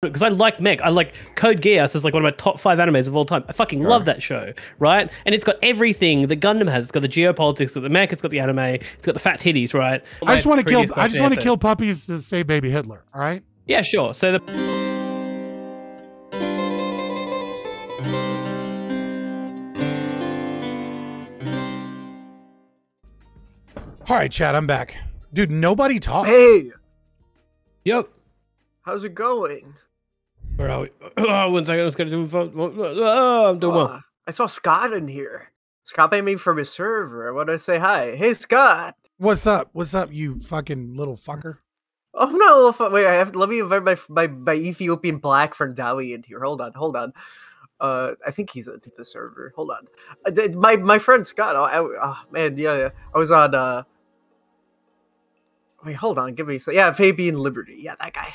because I like mech. I like Code Geass is like one of my top 5 animes of all time. I fucking love that show, right? And it's got everything that Gundam has. It's got the geopolitics, it's got the mech, it's got the anime, it's got the fat titties, right? I just want to kill puppies to say baby Hitler. All right? Yeah, sure. So the All right, Chad, I'm back. Dude, nobody talked. Hey, Yep. how's it going? Where are we? Oh, 1 second. I was going to do. Oh, I'm doing well. I saw Scott in here. Scott made me from his server. I want to say hi. Hey, Scott. What's up? What's up, you fucking little fucker? Oh no! Wait, let me invite my Ethiopian black friend Dowie in here. Hold on. I think he's into the server. Hold on. It's my friend Scott. Man, yeah. I was on. Wait, hold on. Give me a second. Yeah, Fabian Liberty. Yeah, that guy.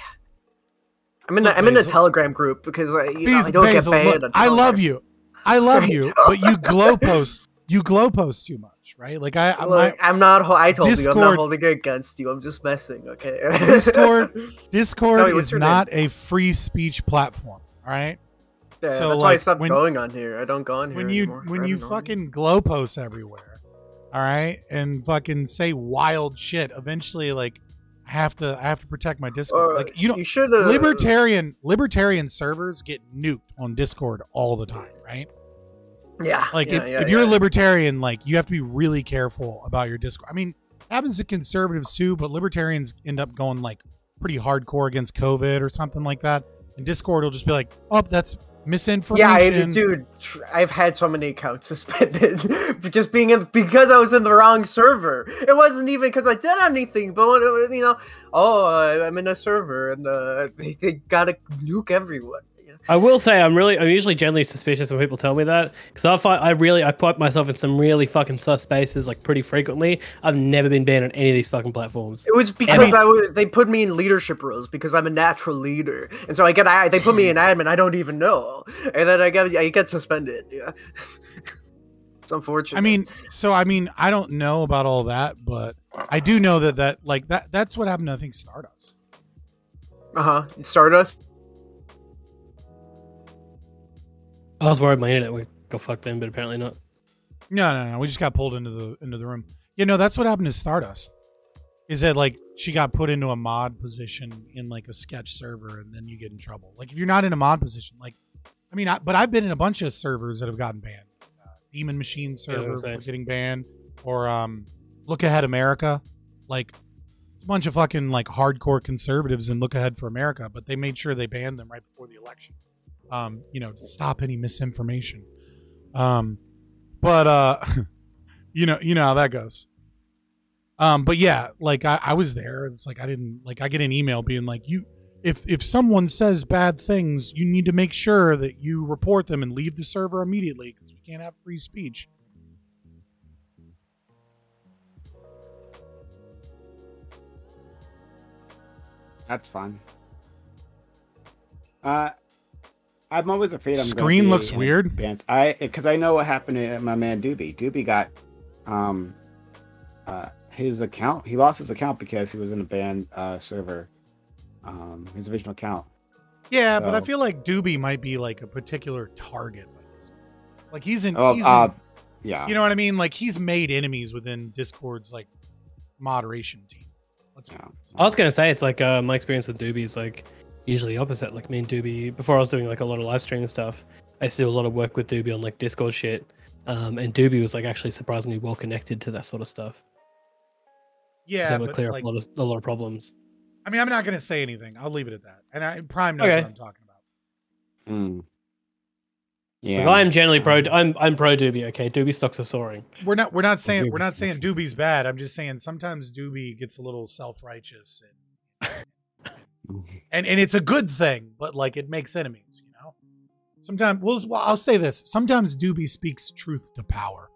I'm in a Telegram group because I don't get banned. Look, I love you, but you glow post too much, right? Like I'm not. I told Discord, you I'm not holding it against you. I'm just messing. Okay. Discord is not a free speech platform. All right. Yeah, so that's why I stopped going on here. I don't go on here anymore. When you fucking glow post everywhere, all right, and fucking say wild shit, eventually, like, I have to protect my Discord. Like, you should. Libertarian servers get nuked on Discord all the time, right? Yeah. Like, if you're a libertarian, like, you have to be really careful about your Discord. I mean, it happens to conservatives too, but libertarians end up going like pretty hardcore against COVID or something like that, and Discord will just be like, "Oh, that's misinformation." Yeah, dude, I've had so many accounts suspended just because I was in the wrong server. It wasn't even because I did anything, but I'm in a server and they gotta nuke everyone. I will say I'm usually generally suspicious when people tell me that, because I put myself in some really fucking sus spaces like pretty frequently. I've never been banned on any of these fucking platforms. It was because they put me in leadership roles because I'm a natural leader, and so they put me in admin. I don't even know, and then I get suspended. Yeah, it's unfortunate. I mean, I don't know about all that, but I do know that's what happened to, I think, Stardust. Stardust. I was worried my internet would go fuck them, but apparently not. No. We just got pulled into the room. That's what happened to Stardust. Is that like she got put into a mod position in like a sketch server, and then you get in trouble. Like if you're not in a mod position, like but I've been in a bunch of servers that have gotten banned. Demon Machine server for getting banned, or Look Ahead America. Like it's a bunch of fucking like hardcore conservatives in Look Ahead for America, but they made sure they banned them right before the election. To stop any misinformation. But you know how that goes. But yeah, like I was there. It's like I get an email being like, if someone says bad things, you need to make sure that you report them and leave the server immediately because we can't have free speech. That's fun. I'm always afraid I'm Screen looks weird. Because I know what happened to my man Doobie. Doobie got his account. He lost his account because he was in a banned server. His original account. Yeah, but I feel like Doobie might be like a particular target. Like he's in. Yeah. You know what I mean? Like he's made enemies within Discord's like moderation team. I was gonna say it's like my experience with Doobie is like usually opposite. Like me and Doobie, before I was doing like a lot of live streaming stuff, I used to do a lot of work with Doobie on like Discord shit. And Doobie was like actually surprisingly well connected to that sort of stuff. Yeah, was able to clear up a lot of problems. I mean, I'm not gonna say anything. I'll leave it at that. And Prime knows what I'm talking about. Yeah, like, I am generally pro. I'm pro Doobie. Okay, Doobie stocks are soaring. We're not saying Doobie's bad. I'm just saying sometimes Doobie gets a little self-righteous and it's a good thing, but like it makes enemies, you know. Sometimes I'll say this. Sometimes Doobie speaks truth to power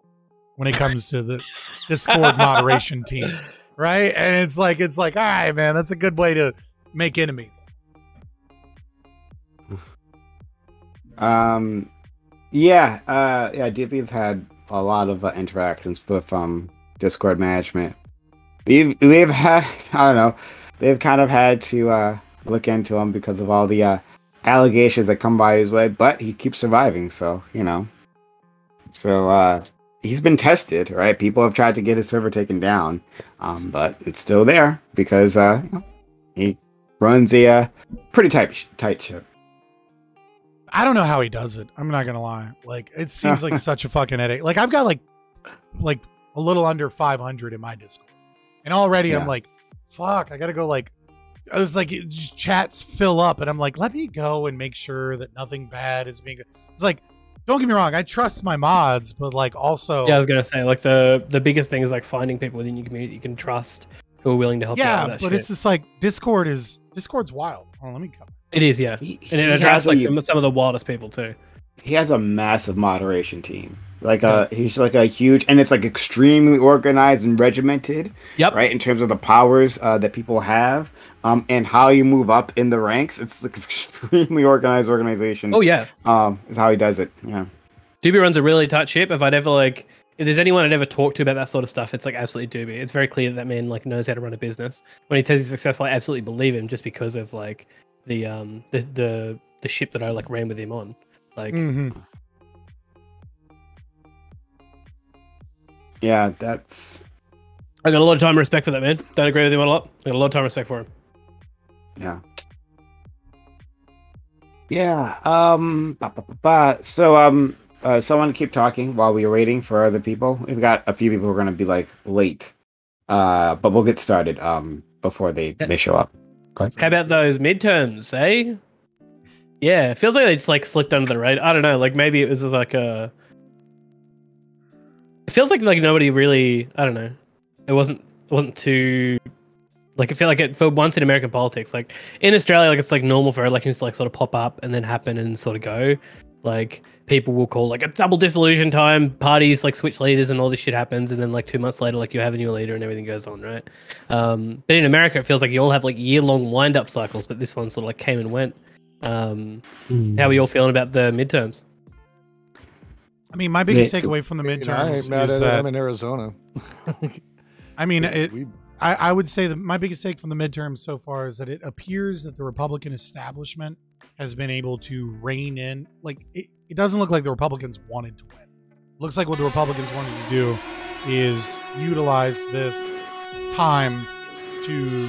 when it comes to the Discord moderation team, right? And it's like, all right, man, that's a good way to make enemies. Doobie's had a lot of interactions with Discord management. We've had, I don't know, they've kind of had to look into him because of all the allegations that come by his way, but he keeps surviving. So he's been tested, right? People have tried to get his server taken down, but it's still there because he runs a pretty tight ship. I don't know how he does it. I'm not gonna lie. Like, it seems like such a fucking headache. Like, I've got like a little under 500 in my Discord, and already I'm like, fuck, I gotta go. Like, I was like, chats fill up, and I'm like, let me go and make sure that nothing bad is being. It's like, don't get me wrong, I trust my mods, but like also, yeah, I was gonna say like the biggest thing is like finding people within your community you can trust who are willing to help you out with that but shit. it's just like Discord's wild. Oh, let me come. It is, yeah, and it attracts like some of the wildest people too. He has a massive moderation team. Like he's like a huge, and it's like extremely organized and regimented. Yep. Right, in terms of the powers that people have, and how you move up in the ranks. It's like extremely organized organization. Oh yeah. Is how he does it. Yeah. Doobie runs a really tight ship. If there's anyone I'd ever talk to about that sort of stuff, it's like absolutely Doobie. It's very clear that man like knows how to run a business. When he says he's successful, I absolutely believe him just because of like the ship that I like ran with him on. Like yeah, that's. I got a lot of time and respect for that man. Don't agree with him a lot. I got a lot of time and respect for him. Yeah. Yeah. So someone keep talking while we're waiting for other people. We've got a few people who are going to be like late. But we'll get started before they show up. How about those midterms, eh? Yeah, it feels like they just like slipped under the radar. I don't know, like maybe it was like a. It feels like nobody really. I don't know. It wasn't too. Like I feel like it for once in American politics, like in Australia, like it's like normal for elections to like sort of pop up and then happen and sort of go. Like people will call like a double dissolution time, parties like switch leaders and all this shit happens, and then like 2 months later, like you have a new leader and everything goes on, right? But in America, it feels like you all have like year-long wind-up cycles, but this one sort of like came and went. How are you all feeling about the midterms? I mean, my biggest takeaway from the midterms is that I'm in Arizona. I mean, I would say that my biggest take from the midterms so far is that it appears that the Republican establishment has been able to rein in. Like, it doesn't look like the Republicans wanted to win. It looks like what the Republicans wanted to do is utilize this time to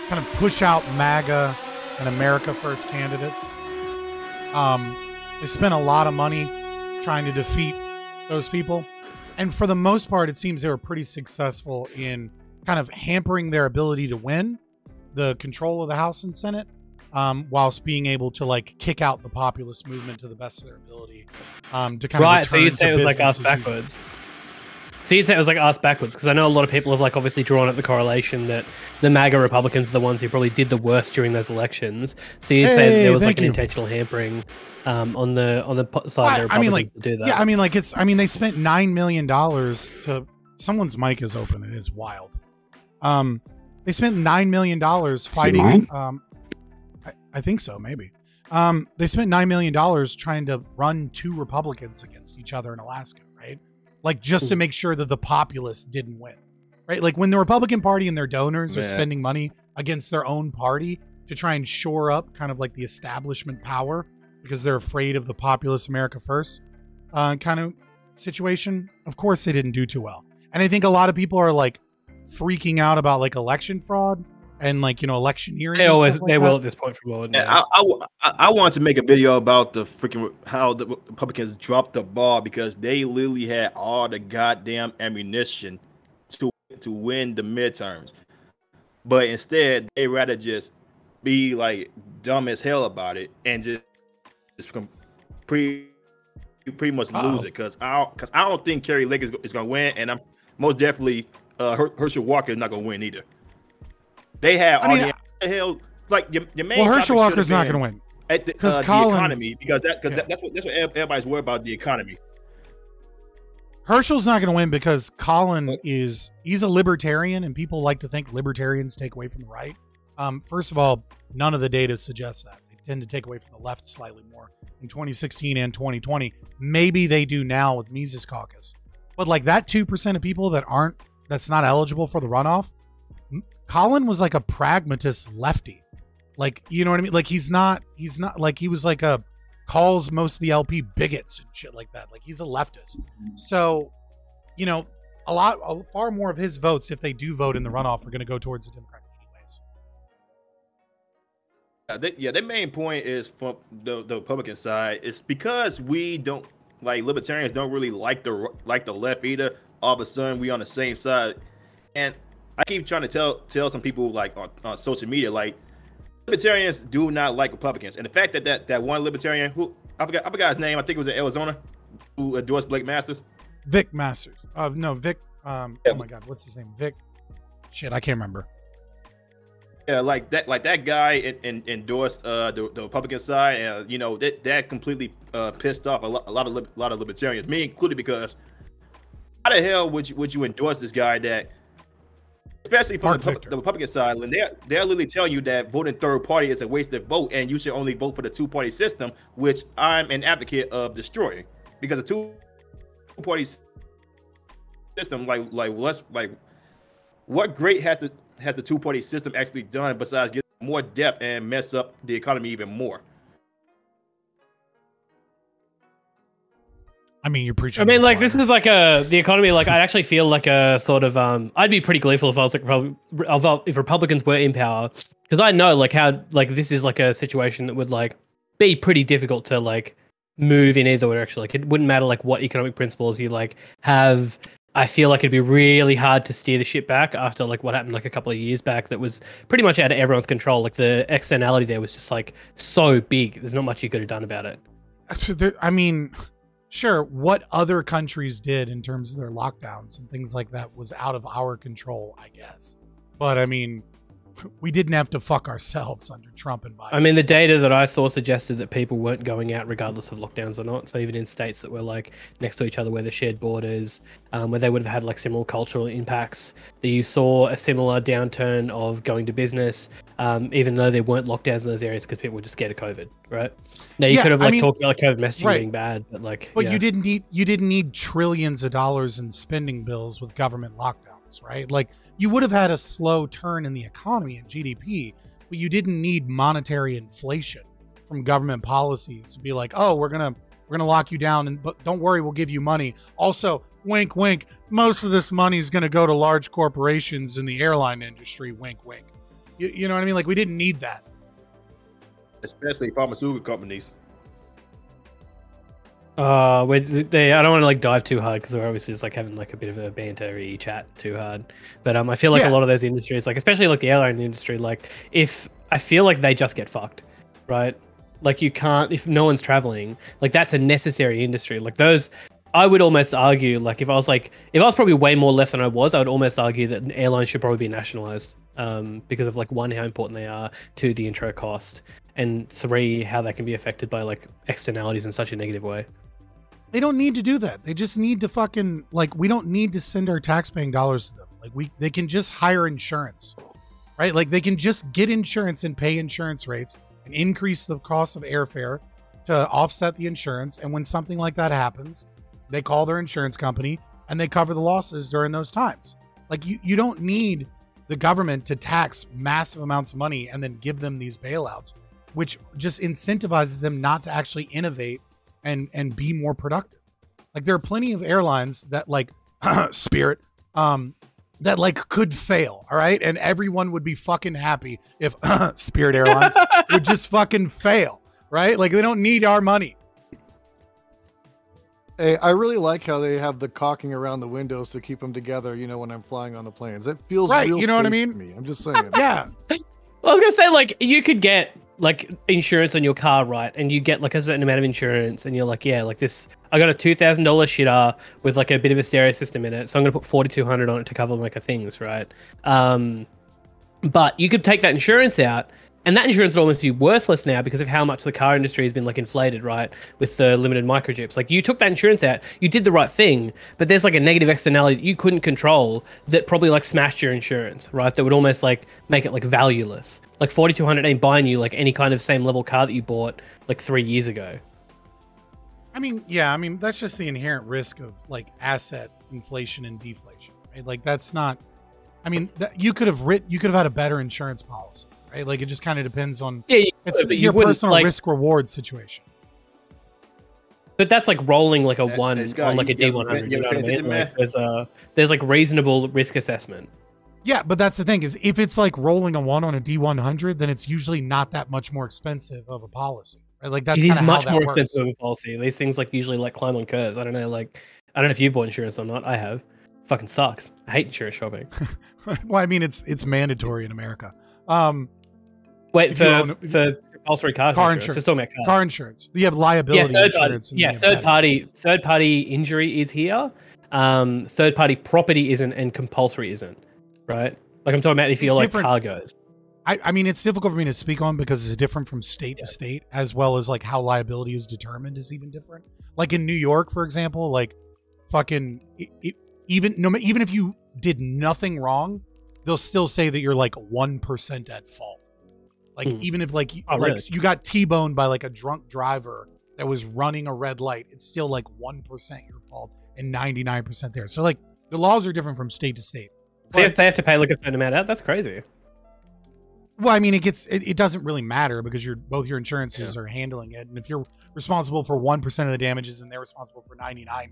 kind of push out MAGA and America First candidates. They spent a lot of money trying to defeat those people. And for the most part, it seems they were pretty successful in kind of hampering their ability to win the control of the House and Senate, whilst being able to like kick out the populist movement to the best of their ability. To kind of so you'd say it was like us backwards. So you'd say it was like us backwards, because I know a lot of people have like obviously drawn up the correlation that the MAGA Republicans are the ones who probably did the worst during those elections. So you'd say there was like an intentional hampering on the side of the Republicans to do that. Yeah, they spent $9 million to. Someone's mic is open. It is wild. They spent $9 million fighting. I think so, maybe. They spent $9 million trying to run 2 Republicans against each other in Alaska, right? Like just to make sure that the populists didn't win, right? Like when the Republican Party and their donors are spending money against their own party to try and shore up kind of like the establishment power because they're afraid of the populist America First kind of situation. Of course, they didn't do too well. And I think a lot of people are like freaking out about like election fraud and like, electioneering. They will at this point for more. Yeah, I wanted to make a video about the freaking how the Republicans dropped the ball because they literally had all the goddamn ammunition to win the midterms, but instead they rather just be like dumb as hell about it and just pretty much lose it because I don't think Kerry Lake is going to win, and I'm most definitely Herschel Walker is not going to win either. They have the hell like your main. Well, Herschel Walker's not going to win because the economy because that's what everybody's worried about, the economy. Herschel's not going to win because Colin he's a libertarian, and people like to think libertarians take away from the right. First of all, none of the data suggests that. They tend to take away from the left slightly more in 2016 and 2020. Maybe they do now with Mises Caucus, but like that 2% of people that's not eligible for the runoff. Colin was like a pragmatist lefty. Like, you know what I mean? Like, he's not like, he was like calls most of the LP bigots and shit like that. Like, he's a leftist. So, you know, far more of his votes, if they do vote in the runoff, are going to go towards the Democrat anyways. Their main point is from the Republican side. It's because we don't, like, libertarians don't really like the left either. All of a sudden, we on the same side. And I keep trying to tell some people, like, on social media, like, libertarians do not like Republicans, and the fact that one libertarian, who I forgot his name, I think it was in Arizona, who endorsed Blake Masters. Vic Masters. No, Vic. Oh my God, what's his name? Vic. Shit, I can't remember. Yeah, like that guy endorsed the Republican side, and you know that completely pissed off a lot of libertarians, me included, because how the hell would you endorse this guy that, especially from the Republican side, when they're literally telling you that voting third party is a wasted vote and you should only vote for the two-party system, which I'm an advocate of destroying, because a two-party system, what great has the two-party system actually done besides get more depth and mess up the economy even more? I mean, you're preaching. I mean, like, this is like the economy. Like, I'd actually feel like a sort of I'd be pretty gleeful if I was like if Republicans were in power, because I know like how like this is like a situation that would like be pretty difficult to like move in either direction. Like, it wouldn't matter like what economic principles you like have. I feel like it'd be really hard to steer the ship back after like what happened like a couple of years back. That was pretty much out of everyone's control. Like, the externality there was just like so big. There's not much you could have done about it. I mean, sure, what other countries did in terms of their lockdowns and things like that was out of our control, I guess. But I mean, we didn't have to fuck ourselves under Trump and Biden. I mean, the data that I saw suggested that people weren't going out regardless of lockdowns or not. So even in states that were like next to each other, where they shared borders, where they would have had like similar cultural impacts, that you saw a similar downturn of going to business, even though there weren't lockdowns in those areas because people were just scared of COVID, right? Now you could have talked about like COVID messaging being bad, but like, you didn't need trillions of dollars in spending bills with government lockdowns, right? Like, you would have had a slow turn in the economy and GDP, but you didn't need monetary inflation from government policies to be like, oh, we're gonna lock you down, but don't worry, we'll give you money. Also, wink, wink, most of this money is gonna go to large corporations in the airline industry. Wink, wink. You know what I mean? Like, we didn't need that. Especially pharmaceutical companies. I don't want to like dive too hard because we're obviously just like having like a bit of a bantery chat too hard. But I feel like a lot of those industries, like especially like the airline industry, like if I feel like they just get fucked, right? Like, you can't, if no one's traveling, like that's a necessary industry. Like those, I would almost argue, like if I was probably way more left than I was, I would almost argue that airlines should probably be nationalized, because of like, one, how important they are, two, the intro cost, and three, how they can be affected by like externalities in such a negative way. They don't need to do that. They just need to fucking, like, we don't need to send our taxpaying dollars to them. Like, they can just hire insurance, right? Like, they can just get insurance and pay insurance rates and increase the cost of airfare to offset the insurance. And when something like that happens, they call their insurance company and they cover the losses during those times. Like, you don't need the government to tax massive amounts of money and then give them these bailouts, which just incentivizes them not to actually innovate and be more productive. Like, there are plenty of airlines that like Spirit, that like could fail. All right. And everyone would be fucking happy if Spirit Airlines would just fucking fail. Right. Like, they don't need our money. Hey, I really like how they have the caulking around the windows to keep them together, you know, when I'm flying on the planes. It feels right, real you know what I safe mean? to me. I'm just saying. Yeah. Well, I was gonna say, like, you could get like insurance on your car, right? And you get like a certain amount of insurance, and you're like, yeah, like this, I got a $2,000 shitter with like a bit of a stereo system in it, so I'm gonna put $4,200 on it to cover like a things, right? But you could take that insurance out, and that insurance would almost be worthless now because of how much the car industry has been like inflated, right? With the limited microchips. Like, you took that insurance out, you did the right thing, but there's like a negative externality that you couldn't control that probably like smashed your insurance, right? That would almost like make it like valueless. Like, $4,200 ain't buying you like any kind of same level car that you bought like 3 years ago. I mean, yeah, I mean, that's just the inherent risk of like asset inflation and deflation, right? Like, that's not, I mean, you could have had a better insurance policy. right? Like it just kind of depends on but your you wouldn't, personal like, risk reward situation. But that's like rolling like a one It's got- on like a you ever D100. been- You you know ever what I been mean? into Like there's like reasonable risk assessment. Yeah, but that's the thing is if it's like rolling a 1 on a D100, then it's usually not that much more expensive of a policy. Right? Like that's It is kind of much how that more works. expensive of a policy. These things like usually like climb on curves. I don't know. Like I don't know if you've bought insurance or not. I have. Fucking sucks. I hate insurance shopping. Well, I mean it's mandatory in America. Wait If you own- for compulsory car insurance. Just talking about cars. Car insurance. You have liability insurance. and you have third party injury is here. Third party property isn't, and compulsory isn't. Right? Like I'm talking about if It's you're like different. cargoes. I mean, it's difficult for me to speak on because it's different from state to state, as well as like how liability is determined is even different. Like in New York, for example, like fucking even if you did nothing wrong, they'll still say that you're like 1% at fault. Like even if like really? you got T-boned by like a drunk driver that was running a red light, it's still like 1% your fault and 99% there. So like the laws are different from state to state. So if they have to pay like a certain amount out, that's crazy. Well, I mean, it doesn't really matter because both your insurances are handling it, and if you're responsible for 1% of the damages and they're responsible for 99%,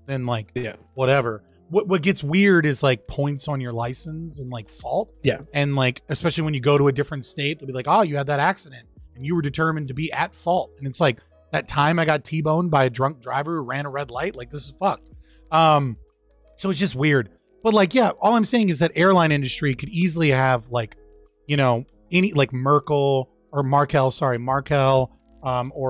then like whatever. What gets weird is like points on your license and like fault. Yeah, and like especially when you go to a different state, they'll be like, oh, you had that accident and you were determined to be at fault, and it's like that time I got T-boned by a drunk driver who ran a red light. Like this is fucked. So it's just weird. But like, yeah, all I'm saying is that airline industry could easily have like, you know, any like Markel, or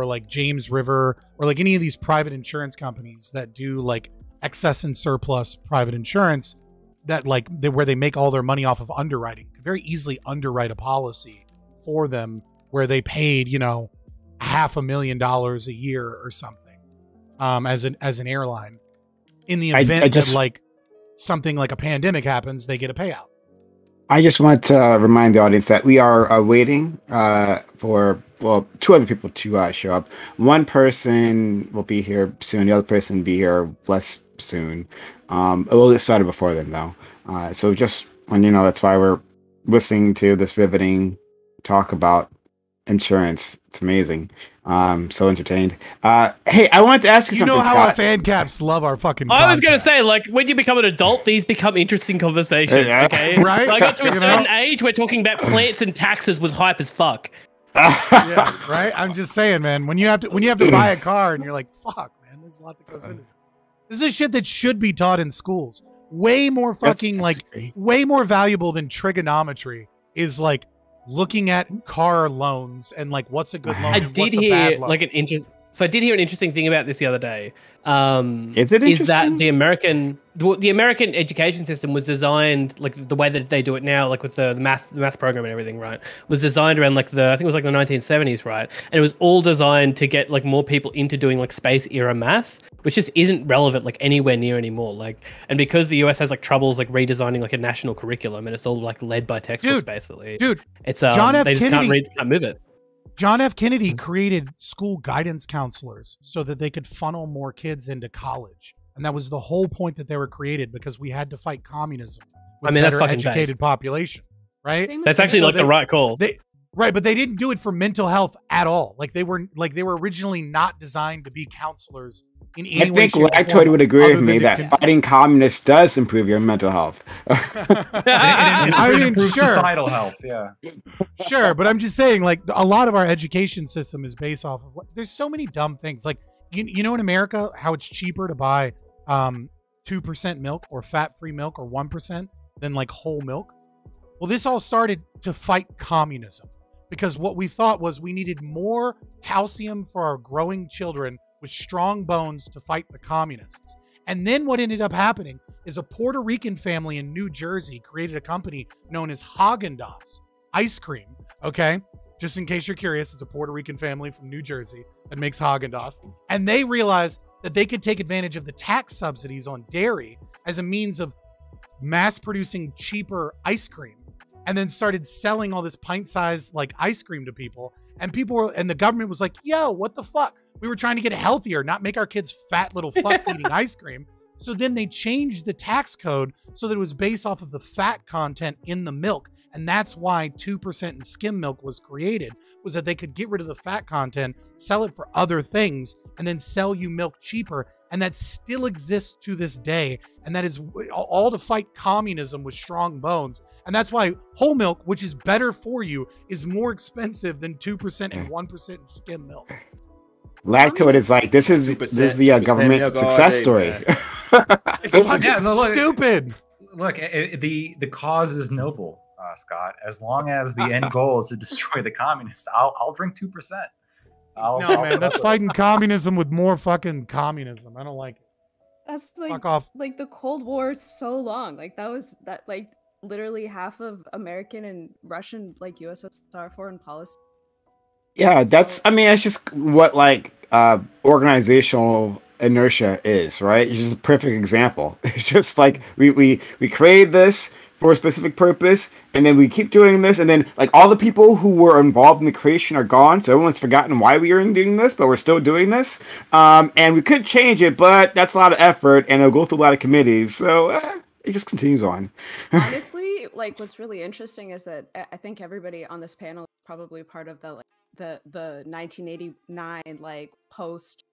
like James River, or like any of these private insurance companies that do like excess and surplus private insurance that like where they make all their money off of underwriting, could very easily underwrite a policy for them where they paid, you know, $500,000 a year or something as an airline. In the event that like something like a pandemic happens, they get a payout. I just want to remind the audience that we are waiting for, well, 2 other people to show up. One person will be here soon. The other person will be here less soon. We'll get started before then, though. So just when you know, that's why we're listening to this riveting talk about insurance. It's amazing. So entertained. Hey, I wanted to ask you something. You know how Scott. us ANCAPs love our fucking I was going to contracts. say, like, when you become an adult, these become interesting conversations, okay? Right? I got to a certain age where talking about plants and taxes was hype as fuck. Yeah, right? I'm just saying, man, when you have to buy a car and you're like, fuck, man, there's a lot that goes into this. This is shit that should be taught in schools. Way more fucking, that's way more valuable than trigonometry is, like, looking at car loans and like what's a good loan. I and did what's a hear bad loan. like I did hear an interesting thing about this the other day. Is it interesting? Is that the American education system was designed like the way that they do it now, like with the math program and everything, right? Was designed around like I think it was like the 1970s, right? And it was all designed to get like more people into doing like space era math, which just isn't relevant like anywhere near anymore. Like, and because the US has like troubles like redesigning like a national curriculum, and it's all like led by textbooks basically. Dude, it's John F. they just Kennedy, can't move it. John F. Kennedy created school guidance counselors so that they could funnel more kids into college. And that was the whole point that they were created, because we had to fight communism with that's better fucking educated population, right? That's actually like the right call. Right, but they didn't do it for mental health at all. Like they were originally not designed to be counselors in any way. I think Lactoid would agree with me that fighting communists does improve your mental health. I mean, improve sure. societal health, yeah. Sure, but I'm just saying, like, a lot of our education system is based off of there's so many dumb things. Like, you know, in America, how it's cheaper to buy 2% milk or fat-free milk or 1% than like whole milk. Well, this all started to fight communism, because what we thought was we needed more calcium for our growing children with strong bones to fight the communists. And then what ended up happening is a Puerto Rican family in New Jersey created a company known as Haagen-Dazs ice cream. Okay, just in case you're curious, it's a Puerto Rican family from New Jersey that makes Haagen-Dazs, and they realized that they could take advantage of the tax subsidies on dairy as a means of mass producing cheaper ice cream, and then started selling all this pint-sized like ice cream to people. And the government was like, yo, what the fuck? We were trying to get healthier, not make our kids fat little fucks eating ice cream. So then they changed the tax code so that it was based off of the fat content in the milk. And that's why 2% in skim milk was created, was that they could get rid of the fat content, sell it for other things, and then sell you milk cheaper. And that still exists to this day. And that is all to fight communism with strong bones. And that's why whole milk, which is better for you, is more expensive than 2% and 1% in skim milk. Lactose is like, this is the government success story. It's fucking stupid. Look, the cause is noble, Scott. As long as the end goal is to destroy the communists, I'll drink 2%. No, man, that's fighting communism with more fucking communism. I don't like it. That's like, fuck off. Like the Cold War is so long. Like that like literally half of American and Russian like USSR foreign policy. Yeah, that's, I mean, that's just what like organizational inertia is, right? It's just a perfect example. It's just like we create this for a specific purpose, and then we keep doing this, and then like all the people who were involved in the creation are gone, so everyone's forgotten why we were doing this, but we're still doing this. And we could change it, but that's a lot of effort, and it'll go through a lot of committees, so it just continues on. Honestly, like what's really interesting is that I think everybody on this panel is probably part of the the 1989 like post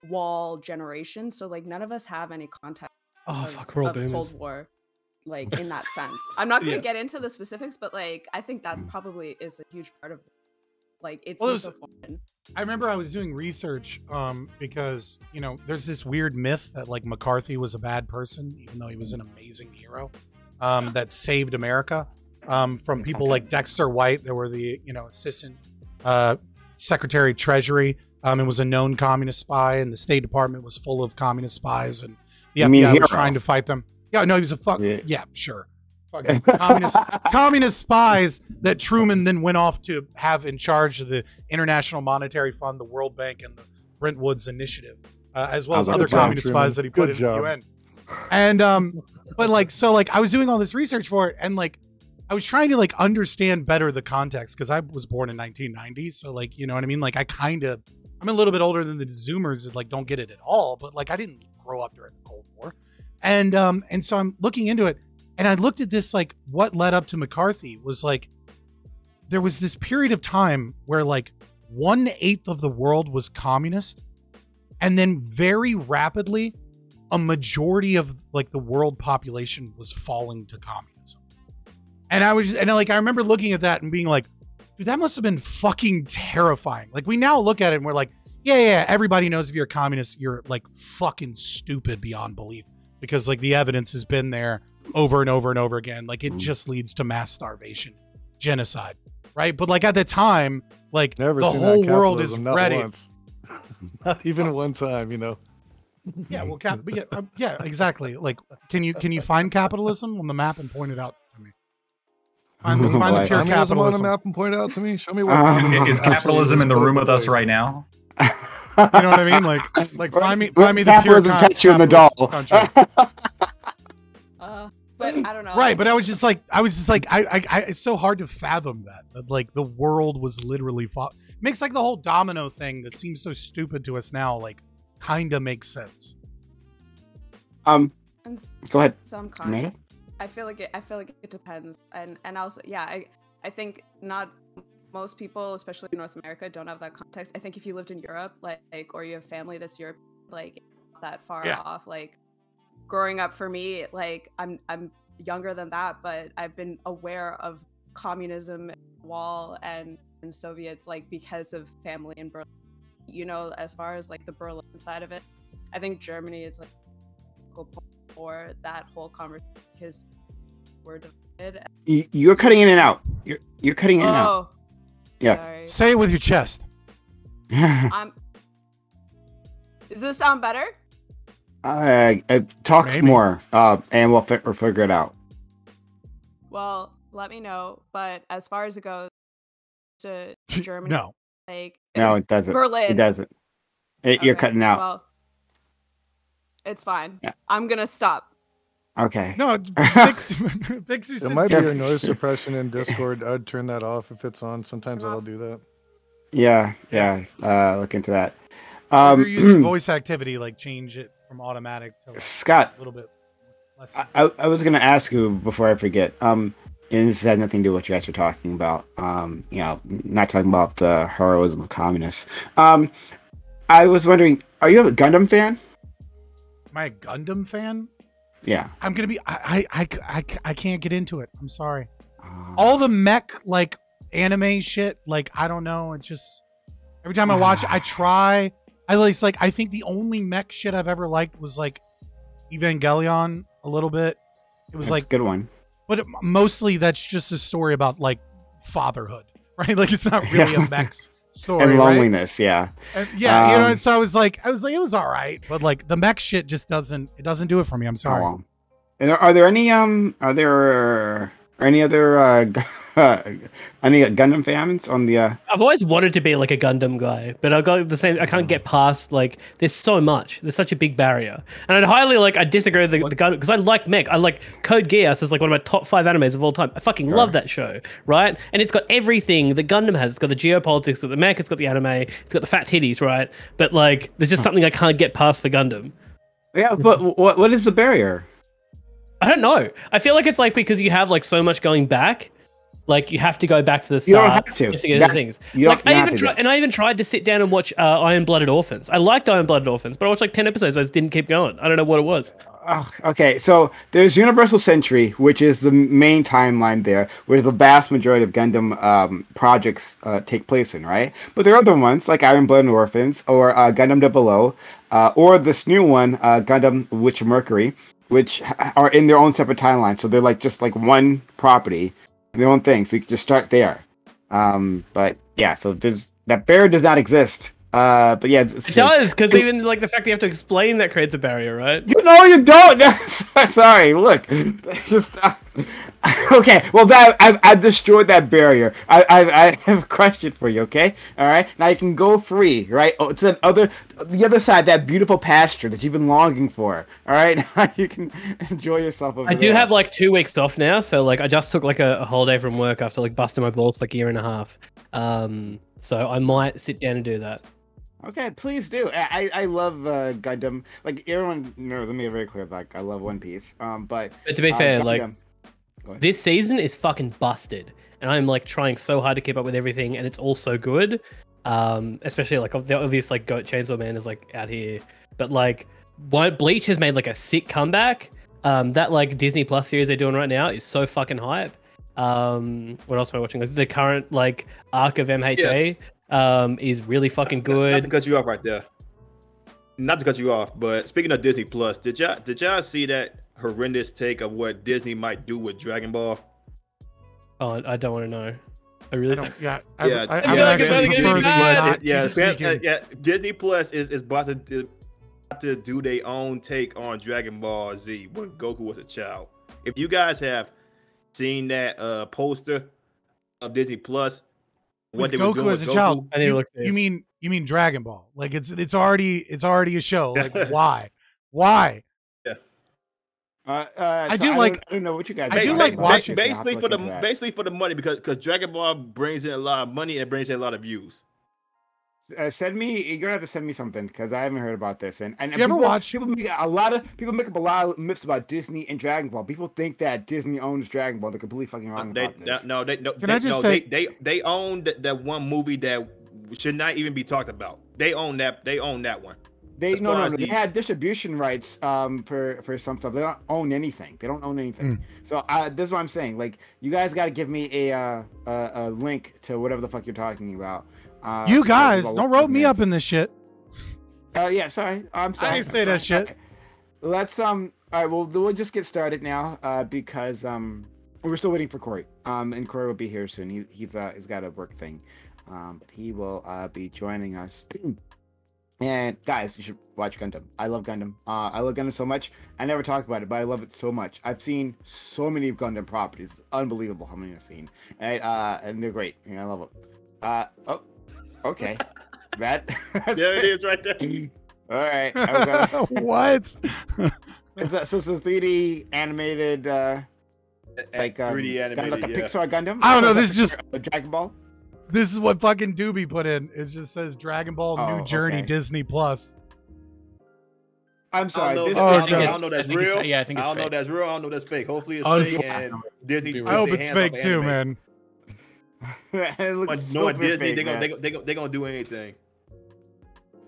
wall generation, so like none of us have any context of Cold War like in that sense. I'm not going to get into the specifics, but like I think that probably is a huge part of like it's so fun. I remember I was doing research because you know there's this weird myth that like McCarthy was a bad person even though he was an amazing hero that saved America from people like Dexter White that were the assistant Secretary Treasury and was a known communist spy, and the State Department was full of communist spies, and the FBI was trying to fight them. Yeah, no, he was a sure. Fucking communist spies that Truman then went off to have in charge of the International Monetary Fund, the World Bank, and the Brent Woods Initiative, as well as other communist spies that he put in the UN. And but like I was doing all this research for it, and like I was trying to like understand better the context because I was born in 1990, so like you know what I mean. Like I'm a little bit older than the Zoomers that like don't get it at all, but like I didn't grow up during the Cold War. And so I'm looking into it, and I looked at this, like what led up to McCarthy was like, there was this period of time where like 1/8 of the world was communist. And then very rapidly, a majority of like the world population was falling to communism. And I remember looking at that and being like, dude, that must have been fucking terrifying. Like we now look at it and we're like, yeah, everybody knows if you're a communist, you're like fucking stupid beyond belief. Because like the evidence has been there over and over and over again. Like it just leads to mass starvation, genocide, right? But like at the time, like the whole world is ready. Not even one time, you know. Yeah, well, yeah, exactly. Like, can you find capitalism on the map and point it out to me? Find the pure capitalism on the map and point it out to me. Show me where is capitalism in the room with us right now. You know what I mean? Like find me the pure touch you in the doll. But I don't know. Right, but I was just like, it's so hard to fathom that like the world was literally makes like the whole domino thing that seems so stupid to us now, like kind of makes sense. Go ahead. Some kind. I feel like it depends, and also I think not most people, especially in North America, don't have that context. I think if you lived in Europe, like or you have family that's Europe, like not that far off. Like growing up for me, like I'm younger than that, but I've been aware of communism, wall, and Soviets like because of family in Berlin. You know, as far as like the Berlin side of it, I think Germany is like for that whole conversation because we're divided. You're cutting in and out. You're cutting in and out. Yeah. Sorry. Say it with your chest. Does this sound better? Talk Maybe. more, and we'll figure it out. Well, let me know. But as far as it goes to Germany, No, it doesn't. Berlin. It doesn't. You're cutting out. Well, it's fine. Yeah. I'm gonna stop. Okay. no. It might be your noise suppression in Discord. I'd turn that off if it's on. Sometimes that'll do that. Yeah. Look into that. If you're using voice activity, like change it from automatic to like Scott, a little bit less. I was gonna ask you before I forget. and this has nothing to do with what you guys are talking about. You know, not talking about the heroism of communists. I was wondering, are you a Gundam fan? Am I a Gundam fan? Yeah. I'm gonna be. I can't get into it. I'm sorry. All the mech like anime shit, like I don't know. It just every time I watch it, I try. I think the only mech shit I've ever liked was like Evangelion a little bit. It was That's like a good one. But mostly that's just a story about like fatherhood, right? Like it's not really a mech's story, and loneliness, right? yeah. And, yeah, you know. And so I was like, it was all right, but like the mech shit just doesn't do it for me. I'm sorry. Oh. And are there any any other any Gundam fans on the? I've always wanted to be like a Gundam guy, but I got the same. I can't get past like there's so much. There's such a big barrier, and I disagree with the Gundam because I like mech. I like Code Geass is like one of my top 5 animes of all time. I fucking love that show, right? And it's got everything that Gundam has. It's got the geopolitics, it's got the mech, it's got the anime, it's got the fat titties, right? But like, there's just something I can't get past for Gundam. Yeah, but what is the barrier? I don't know. I feel like it's like because you have like so much going back. Like you have to go back to the start. You don't have to. Get into things. I even tried to sit down and watch Iron-Blooded Orphans. I liked Iron-Blooded Orphans, but I watched like 10 episodes. I just didn't keep going. I don't know what it was. Okay, so there's Universal Century, which is the main timeline there, where the vast majority of Gundam projects take place in, right? But there are other ones like Iron-Blooded Orphans or Gundam Double O, or this new one, Gundam Witch of Mercury, which are in their own separate timeline. So they're like just like one property. Their own thing, so you can just start there. But yeah, so that barrier does not exist. But yeah, it does, because even like the fact that you have to explain that creates a barrier, right? You don't. Sorry, look, just okay. Well, I've destroyed that barrier. I have a question for you. Okay, all right. Now you can go free, right? Oh, to the other side, that beautiful pasture that you've been longing for. All right, now you can enjoy yourself over I there. do have like 2 weeks off now, so like I just took like a holiday from work after like busting my balls for like a year and a half. So I might sit down and do that. Okay, please do. I love Gundam. Like everyone knows, let me be very clear. Like I love One Piece. But to be fair, Gundam, like this season is fucking busted, and I'm like trying so hard to keep up with everything, and it's all so good. Especially like the obvious like Goat Chainsaw Man is like out here, but like Bleach has made like a sick comeback. That like Disney Plus series they're doing right now is so fucking hype. What else am I watching? Like, the current like arc of MHA. Yes. Is really fucking good. Not to cut you off right there. Not to cut you off, but speaking of Disney Plus, did y'all see that horrendous take of what Disney might do with Dragon Ball? Oh, I don't want to know. I really don't. Yeah, Disney Plus is about to do their own take on Dragon Ball Z when Goku was a child. If you guys have seen that poster of Disney Plus. What they Goku as a child. I need to look at this. You mean Dragon Ball? Like it's already a show. Like why? Yeah. I don't know what you guys. I do like watching. Basically for the money because Dragon Ball brings in a lot of money and it brings in a lot of views. Send me. You're gonna have to send me something because I haven't heard about this. And you ever watch? People make up a lot of myths about Disney and Dragon Ball. People think that Disney owns Dragon Ball. They're completely fucking wrong about this. They own that one movie that should not even be talked about. They own that. They own that one. They had distribution rights for some stuff. They don't own anything. So this is what I'm saying. Like you guys got to give me a link to whatever the fuck you're talking about. You guys don't rope me up in this shit. Yeah, sorry. I'm sorry. I didn't say that shit. Okay. Let's all right. Well, we'll just get started now because we're still waiting for Corey. And Corey will be here soon. He's got a work thing, but he will be joining us. And guys, you should watch Gundam. I love Gundam. I love Gundam so much. I never talk about it, but I love it so much. I've seen so many Gundam properties. It's unbelievable how many I've seen, and they're great. And I love them. Okay, that. There it is, right there. All right. I'm gonna... What? So it's a 3D animated, like 3D animated, kind of like a Pixar Gundam. I don't know. This is just a Dragon Ball. This is what fucking Doobie put in. It just says Dragon Ball New Journey Disney Plus. I'm sorry. I This don't is know, I don't know that's real. Yeah, I think I it's don't know fake. that's real. I don't know that's fake. Hopefully it's Unfortunately, fake. And Disney. I hope takes it's their hands fake off too, anime. man. it looks Knowing super Disney, fake, man. they're gonna do anything.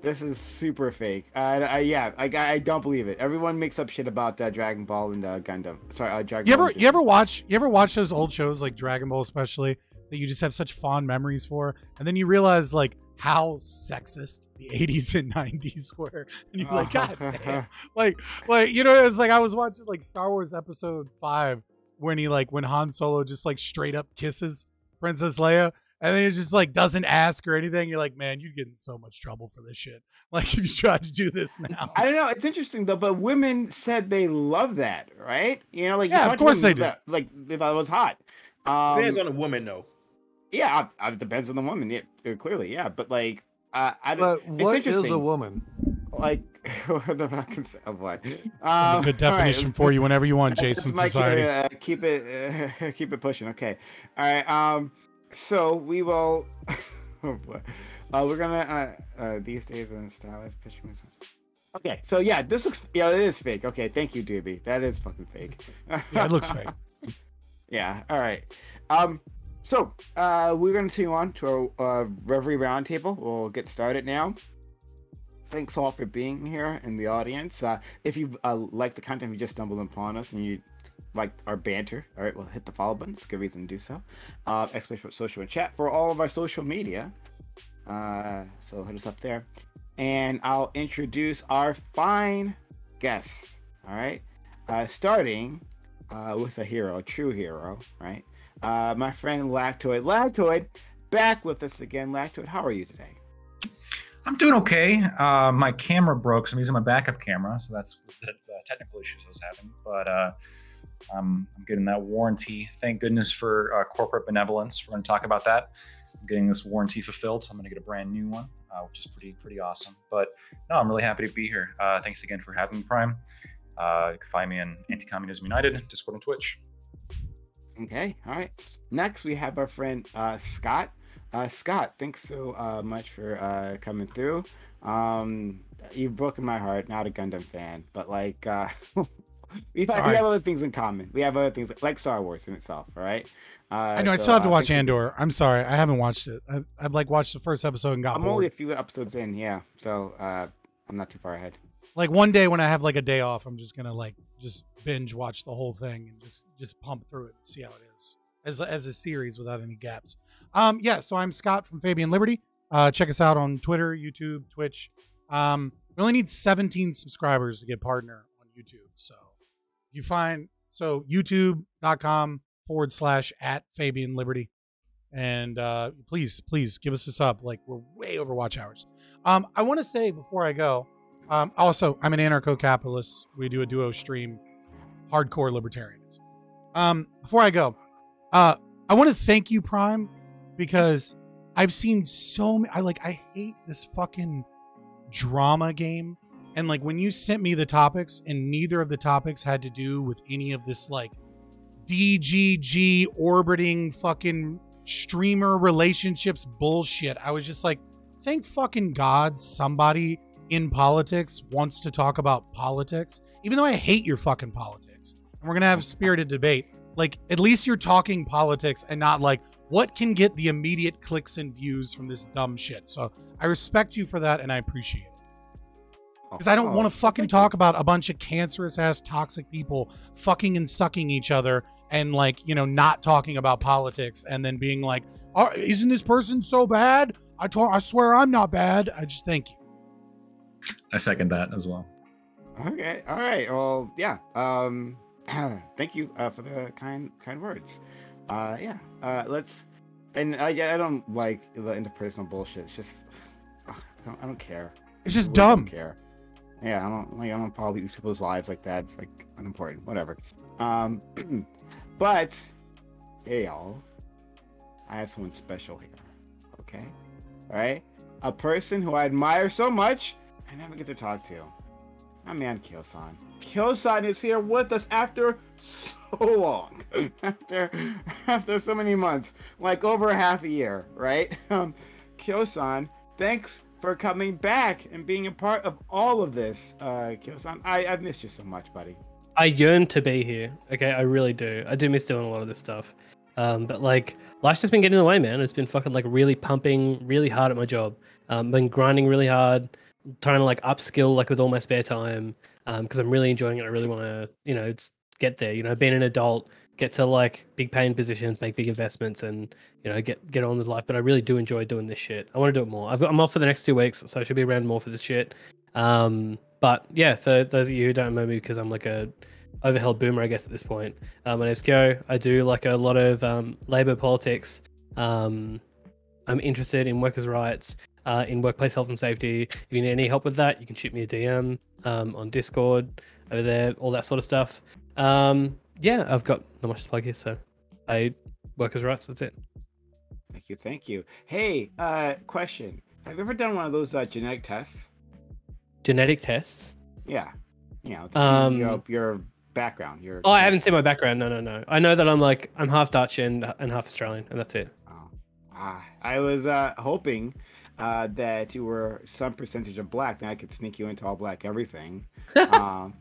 This is super fake. I don't believe it. Everyone makes up shit about Dragon Ball and Gundam. Sorry, Dragon Ball. You ever watch those old shows like Dragon Ball, especially that you just have such fond memories for, and then you realize like how sexist the 80s and 90s were, and you're like, God damn, like you know, it's like I was watching like Star Wars Episode 5 when Han Solo just like straight up kisses Princess Leia. And then it just like doesn't ask or anything. You're like, man, you get in so much trouble for this shit. Like if you try to do this now. I don't know. It's interesting though, but women said they love that, right? You know, like yeah, of course they do. Like if I was hot. Depends on the woman though. Yeah, it depends on the woman. Yeah, clearly, yeah. But like, But what is a woman? Like, what the fuck is what? A good definition for you whenever you want, Jason Society. Keep it pushing. Okay. All right. So we will. Oh boy. We're gonna these days in stylized picture. Okay, so yeah, this looks it is fake. Okay, thank you, Doobie. That is fucking fake. Yeah, it looks fake. Yeah. All right. So we're gonna continue on to our Reverie roundtable. We'll get started now. Thanks all for being here in the audience. If you like the content, you just stumbled upon us and you like our banter, all right, well, hit the follow button. It's a good reason to do so. Especially for social and chat for all of our social media. So hit us up there. And I'll introduce our fine guests, all right? Starting with a hero, a true hero, right? My friend Lactoid. Lactoid, back with us again. Lactoid, how are you today? I'm doing okay. My camera broke, so I'm using my backup camera, so that's the technical issues I was having. But I'm getting that warranty. Thank goodness for corporate benevolence. We're going to talk about that. I'm getting this warranty fulfilled, so I'm going to get a brand new one, which is pretty awesome. But no, I'm really happy to be here. Thanks again for having me, Prime. You can find me in Anti-Communism United, Discord and Twitch. Okay, all right. Next, we have our friend Scott. Scott, thanks so much for coming through. You've broken my heart. Not a Gundam fan, but like we have other things in common. We have other things like Star Wars in itself, all right? I know. I still have to watch Andor. I'm sorry, I haven't watched it. I've like watched the first episode and got bored. I'm only a few episodes in, yeah. So I'm not too far ahead. Like one day when I have like a day off, I'm just gonna like just binge watch the whole thing and just pump through it and see how it is as a series without any gaps. Yeah. So I'm Scott from Fabian Liberty. Check us out on Twitter, YouTube, Twitch. We only need 17 subscribers to get partner on YouTube. So you find youtube.com/@Fabian Liberty. And please give us a sub. Like we're way over watch hours. I want to say before I go, also I'm an anarcho-capitalist. We do a duo stream, hardcore libertarianism. Before I go, I want to thank you, Prime, because I've seen so many. I hate this fucking drama game. And like when you sent me the topics, and neither of the topics had to do with any of this like DGG orbiting fucking streamer relationships bullshit. I was just like, thank fucking God somebody in politics wants to talk about politics, even though I hate your fucking politics. And we're gonna have spirited debate. Like, at least you're talking politics and not like what can get the immediate clicks and views from this dumb shit. So I respect you for that, and I appreciate it. Because I don't want to fucking talk about a bunch of cancerous ass toxic people fucking and sucking each other and like, you know, not talking about politics and then being like, oh, isn't this person so bad? I swear I'm not bad. I just thank you. I second that as well. Okay. All right. Well, yeah. Thank you for the kind words. Yeah. Let's. And I don't like the interpersonal bullshit. It's just I don't care. It's just dumb. I don't care. Yeah, I don't follow these people's lives like that. It's like unimportant. Whatever. But hey, y'all, I have someone special here. Okay. All right. A person who I admire so much, I never get to talk to. My man Kyo-san. Kyo-san is here with us after so long. after so many months. Like over half a year, right? Kyo-san, thanks for coming back and being a part of all of this. Kyo-san, I've missed you so much, buddy. I yearn to be here. Okay, I really do. I do miss doing a lot of this stuff. But like, life's just been getting in the way, man. It's been fucking like really pumping really hard at my job. Been grinding really hard, trying to like upskill like with all my spare time. Because I'm really enjoying it. I really want to, get there. Being an adult, get to like big paying positions, make big investments, and get on with life. But I really do enjoy doing this shit. I want to do it more. I'm off for the next 2 weeks, so I should be around more for this shit. But yeah, for those of you who don't know me, because I'm like a overheld boomer, I guess at this point. My name's Kyo. I do like a lot of labor politics. I'm interested in workers' rights, in workplace health and safety. If you need any help with that, you can shoot me a DM on Discord over there, all that sort of stuff. Yeah, I've got not much to plug here, so workers' rights, that's it. Thank you. Hey, question. Have you ever done one of those genetic tests? Genetic tests? Yeah. To see your background. I haven't seen my background. No. I know that I'm half Dutch and half Australian, and that's it. I was hoping that you were some percentage of black, then I could sneak you into all black everything. I've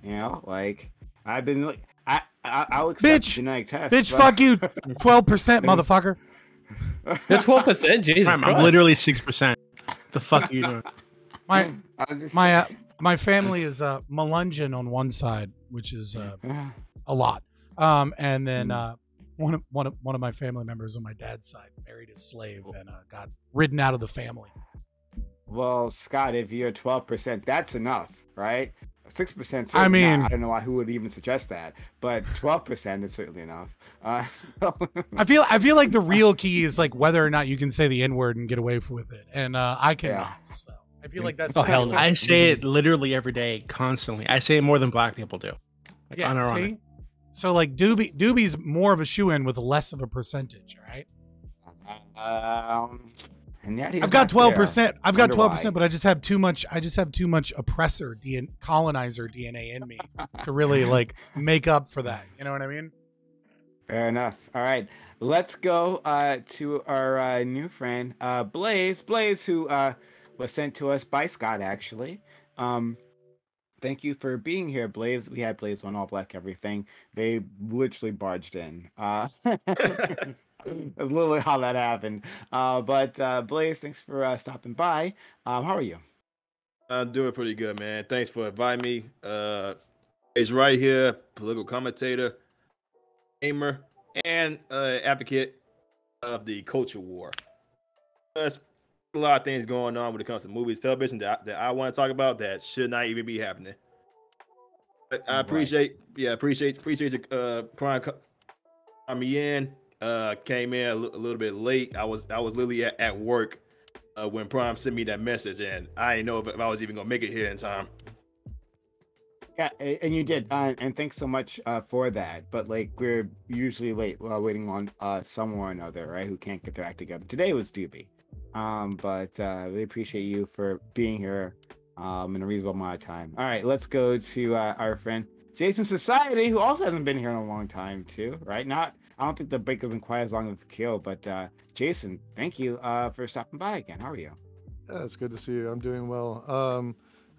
been I'll accept genetic tests. Bitch, fuck you, 12%, motherfucker. You're 12%, Jesus Christ. I'm literally 6%. The fuck are you doing? My family is Melungeon on one side, which is a lot, and then one of my family members on my dad's side married a slave and got ridden out of the family. Well, Scott, if you're 12%, that's enough, right? 6%. I mean, I don't know who would even suggest that, but 12% is certainly enough. I feel like the real key is like whether or not you can say the N-word and get away with it, and I cannot. Yeah. So I feel like that's. Oh hell no! I say it literally every day, constantly. I say it more than black people do. Like, yeah. See? So like Doobie's more of a shoe-in with less of a percentage, right? And I've got 12%. I've got 12%, but I just have too much. I just have too much oppressor colonizer DNA in me to really like make up for that. You know what I mean? Fair enough. All right, let's go to our new friend, Blaze. Blaze, who was sent to us by Scott, actually. Thank you for being here, Blaze. We had Blaze on All Black Everything. They literally barged in. That's literally how that happened. But Blaze, thanks for stopping by. How are you? I'm doing pretty good, man. Thanks for inviting me. He's right here, political commentator, gamer, and advocate of the culture war. There's a lot of things going on when it comes to movies, television that I want to talk about that should not even be happening. But I appreciate you Prime coming me in. Came in a little bit late. I was literally at work when Prime sent me that message, and I didn't know if I was even gonna make it here in time. Yeah, and you did, and thanks so much for that. But like, we're usually late waiting on someone or another, right, who can't get their act together. Today was Doobie, but we appreciate you for being here in a reasonable amount of time. All right, let's go to our friend Jason Society, who also hasn't been here in a long time too, right? I don't think the break has been quite as long as Kill, but Jason, thank you for stopping by again. How are you? Yeah, it's good to see you. I'm doing well. I'm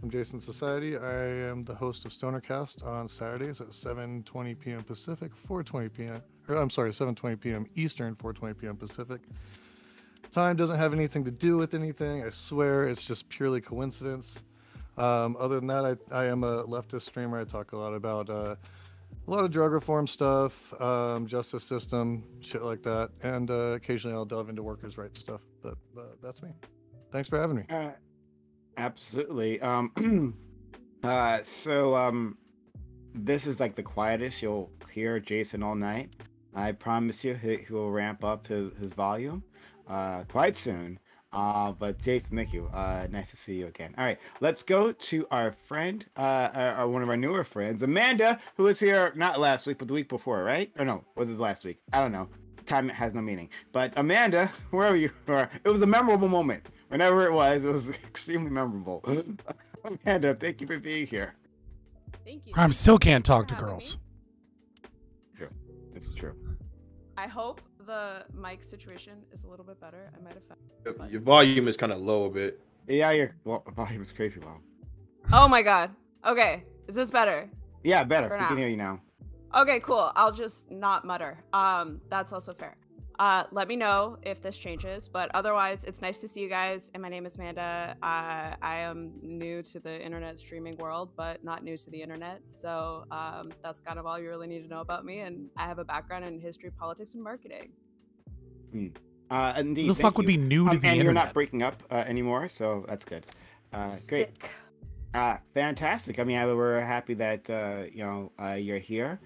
Jason Society. I am the host of Stonercast on Saturdays at 7:20 p.m. Pacific, 4:20 p.m. Or I'm sorry, 7:20 p.m. Eastern, 4:20 p.m. Pacific. Time doesn't have anything to do with anything. I swear, it's just purely coincidence. Other than that, I am a leftist streamer. I talk a lot about a lot of drug reform stuff, justice system, shit like that, and occasionally I'll delve into workers' rights stuff. But that's me. Thanks for having me. Absolutely. This is like the quietest you'll hear Jason all night. I promise you he will ramp up his volume quite soon. But Jason, thank you. Nice to see you again. All right, let's go to our friend, one of our newer friends, Amanda, who was here not last week, but the week before, right? Or no, was it last week? I don't know. Time has no meaning. But Amanda, wherever you are, it was a memorable moment. Whenever it was extremely memorable. Amanda, thank you for being here. Thank you. I still can't talk to girls. True. This is true. I hope the mic situation is a little bit better. I might have found your volume is kind of low a bit. Yeah, your volume was crazy low. Oh my god. Okay, is this better? Yeah, better. For We can now. hear you now. Okay, cool. I'll just not mutter. That's also fair. Let me know if this changes, but otherwise, it's nice to see you guys. And my name is Amanda. I am new to the internet streaming world, but not new to the internet. So that's kind of all you really need to know about me. And I have a background in history, politics, and marketing. Indeed. Who the fuck would be new to the and internet? you're not breaking up anymore, so that's good. Great. Sick. Fantastic. I mean, we're happy that you're here.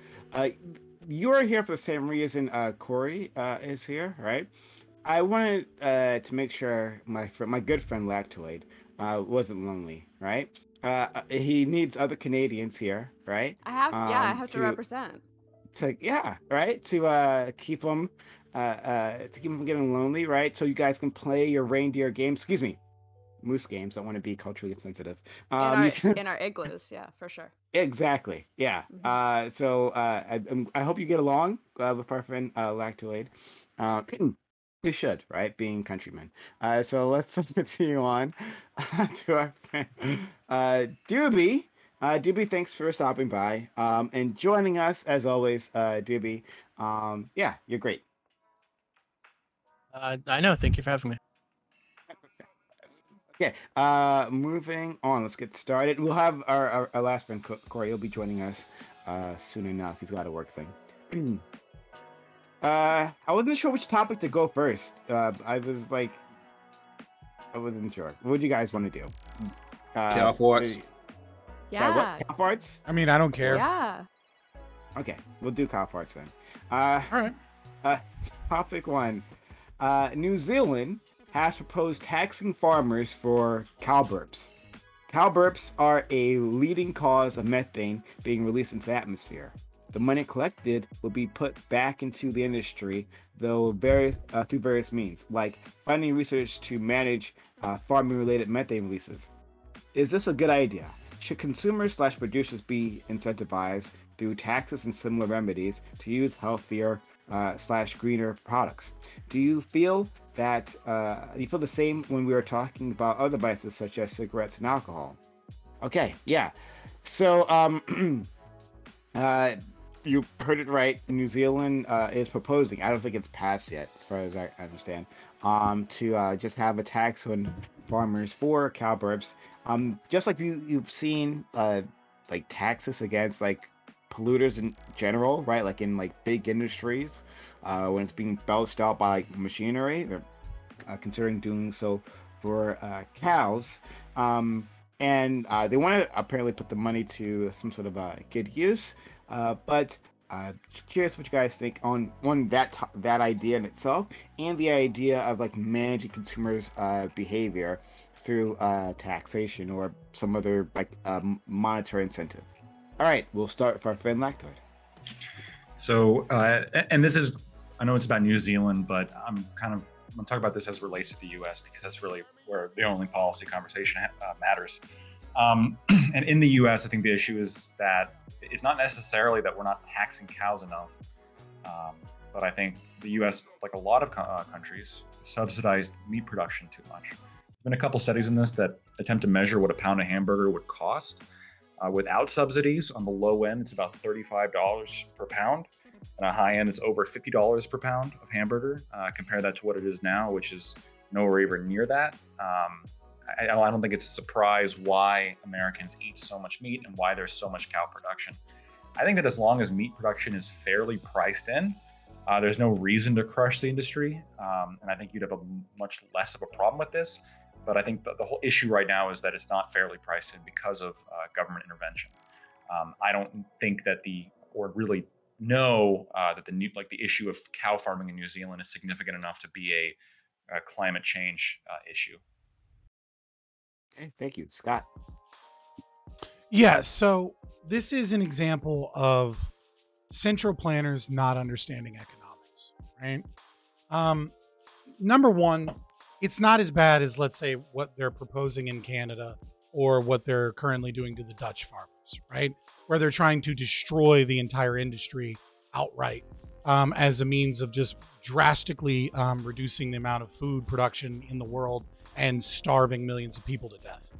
You're here for the same reason Corey is here, right? I wanted to make sure my good friend Lactoid wasn't lonely, right? He needs other Canadians here, right? I have to represent. To keep him from getting lonely, right? So you guys can play your reindeer games. Excuse me, moose games. I want to be culturally sensitive. In our igloos, yeah, for sure. Exactly. Yeah. Mm-hmm. I hope you get along with our friend Lactoid. You should, right? Being countrymen. So let's continue on to our friend Doobie. Doobie, thanks for stopping by and joining us as always, Doobie. Yeah, you're great. I know. Thank you for having me. Okay, moving on. Let's get started. We'll have our last friend Corey. He'll be joining us soon enough. He's got a work thing. I wasn't sure which topic to go first. I wasn't sure. What would you guys want to do? Cow farts. Yeah. Sorry, what? Cow farts? I mean, I don't care. Yeah. Okay, we'll do cow farts then. All right. Topic 1. New Zealand has proposed taxing farmers for cow burps. Cow burps are a leading cause of methane being released into the atmosphere. The money collected will be put back into the industry, though through various means, like funding research to manage farming-related methane releases. Is this a good idea? Should consumers/producers be incentivized through taxes and similar remedies to use healthier /greener products? Do you feel the same when we were talking about other vices such as cigarettes and alcohol? Okay, yeah. So, you heard it right. New Zealand is proposing. I don't think it's passed yet, as far as I understand. To just have a tax on farmers for cow burps. Just like you've seen, like taxes against like polluters in general, right? Like in like big industries, when it's being belched out by like machinery, they're considering doing so for cows. And they want to apparently put the money to some sort of good use. But curious what you guys think on that idea in itself, and the idea of like managing consumers' behavior through taxation or some other like monetary incentive. All right, we'll start with our friend Lactoid. So, and this is, I know it's about New Zealand, but I'm going to talk about this as it relates to the U.S. because that's really where the only policy conversation matters. And in the U.S., I think the issue is that it's not necessarily that we're not taxing cows enough, but I think the U.S., like a lot of countries, subsidized meat production too much. There's been a couple studies in this that attempt to measure what a pound of hamburger would cost. Without subsidies, on the low end, it's about $35 per pound. And on a high end, it's over $50 per pound of hamburger. Compare that to what it is now, which is nowhere even near that. I don't think it's a surprise why Americans eat so much meat and why there's so much cow production. I think that as long as meat production is fairly priced in, there's no reason to crush the industry. And I think you'd have a much less of a problem with this. But I think the whole issue right now is that it's not fairly priced in because of government intervention. I don't think that really know that the issue of cow farming in New Zealand is significant enough to be a climate change issue. Okay, thank you, Scott. Yeah, so this is an example of central planners not understanding economics, right? Number one, it's not as bad as, let's say, what they're proposing in Canada or what they're currently doing to the Dutch farmers, right? Where they're trying to destroy the entire industry outright as a means of just drastically reducing the amount of food production in the world and starving millions of people to death.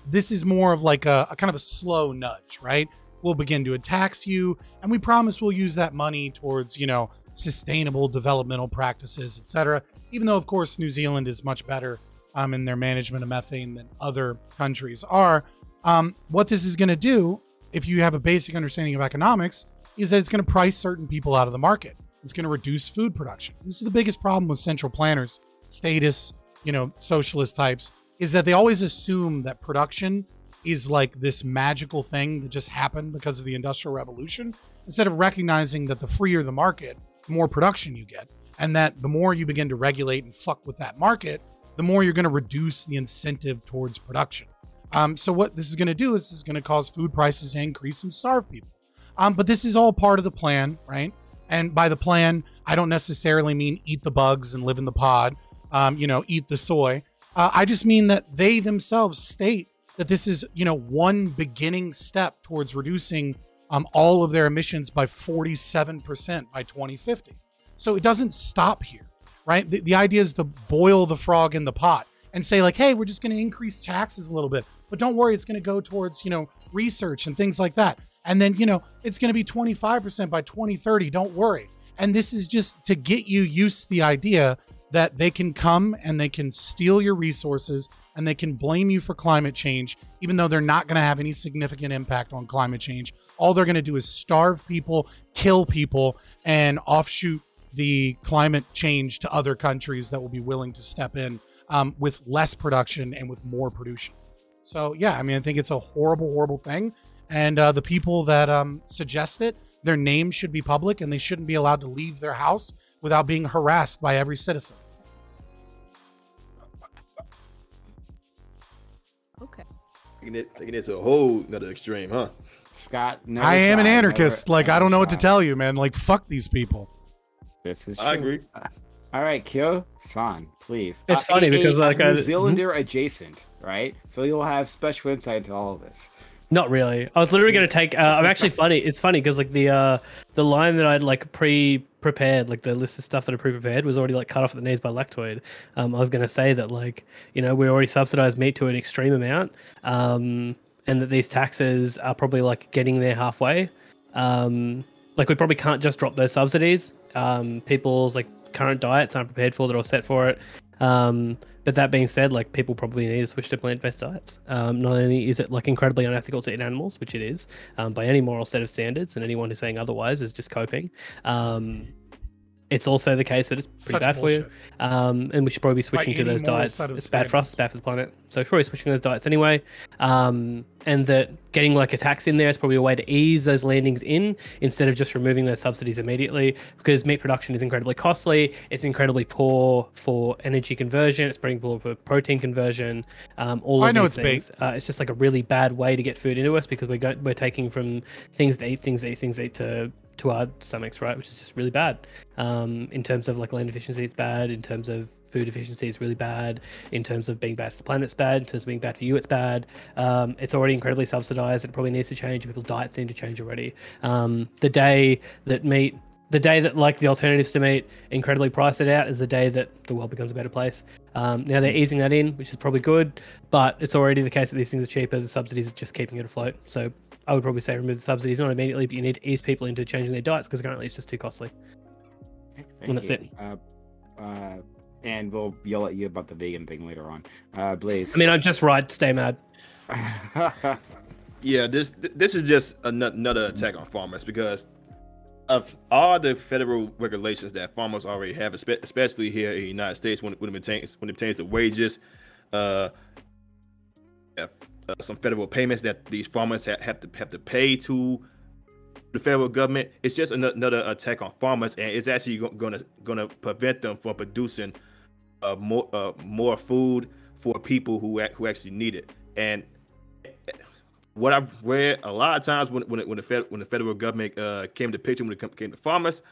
This is more of like a kind of a slow nudge, right? We'll begin to tax you, and we promise we'll use that money towards, you know, sustainable developmental practices, etc. Even though, of course, New Zealand is much better in their management of methane than other countries are. What this is going to do, if you have a basic understanding of economics, is that it's going to price certain people out of the market. It's going to reduce food production. This is the biggest problem with central planners, statists, you know, socialist types, is that they always assume that production is like this magical thing that just happened because of the Industrial Revolution, instead of recognizing that the freer the market, the more production you get, and that the more you begin to regulate and fuck with that market, the more you're going to reduce the incentive towards production. So what this is going to do is this is going to cause food prices to increase and starve people. But this is all part of the plan, right? And by the plan, I don't necessarily mean eat the bugs and live in the pod, you know, eat the soy. I just mean that they themselves state that this is, you know, one beginning step towards reducing all of their emissions by 47% by 2050. So it doesn't stop here, right? The idea is to boil the frog in the pot and say like, hey, we're just going to increase taxes a little bit, but don't worry, it's going to go towards, you know, research and things like that. And then, you know, it's going to be 25% by 2030. Don't worry. And this is just to get you used to the idea that they can come and they can steal your resources and they can blame you for climate change, even though they're not going to have any significant impact on climate change. All they're going to do is starve people, kill people, and offshoot the climate change to other countries that will be willing to step in with less production and with more pollution. So, yeah, I mean, I think it's a horrible, horrible thing. And the people that suggest it, their names should be public and they shouldn't be allowed to leave their house without being harassed by every citizen. Okay. Taking it to a whole another extreme, huh? Scott, I am an anarchist. Like, I don't know what to tell you, man. Like, fuck these people. This is true. I agree. All right, Kyo-san, please. It's funny because like New Zealander adjacent, right? So you'll have special insight into all of this. Not really. I was literally going to take. I'm actually funny. It's funny because like the line that I'd like pre-prepared, like the list of stuff that I pre-prepared, was already like cut off at the knees by Lactoid. I was going to say that like, you know, we already subsidize meat to an extreme amount, and that these taxes are probably like getting there halfway. Like we probably can't just drop those subsidies. People's like current diets aren't prepared for that or set for it. But that being said, like people probably need to switch to plant-based diets. Not only is it like incredibly unethical to eat animals, which it is, by any moral set of standards, and anyone who's saying otherwise is just coping. It's also the case that it's pretty bad for you, and we should probably be switching to those diets. It's bad for us, it's bad for the planet. So we're probably switching to those diets anyway. And that getting like a tax in there is probably a way to ease those landings in instead of just removing those subsidies immediately, because meat production is incredibly costly. It's incredibly poor for energy conversion. It's pretty poor for protein conversion. All of these things. It's just like a really bad way to get food into us because we're taking from things to eat to our stomachs, right? Which is just really bad. In terms of like land efficiency, it's bad. In terms of food efficiency, it's really bad. In terms of being bad for the planet, it's bad. In terms of being bad for you, it's bad. It's already incredibly subsidized. It probably needs to change. People's diets need to change already. The day that like the alternatives to meat incredibly price it out is the day that the world becomes a better place. Now they're easing that in, which is probably good, but it's already the case that these things are cheaper. The subsidies are just keeping it afloat. So I would probably say remove the subsidies, not immediately, but you need to ease people into changing their diets because currently it's just too costly. And that's it. And we'll yell at you about the vegan thing later on. Blaze. I mean, I'm just right. Stay mad. Yeah, this is just another attack on farmers because of all the federal regulations that farmers already have, especially here in the United States when it pertains to wages, some federal payments that these farmers have to pay to the federal government. It's just another attack on farmers, and it's actually gonna prevent them from producing more food for people who actually need it. And what I've read a lot of times when the federal government came to picture, when it came to farmers,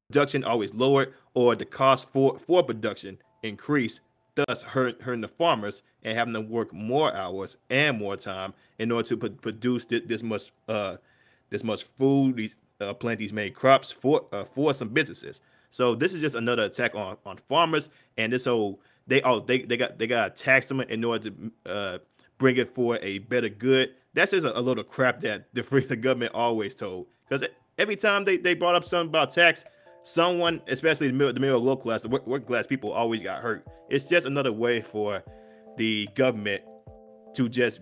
production always lowered or the cost for production increased, thus hurting the farmers and having them work more hours and more time in order to produce this much food, plant these many crops for some businesses. So this is just another attack on farmers, and this whole they gotta tax them in order to bring it for a better good. That's just a little crap that the freedom government always told. Because every time they brought up something about tax, someone, especially the middle low class, the working class people, always got hurt. It's just another way for the government to just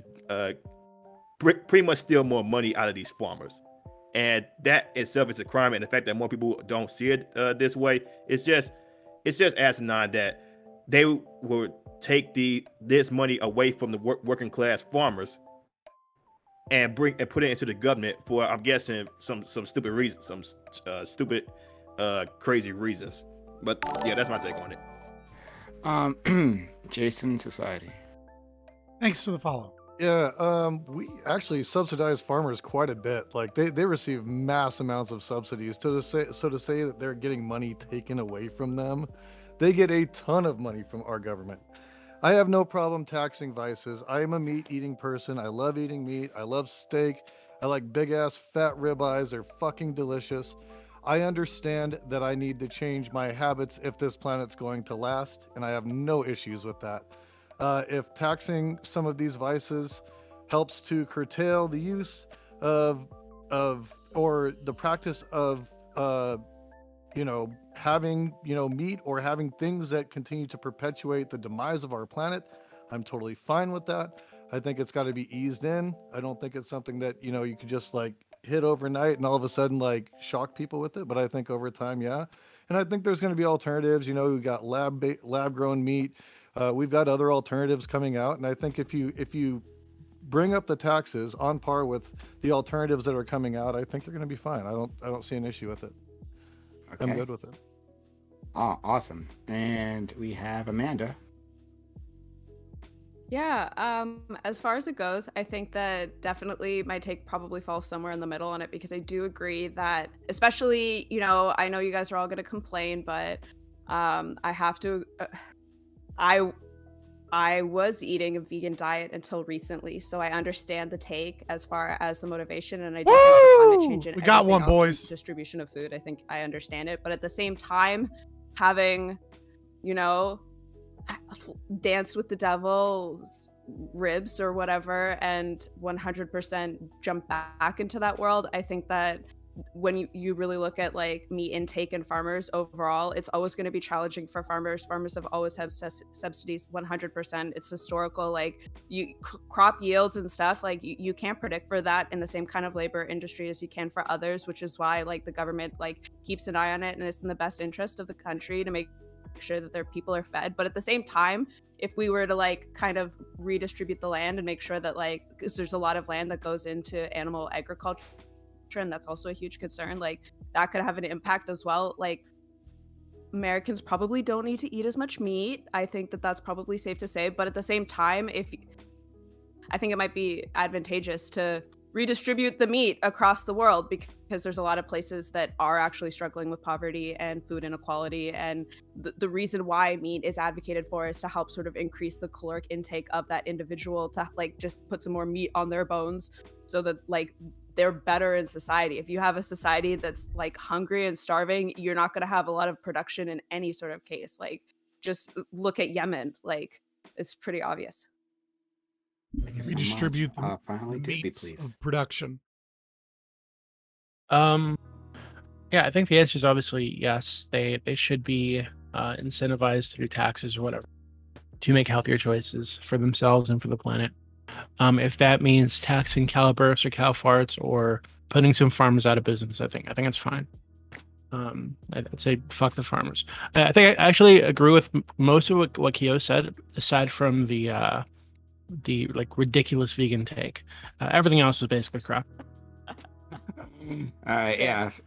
pretty much steal more money out of these farmers. And that itself is a crime. And the fact that more people don't see it this way, it's just asinine that they would take this money away from the working class farmers and put it into the government for, I'm guessing, some stupid reasons, some stupid crazy reasons. But yeah, that's my take on it. Jason, Society. Thanks for the follow. Yeah, we actually subsidize farmers quite a bit. Like they receive mass amounts of subsidies. To say that they're getting money taken away from them, they get a ton of money from our government. I have no problem taxing vices. I am a meat-eating person. I love eating meat. I love steak. I like big-ass fat ribeyes. They're fucking delicious. I understand that I need to change my habits if this planet's going to last, and I have no issues with that. If taxing some of these vices helps to curtail the use of or the practice of having meat or having things that continue to perpetuate the demise of our planet, I'm totally fine with that. I think it's got to be eased in. I don't think it's something that you could just like hit overnight and all of a sudden like shock people with it. But I think over time, yeah. And I think there's going to be alternatives. We've got lab grown meat. We've got other alternatives coming out, and I think if you bring up the taxes on par with the alternatives that are coming out, I think you're going to be fine. I don't see an issue with it. Okay. I'm good with it. Oh, awesome. And we have Amanda. Yeah, as far as it goes, I think that definitely my take probably falls somewhere in the middle on it, because I do agree that, especially, I know you guys are all going to complain, but I have to. I was eating a vegan diet until recently, so I understand the take as far as the motivation, and I do think the climate change and we got one, boys. Distribution of food, I think I understand it, but at the same time, having, danced with the devil's ribs or whatever, and 100% jump back into that world, I think that when you really look at like meat intake and farmers overall, it's always going to be challenging for farmers. Farmers have always had subsidies 100%. It's historical. Like crop yields and stuff, like you can't predict for that in the same kind of labor industry as you can for others, which is why like the government like keeps an eye on it, and it's in the best interest of the country to make sure that their people are fed. But at the same time, if we were to like kind of redistribute the land and make sure that like, because there's a lot of land that goes into animal agriculture, and that's also a huge concern, like that could have an impact as well. Like Americans probably don't need to eat as much meat. I think that that's probably safe to say, but at the same time, I think it might be advantageous to redistribute the meat across the world, because there's a lot of places that are actually struggling with poverty and food inequality, and the reason why meat is advocated for is to help sort of increase the caloric intake of that individual, to like just put some more meat on their bones so that like they're better in society. If you have a society that's like hungry and starving, you're not going to have a lot of production in any sort of case. Like just look at Yemen, like it's pretty obvious. Redistribute the meats of production. Yeah, I think the answer is obviously yes. They should be incentivized through taxes or whatever to make healthier choices for themselves and for the planet. If that means taxing cow births or cow farts or putting some farmers out of business, I think it's fine. I'd say fuck the farmers. I think I actually agree with most of what Kyo said, aside from the like ridiculous vegan take. Everything else was basically crap. Yes.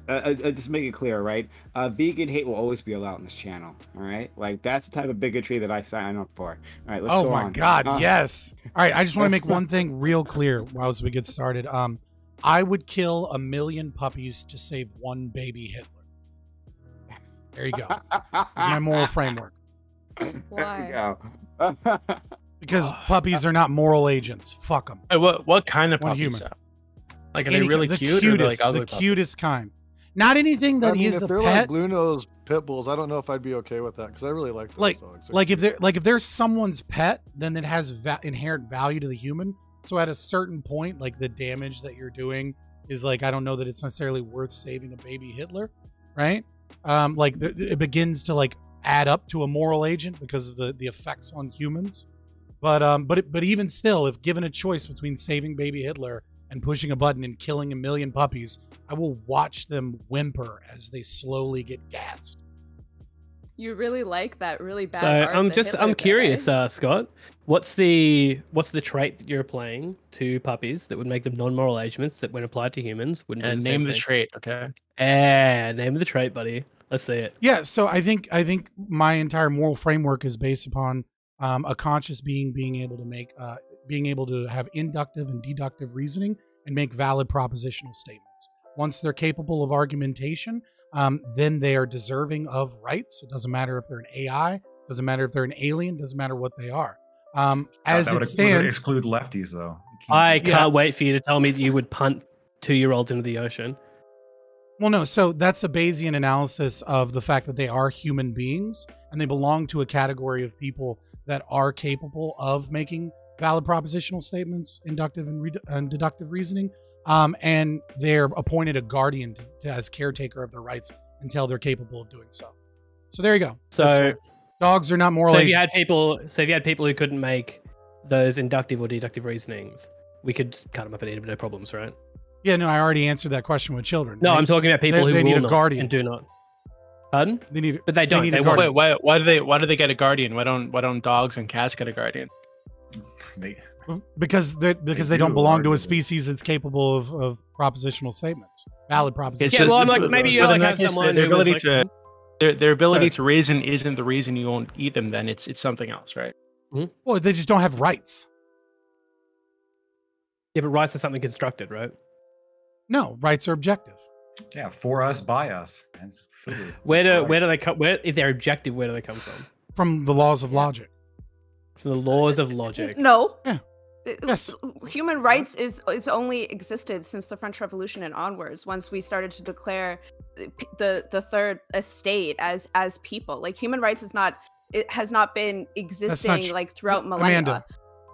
Just make it clear, right? Vegan hate will always be allowed on this channel. All right, like that's the type of bigotry that I sign up for. All right, let's go on. Oh my God, yes. All right, I just want to make one thing real clear while we get started. I would kill 1 million puppies to save one baby Hitler. There you go. That's my moral framework. Why? There you go. Because puppies are not moral agents. Fuck them. What kind of One puppies? human. Like, are they really cute? Cutest, or like ugly the cutest kind. Not anything that is a if they're pet. like blue-nosed pit bulls. I don't know if I'd be okay with that because I really like those dogs. Like if they're someone's pet, then it has inherent value to the human. So at a certain point, like the damage that you're doing is like, I don't know that it's necessarily worth saving a baby Hitler, right? It begins to like add up to a moral agent because of the effects on humans. But even still, if given a choice between saving baby Hitler and pushing a button and killing 1 million puppies, I will watch them whimper as they slowly get gassed. You really like that really bad. So art I'm curious, Scott. What's the trait that you're applying to puppies that would make them non-moral agements that when applied to humans wouldn't do the same name the thing? trait, okay? Name of the trait, buddy. Let's see it. Yeah, so I think my entire moral framework is based upon a conscious being being able to have inductive and deductive reasoning and make valid propositional statements. Once they're capable of argumentation, then they are deserving of rights. It doesn't matter if they're an AI, doesn't matter if they're an alien, doesn't matter what they are. As that it would stands, exclude lefties though. I can't wait for you to tell me that you would punt 2-year-olds into the ocean. Well, no, so that's a Bayesian analysis of the fact that they are human beings and they belong to a category of people that are capable of making valid propositional statements, inductive and deductive reasoning, and they're appointed a guardian as caretaker of their rights until they're capable of doing so. So there you go. So dogs are not moral. So if agents. you had people who couldn't make those inductive or deductive reasonings, we could just cut them up and eat them, no problems, right? Yeah, no, I already answered that question with children. No, I'm talking about people who they need will a not guardian and do not. Pardon? They need, but they don't. They need they a won't. guardian. Wait, why do they get a guardian? Why don't dogs and cats get a guardian? Because they don't belong to a species that's capable of propositional statements, valid propositions. Yeah, well, I'm like, maybe you like have someone their who was ability like, their ability to reason isn't the reason you won't eat them. Then it's something else, right? Mm-hmm. Well, they just don't have rights. Yeah, but rights are something constructed, right? No, rights are objective. Yeah, for us, by us. Where do they come? Where if they're objective, where do they come from? From the laws of logic. From the laws of logic. No. Yeah. Yes. Human rights is only existed since the French Revolution and onwards. Once we started to declare the third estate as people, like human rights has not been existing like throughout millennia.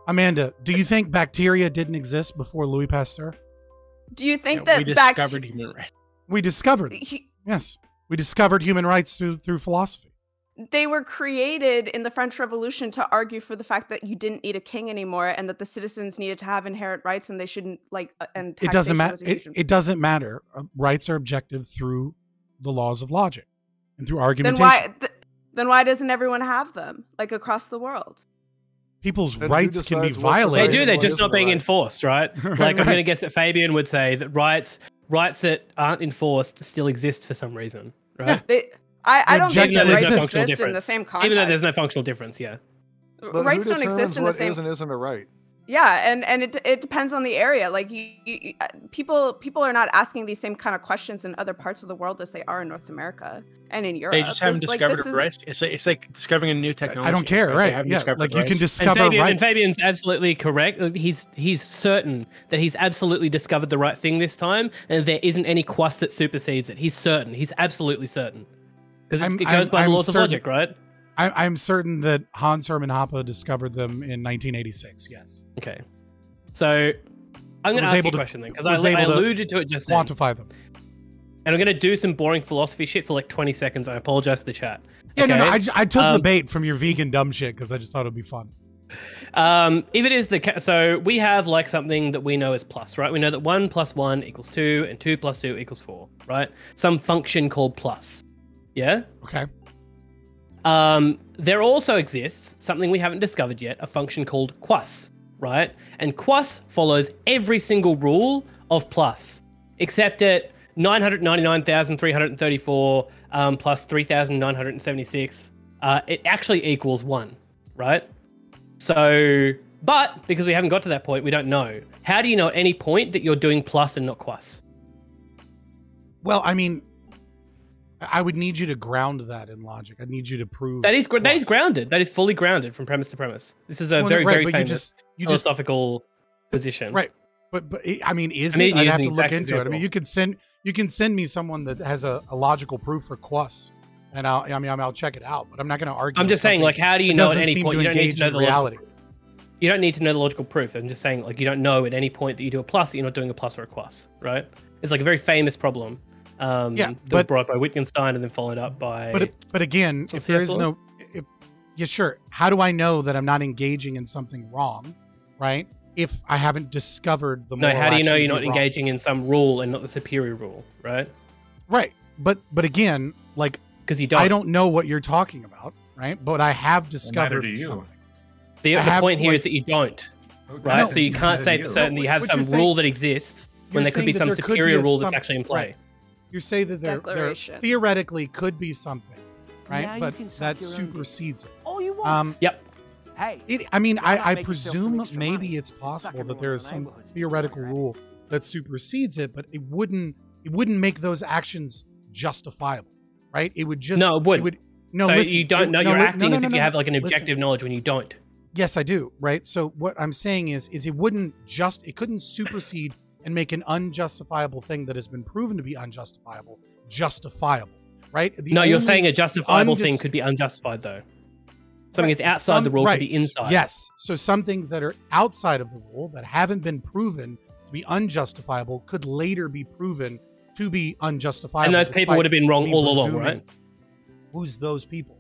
Amanda, do you think bacteria didn't exist before Louis Pasteur? Do you think we discovered human rights? We discovered. Yes, we discovered human rights through philosophy. They were created in the French Revolution to argue for the fact that you didn't need a king anymore, and that the citizens needed to have inherent rights, and they shouldn't and it doesn't matter. It doesn't matter. Rights are objective through the laws of logic and through argumentation. Then why doesn't everyone have them across the world? People's rights can be violated. They do. They're just not being enforced, right? Like I'm going to guess that Fabian would say that rights that aren't enforced still exist for some reason, right? Yeah. I don't think that rights exist in the same context. Even though there's no functional difference, yeah. But rights don't exist in the same. What is and isn't a right? Yeah, and it depends on the area. Like people are not asking these same kind of questions in other parts of the world as they are in North America and in Europe. They just haven't discovered rights. It's like discovering a new technology. I don't care, right? Yeah, like you can discover rights. And Fabian's absolutely correct. He's certain that he's absolutely discovered the right thing this time, and there isn't any quest that supersedes it. He's certain. He's absolutely certain. Because it goes by the laws of logic, right? I'm certain that Hans Hermann Hoppe discovered them in 1986. Yes. Okay. So I'm going to ask you a question then, because I alluded to it just then. Quantify them. And I'm going to do some boring philosophy shit for like 20 seconds. I apologize to the chat. Yeah, okay? No. I took the bait from your vegan dumb shit because I just thought it would be fun. If it is so we have like something that we know as plus, right? We know that 1 + 1 = 2 and 2 + 2 = 4, right? Some function called plus. Yeah? Okay. There also exists something we haven't discovered yet, a function called quas, right? And quas follows every single rule of plus, except at 999,334 plus 3,976, it actually equals 1, right? So, but because we haven't got to that point, we don't know. How do you know at any point that you're doing plus and not quas? Well, I mean, I would need you to ground that in logic. I need you to prove that is grounded. That is fully grounded from premise to premise. This is a very famous philosophical position, right? But I mean, I'd have to look into it. I mean, you can send me someone that has a logical proof for quas, and I'll check it out, but I'm not going to argue. I'm just saying, like, how do you know at any point? You don't need to know the reality. You don't need to know the logical proof. I'm just saying, like, you don't know at any point that you do a plus that you're not doing a plus or a quas, right? It's like a very famous problem. That was brought up by Wittgenstein and then followed up by. But again, if there is no, yeah, sure. How do I know that I'm not engaging in something wrong, right? If I haven't discovered the moral how do you know you're not wrong? engaging in some rule and not the superior rule, right? Right, but again, like, because you I don't know what you're talking about, right? But I have discovered something. The point here is that you don't, right? No, so you can't say for certain that you have some rule that exists when there could be some superior rule that's actually in play. Right. You say that there theoretically could be something, right? But that supersedes it. Oh, you want? Yep. Hey. I presume maybe it's possible that there is some theoretical rule that supersedes it, but it wouldn't make those actions justifiable, right? It would just it wouldn't. No, so listen, you don't know you're acting as if you have like an objective knowledge when you don't. Yes, I do, right? So what I'm saying is it couldn't supersede and make an unjustifiable thing that has been proven to be unjustifiable justifiable, right? You're saying a justifiable thing could be unjustified though. Something that's outside the rule could be inside. Yes. So some things that are outside of the rule that haven't been proven to be unjustifiable could later be proven to be unjustifiable. And those people would have been wrong all along, right? Who's those people?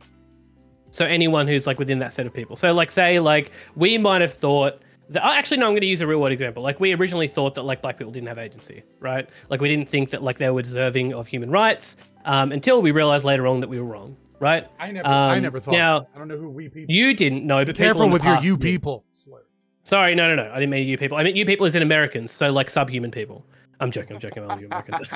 So anyone who's like within that set of people. So like say like we might have thought that, actually no, I'm going to use a real world example. Like we originally thought that like black people didn't have agency, right? Like we didn't think that like they were deserving of human rights until we realized later on that we were wrong, right? I never thought. Now, I don't know who we people. You didn't know, but careful with your you did. People slurs. Sorry, no. I didn't mean you people. I meant you people as in Americans, so like subhuman people. I'm joking. I love you Americans.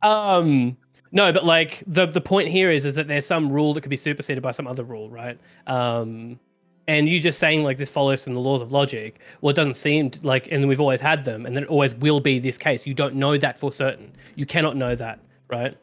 Okay. No, but like the point here is that there's some rule that could be superseded by some other rule, right? And you just saying like this follows from the laws of logic. Well, it doesn't seem like, and we've always had them, and then it always will be this case. You don't know that for certain. You cannot know that, right?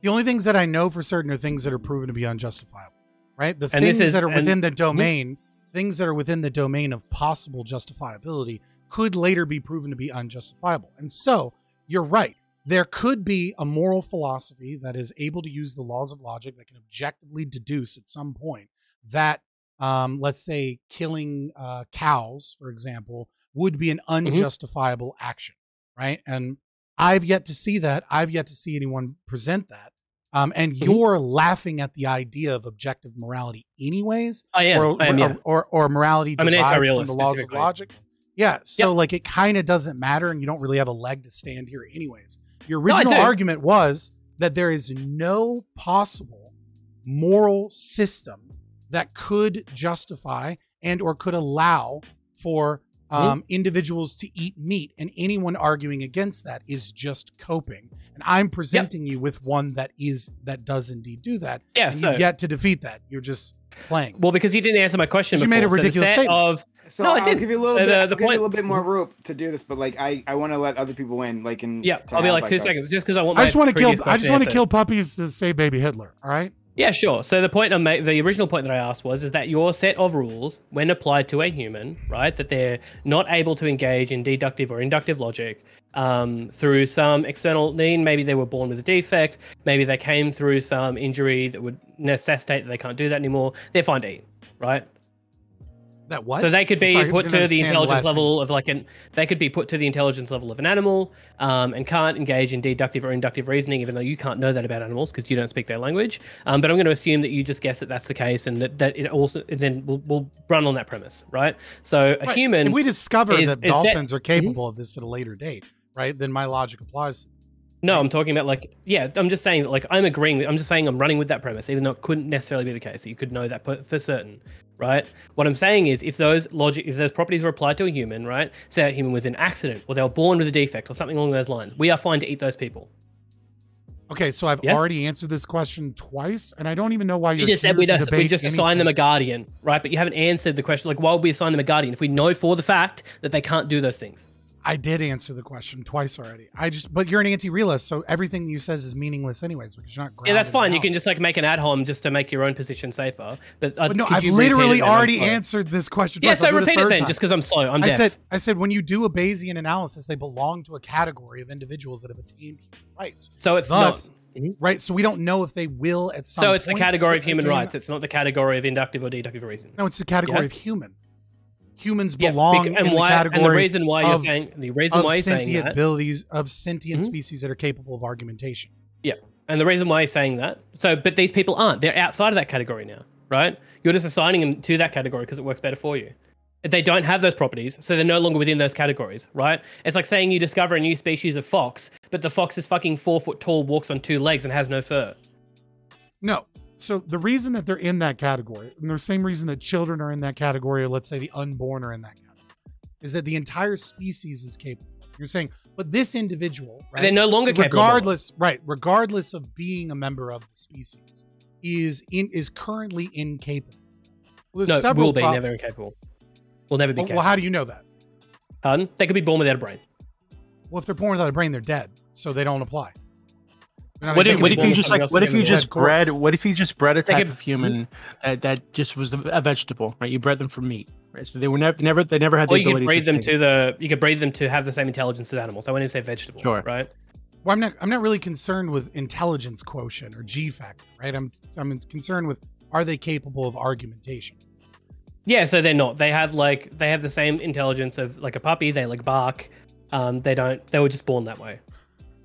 The only things that I know for certain are things that are proven to be unjustifiable, right? The things that are within the domain, things that are within the domain of possible justifiability could later be proven to be unjustifiable. And so you're right. There could be a moral philosophy that is able to use the laws of logic that can objectively deduce at some point that, let's say, killing cows, for example, would be an unjustifiable action, right? And I've yet to see that. I've yet to see anyone present that. And you're laughing at the idea of objective morality anyways? I am. Or morality derived from the laws of logic? Yeah, so like it kind of doesn't matter and you don't really have a leg to stand here anyways. Your original argument was that there is no possible moral system that could justify and or could allow for individuals to eat meat, and anyone arguing against that is just coping. And I'm presenting you with one that does indeed do that. Yeah, and you've yet to defeat that. You're just playing. Well, because you didn't answer my question before. You made a ridiculous statement. So I'll give you a little bit. I'll give you a little bit more rope to do this, but like I want to let other people in. Like in I'll be like 2 seconds, just because I want. I just want to kill puppies to say baby Hitler. All right. Yeah, sure. So the original point that I asked was that your set of rules, when applied to a human, right, that they're not able to engage in deductive or inductive logic through some external need. Maybe they were born with a defect. Maybe they came through some injury that would necessitate that they can't do that anymore. They're fine to eat, right? That what? So they could be put to the intelligence level of they could be put to the intelligence level of an animal and can't engage in deductive or inductive reasoning, even though you can't know that about animals because you don't speak their language. But I'm going to assume that you just guess that that's the case, and that it also, and then we'll run on that premise, right? So a human, if we discover that dolphins are capable of this at a later date, right? Then my logic applies. No, I'm talking about I'm just saying that I'm agreeing. I'm just saying I'm running with that premise, even though it couldn't necessarily be the case. That you could know that for certain, right? What I'm saying is if those properties were applied to a human, right? Say a human was in an accident or they were born with a defect or something along those lines, we are fine to eat those people. Okay, so I've already answered this question twice, and I don't even know why you just said we just assign them a guardian, right? But you haven't answered the question. Why would we assign them a guardian if we know for the fact that they can't do those things? I did answer the question twice already. But you're an anti-realist, so everything you says is meaningless anyways because you're not grounded. Yeah, that's fine. You can just make an ad hom just to make your own position safer. But no, I've literally already answered this question twice. Yeah, so repeat it then, just because I'm slow. I'm deaf. I said when you do a Bayesian analysis, they belong to a category of individuals that have attained human rights. So it's right? So we don't know if they will at some So it's the point category of human again- rights. It's not the category of inductive or deductive reason. No, it's the category Yeah? of human. Humans Yeah, belong and in the why, category and the reason why you're of, saying the reason of why you're saying sentient that, abilities of sentient species that are capable of argumentation. yeah, and the reason why you're saying that, so but these people aren't. They're outside of that category now, right? You're just assigning them to that category because it works better for you. They don't have those properties, so they're no longer within those categories, right? It's like saying you discover a new species of fox, but the fox is fucking 4 foot tall, walks on 2 legs, and has no fur. No. So the reason that they're in that category, and the same reason that children are in that category, or let's say the unborn are in that category, is that the entire species is capable. You're saying, but this individual, right? They're no longer capable. Regardless of being a member of the species, is currently incapable. Well, there's No, several will be never incapable. Will never be capable. Well, how do you know that? Pardon? They could be born without a brain. Well, if they're born without a brain, they're dead, so they don't apply. What if you just bred a type could- of human that just was a vegetable, right? You bred them for meat, right? So they were never had the Or you ability could breed them think. you could breed them to have the same intelligence as animals. I wouldn't even say vegetable, Sure. right? Well, I'm not really concerned with intelligence quotient or G factor, right? I'm concerned with, are they capable of argumentation? Yeah, so they're not. They have the same intelligence of like a puppy. They like bark. They were just born that way,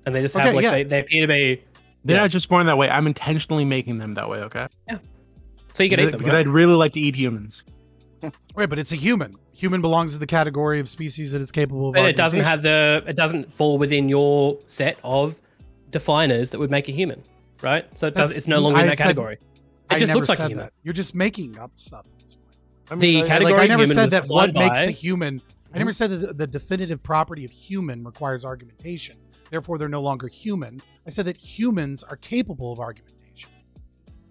and they just have they appear to be. They're not just born that way. I'm intentionally making them that way. Okay. Yeah. So you can eat them because I'd really like to eat humans. Right, but it's a human. Human belongs to the category of species that is capable of. But it doesn't fall within your set of definers that would make a human, right? So it's no longer in that category. It just looks like a human. That. You're just making up stuff at this point. I mean, category I of never human said was that what defined makes by- a human. I never said that the definitive property of human requires argumentation. Therefore, they're no longer human. I said that humans are capable of argumentation.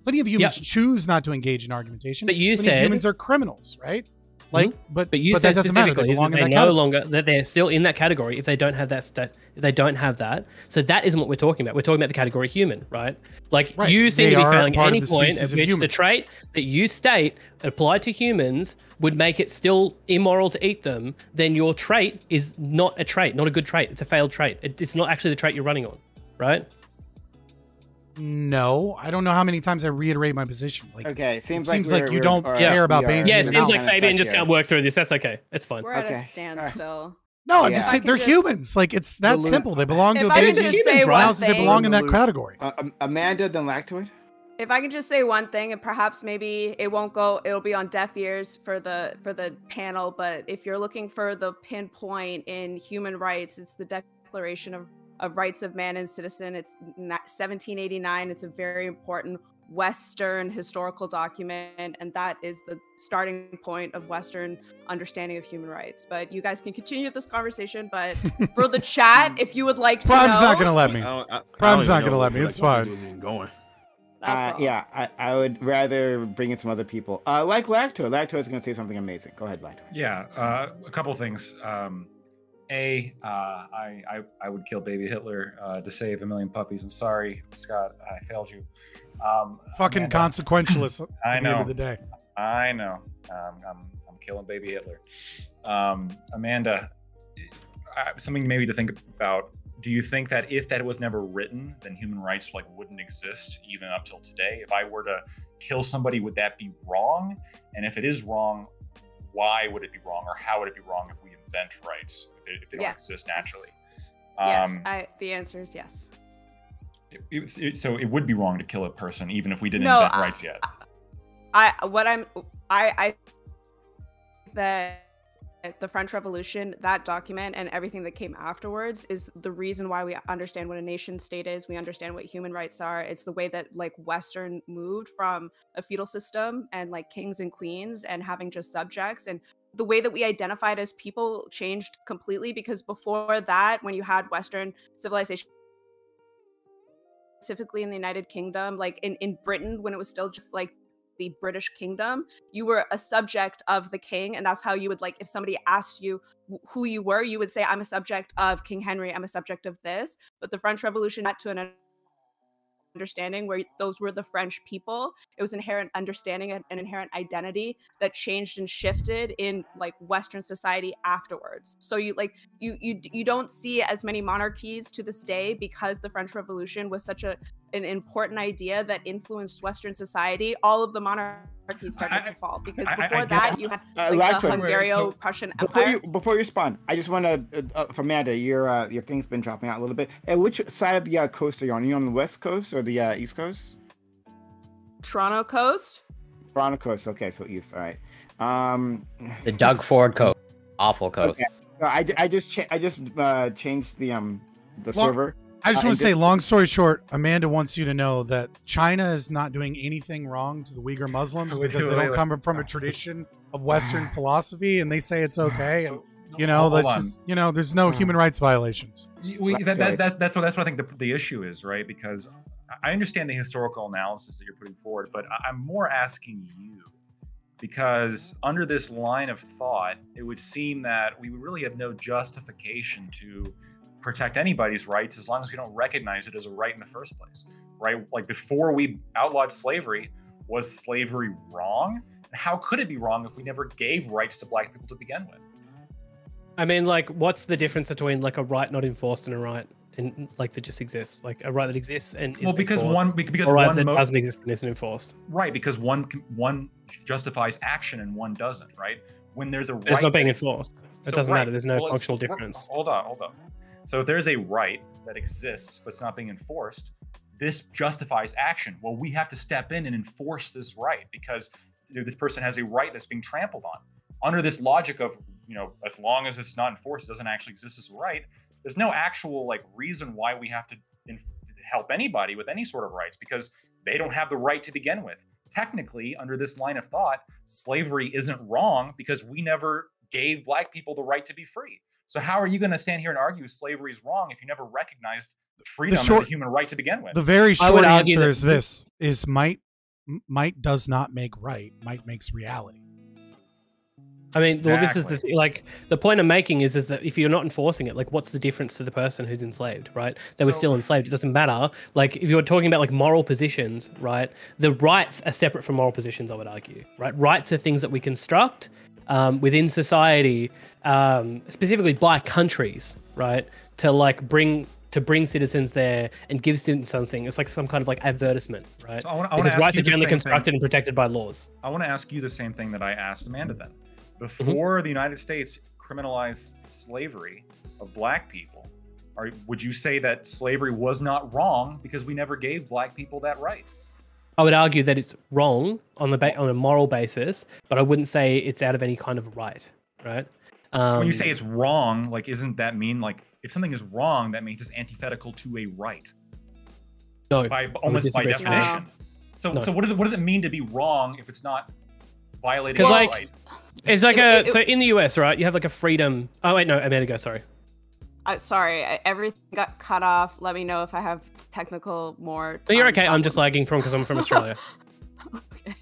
Plenty of humans choose not to engage in argumentation. But you Plenty of said humans are criminals, right? Like, but you that said doesn't matter. They specifically belong that in they that no category. longer that they're still in that category if they don't have that if they don't have that. So that isn't what we're talking about. We're talking about the category human, right? Like Right. you seem They to be are failing part of any the point species at of which human. the trait that you state applied to humans would make it still immoral to eat them. Then your trait is not a trait, not a good trait. It's a failed trait. It's not actually the trait you're running on, right? No, I don't know how many times I reiterate my position. Like, Okay, it seems seems like like you we're- don't or- care about we are- Baines. Yeah, it and seems Malcolm. like Fabian just can't work through this. That's okay. It's fine. We're at a Okay. standstill. No, I'm Yeah. just I saying can they're just- humans. Like, it's that The simple. They belong to If a I can basis. just say one They belong in that thing, category. Amanda, then Lactoid. if I can just say one thing, and perhaps maybe it'll be on deaf ears for the panel, but if you're looking for the pinpoint in human rights, it's the Declaration of Rights of Man and Citizen. It's 1789. It's a very important Western historical document, and that is the starting point of Western understanding of human rights. But you guys can continue this conversation, but for the chat, if you would like to Prime's know, not going to let me. Prime's not going to let me. where It's that fine. was even going. that's all. Yeah, I would rather bring in some other people. Like Lactoid. Lactoid is going to say something amazing. Go ahead, Lactoid. Yeah, a couple of things. I would kill baby Hitler to save a million puppies. I'm sorry, Scott, I failed you. Fucking Amanda, consequentialist at I the end know. of the day. I know. I'm killing baby Hitler. Amanda, something maybe to think about. Do you think that if that was never written, then human rights wouldn't exist even up till today? If I were to kill somebody, would that be wrong? And if it is wrong, why would it be wrong, or how would it be wrong if we invent rights if they don't exist naturally? Yes, the answer is yes. So it would be wrong to kill a person even if we didn't No, invent rights yet. That the French Revolution, that document and everything that came afterwards is the reason why we understand what a nation state is. We understand what human rights are. It's the way that Western moved from a feudal system and kings and queens and having just subjects, and the way that we identified as people changed completely, because before that, when you had Western civilization, specifically in the United Kingdom, in Britain, when it was still just the British Kingdom, you were a subject of the king, and that's how you would if somebody asked you who you were, you would say, I'm a subject of King Henry, I'm a subject of this. But the French Revolution got to an understanding where those were the French people. It was inherent understanding and an inherent identity that changed and shifted in like Western society afterwards. So you don't see as many monarchies to this day because the French Revolution was such an important idea that influenced Western society. All of the monarchies started to fall because before that you had like the Hungarian-Prussian Empire. Before you respond, I just want to, for Amanda, your thing's been dropping out a little bit. And which side of the coast are you on? Are you on the west coast or the east coast? Toronto coast. Toronto coast. Okay, so east. All right. The Doug Ford coast. Awful coast. Okay. So I just changed the server. I just want to say, long story short, Amanda wants you to know that China is not doing anything wrong to the Uyghur Muslims because they don't come from a tradition of Western philosophy, and they say it's okay. And that's just there's no human rights violations. That's what I think the issue is, right? Because I understand the historical analysis that you're putting forward, but I'm more asking you, because under this line of thought, it would seem that we really have no justification to protect anybody's rights as long as we don't recognize it as a right in the first place, right? Like before we outlawed slavery, was slavery wrong? How could it be wrong if we never gave rights to black people to begin with? I mean, like, what's the difference between like a right not enforced and a right that just exists, like a right that exists and because one doesn't exist and isn't enforced, right? Because one justifies action and one doesn't, right? When there's a right, it's not being enforced. It doesn't matter. There's no functional difference. Hold on. So if there's a right that exists but it's not being enforced, this justifies action. Well, we have to step in and enforce this right because this person has a right that's being trampled on. Under this logic of, as long as it's not enforced, it doesn't actually exist as a right. There's no actual reason why we have to help anybody with any sort of rights because they don't have the right to begin with. Technically, under this line of thought, slavery isn't wrong because we never gave black people the right to be free. So how are you going to stand here and argue slavery is wrong if you never recognized freedom as a human right to begin with? The very short answer is this: might does not make right. Might makes reality. I mean, well, this is the point I'm making is that if you're not enforcing it, what's the difference to the person who's enslaved, right? They were still enslaved. It doesn't matter. Like, if you're talking about moral positions, right? The rights are separate from moral positions, I would argue, right? Rights are things that we construct within society, specifically black countries, right? To bring citizens there and give citizens something. It's like some kind of advertisement, right? So because rights are generally constructed and protected by laws. I want to ask you the same thing that I asked Amanda then. Before the United States criminalized slavery of black people, would you say that slavery was not wrong because we never gave black people that right? I would argue that it's wrong on a moral basis, but I wouldn't say it's out of any kind of right, right? So when you say it's wrong, isn't that mean if something is wrong, that means it's antithetical to a right? No, almost by definition. No. So what does it mean to be wrong if it's not violating a right? It's so in the US, right? You have a freedom. Oh wait, no, Amanda, go. Sorry. Sorry, everything got cut off. Let me know if I have technical more. No, you're okay. I'm just lagging because I'm from Australia. Okay.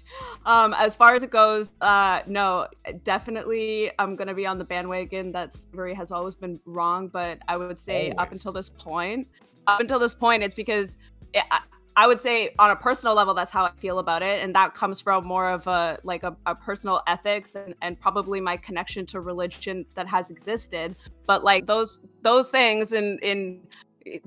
As far as it goes, no, definitely I'm gonna be on the bandwagon that slavery has always been wrong. But I would say up until this point, it's because I would say on a personal level, that's how I feel about it. And that comes from more of a personal ethics and probably my connection to religion that has existed. But those things in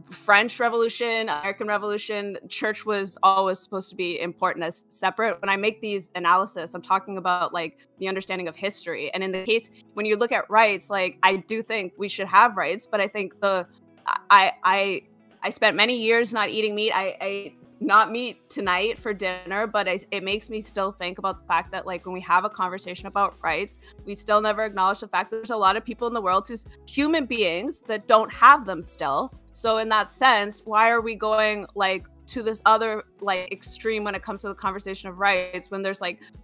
French Revolution, American Revolution, church was always supposed to be important as separate. When I make these analysis, I'm talking about the understanding of history. And in the case, when you look at rights, I do think we should have rights, but I think I spent many years not eating meat. I ate not meat tonight for dinner, but it makes me still think about the fact that when we have a conversation about rights, we still never acknowledge the fact that there's a lot of people in the world who's human beings that don't have them still. So in that sense, why are we going to this other extreme when it comes to the conversation of rights when there's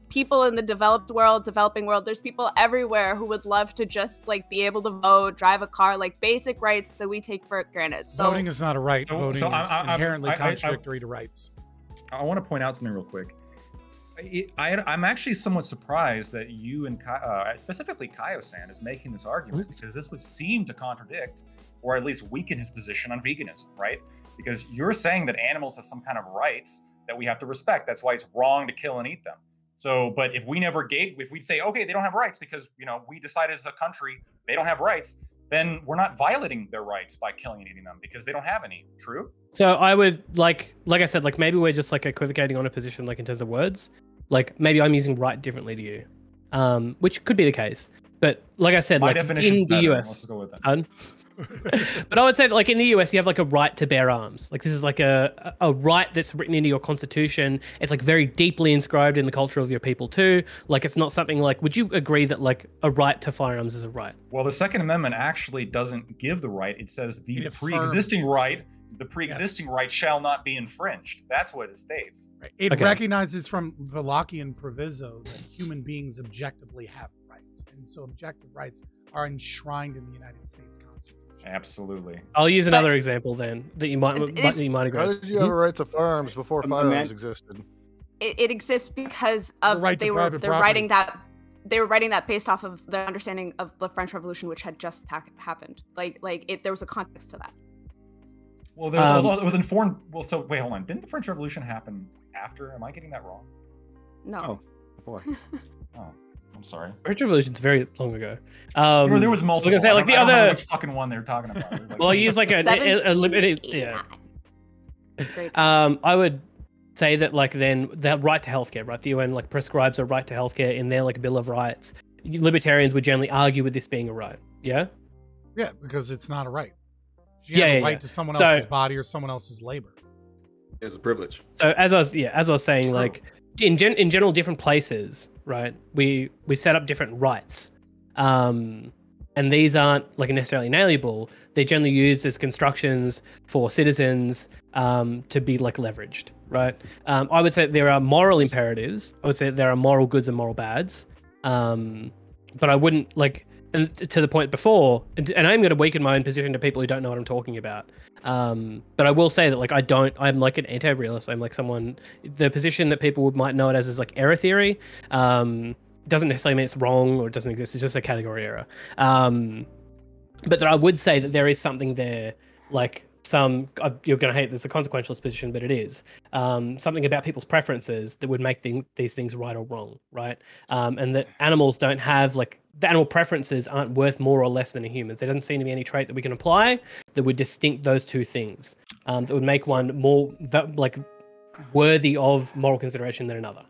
people in the developing world, there's people everywhere who would love to just be able to vote, drive a car, basic rights that we take for granted. So voting is not a right. Voting is inherently contradictory to rights. I want to point out something real quick. I'm actually somewhat surprised that you and specifically Kaio-san is making this argument because this would seem to contradict or at least weaken his position on veganism, right? because you're saying that animals have some kind of rights that we have to respect. That's why it's wrong to kill and eat them. So, but if we say, okay, they don't have rights because, we decided as a country they don't have rights, then we're not violating their rights by killing and eating them because they don't have any. True? So I would like I said, like maybe we're just like equivocating on a position, like in terms of words. Like maybe I'm using right differently to you, which could be the case. But like I said, My like definition's in the better. US, Let's go with that. but I would say that, like in the US, you have like a right to bear arms. Like this is like a right that's written into your constitution. It's like very deeply inscribed in the culture of your people too. Like it's not something like. Would you agree that like a right to firearms is a right? Well, the Second Amendment actually doesn't give the right. It says the It pre-existing right. The pre-existing right shall not be infringed. That's what it states. Right. It recognizes from the Lockean proviso that human beings objectively have rights, and so objective rights are enshrined in the United States Constitution. Absolutely. I'll use another example then that you might agree. How did you have a right to firearms before firearms existed? It exists because of right to they were private writing property. that. They were writing that based off of their understanding of the French Revolution, which had just happened. There was a context to that. Well, it was informed. Well, so wait, hold on. Didn't the French Revolution happen after? Am I getting that wrong? No. Oh, before. Oh, I'm sorry. French Revolution's very long ago. There was multiple. I was gonna say, like, I don't know other which fucking one they're talking about. It was like, well, I use like a limited. Yeah. Great. I would say that like then the right to healthcare, right? The UN like prescribes a right to healthcare in their like Bill of Rights. Libertarians would generally argue with this being a right. Yeah. Yeah, because it's not a right. You have a right to someone else's body or someone else's labor. It's a privilege. So as I was saying, like in general, different places, right? We set up different rights, and these aren't like necessarily inalienable. They're generally used as constructions for citizens to be like leveraged, right? I would say there are moral imperatives. I would say there are moral goods and moral bads, but I wouldn't like. And to the point before, and I'm going to weaken my own position to people who don't know what I'm talking about. But I will say that like I'm like an anti-realist. I'm like someone, the position that people might know it as is like error theory. Doesn't necessarily mean it's wrong or it doesn't exist. It's just a category error. But that I would say that there is something there, like you're going to hate this, a consequentialist position, but it is something about people's preferences that would make these things right or wrong, right? And that animals don't have like the animal preferences aren't worth more or less than a human's. There doesn't seem to be any trait that we can apply that would distinct those two things, that would make one more like worthy of moral consideration than another.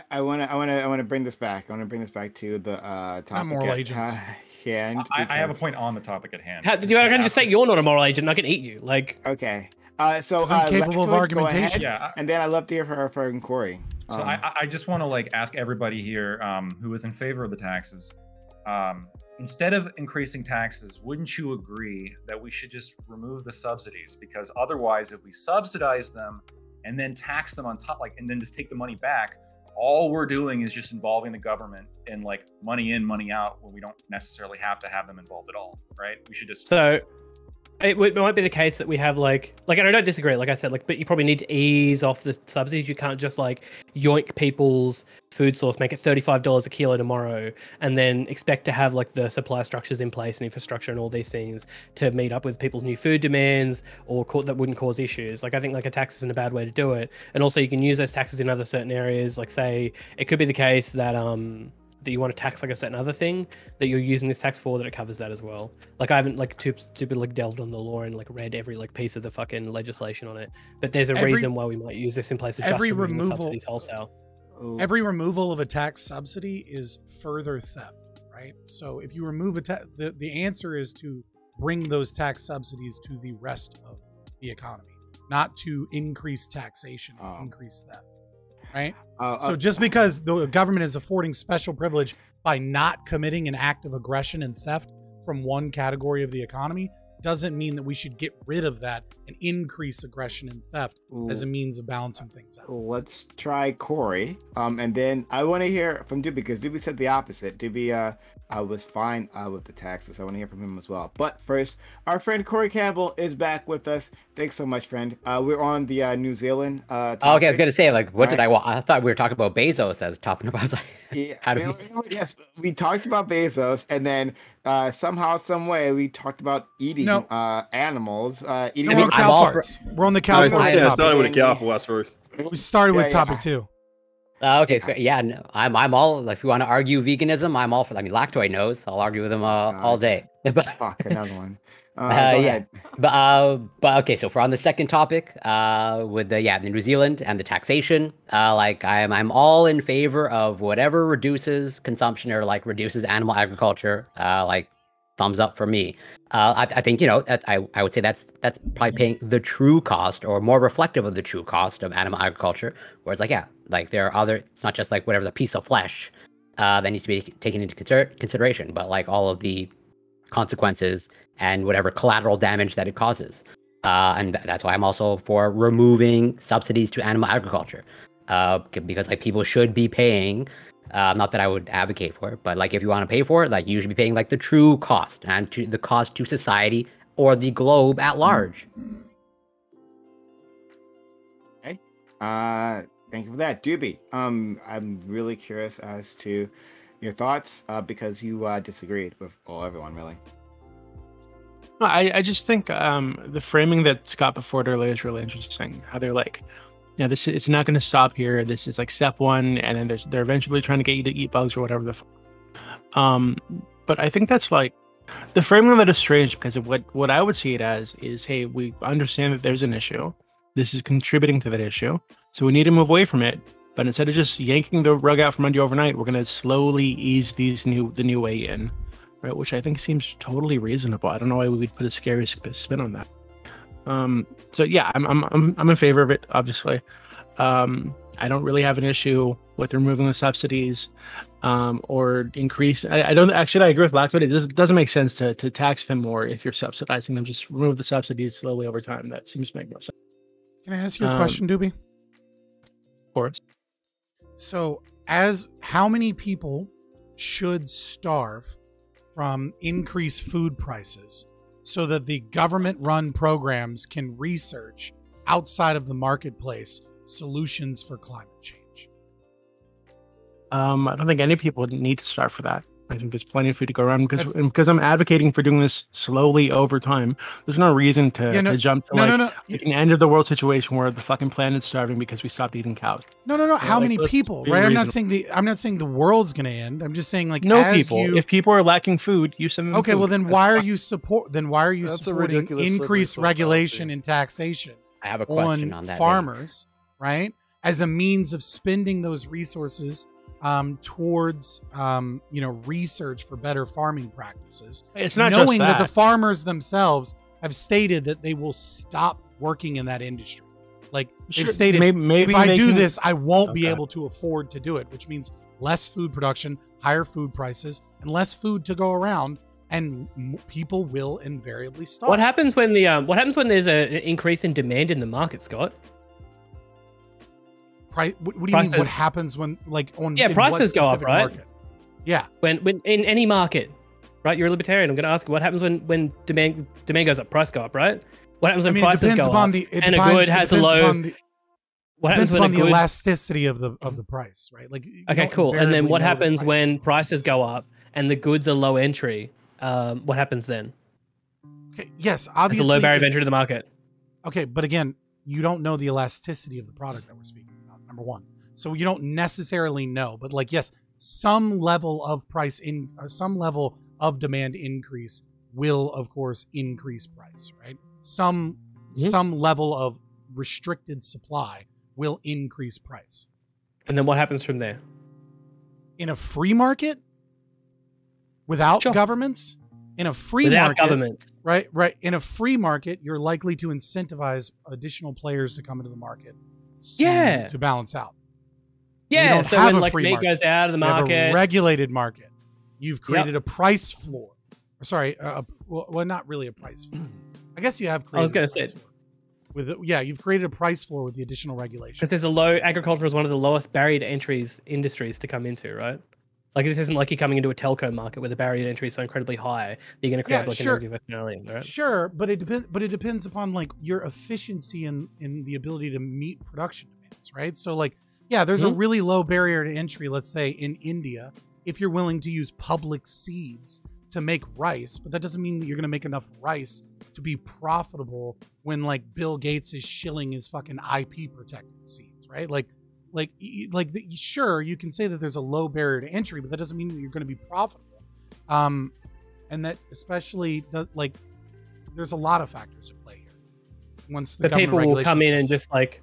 I want to bring this back. I want to bring this back to the topic. Not moral agents. Hand. I have a point on the topic at hand. I can just say you're not a moral agent and I can eat you. Like okay. So I'm capable of argumentation. Yeah. And then I'd love to hear from Corey. So I just want to like ask everybody here who is in favor of the taxes. Instead of increasing taxes, wouldn't you agree that we should just remove the subsidies? Because otherwise, if we subsidize them and then tax them on top, and then just take the money back, all we're doing is just involving the government in like money in, money out, when we don't necessarily have to have them involved at all, right? We should just. So it might be the case that we have and I don't disagree, like I said, but you probably need to ease off the subsidies. You can't just yoink people's food source, make it $35 a kilo tomorrow, and then expect to have the supply structures in place and infrastructure and all these things to meet up with people's new food demands or that wouldn't cause issues. I think a tax isn't a bad way to do it. And also you can use those taxes in other certain areas. Say it could be the case that that you want to tax a certain other thing that you're using this tax for, that it covers that as well. I haven't stupid delved on the law and read every piece of the fucking legislation on it, but there's a reason why we might use this in place of just removing the subsidies wholesale. Every removal of a tax subsidy is further theft, right? So if you remove the answer is to bring those tax subsidies to the rest of the economy, not to increase taxation and increase theft. Right. So just because the government is affording special privilege by not committing an act of aggression and theft from one category of the economy doesn't mean that we should get rid of that and increase aggression and theft as a means of balancing things out. Let's try Corey. And then I want to hear from Doobie, because Doobie said the opposite. Doobie was fine with the taxes. I want to hear from him as well. But first, our friend Corey Campbell is back with us. Thanks so much, friend. We're on the New Zealand topic. Oh, okay, I was gonna say, like, what did I want? I thought we were talking about Bezos as topic. I was like, Yeah, how do we? yes, we talked about Bezos, and then somehow, some way, we talked about eating animals. Eating We're on I'm cow all farts. We're on the cow farts I topic. started with a cow for us first. We started with Yeah, topic 2. Okay, fair. Yeah, no, I'm all. Like, if you want to argue veganism, I'm all for. I mean, Lactoid knows. I'll argue with him all day. But Fuck, another one. Go yeah, ahead. but okay. So for on the second topic, with the New Zealand and the taxation, like I'm all in favor of whatever reduces consumption or like reduces animal agriculture. Like thumbs up for me. I think I would say that's probably paying the true cost or more reflective of the true cost of animal agriculture. Whereas like there are other. It's not just like whatever the piece of flesh that needs to be taken into consideration, but like all of the consequences and whatever collateral damage that it causes. And that's why I'm also for removing subsidies to animal agriculture, because like people should be paying. Not that I would advocate for it, but like if you want to pay for it, like you should be paying like the true cost and to the cost to society or the globe at large. Okay. Thank you for that, Doobie. I'm really curious as to your thoughts because you disagreed with everyone really. I just think the framing that Scott put forward earlier is really interesting. How they're like, this it's not going to stop here. This is like step one, and then they're eventually trying to get you to eat bugs or whatever but I think that's like the framing of that is strange because of what I would see it as is, hey, we understand that there's an issue. This is contributing to that issue, so we need to move away from it. But instead of just yanking the rug out from under you overnight, we're going to slowly ease the new way in. Right, which I think seems totally reasonable. I don't know why we would put a scary spin on that. So yeah, I'm in favor of it. Obviously, I don't really have an issue with removing the subsidies or increase. I don't actually. I agree with Blackwood. It doesn't make sense to tax them more if you're subsidizing them. Just remove the subsidies slowly over time. That seems to make more sense. Can I ask you a question, Doobie? Of course. So, how many people should starve from increased food prices so that the government-run programs can research outside of the marketplace solutions for climate change? I don't think any people need to starve for that. I think there's plenty of food to go around because I'm advocating for doing this slowly over time. There's no reason to jump to like an end of the world situation where the fucking planet's starving because we stopped eating cows. No. How many people? Right? I'm not saying the world's going to end. I'm just saying like if people are lacking food, you send them. Okay, food. well then why are you supporting increased regulation and taxation? I have a question on that. Farmers, right? As a means of spending those resources towards research for better farming practices. It's not knowing just that the farmers themselves have stated that they will stop working in that industry. Like they've stated, maybe if I do this, I won't be able to afford to do it, which means less food production, higher food prices, and less food to go around, and people will invariably stop. What happens when there's an increase in demand in the market, Scott? What do you mean? What happens when prices go up, right? Market? Yeah. When in any market, right? You're a libertarian. I'm going to ask you, what happens when demand goes up, price go up, right? What happens when prices go up and a good has a low? What happens when the elasticity of the price, right? Like okay, cool. And then what happens when prices go up and the goods are low entry? What happens then? Okay. Yes, obviously. It's a low barrier of entry to the market. Okay, but again, you don't know the elasticity of the product that we're speaking about. Number one, so you don't necessarily know, but like yes, some level of some level of demand increase will of course increase price, right? Some level of restricted supply will increase price. And then what happens from there? In a free market, without governments, in a free market, governments, right? In a free market, you're likely to incentivize additional players to come into the market. To balance out. Yeah, so when like meat goes out of the market, you have a regulated market. You've created a price floor. Sorry, well, not really a price floor. I guess you have created. I was going to say, you've created a price floor with the additional regulation. Because agriculture is one of the lowest barrier to entry industries to come into, right? Like this isn't like you're coming into a telco market where the barrier to entry is so incredibly high that you're going to create like sure. an Western alien, right? Sure, but it depends upon like your efficiency in the ability to meet production demands, right? So like, yeah, there's a really low barrier to entry, let's say in India, if you're willing to use public seeds to make rice, but that doesn't mean that you're going to make enough rice to be profitable when like Bill Gates is shilling his fucking IP protected seeds, right? Sure, you can say that there's a low barrier to entry, but that doesn't mean that you're going to be profitable. And that especially there's a lot of factors at play here. Once the people will come in and just like,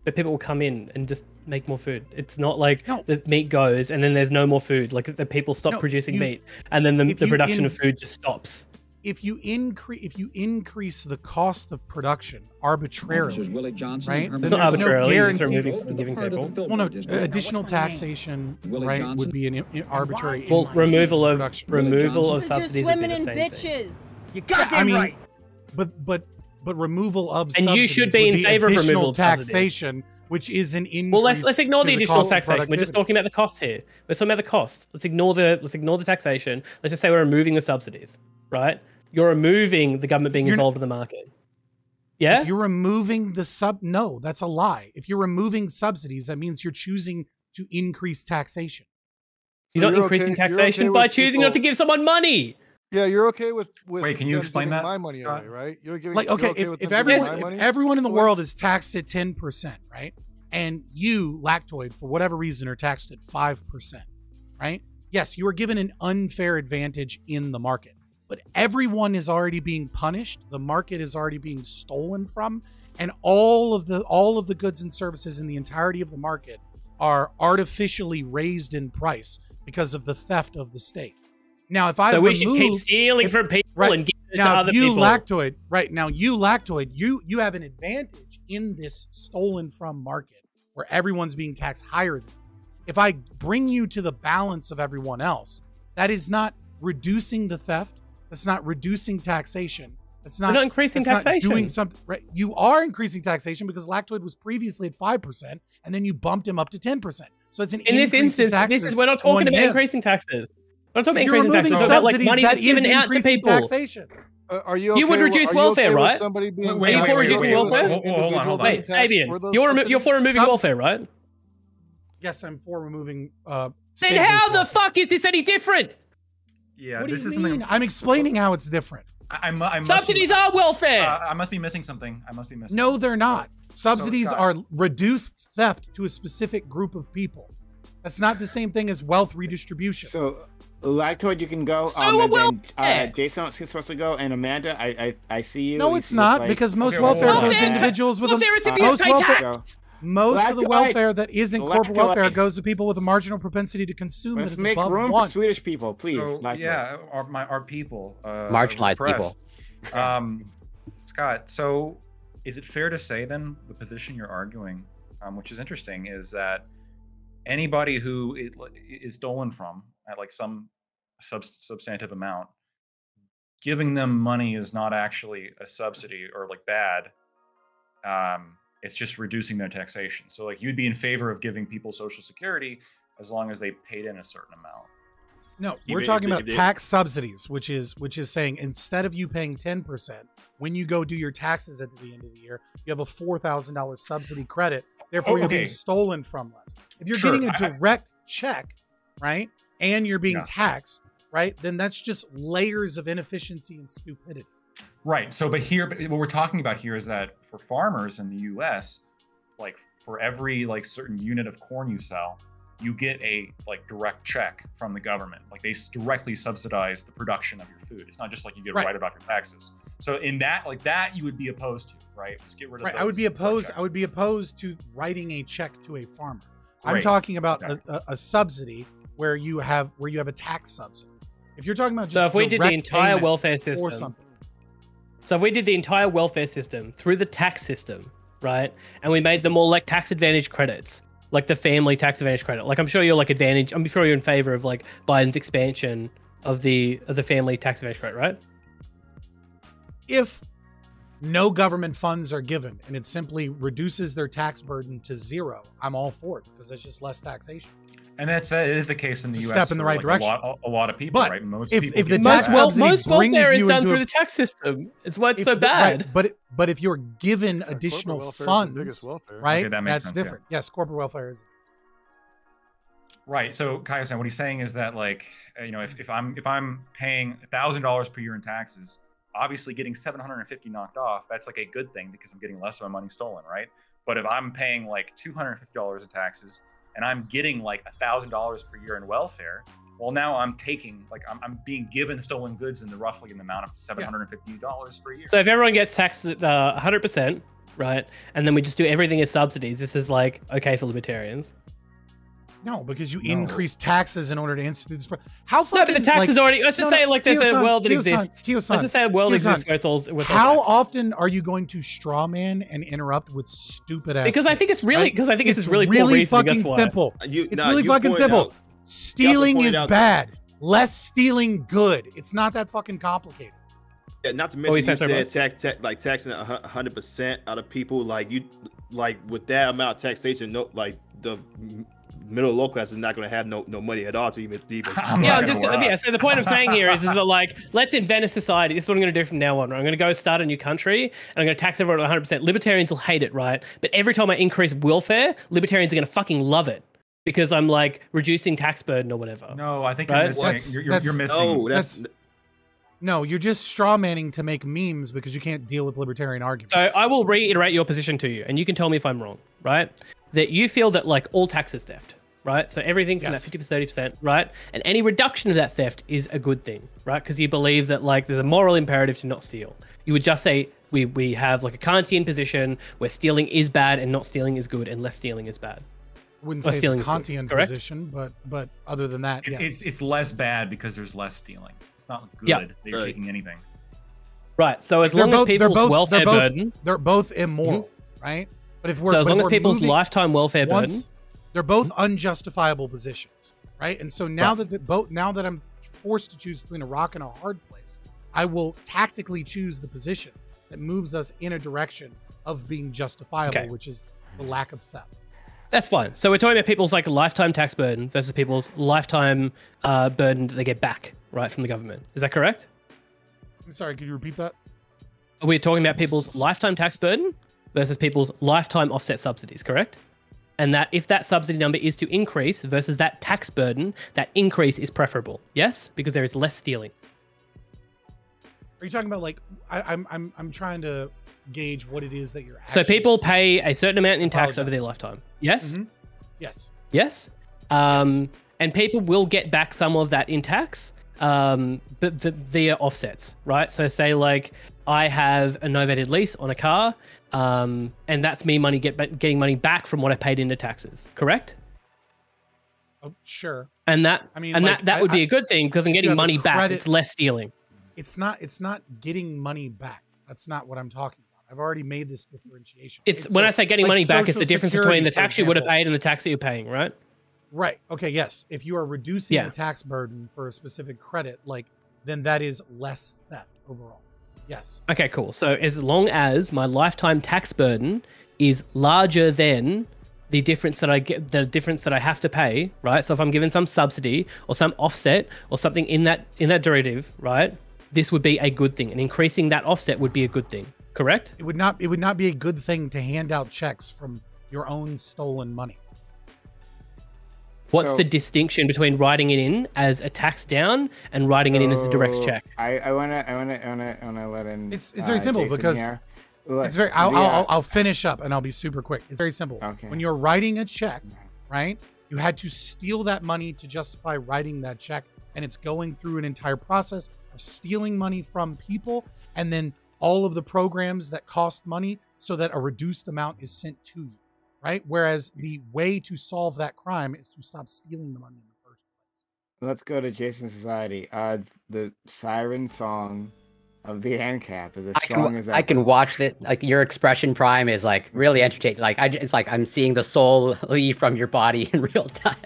but people will come in and just make more food. It's not like the meat goes and then there's no more food. Like the people stop producing meat and then the production of food just stops. If you increase the cost of production arbitrarily, right? It's not arbitrarily. You're just removing something, giving people. Well, no, additional taxation, right, would be an arbitrary. Well, removal of subsidies would be the same thing. You goddamn right. But removal of and subsidies you should be in favor of removal of taxation, which is an increase. Well, let's ignore the additional taxation. We're just productivity. talking about the cost here. We're talking about the cost. Let's ignore the taxation. Let's just say we're removing the subsidies, right? You're removing the government being involved in the market. Yeah? If you're removing no, that's a lie. If you're removing subsidies, that means you're choosing to increase taxation. You're not increasing taxation by choosing not to give someone money. Yeah, you're okay with Wait, can you explain that? My money away, right? You're giving if everyone in the world is taxed at 10%, right? And you, Lactoid, for whatever reason, are taxed at 5%, right? Yes, you are given an unfair advantage in the market. But everyone is already being punished. The market is already being stolen from, and all of the goods and services in the entirety of the market are artificially raised in price because of the theft of the state. Now, if I we should keep stealing from people and giving it to other people. You Lactoid, you have an advantage in this stolen from market where everyone's being taxed higher than you. If I bring you to the balance of everyone else, that is not reducing the theft. That's not reducing taxation. That's not increasing taxation. Not doing something right. You are increasing taxation because Lactoid was previously at 5%, and then you bumped him up to 10%. So it's an in this instance. We're not talking about increasing taxes. We're not talking about increasing taxes. We're talking about like money that's given out to people. Taxation. Are you? Okay, you would reduce welfare, right? Somebody being are you for reducing welfare? Hold on. Wait, Fabian, you're for removing welfare, right? Yes, I'm for removing. Then how the fuck is this any different? Yeah, what do you mean? I'm explaining how it's different. Subsidies are welfare. I must be missing something. No, they're not. Subsidies are reduced theft to a specific group of people. That's not the same thing as wealth redistribution. So, Lactoid, you can go. Jason is supposed to go, and Amanda, I see you. No, it's not because most welfare goes to individuals with most of the welfare that isn't corporate welfare goes to people with a marginal propensity to consume. Let's make room for Swedish people, please. So, yeah, our people, marginalized people. Scott, so is it fair to say then the position you're arguing, which is interesting, is that anybody who is stolen from at like some substantive amount, giving them money is not actually a subsidy or like bad. It's just reducing their taxation. So like you'd be in favor of giving people Social Security as long as they paid in a certain amount. No, we're talking about tax subsidies, which is saying instead of you paying 10%, when you go do your taxes at the end of the year, you have a $4,000 subsidy credit. Therefore, you're being stolen from less. If you're getting a direct check, right, and you're being taxed, right, then that's just layers of inefficiency and stupidity. Right. So, but what we're talking about here is that for farmers in the U.S., like for every like certain unit of corn you sell, you get a like direct check from the government. Like they directly subsidize the production of your food. It's not just like you get write about your taxes. So in that, like that, you would be opposed to, right? Just get rid of. I would be opposed. I would be opposed to writing a check to a farmer. I'm talking about a subsidy where you have a tax subsidy. If you're talking about just if we did the entire welfare system or something. So if we did the entire welfare system through the tax system, right, and we made them all like tax advantage credits, like the family tax advantage credit, like I'm sure you're like I'm sure you're in favor of like Biden's expansion of the family tax advantage credit, right? If no government funds are given and it simply reduces their tax burden to zero, I'm all for it because it's just less taxation. And that is the case in the It's a U.S. step in the for, right like, direction. A lot of people, But right? Most if people the get tax that. subsidy most brings welfare is you done into through a- the tax system. It's why it's if so the- bad. right, but if you're given additional corporate welfare is the biggest funds, welfare. right? Okay, that makes That's sense, yeah. different. Yes, corporate welfare is. Right. So Kaio-san, what he's saying is that, like, you know, if I'm paying $1,000 per year in taxes, obviously getting 750 knocked off, that's like a good thing because I'm getting less of my money stolen, right? But if I'm paying like $250 in taxes and I'm getting like $1,000 per year in welfare, well, now I'm taking, like, I'm being given stolen goods in the amount of $750 per year. So if everyone gets taxed at 100%, right, and then we just do everything as subsidies, this is like okay for libertarians. No, because you increase taxes in order to institute this. How fucking, No, but the tax is already. Let's just say like there's a world that exists. Let's just say a world exists where it's all. How often are you going to strawman and interrupt with stupid ass? Because I think it's really. Because I think it's really poor reasoning, fucking that's why. simple. It's really fucking simple. Stealing is bad. Less stealing, good. It's not that fucking complicated. Yeah, not to mention you said taxing 100% out of people, like with that amount of taxation, no, like the middle low class is not going to have no money at all to even. Yeah, so the point I'm saying here is that, like, let's invent a society. This is what I'm going to do from now on. Right? I'm going to go start a new country and I'm going to tax everyone at 100%. Libertarians will hate it, right? But every time I increase welfare, libertarians are going to fucking love it. Because I'm like reducing tax burden or whatever. No, I think you're missing. You're missing. No, you're just straw manning to make memes because you can't deal with libertarian arguments. So I will reiterate your position to you, and you can tell me if I'm wrong, right? That you feel that like all tax is theft, right? So everything's in that 50%, 30%, right? And any reduction of that theft is a good thing, right? Because you believe that like there's a moral imperative to not steal. You would just say we have like a Kantian position where stealing is bad and not stealing is good, and less stealing is bad. Wouldn't say it's a Kantian position, but other than that, yes. It's less bad because there's less stealing. It's not good that you're taking anything. Right. So as long as people's welfare burden, they're both immoral, right? But if we're as long as people's lifetime welfare burden, they're both unjustifiable positions, right? And so now that I'm forced to choose between a rock and a hard place, I will tactically choose the position that moves us in a direction of being justifiable, which is the lack of theft. That's fine. So we're talking about people's like lifetime tax burden versus people's lifetime burden that they get back, right, from the government. Is that correct? I'm sorry, could you repeat that? We're talking about people's lifetime tax burden versus people's lifetime offset subsidies, correct? And that if that subsidy number is to increase versus that tax burden, that increase is preferable. Yes, because there is less stealing. Are you talking about like I'm trying to gauge what it is that you're so people pay a certain amount in tax over their lifetime. Yes? Mm-hmm. Yes. Yes? And people will get back some of that in tax, but via offsets, right? So say like I have a novated lease on a car, and that's me getting money back from what I paid into taxes, correct? Oh, sure. And that that would be a good thing because I'm getting money back. It's less stealing. It's not getting money back. That's not what I'm talking about. I've already made this differentiation. It's when I say getting money back, it's the difference between the tax you would have paid and the tax that you're paying, right? Right. Okay. Yes. If you are reducing the tax burden for a specific credit, then that is less theft overall. Yes. Okay. Cool. So as long as my lifetime tax burden is larger than the difference that I get, the difference that I have to pay, right? So if I'm given some subsidy or some offset or something in that derivative, right? This would be a good thing, and increasing that offset would be a good thing. Correct? It would not be a good thing to hand out checks from your own stolen money. What's the distinction between writing it in as a tax down and writing it in as a direct check? I wanna let in. It's very simple Jason because here. it's very. I'll finish up and I'll be super quick. It's very simple. Okay. When you're writing a check, right? You had to steal that money to justify writing that check, and it's going through an entire process of stealing money from people, and then all of the programs that cost money so that a reduced amount is sent to you, right? Whereas the way to solve that crime is to stop stealing the money in the first place. Let's go to Jason's Society. The siren song of the ANCAP is as strong as ever. I can watch it. Like your expression prime is like really entertaining. Like it's like I'm seeing the soul leave from your body in real time.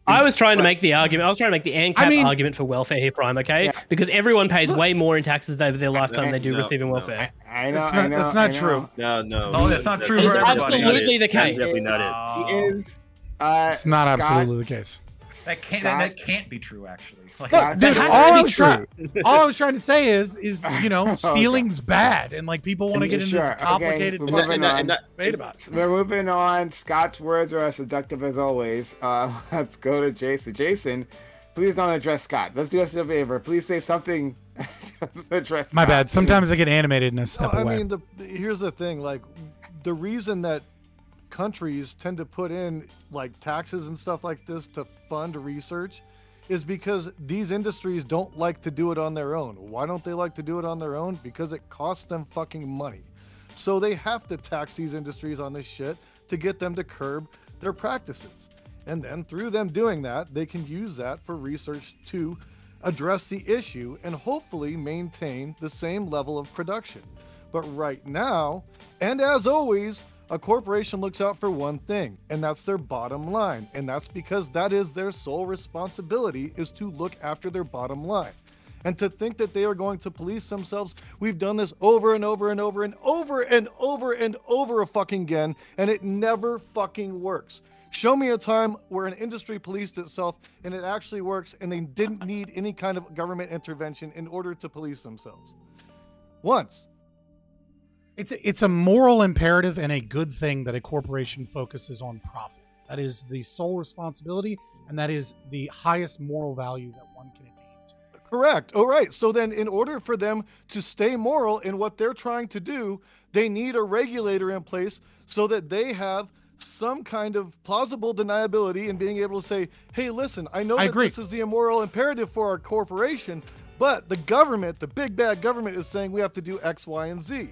I was trying to make the argument. I was trying to make the ANCAP argument for welfare here, Prime. Okay, Yeah. because everyone pays way more in taxes over their lifetime than they do No, receiving no. welfare. I know. That's not true. No, no. Oh, that's not true It's for everybody. absolutely the That's case. definitely not it. He is. It's not Scott, absolutely the case. That can't. Scott- That can't be true, actually. Like, Look, That dude, has all to I, be was all I was trying to say is you know, stealing's bad, and like people want to get into Sure, this okay, complicated we're fucking moving on. debate about it. We're moving on. Scott's words are as seductive as always. Let's go to Jason. Jason, please don't address Scott. Let's do us a favor. Please say something to address My Scott. bad. Sometimes I get animated and I step No, I away. mean, here's the thing. Like, the reason that countries tend to put in like taxes and stuff like this to fund research is because these industries don't like to do it on their own. Why don't they like to do it on their own? Because it costs them fucking money. So they have to tax these industries on this shit to get them to curb their practices. And then through them doing that, they can use that for research to address the issue and hopefully maintain the same level of production. But right now, and as always, a corporation looks out for one thing, and that's their bottom line. And that's because that is their sole responsibility, is to look after their bottom line. And to think that they are going to police themselves, we've done this over and over and over and over and over and over a fucking again, and it never fucking works. Show me a time where an industry policed itself and it actually works and they didn't need any kind of government intervention in order to police themselves. Once. It's a moral imperative and a good thing that a corporation focuses on profit. That is the sole responsibility, and that is the highest moral value that one can attain to. Correct. All right. So then in order for them to stay moral in what they're trying to do, they need a regulator in place so that they have some kind of plausible deniability in being able to say, hey, listen, I know that this is the immoral imperative for our corporation, but the government, the big bad government, is saying we have to do X, Y, and Z.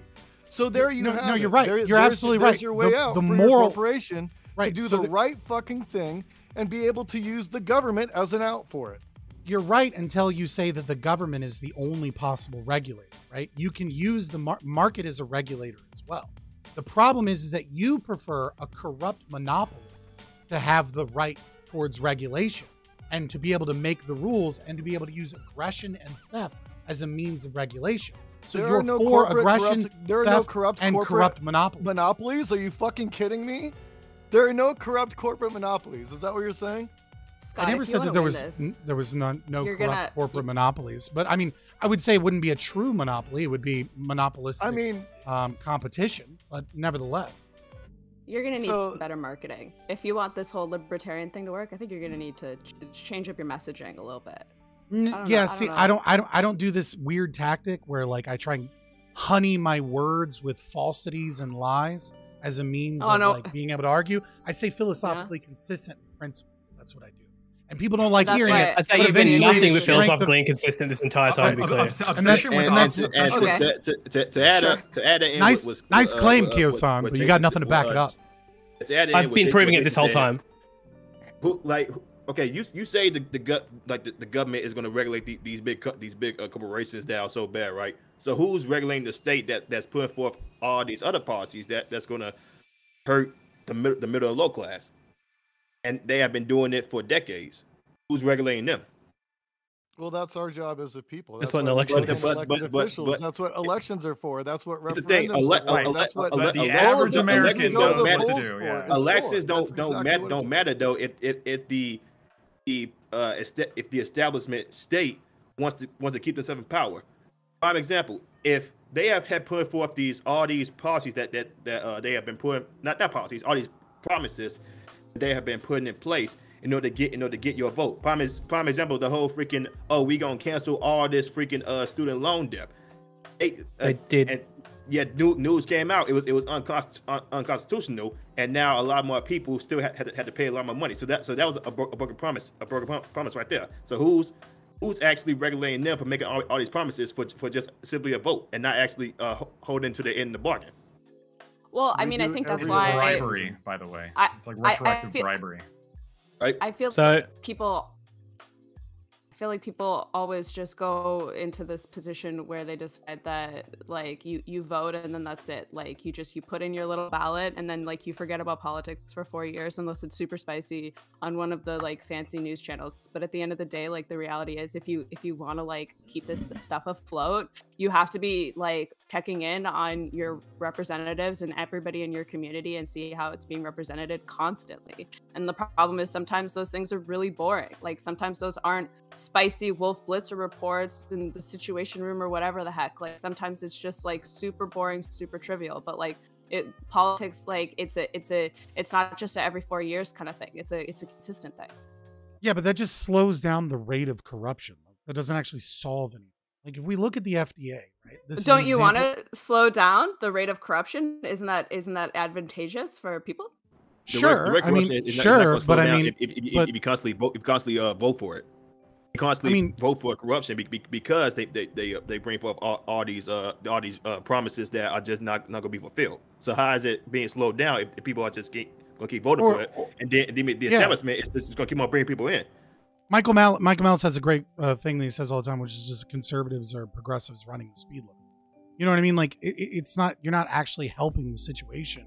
So there you have No, it. you're right. You're absolutely right. There's your way out the for moral your corporation right, to do so the right fucking thing and be able to use the government as an out for it. You're right until you say that the government is the only possible regulator, right? You can use the market as a regulator as well. The problem is that you prefer a corrupt monopoly to have the right towards regulation and to be able to make the rules and to be able to use aggression and theft as a means of regulation. So There you're are no for corporate aggression, there are theft, no corrupt and corporate corrupt monopolies. Monopolies? Are you fucking kidding me? There are no corrupt corporate monopolies. Is that what you're saying? Scott, I never if you said wanna that win there was no you're corrupt gonna- corporate monopolies, but I mean, I would say it wouldn't be a true monopoly. It would be monopolistic. I mean, competition, but nevertheless. You're gonna need So- better marketing if you want this whole libertarian thing to work. I think you're gonna need to change up your messaging a little bit. I don't do this weird tactic where like I try and honey my words with falsities and lies as a means of like being able to argue. I say philosophically consistent principle. That's what I do. And people don't like hearing it. I'd say but you've been eventually nothing the but strength of- philosophically inconsistent this entire time. To be clear. To add that in, nice claim, Kyo-san, but you got nothing to back it up. I've been proving it this whole time. Okay, you say the government is going to regulate these big corporations that are so bad, right? So who's regulating the state that's putting forth all these other policies that's going to hurt the middle and low class? And they have been doing it for decades. Who's regulating them? Well, that's our job as a people. That's what an why we election put is. in elected But- officials. That's what elections are for. That's what It's the thing. referendums are for. That's what the average American knows what to do. Yeah. Elections don't matter though if the establishment state wants to keep themselves in power. Prime example: if they have had put forth all these policies that they have been putting, not policies, all these promises they have been putting in place in order to get your vote. Prime example: the whole freaking we gonna cancel all this freaking student loan debt. They did. And yeah, news came out. It was unconstitutional, and now a lot more people still had to pay a lot more money. So that was a broken promise right there. So who's actually regulating them for making all these promises for just simply a vote and not actually holding to the end of the bargain? Well, I mean, I think that's It's why bribery, by the way. It's like retroactive bribery. Right? I feel So- people I feel like people always just go into this position where they decide that like you vote and then that's it. Like you put in your little ballot and then like you forget about politics for 4 years unless it's super spicy on one of the like fancy news channels. But at the end of the day, like the reality is if you want to like keep this stuff afloat, you have to be like checking in on your representatives and everybody in your community and see how it's being represented constantly. And the problem is sometimes those things are really boring. Like sometimes those aren't spicy Wolf Blitzer reports in the Situation Room or whatever the heck. Like sometimes it's just like super boring, super trivial. But like politics, like it's not just a every 4 years kind of thing. It's a consistent thing. Yeah, but that just slows down the rate of corruption. That doesn't actually solve anything. Like if we look at the FDA, right? Don't you want to slow down the rate of corruption? Isn't that advantageous for people? Sure, I mean, sure, but I mean, if you constantly vote for it. Constantly vote for corruption because they bring forth all these promises that are just not going to be fulfilled. So how is it being slowed down if people are just going to keep voting for it, and then the establishment is just going to keep on bringing people in? Michael Malice has a great thing that he says all the time, which is just conservatives or progressives running the speed limit. You know what I mean? Like it's not, you're not actually helping the situation.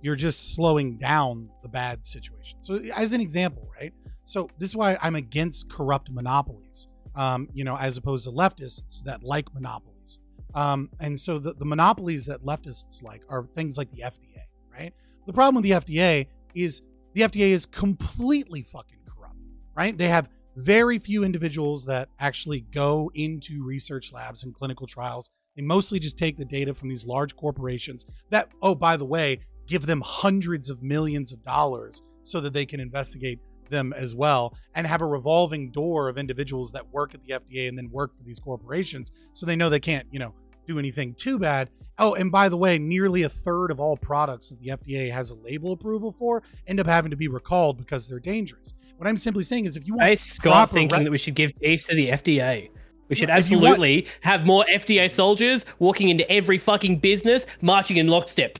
You're just slowing down the bad situation. So as an example, right? So this is why I'm against corrupt monopolies, as opposed to leftists that like monopolies. And so the monopolies that leftists like are things like the FDA, right? The problem with the FDA is completely fucking corrupt, right? They have very few individuals that actually go into research labs and clinical trials. They mostly just take the data from these large corporations that, oh, by the way, give them hundreds of millions of dollars so that they can investigate them as well, and have a revolving door of individuals that work at the FDA and then work for these corporations, so they know they can't, do anything too bad. Oh, and by the way, nearly a third of all products that the FDA has a label approval for end up having to be recalled because they're dangerous. What I'm simply saying is, if you want, Scott thinking that we should give teeth to the FDA. We should absolutely have more FDA soldiers walking into every fucking business, marching in lockstep.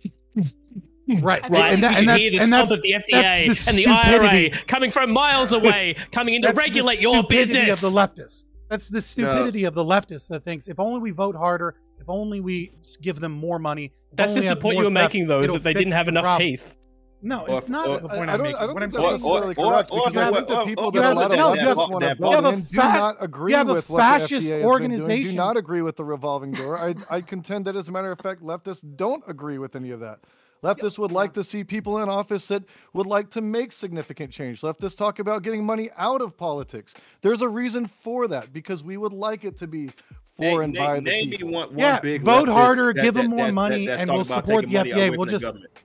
Right. And that's the FDA and the IRA coming from miles away, coming in to regulate your business. Of the leftists. That's the stupidity of the leftists that thinks if only we vote harder, if only we give them more money. That's just the point you were making, though, is that they didn't have enough teeth. No, it's not the point I'm making. What I'm saying is necessarily correct, because I think the people that a lot of leftists want to vote in do not agree with what the FDA has been doing, do not agree with the revolving door. I contend that, as a matter of fact, leftists don't agree with any of that. Leftists would like to see people in office that would like to make significant change. Leftists talk about getting money out of politics. There's a reason for that, because we would like it to be for and by the people. Vote harder, give them more money, and we'll support the FDA.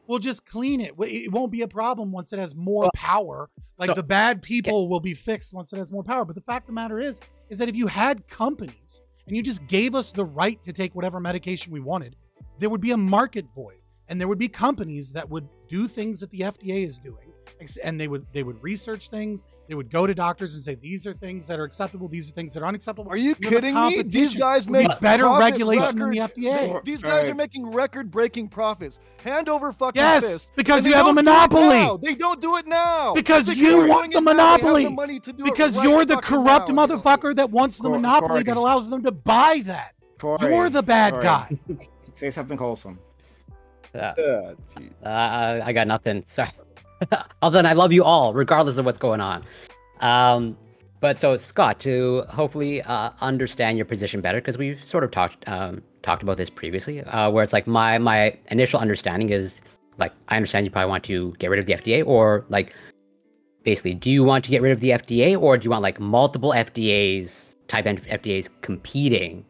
We'll just clean it. It won't be a problem once it has more power. Like the bad people will be fixed once it has more power. But the fact of the matter is that if you had companies and you just gave us the right to take whatever medication we wanted, there would be a market void. And there would be companies that would do things that the FDA is doing, and they would research things. They would go to doctors and say, these are things that are acceptable, these are things that are unacceptable. Are you kidding me? These guys make better regulation than the FDA. These guys are making record-breaking profits. Hand over fucking fist. Yes, because you have a monopoly. They don't do it now. Because you want the monopoly. Because you're the corrupt motherfucker that wants the monopoly that allows them to buy that. You're the bad guy. Say something wholesome. I got nothing. Sorry. Other than I love you all, regardless of what's going on. But so Scott, to hopefully understand your position better, because we've sort of talked about this previously, where it's like my initial understanding is like, I understand you probably want to get rid of the FDA, or like basically, do you want to get rid of the FDA, or do you want like multiple type FDAs competing?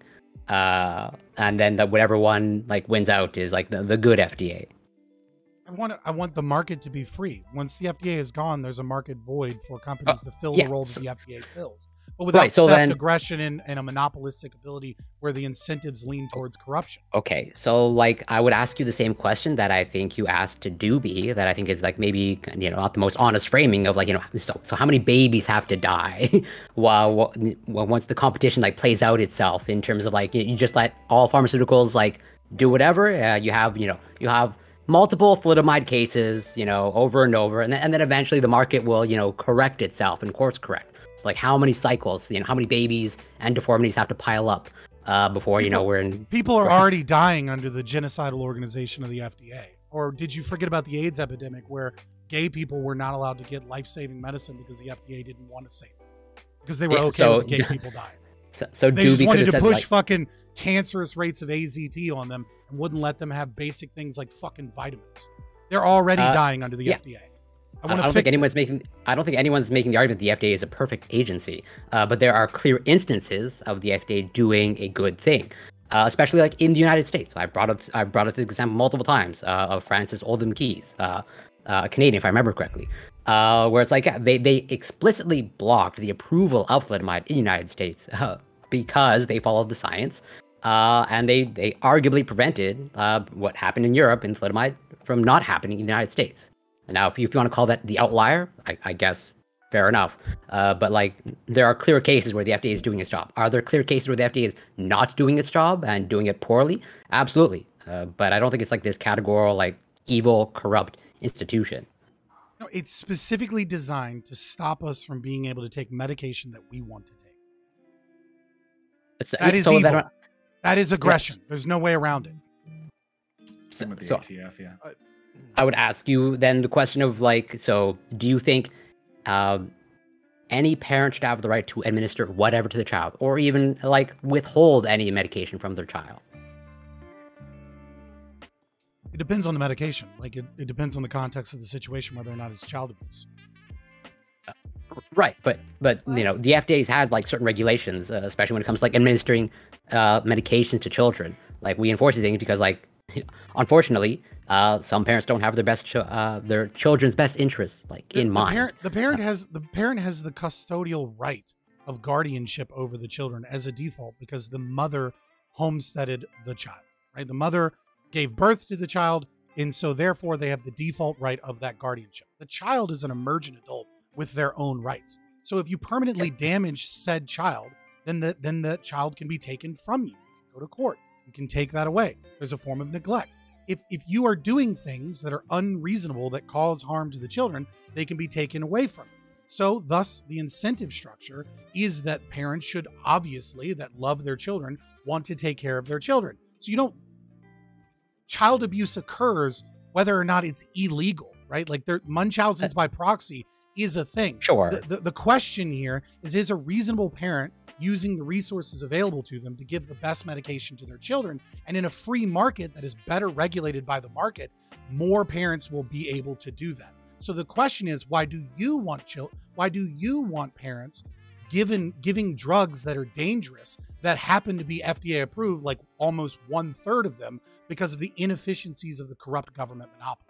And then whatever one like wins out is like the good FDA. I want the market to be free. Once the FDA is gone, there's a market void for companies to fill the role that the FDA fills. But without theft, aggression, and a monopolistic ability where the incentives lean towards corruption. Okay, so like I would ask you the same question that I think you asked to Doobie, that I think is like maybe not the most honest framing of like so how many babies have to die while once the competition like plays out itself in terms of like you just let all pharmaceuticals like do whatever. You have multiple thalidomide cases over and over, and then eventually the market will correct itself and course correct. So like how many cycles, how many babies and deformities have to pile up before we're in. People are already dying under the genocidal organization of the FDA. Or did you forget about the AIDS epidemic where gay people were not allowed to get life-saving medicine because the FDA didn't want to save them? Because they were okay with the gay people dying. So they just wanted to push like, fucking cancerous rates of AZT on them and wouldn't let them have basic things like fucking vitamins. They're already dying under the FDA. I don't think anyone's making the argument the FDA is a perfect agency, but there are clear instances of the FDA doing a good thing, especially like in the United States. I've brought up this example multiple times of Francis Oldham Keys, a Canadian, if I remember correctly, where it's like they explicitly blocked the approval of thalidomide in the United States because they followed the science, and they arguably prevented what happened in Europe in thalidomide from not happening in the United States. Now, if you want to call that the outlier, I guess fair enough. But like, there are clear cases where the FDA is doing its job. Are there clear cases where the FDA is not doing its job and doing it poorly? Absolutely. But I don't think it's like this categorical, like evil, corrupt institution. No, it's specifically designed to stop us from being able to take medication that we want to take. That is evil. That is aggression. Yes. There's no way around it. Same with the ATF, yeah. I would ask you then the question of like, so do you think any parent should have the right to administer whatever to the child, or even like withhold any medication from their child? It depends on the medication. Like it depends on the context of the situation, whether or not it's child abuse. Right, but the FDA's has like certain regulations, especially when it comes to like administering medications to children. Like we enforce these things because like, unfortunately, some parents don't have their children's best interests in mind. The parent has the custodial right of guardianship over the children as a default because the mother homesteaded the child. Right, the mother gave birth to the child, and so therefore they have the default right of that guardianship. The child is an emergent adult with their own rights. So if you permanently damage said child, then the child can be taken from you. You can go to court. You can take that away. There's a form of neglect. If you are doing things that are unreasonable that cause harm to the children, they can be taken away from you. So thus the incentive structure is that parents should obviously, that love their children, want to take care of their children. So child abuse occurs whether or not it's illegal, right? Like Munchausen's by proxy is a thing. Sure. The question here is a reasonable parent using the resources available to them to give the best medication to their children? And in a free market that is better regulated by the market, more parents will be able to do that. So the question is, why do you want parents giving drugs that are dangerous that happen to be FDA approved, like almost 1/3 of them, because of the inefficiencies of the corrupt government monopoly?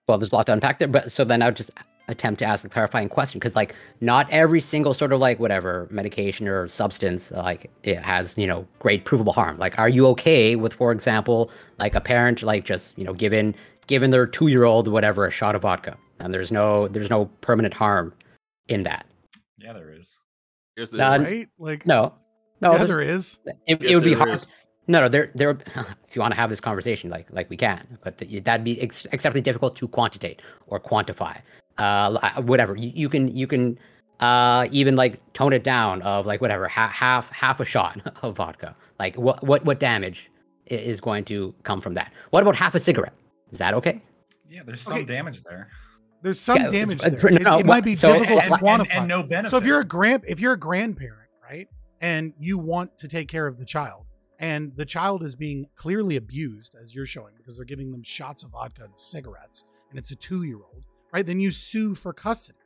Well, there's a lot to unpack there, but so then I would just attempt to ask a clarifying question, because like not every single sort of like whatever medication or substance like it has great provable harm. Like, are you okay with, for example, like a parent like just giving their 2-year-old whatever a shot of vodka, and there's no permanent harm in that? Yeah, there is. Right? Like no, yeah, there is. It would be hard. No, there. If you want to have this conversation, like we can, but that'd be exceptionally difficult to quantitate or quantify. Whatever you can even like tone it down of like whatever half a shot of vodka. Like what damage is going to come from that? What about half a cigarette? Is that okay? Yeah, there's some damage there. There's some damage there. It might be difficult to quantify. And no benefit. So if you're a grandparent, right, and you want to take care of the child, and the child is being clearly abused, as you're showing, because they're giving them shots of vodka and cigarettes, and it's a 2-year-old, right? Then you sue for custody.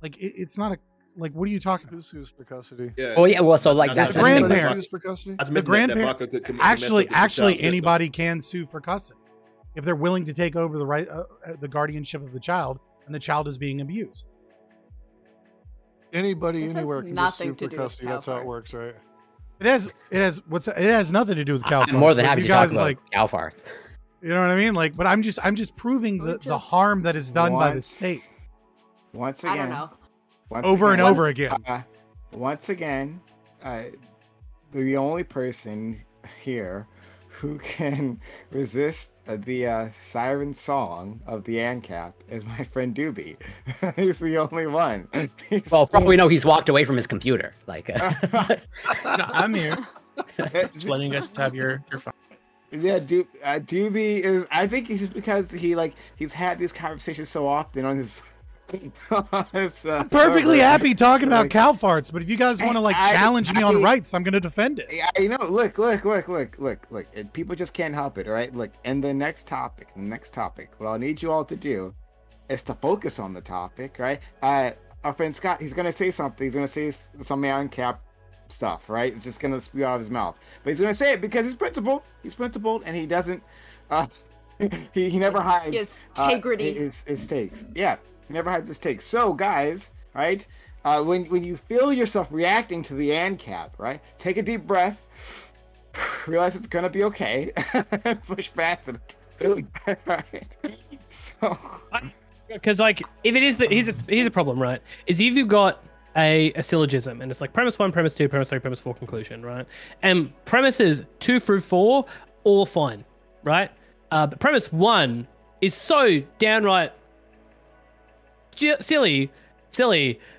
Like it's not like what are you talking about? Who sues for custody? Yeah. Oh yeah, well, so like that's the grandparent. Sues for custody? The grandparent. Actually, anybody can sue for custody if they're willing to take over the guardianship of the child, and the child is being abused. Anybody This anywhere has can just nothing sue to for do with custody. That's how it cow works, right? It has nothing to do with cow farts. I'm more than but happy you to talk guys about like cow farts. You know what I mean? Like, but I'm just proving the harm that is done by the state. Once I again, don't know. Over and over again. Once again, the only person here who can resist the siren song of the ANCAP is my friend Doobie. He's the only one. Well, probably we know he's walked away from his computer. Like, No, I'm here. Just letting us have your fun. Yeah, Doobie is. I think it's just because he's had these conversations so often on his. I'm perfectly happy talking about cow farts, but if you guys want to challenge me on rights, I'm going to defend it. You know, look. People just can't help it, all right? Look, and the next topic, what I'll need you all to do is to focus on the topic, right? Our friend Scott, he's going to say something. He's going to say some ANCAP stuff, right? It's just going to spew out of his mouth. But he's going to say it because he's principled. He's principled, and he doesn't, he never hides his integrity. His takes. Yeah. Never hides his takes. So, guys, right? When you feel yourself reacting to the ANCAP, right? Take a deep breath. Realize it's gonna be okay. Push past it. Right. So, because if it is that here's a problem, right? Is if you've got a syllogism and it's like premise 1, premise 2, premise 3, premise 4, conclusion, right? And premises 2 through 4 all fine, right? But premise 1 is so downright silly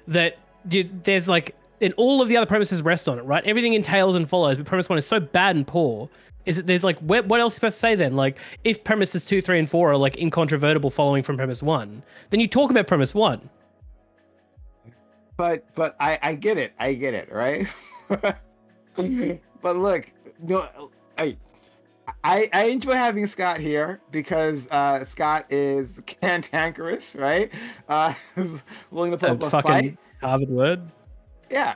that there's and all of the other premises rest on it, right? Everything entails and follows, but premise 1 is so bad and poor is that there's what else are you supposed to say then? If premises 2, 3, and 4 are incontrovertible following from premise 1, then you talk about premise 1. But I get it, right? But look, no, I enjoy having Scott here because Scott is cantankerous, right? Is willing to put up a fight. Harvard word. Yeah,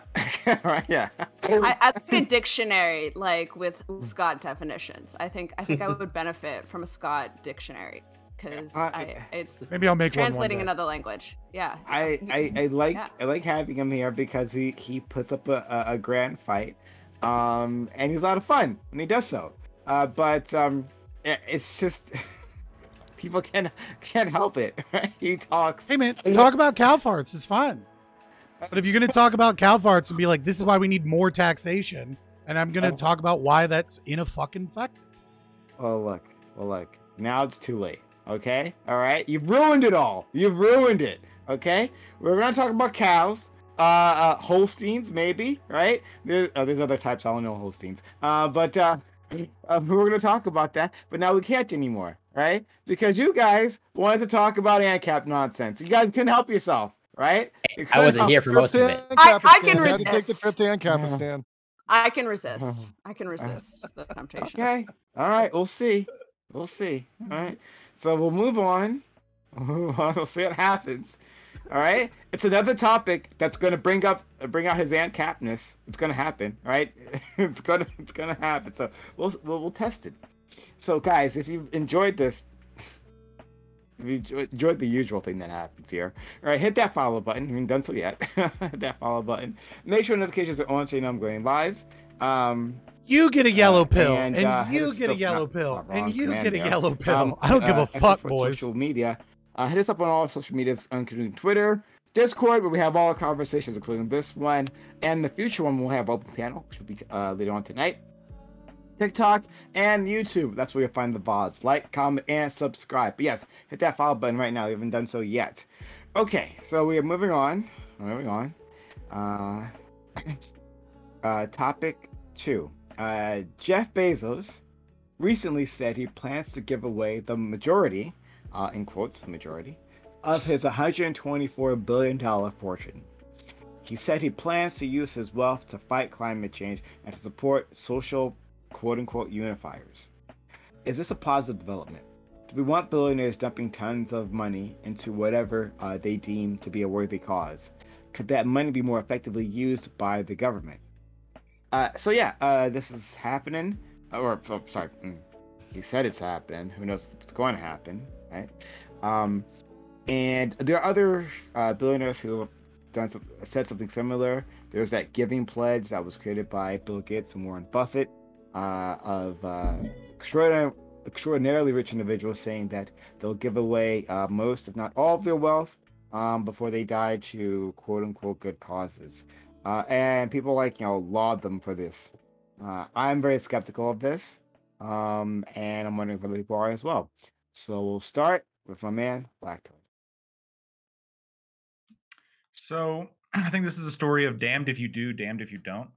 right. Yeah. I think a dictionary with Scott definitions. I think I would benefit from a Scott dictionary because it's maybe I'll make translating one another language. Yeah. I like having him here because he puts up a grand fight, and he's a lot of fun when he does so. But it's just people can't help it. Right? He talks. Hey man, talk about cow farts. It's fun. But if you're gonna talk about cow farts and be like, this is why we need more taxation, and I'm gonna talk about why that's effective. Well, look. Now it's too late. Okay, all right. You've ruined it all. You've ruined it. Okay, we're gonna talk about cows. Holsteins maybe, right? There's other types. I don't know Holsteins. But. We were going to talk about that, but now we can't anymore, right? Because you guys wanted to talk about ANCAP nonsense. You guys couldn't help yourself, right? I wasn't here for most of it. I can resist. Take the trip to ANCApistan. I can resist. I can resist the temptation. Okay. All right. We'll see. All right. So we'll move on. We'll see what happens. All right. It's another topic that's going to bring out his ANCAPness. It's going to happen, right? It's going to happen. So we'll test it. So guys, if you've enjoyed this, if you enjoyed the usual thing that happens here, all right, hit that follow button. If you haven't done so yet, hit that follow button. Make sure notifications are on so you know I'm going live. You get a yellow pill, and you get a yellow pill, and you get a yellow pill. I don't give a fuck, boys. Social media. Hit us up on all social medias, including Twitter, Discord, where we have all our conversations, including this one, and the future one we'll have open panel, which will be later on tonight. TikTok and YouTube. That's where you'll find the VODs. Like, comment, and subscribe. But yes, hit that follow button right now. We haven't done so yet. Okay, so we are moving on. Topic 2. Jeff Bezos recently said he plans to give away the majority, in quotes, the majority, of his $124 billion fortune. He said he plans to use his wealth to fight climate change and to support social, quote-unquote, unifiers. Is this a positive development? Do we want billionaires dumping tons of money into whatever they deem to be a worthy cause? Could that money be more effectively used by the government? This is happening. He said it's happening. Who knows if it's going to happen, right? And there are other billionaires who have said something similar. There's that giving pledge that was created by Bill Gates and Warren Buffett of extraordinarily rich individuals saying that they'll give away most, if not all, of their wealth before they die to quote-unquote good causes. And people laud them for this. I'm very skeptical of this. And I'm wondering if other people are as well. So we'll start with my man, Black. So I think this is a story of damned if you do, damned if you don't.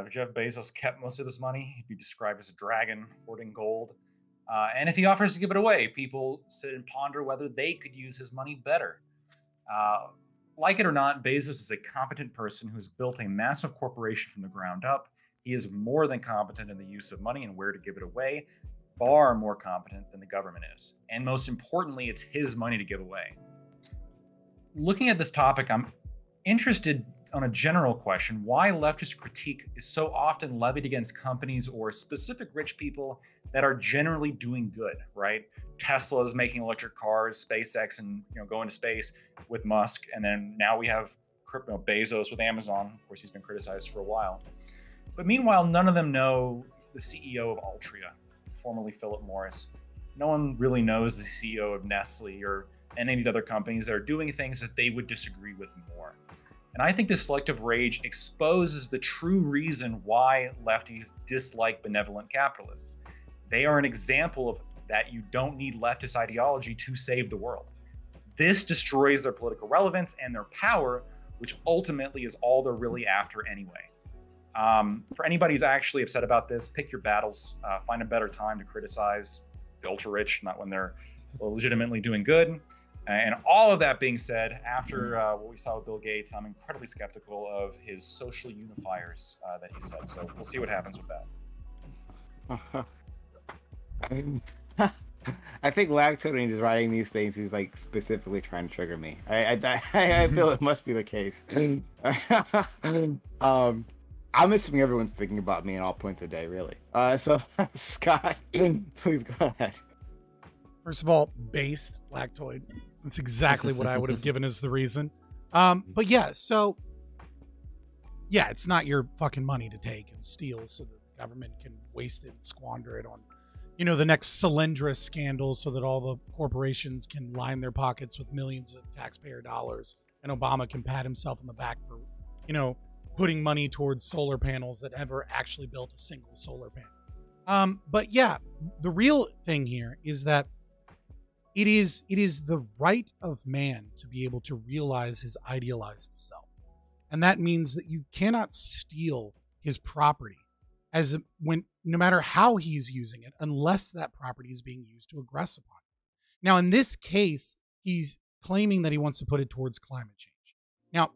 If Jeff Bezos kept most of his money, he'd be described as a dragon hoarding gold. And if he offers to give it away, people sit and ponder whether they could use his money better. Like it or not, Bezos is a competent person who's built a massive corporation from the ground up. He is more than competent in the use of money and where to give it away, far more competent than the government is. And most importantly, it's his money to give away. Looking at this topic, I'm interested on a general question, why leftist critique is so often levied against companies or specific rich people that are generally doing good, right? Tesla is making electric cars, SpaceX and going to space with Musk, and then now we have Bezos with Amazon. Of course, he's been criticized for a while. But meanwhile, none of them know the CEO of Altria, formerly Philip Morris. No one really knows the CEO of Nestle or any of these other companies that are doing things that they would disagree with more. And I think this selective rage exposes the true reason why lefties dislike benevolent capitalists. They are an example of that you don't need leftist ideology to save the world. This destroys their political relevance and their power, which ultimately is all they're really after anyway. For anybody who's actually upset about this, pick your battles, find a better time to criticize the ultra rich, not when they're legitimately doing good. And all of that being said, after what we saw with Bill Gates, I'm incredibly skeptical of his social unifiers that he said. So we'll see what happens with that. I think Lactoding is writing these things. He's like specifically trying to trigger me. I feel it must be the case. I'm assuming everyone's thinking about me at all points of day, really. So Scott, please go ahead. First of all, based lactoid. That's exactly what I would have given as the reason. But yeah, so yeah, it's not your fucking money to take and steal so that the government can waste it and squander it on, the next Solyndra scandal so that all the corporations can line their pockets with millions of taxpayer dollars and Obama can pat himself on the back for, putting money towards solar panels that never actually built a single solar panel. But yeah, the real thing here is that it is the right of man to be able to realize his idealized self. And that means that you cannot steal his property no matter how he's using it, unless that property is being used to aggress upon it. Now, in this case, he's claiming that he wants to put it towards climate change. Now,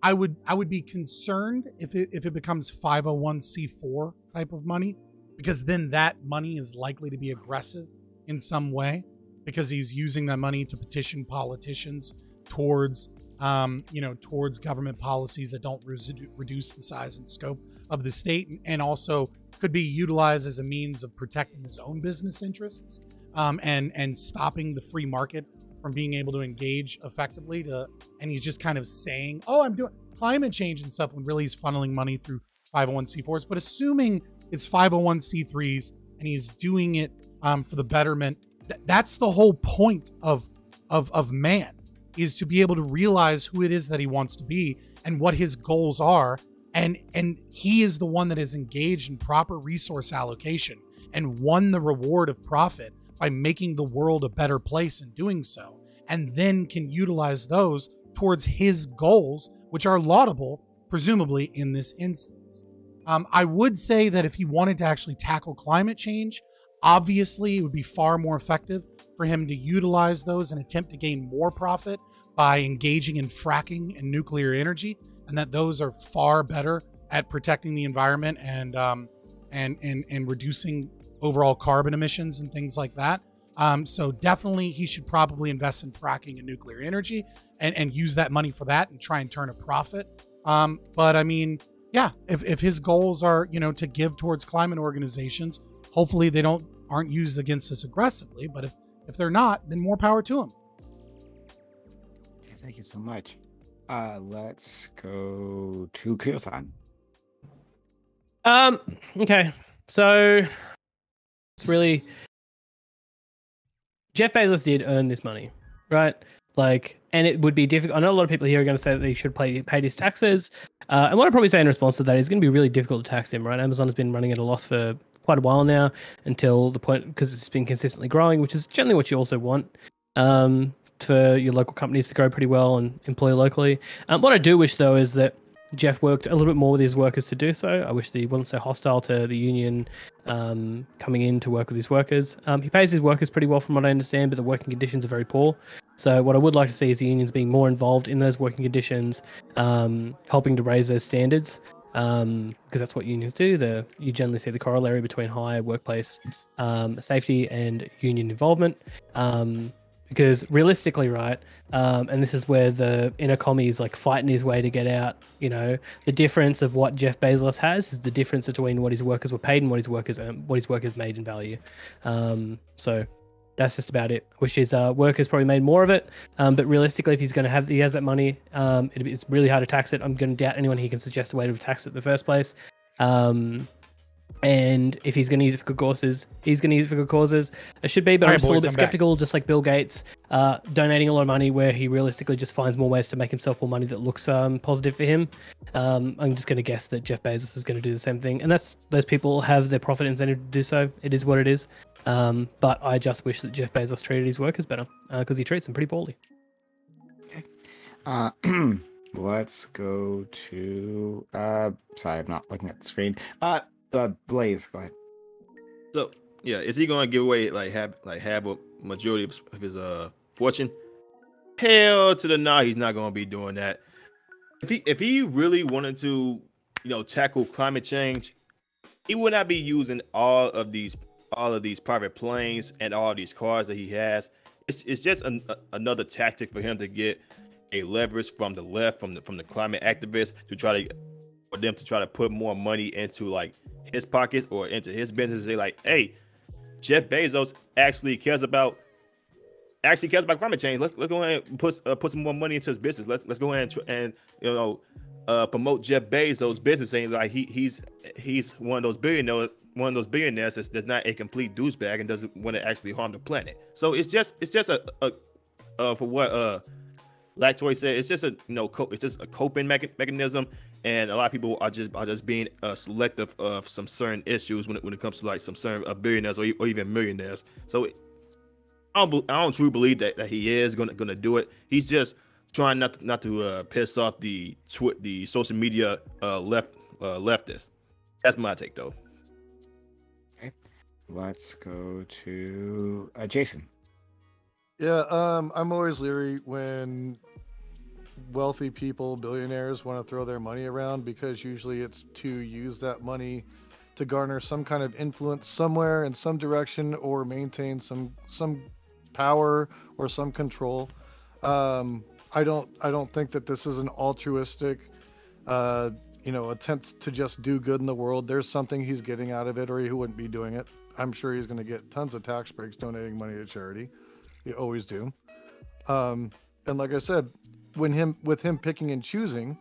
I would be concerned if it becomes 501c4 type of money, because then that money is likely to be aggressive in some way, because he's using that money to petition politicians towards government policies that don't reduce the size and scope of the state, and also could be utilized as a means of protecting his own business interests, and stopping the free market from being able to engage effectively. And he's just kind of saying, "Oh, I'm doing climate change and stuff," when really he's funneling money through 501c4s. But assuming it's 501c3s and he's doing it for the betterment. That's the whole point of man, is to be able to realize who it is that he wants to be and what his goals are. And he is the one that is engaged in proper resource allocation and won the reward of profit by making the world a better place in doing so, and then can utilize those towards his goals, which are laudable, presumably in this instance. I would say that if he wanted to actually tackle climate change, obviously it would be far more effective for him to utilize those and attempt to gain more profit by engaging in fracking and nuclear energy, and that those are far better at protecting the environment and reducing overall carbon emissions and things like that. So definitely he should probably invest in fracking and nuclear energy and use that money for that and try and turn a profit. But I mean, yeah, if his goals are, to give towards climate organizations, hopefully they aren't used against us aggressively. But if they're not, then more power to him. Okay, thank you so much. Let's go to Kyo-san. Okay, so it's really, Jeff Bezos did earn this money, right? And it would be difficult. I know a lot of people here are going to say that he should pay his taxes. And what I'd probably say in response to that is going to be really difficult to tax him, right? Amazon has been running at a loss for quite a while now, until the point, because it's been consistently growing, which is generally what you also want for your local companies to grow pretty well and employ locally. What I do wish, though, is that Jeff worked a little bit more with his workers to do so. I wish that he wasn't so hostile to the union coming in to work with his workers. He pays his workers pretty well from what I understand, but the working conditions are very poor. So what I would like to see is the unions being more involved in those working conditions, helping to raise those standards, because that's what unions do. You generally see the corollary between high workplace safety and union involvement. Because realistically, right, and this is where the inner commie is like fighting his way to get out. You know, the difference of what Jeff Bezos has is the difference between what his workers were paid and what his workers made in value. So that's just about it. I wish his workers probably made more of it. But realistically, if he has that money, it's really hard to tax it. I'm going to doubt anyone he can suggest a way to tax it in the first place. And if he's going to use it for good causes, he's going to use it for good causes. It should be, but I'm still a bit skeptical, just like Bill Gates, donating a lot of money where he realistically just finds more ways to make himself more money that looks positive for him. I'm just going to guess that Jeff Bezos is going to do the same thing. And those people have their profit incentive to do so. It is what it is. But I just wish that Jeff Bezos treated his workers better, because he treats them pretty poorly. Let's go to... sorry, I'm not looking at the screen. Blaze, go ahead. So yeah, is he gonna give away have a majority of his fortune? Hell to the no, he's not gonna be doing that. If he really wanted to, tackle climate change, he would not be using all of these private planes and all these cars that he has. It's just another tactic for him to get a leverage from the left, from the climate activists, for them to try to put more money into his pockets or into his business. They hey, Jeff Bezos actually cares about climate change. Let's go ahead and put some more money into his business. Let's go ahead and promote Jeff Bezos' business, saying he's one of those billionaires that's not a complete douchebag and doesn't want to actually harm the planet. So it's just a for what Lactoy said, it's just a coping mechanism, and a lot of people are just being selective of some certain issues when it comes to some certain billionaires or even millionaires. So I don't truly believe that he is gonna do it. He's just trying not to piss off the social media leftists. That's my take, though. Okay, let's go to Jason. Yeah, I'm always leery when wealthy people, billionaires, want to throw their money around, because usually it's to use that money to garner some kind of influence somewhere in some direction, or maintain some power or some control. I don't think that this is an altruistic attempt to just do good in the world. There's something he's getting out of it, or he wouldn't be doing it. I'm sure he's going to get tons of tax breaks donating money to charity. You always do. And like I said, with him picking and choosing,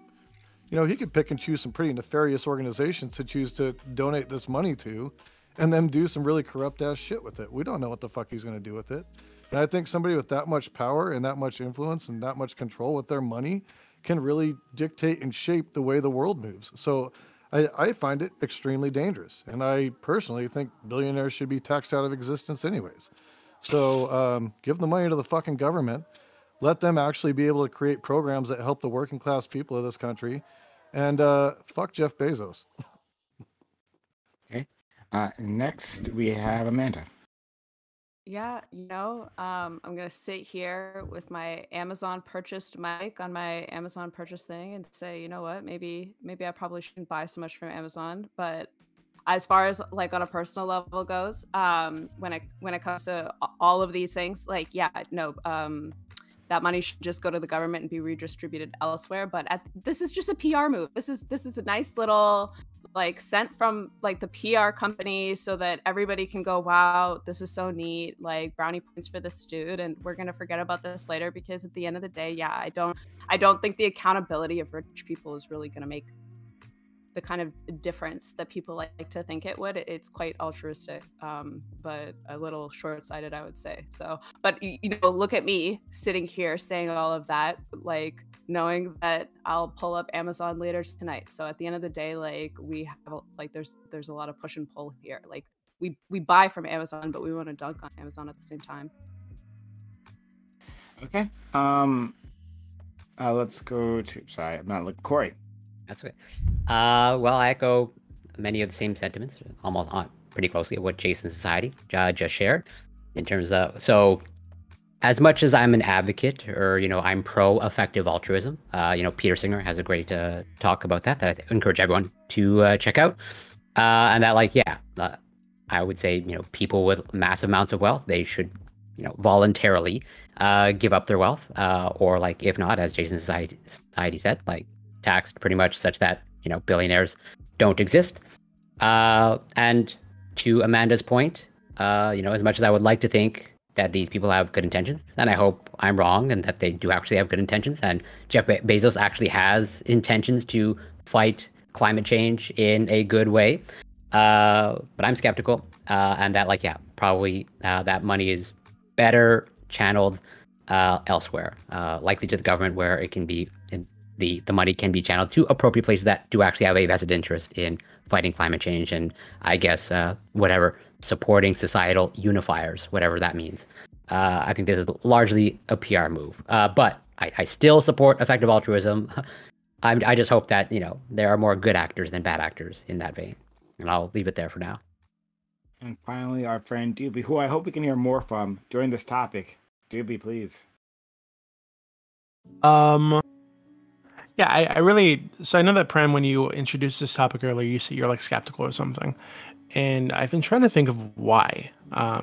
he could pick and choose some pretty nefarious organizations to choose to donate this money to, and then do some really corrupt ass shit with it. We don't know what the fuck he's going to do with it. And I think somebody with that much power and that much influence and that much control with their money can really dictate and shape the way the world moves. So I find it extremely dangerous. And I personally think billionaires should be taxed out of existence anyways. So give the money to the fucking government. Let them actually be able to create programs that help the working class people of this country. And fuck Jeff Bezos. Okay. Next, we have Amanda. Yeah, I'm going to sit here with my Amazon purchased mic on my Amazon purchase thing and say, you know what, maybe I probably shouldn't buy so much from Amazon. But as far as on a personal level goes, when it comes to all of these things, that money should just go to the government and be redistributed elsewhere. But this is just a PR move. This is a nice little sent from the PR company so that everybody can go, wow, this is so neat, brownie points for this dude, and we're gonna forget about this later, because at the end of the day, I don't think the accountability of rich people is really gonna make the kind of difference that people like to think it would. It's quite altruistic, but a little short-sighted, I would say. So, but you know, look at me sitting here saying all of that, like knowing that I'll pull up Amazon later tonight. So at the end of the day, like we have like there's a lot of push and pull here. Like we buy from Amazon, but we want to dunk on Amazon at the same time. Okay. Let's go to. Sorry, I'm not looking. Corey. That's okay. Well, I echo many of the same sentiments, almost pretty closely what Jason's Society just shared, in terms of, so as much as I'm an advocate, or I'm pro-effective altruism, Peter Singer has a great talk about that I encourage everyone to check out, and that I would say people with massive amounts of wealth, they should voluntarily give up their wealth, or like if not, as Jason's Society said, like taxed pretty much such that billionaires don't exist. And to Amanda's point, as much as I would like to think that these people have good intentions, and I hope I'm wrong and that they do actually have good intentions, and Jeff Bezos actually has intentions to fight climate change in a good way, but I'm skeptical, and that probably that money is better channeled elsewhere, likely to the government, where it can be the money can be channeled to appropriate places that do actually have a vested interest in fighting climate change, and I guess whatever, supporting societal unifiers, whatever that means. I think this is largely a PR move, but I still support effective altruism. I just hope that there are more good actors than bad actors in that vein, and I'll leave it there for now. And finally, our friend Doobie, who I hope we can hear more from during this topic. Doobie, please. Yeah, I really. So I know that, Prem, when you introduced this topic earlier, you said you're like skeptical or something, and I've been trying to think of why. Yeah,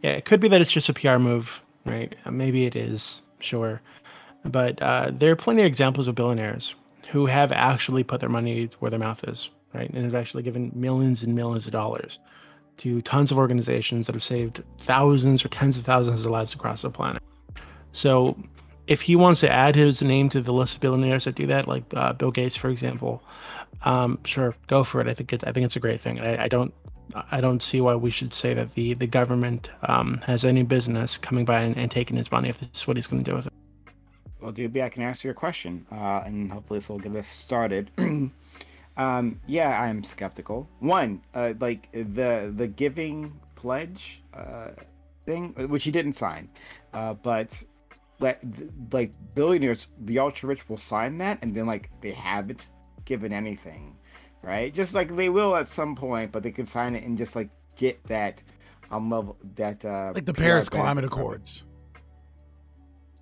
it could be that it's just a PR move, right? Maybe it is, sure, but there are plenty of examples of billionaires who have actually put their money where their mouth is, right, and have actually given millions and millions of dollars to tons of organizations that have saved thousands or tens of thousands of lives across the planet. So if he wants to add his name to the list of billionaires that do that, like Bill Gates, for example, sure, go for it. I think it's a great thing. I don't see why we should say that the government has any business coming by and taking his money if this is what he's going to do with it. Well, Doobie, I can answer your question, and hopefully this will get us started. Yeah, I'm skeptical. One, like the giving pledge thing, which he didn't sign, but like billionaires, the ultra rich will sign that, and then like they haven't given anything, right? Just like they will at some point, but they can sign it and just like get that level, that like the Paris Climate Accords.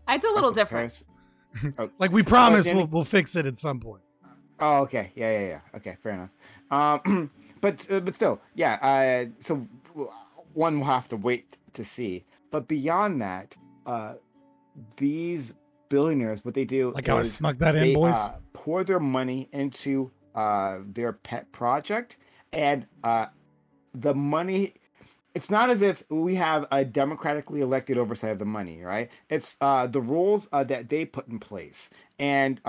It's a little different. Like we promise we'll fix it at some point. Oh, okay. Yeah. Okay, fair enough. But still, yeah. So one will have to wait to see. But beyond that, these billionaires, what they do, like how I snuck that in, boys, pour their money into their pet project, and the money. It's not as if we have a democratically elected oversight of the money, right? It's the rules that they put in place, and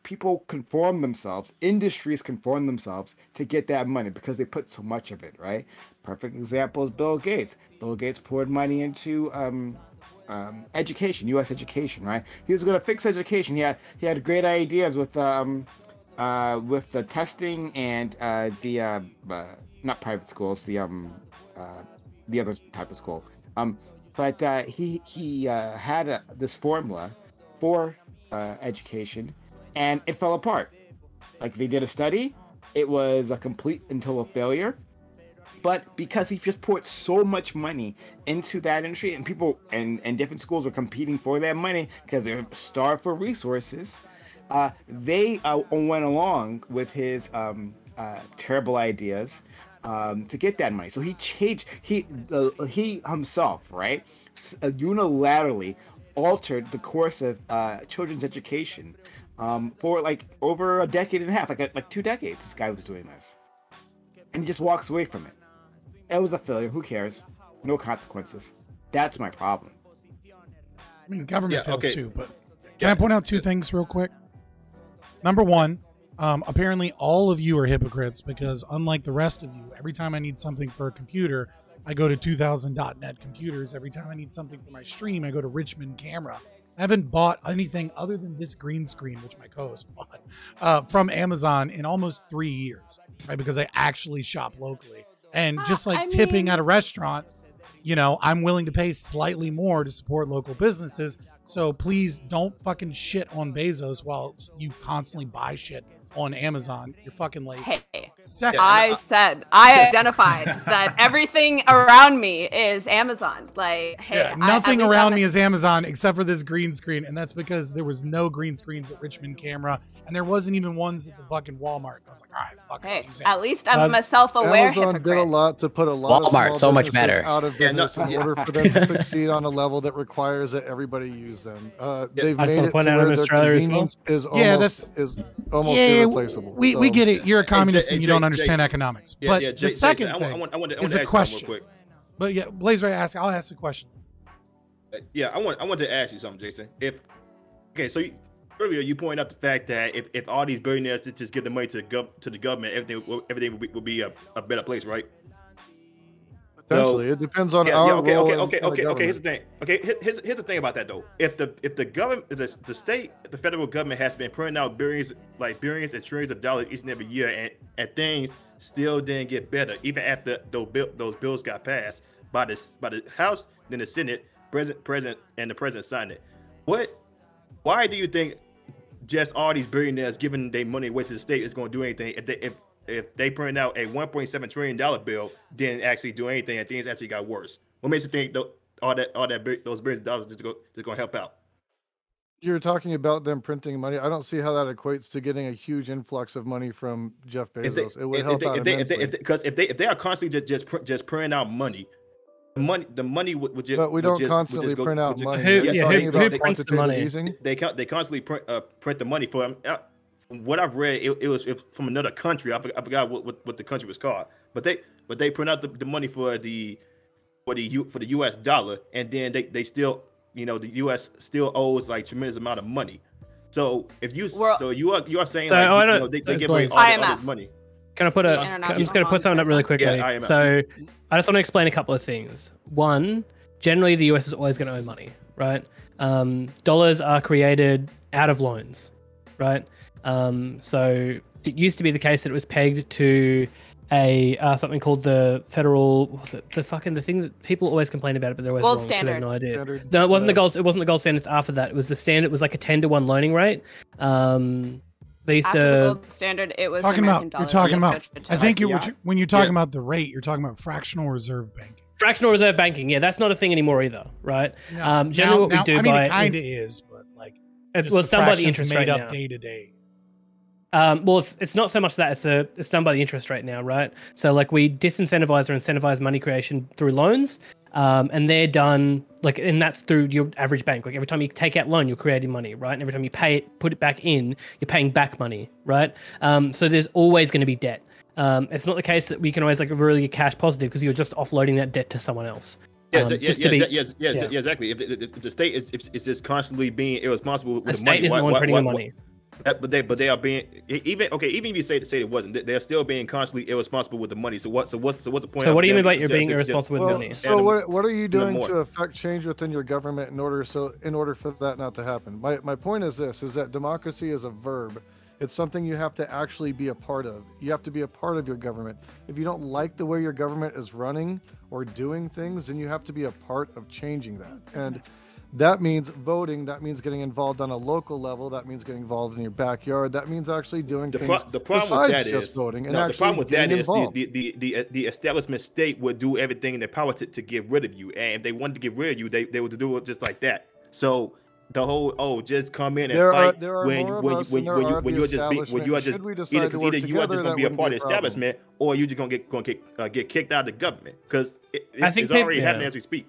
people conform themselves, industries conform themselves to get that money because they put so much of it, right? Perfect example is Bill Gates. Bill Gates poured money into education, U.S. education, right? He was going to fix education. He had great ideas with the testing and the not private schools, the other type of school. But he had this formula for education, and it fell apart. Like they did a study, it was a complete and total failure. But because he just poured so much money into that industry, and people and different schools were competing for that money because they're starved for resources, they went along with his terrible ideas to get that money. So he changed. He himself, right, unilaterally altered the course of children's education for like over a decade and a half, like 2 decades. This guy was doing this, and he just walks away from it. It was a failure. Who cares? No consequences. That's my problem. I mean, government fails too, but can I point out two things real quick? Number one, Apparently, all of you are hypocrites because, unlike the rest of you, every time I need something for a computer, I go to 2000.net computers. Every time I need something for my stream, I go to Richmond Camera. I haven't bought anything other than this green screen, which my co-host bought, from Amazon in almost 3 years, right? Because I actually shop locally. And just like tipping at a restaurant, you know, I'm willing to pay slightly more to support local businesses. So please don't fucking shit on Bezos while you constantly buy shit on Amazon. You're fucking lazy. Hey, Second, I identified that everything around me is Amazon. Like, hey, yeah, nothing around me is Amazon except for this green screen, and that's because there was no green screens at Richmond Camera, and there wasn't even ones at the fucking Walmart. I was like, all right, fuck it. Hey, at least I'm a self-aware Amazon hypocrite. did a lot to put a lot Walmart, of so small much businesses better. out of business in order for them to succeed on a level that requires that everybody use them. They've I just made want it to point to out where in their Australia as well. convenience is almost irreplaceable. We get it. You're a communist and you don't understand Jason. economics. But the Jason, second I thing want is a to question. real quick. But yeah, Blazer, I'll ask a question. Yeah, I want to ask you something, Jason. Earlier you pointed out the fact that if all these billionaires just give the money to the government, everything would be a better place, right? Potentially, it depends on our role. Okay. Here's the thing. Here's the thing about that though. If the government, the state, the federal government has been printing out billions and trillions of dollars each and every year, and things still didn't get better, even after those bills got passed by the House, then the Senate, president, and the president signed it. Why do you think just all these billionaires giving their money away to the state is going to do anything if they print out a $1.7 trillion bill, didn't actually do anything and things actually got worse? What makes you think those billions of dollars is going to help out? You're talking about them printing money. I don't see how that equates to getting a huge influx of money from Jeff Bezos. It would help out immensely. Because if they are constantly just printing out money, the money would just. But we don't constantly print out money. Who prints the money? They constantly print the money for. From what I've read, it was from another country. I forgot what the country was called. But they print out the money for the U.S. dollar, and then they still, the U.S. still owes like tremendous amount of money. So if you are saying they give away all this money. I'm just going to put something up really quickly. Yeah, so I just want to explain a couple of things. One, generally the US is always going to owe money, right? Dollars are created out of loans, right? So it used to be the case that it was pegged to something called the federal, what was it? The thing that people always complain about it, but they're always gold wrong, standard. They have no idea. No, it wasn't the gold. It wasn't the gold standards after that. It was the standard. It was like a 10-to-1 loaning rate. They used After to the gold standard, it was talking American about. You're dollar. talking about. I think when you're talking Yeah. about the rate, you're talking about fractional reserve banking. fractional reserve banking. Yeah, that's not a thing anymore either, right? Generally, what we do I mean, by it kind of is, but like it's done by the interest rate made now. up day to day. Well, it's not so much that it's done by the interest rate now, right? So like we disincentivize or incentivize money creation through loans, and they're done and that's through your average bank. Like every time you take out loan, you're creating money, right? And every time you put it back in, you're paying back money, right? So there's always going to be debt. It's not the case that we can always really get cash positive because you're just offloading that debt to someone else. Exactly. If the state is just constantly being irresponsible with The the state money, isn't the one printing the money. But they are being even if you say it wasn't, they're still being constantly irresponsible with the money. So what's the point? So what do you mean by you're being irresponsible with money? So what are you doing to affect change within your government in order for that not to happen? My point is this: is that democracy is a verb. It's something you have to actually be a part of. You have to be a part of your government. If you don't like the way your government is running or doing things, then you have to be a part of changing that. And that means voting. That means getting involved on a local level. That means getting involved in your backyard. That means actually doing things besides just voting. And the problem with that is the establishment state would do everything in their power to get rid of you. And if they wanted to get rid of you, they would do it just like that. So the whole just come in and fight when you are just either you are just going to be a part of the establishment or you're just going to get kicked out of the government because it's already happening as we speak.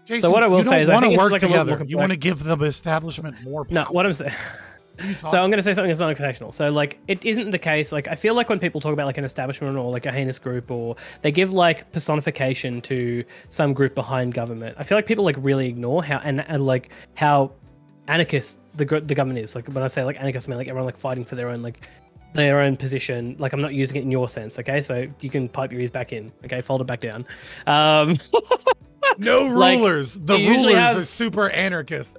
Jason, so what I will say is I think work it's together. You want to give the establishment more power. No, what I'm saying. So I'm going to say something that's not confessional. So it isn't the case. I feel like when people talk about an establishment or a heinous group, or they give personification to some group behind government, I feel like people really ignore how how anarchist the government is. When I say anarchist, I mean everyone fighting for their own their own position. Like I'm not using it in your sense, okay? So you can pipe your ears back in, okay? Fold it back down. No Like, rulers. The you usually rulers have- are super anarchist.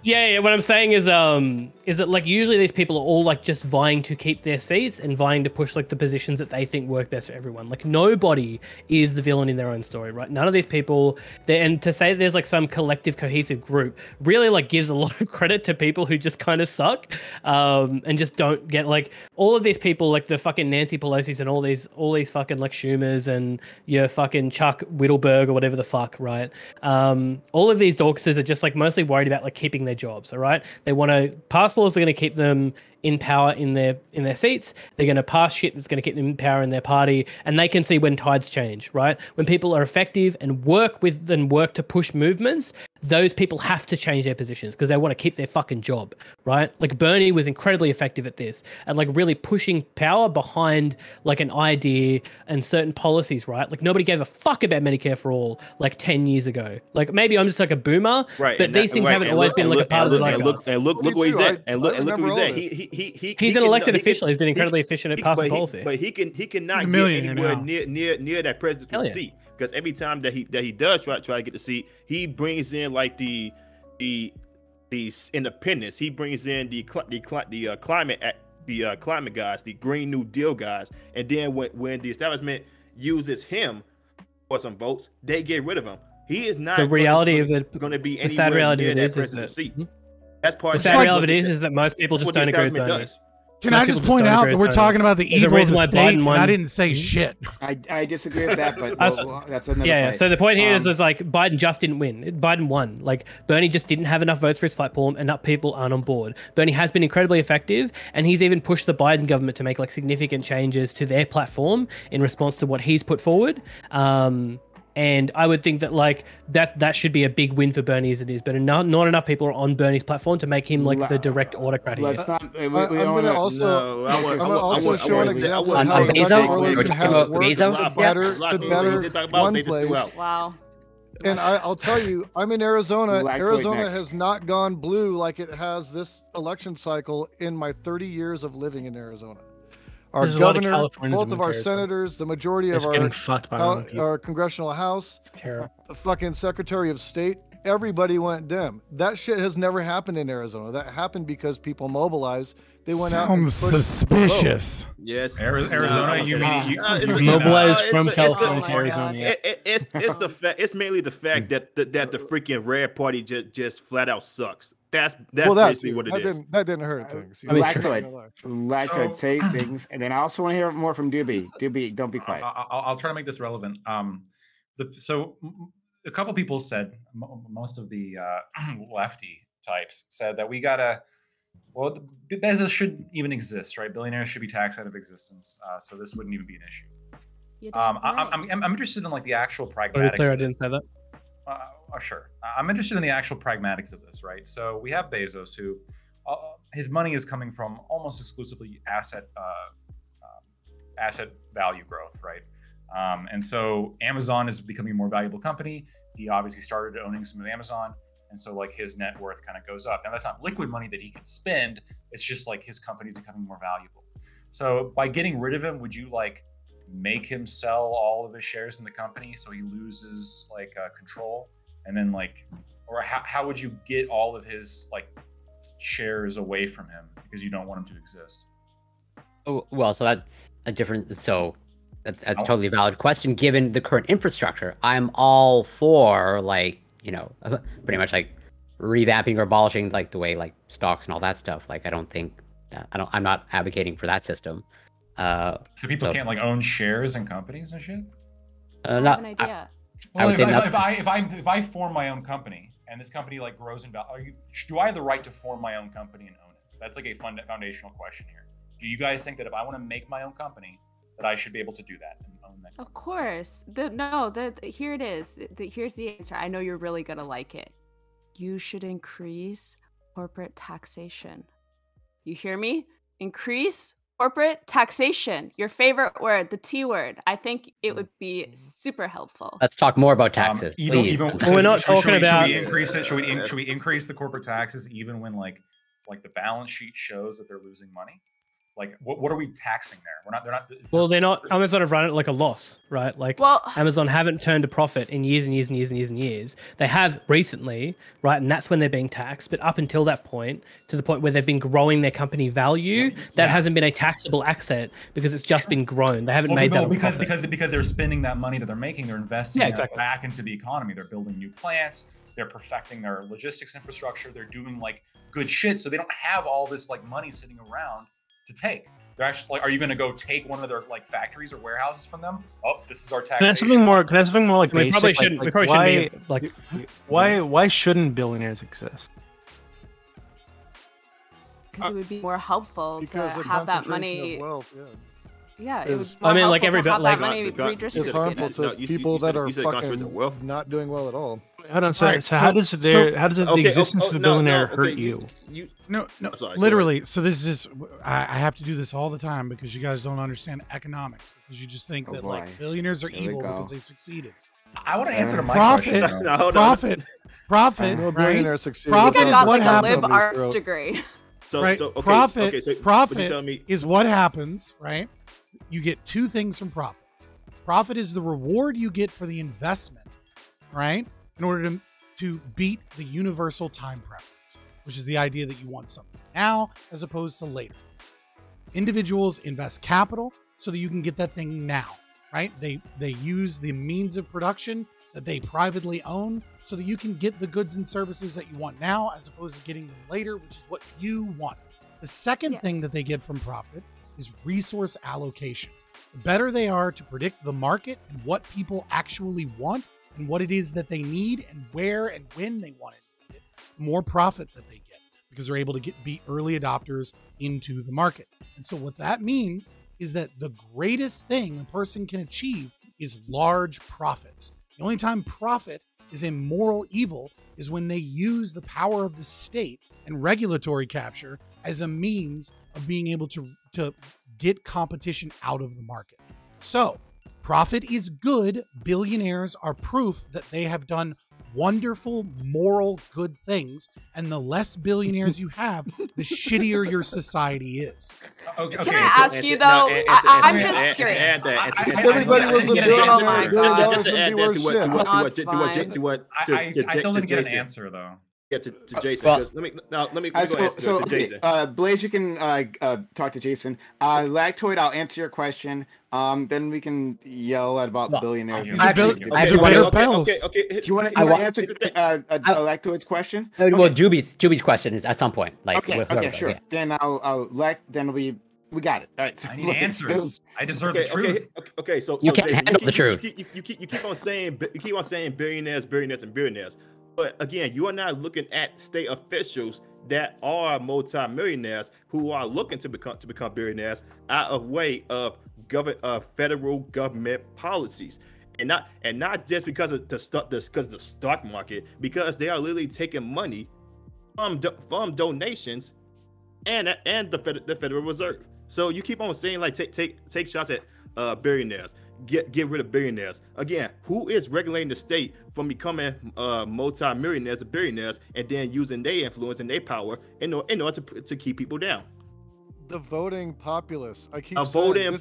Yeah, what I'm saying is that like usually these people are all like just vying to keep their seats and vying to push like the positions that they think work best for everyone. Like nobody is the villain in their own story, right? None of these people, and to say that there's like some collective cohesive group really like gives a lot of credit to people who just kind of suck, and just don't get like all of these people like the fucking Nancy Pelosi's and all these fucking like Schumers and your fucking Chuck Whittleberg or whatever the fuck, right? All of these dorksters are just like mostly worried about like keeping their jobs, all right? They want to pass laws that are going to keep them in power in their seats. They're going to pass shit that's going to keep them in power in their party, and they can see when tides change, right? When people are effective and work to push movements, those people have to change their positions because they want to keep their fucking job, right? Like Bernie was incredibly effective at this, at like really pushing power behind like an idea and certain policies, right? Like nobody gave a fuck about Medicare for all like 10 years ago. Like maybe I'm just like a boomer, Right, but and these that- things right, haven't and always look- been and like a look- part of and his look- life. and look Me where he's too, at, and look I where he's remember at. all He He's can- an elected he can- official. He's been incredibly efficient at passing policy. But he cannot He's a get millionaire anywhere now. near that presidential Hell yeah. seat because every time that he does try to get the seat, he brings in like the independents. He brings in the climate guys, the Green New Deal guys, and then when the establishment uses him for some votes, they get rid of him. He is not The reality of it, going to be the sad anywhere reality near of it that is presidential that seat. That's part the of sad what reality the- is that most people that's just what the don't agree with establishment Bernie. does. Can Most I just people point don't out agree that with we're Bernie. talking about the There's a evil of reason the why state, Biden and won. I didn't say shit. I disagree with that, but That's- that's another Yeah. fight. So the point here is like Biden just didn't win. Biden won. Like Bernie just didn't have enough votes for his platform, and enough people aren't on board. Bernie has been incredibly effective, and he's even pushed the Biden government to make like significant changes to their platform in response to what he's put forward. And I would think that like that should be a big win for Bernie as it is, but not enough people are on Bernie's platform to make him like the direct autocrat he is. Let's not. We I'm don't going wanna- to also, No, I'm going to also show an example On of how Bezos? elected Are we rulers talking can about have worked Bezos? to better one place. Wow. And I'll tell you, I'm in Arizona. Lactoid Arizona next. has not gone blue like it has this election cycle in my 30 years of living in Arizona. Our There's a lot of governor, Californians both who of moved our to Arizona. senators, the majority It's of getting fucked by our own people. our congressional house, It's terrible. the fucking secretary of state, everybody went Dem. That shit has never happened in Arizona. That happened because people mobilized. They went out and Sounds pushed the vote. suspicious. Yes, Arizona, you mean Mobilized from it's California Oh to my Arizona. God. Yeah. It's the fact. It's mainly the fact that the freaking Red Party just flat out sucks. That's Well, that basically too. what it that is. That didn't hurt things. I mean, Lactoid, say things, and then I also want to hear more from Doobie. Doobie, don't be quiet. I'll try to make this relevant. So a couple people said, most of the lefty types said that we gotta. Well, Bezos shouldn't even exist, right? Billionaires should be taxed out of existence, so this wouldn't even be an issue. You damn right. I'm interested in like the actual To be pragmatics. clear, I of didn't this. say that. Sure. I'm interested in the actual pragmatics of this, right? So we have Bezos, who his money is coming from almost exclusively asset value growth, right? And so Amazon is becoming a more valuable company. He obviously started owning some of Amazon, and so like his net worth kind of goes up. Now that's not liquid money that he can spend. It's just like his company becoming more valuable. So by getting rid of him, would you like make him sell all of his shares in the company so he loses like control? And then like, or how would you get all of his like shares away from him because you don't want him to exist? Oh, well, so that's a different. So that's totally a valid question. Given the current infrastructure, I'm all for like pretty much like revamping or abolishing like the way like stocks and all that stuff. Like I don't think that I'm not advocating for that system. So people can't like own shares in companies and shit. I have an idea. I would say if I form my own company and this company like grows in value, do I have the right to form my own company and own it? That's like a foundational question here. Do you guys think that if I want to make my own company, that I should be able to do that and own that? Of course. Here it is. Here's the answer. I know you're really gonna like it. You should increase corporate taxation. You hear me? Increase corporate taxation. Your favorite word, the T word. I think it would be super helpful. Let's talk more about taxes, please. We're not talking about. Should we increase it? Should we increase the corporate taxes even when like the balance sheet shows that they're losing money? Like, what are we taxing there? We're not. They're not. Well, they're not. Amazon have run it like a loss, right? Like, Well, Amazon haven't turned a profit in years and years and years and years and years. They have recently, right? And that's when they're being taxed. But up until that point, to the point where they've been growing their company value, that hasn't been a taxable asset because it's just been grown. They haven't made that because they're spending that money that they're making. They're investing exactly. back into the economy. They're building new plants. They're perfecting their logistics infrastructure. They're doing like good shit. So they don't have all this like money sitting around to take. They're actually like, are you going to go take one of their like factories or warehouses from them? Oh, this is our taxation. Can I have something more like we basic? probably shouldn't. We probably shouldn't be like. Why shouldn't billionaires exist? Because it would be more helpful to because the have that concentration money. of wealth, Yeah, it is- was more I mean, like, helpful to everybody- have like, that money the con- it's redistributed. harmful to No, you said- people you that said- are you said concentration of wealth. fucking not doing well at all. Hold on, so, Alright, so how does the existence of a billionaire hurt you? No, I'm sorry, go literally. So this is I have to do this all the time because you guys don't understand economics because you just think Oh, that boy. like billionaires are Here we evil go. because they succeeded. I want to answer to my Profit, question. No, hold on. profit, No right? billionaire succeeded. I Profit think I is got what like a happens. lib arts degree. So, Right. so okay, Profit- okay, so what you profit telling me? is what happens, right? You get two things from profit. Profit is the reward you get for the investment, right? In order to beat the universal time preference, which is the idea that you want something now as opposed to later. Individuals invest capital so that you can get that thing now, right? They use the means of production that they privately own so that you can get the goods and services that you want now as opposed to getting them later, which is what you want. The second thing that they get from profit is resource allocation. The better they are to predict the market and what people actually want and what it is that they need and where and when they want it, the more profit that they get because they're able to be early adopters into the market. And so what that means is that the greatest thing a person can achieve is large profits. The only time profit is a moral evil is when they use the power of the state and regulatory capture as a means of being able to get competition out of the market. So, profit is good. Billionaires are proof that they have done wonderful, moral, good things. And the less billionaires you have, the shittier your society is. Okay, Can I ask you though? I'm just curious. If everybody was a billionaire, $1 billion would be worth shit. I still didn't get an answer though. Yeah, to Jason. Because let me go So to Jason. Blaze, you can talk to Jason. Lactoid, I'll answer your question. Then we can yell about billionaires. These are better pals. Okay. Do you want to answer Lactoid's question? Well, Juby's question is at some point. Like, Okay, sure. Yeah. Then then we got it. All right. So I need answers. I deserve the truth. Okay. So You can't Jason, handle the truth. You keep on saying billionaires, and billionaires. But again, you are not looking at state officials that are multimillionaires who are looking to become billionaires out of way of federal government policies, and not just because of the stock market, because they are literally taking money from donations and the Federal Reserve. So you keep on saying like take shots at billionaires. Get rid of billionaires. Again, who is regulating the state from becoming multi-millionaires or billionaires and then using their influence and their power in order to keep people down? The voting populace. I keep The voting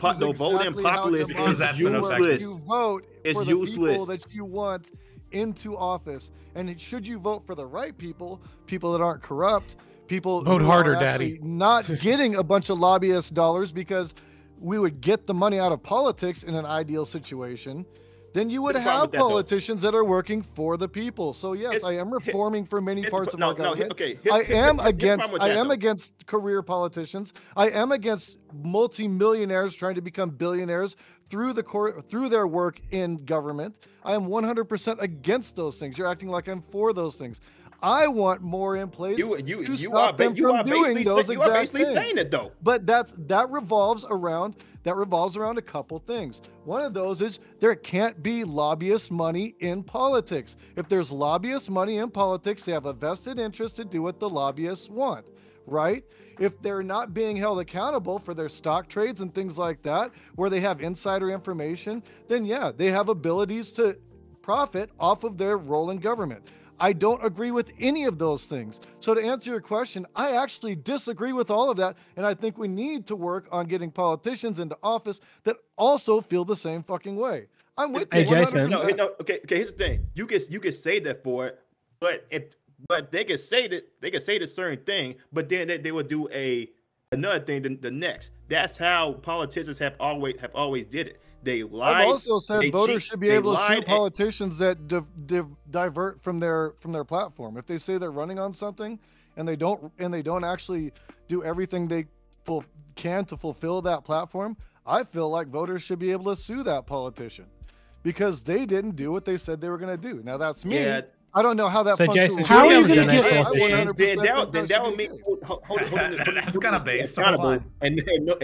populace is useless. You vote It's for the useless. people that you want into office. And should you vote for the right people that aren't corrupt, people Vote who harder, are actually Daddy. not getting a bunch of lobbyist dollars because we would get the money out of politics in an ideal situation, then you would have politicians that are working for the people. So yes, I am reforming for many parts of our government. I am against career politicians. I am against multi-millionaires trying to become billionaires through their work in government. I am 100% against those things. You're acting like I'm for those things. I want more in place to stop them from doing those exact things. Saying it though. But that revolves around a couple things. One of those is there can't be lobbyist money in politics. If there's lobbyist money in politics, they have a vested interest to do what the lobbyists want, right? If they're not being held accountable for their stock trades and things like that, where they have insider information, then yeah, they have abilities to profit off of their role in government. I don't agree with any of those things. So to answer your question, I actually disagree with all of that. And I think we need to work on getting politicians into office that also feel the same fucking way. I'm with Hey, you. Jason. 100%. No, okay. Here's the thing. You can say that for it, but they can say the certain thing, but then they will do another thing the next. That's how politicians have always did it. They lied. I've also said voters should be able to sue lied politicians that divert from their platform. If they say they're running on something and they don't actually do everything they can to fulfill that platform, I feel like voters should be able to sue that politician because they didn't do what they said they were going to do. Now that's me. Yeah. I don't know how that. So Jason, how are you going to get then that would mean That's kind of based accountable, and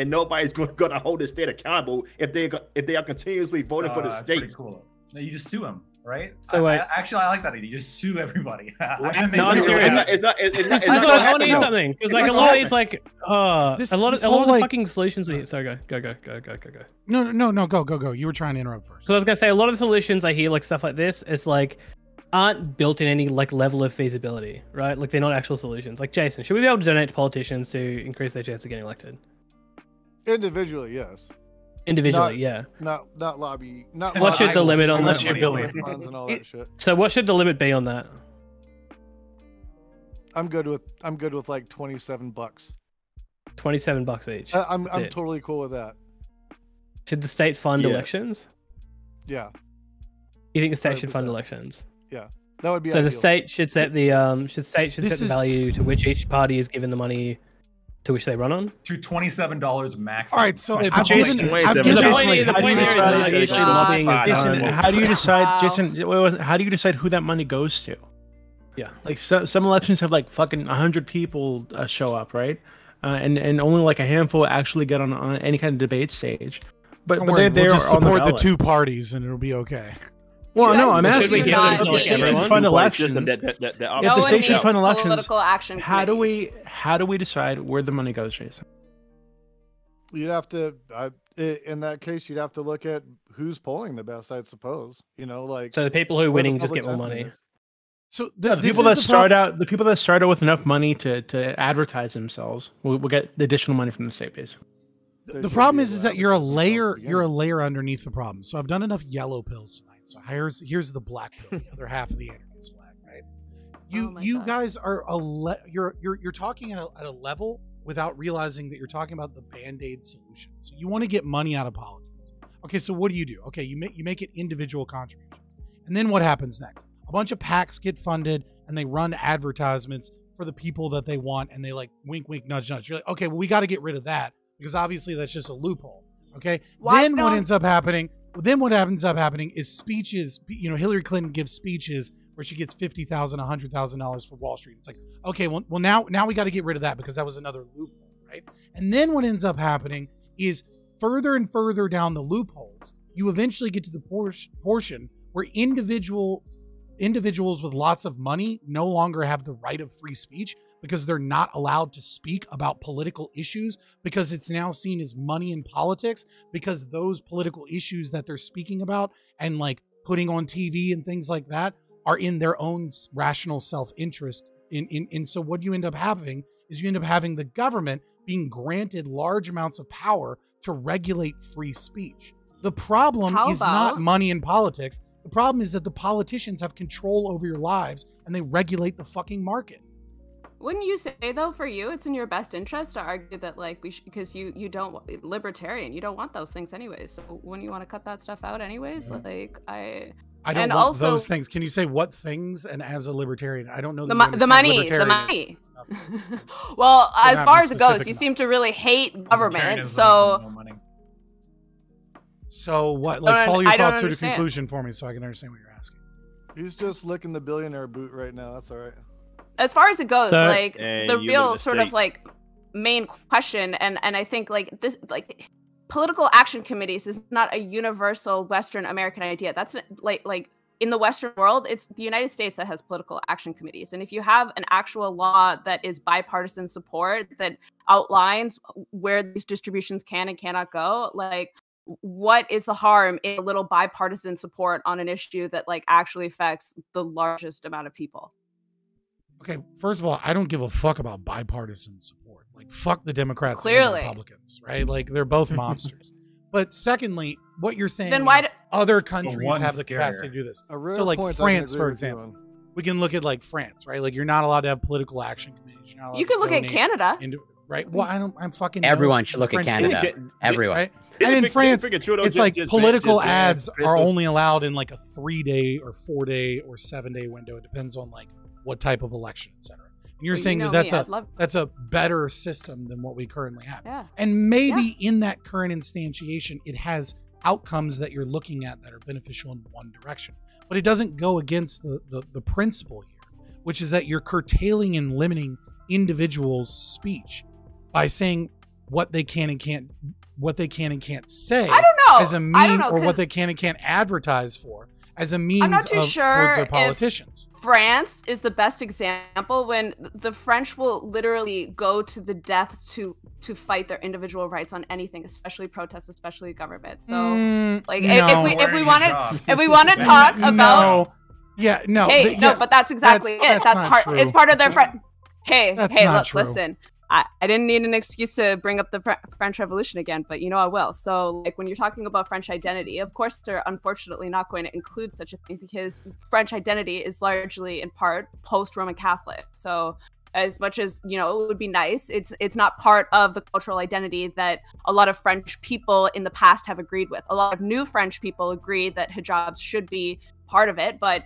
nobody's going to hold the state accountable if they are continuously voting for the state. Pretty cool. No, you just sue them, right? So actually, I like that idea. You just sue everybody. I want to use something because like a lot of these like a lot of the fucking solutions we hear. Sorry, go. No, go. You were trying to interrupt first. Because I was gonna say a lot of the solutions I hear like stuff like this is like aren't built in any like level of feasibility, right? Like they're not actual solutions. Like Jason, should we be able to donate to politicians to increase their chance of getting elected? Individually, yes. Individually, yeah. Not lobby. Not. What should the limit on unless that? you're billion funds and all that shit. So what should the limit be on that? I'm good with like $27. $27 each. I'm totally cool with that. Should the state fund elections? Yeah. You think the state should 100%. fund elections? Yeah. That would be so ideal. the state should set the the value to which each party is given the money to which they run on to $27 max. All right, so the point there is usually lobbying is done. How do you decide, Jason? How do you decide who that money goes to? Yeah, like some elections have like fucking 100 people show up, right? And only like a handful actually get on any kind of debate stage. But we'll just support the two parties and it'll be okay. Well, no, I'm asking. Should we give it to like everyone? Fund elections. If the state should fund elections, political action how do we decide where the money goes, Jason? You'd have to, in that case, you'd have to look at who's polling the best, I suppose. You know, like so the people who are winning just get more money. So the people that start out with enough money to advertise themselves will get the additional money from the state base. The problem is that you're a layer underneath the problem. So I've done enough yellow pills tonight. So here's the black pill, the other half of the anarchist flag, right? You guys are you're talking at a level without realizing that you're talking about the band-aid solution. So you want to get money out of politics. Okay, so what do? Okay, you make it individual contributions. And then what happens next? A bunch of PACs get funded and they run advertisements for the people that they want and they like wink, wink, nudge, nudge. You're like, okay, well, we got to get rid of that because obviously that's just a loophole. Okay. What ends up happening is speeches. You know, Hillary Clinton gives speeches where she gets $50,000, $100,000 for Wall Street. It's like, okay, well now we got to get rid of that because that was another loophole, right? And then what ends up happening is further and further down the loopholes, you eventually get to the portion where individuals with lots of money no longer have the right of free speech because they're not allowed to speak about political issues because it's now seen as money in politics because those political issues that they're speaking about and like putting on TV and things like that are in their own rational self-interest. And so what you end up having is you end up having the government being granted large amounts of power to regulate free speech. The problem is not money in politics. The problem is that the politicians have control over your lives and they regulate the fucking market. Wouldn't you say though, for you, it's in your best interest to argue that like because you don't libertarian, you don't want those things anyways. So wouldn't you want to cut that stuff out anyways? Yeah. Like I don't want those things. Can you say what things? And as a libertarian, I don't know the money. Well, as far as it goes, you seem to really hate government. So what? Like, follow your thoughts to the conclusion for me, so I can understand what you're asking. He's just licking the billionaire boot right now. That's all right. As far as it goes, like the real sort of like main question, and I think like this, like political action committees is not a universal Western American idea. That's like in the Western world, it's the United States that has political action committees. And if you have an actual law that is bipartisan support that outlines where these distributions can and cannot go, like what is the harm in a little bipartisan support on an issue that like actually affects the largest amount of people? Okay, first of all, I don't give a fuck about bipartisan support. Like, fuck the Democrats and Clearly. the Republicans, right? Like, they're both monsters. But secondly, what you're saying Then why is do- other countries one's have the scarier. capacity to do this. A rare So, like point I can France, agree for with you example, on. we can look at like France, right? Like, you're not allowed to have political action committees. You're not allowed You to can look at donate Canada. into- right? Well, I'm fucking. Everyone no should look at French Canada. system, Everyone. right? Didn't And in fig- France, didn't Trudeau it's just- like just political ban ads are Christmas? only allowed in like a 3-day or 4-day or 7-day window. It depends on like what type of election, etc. And you're Well, saying you know that me, I'd love- that's a better system than what we currently have. Yeah. And maybe in that current instantiation, it has outcomes that you're looking at that are beneficial in one direction. But it doesn't go against the principle here, which is that you're curtailing and limiting individuals' speech by saying what they can and can't say I don't know. as a I don't means, know, or what 'cause they can and can't advertise for as a means I'm not too of sure towards their if politicians. France is the best example when the French will literally go to the death to fight their individual rights on anything, especially protests, especially government. So like no. if we want to talk about No. Yeah, no. hey, no, yeah, but that's exactly that's it. That's not part. true. It's part of their. Hey, That's hey, not look, true. listen. I didn't need an excuse to bring up the French Revolution again, but you know I will. So, like, when you're talking about French identity, of course they're unfortunately not going to include such a thing because French identity is largely, in part, post-Roman Catholic. So, as much as it would be nice, it's not part of the cultural identity that a lot of French people in the past have agreed with. A lot of new French people agree that hijabs should be part of it, but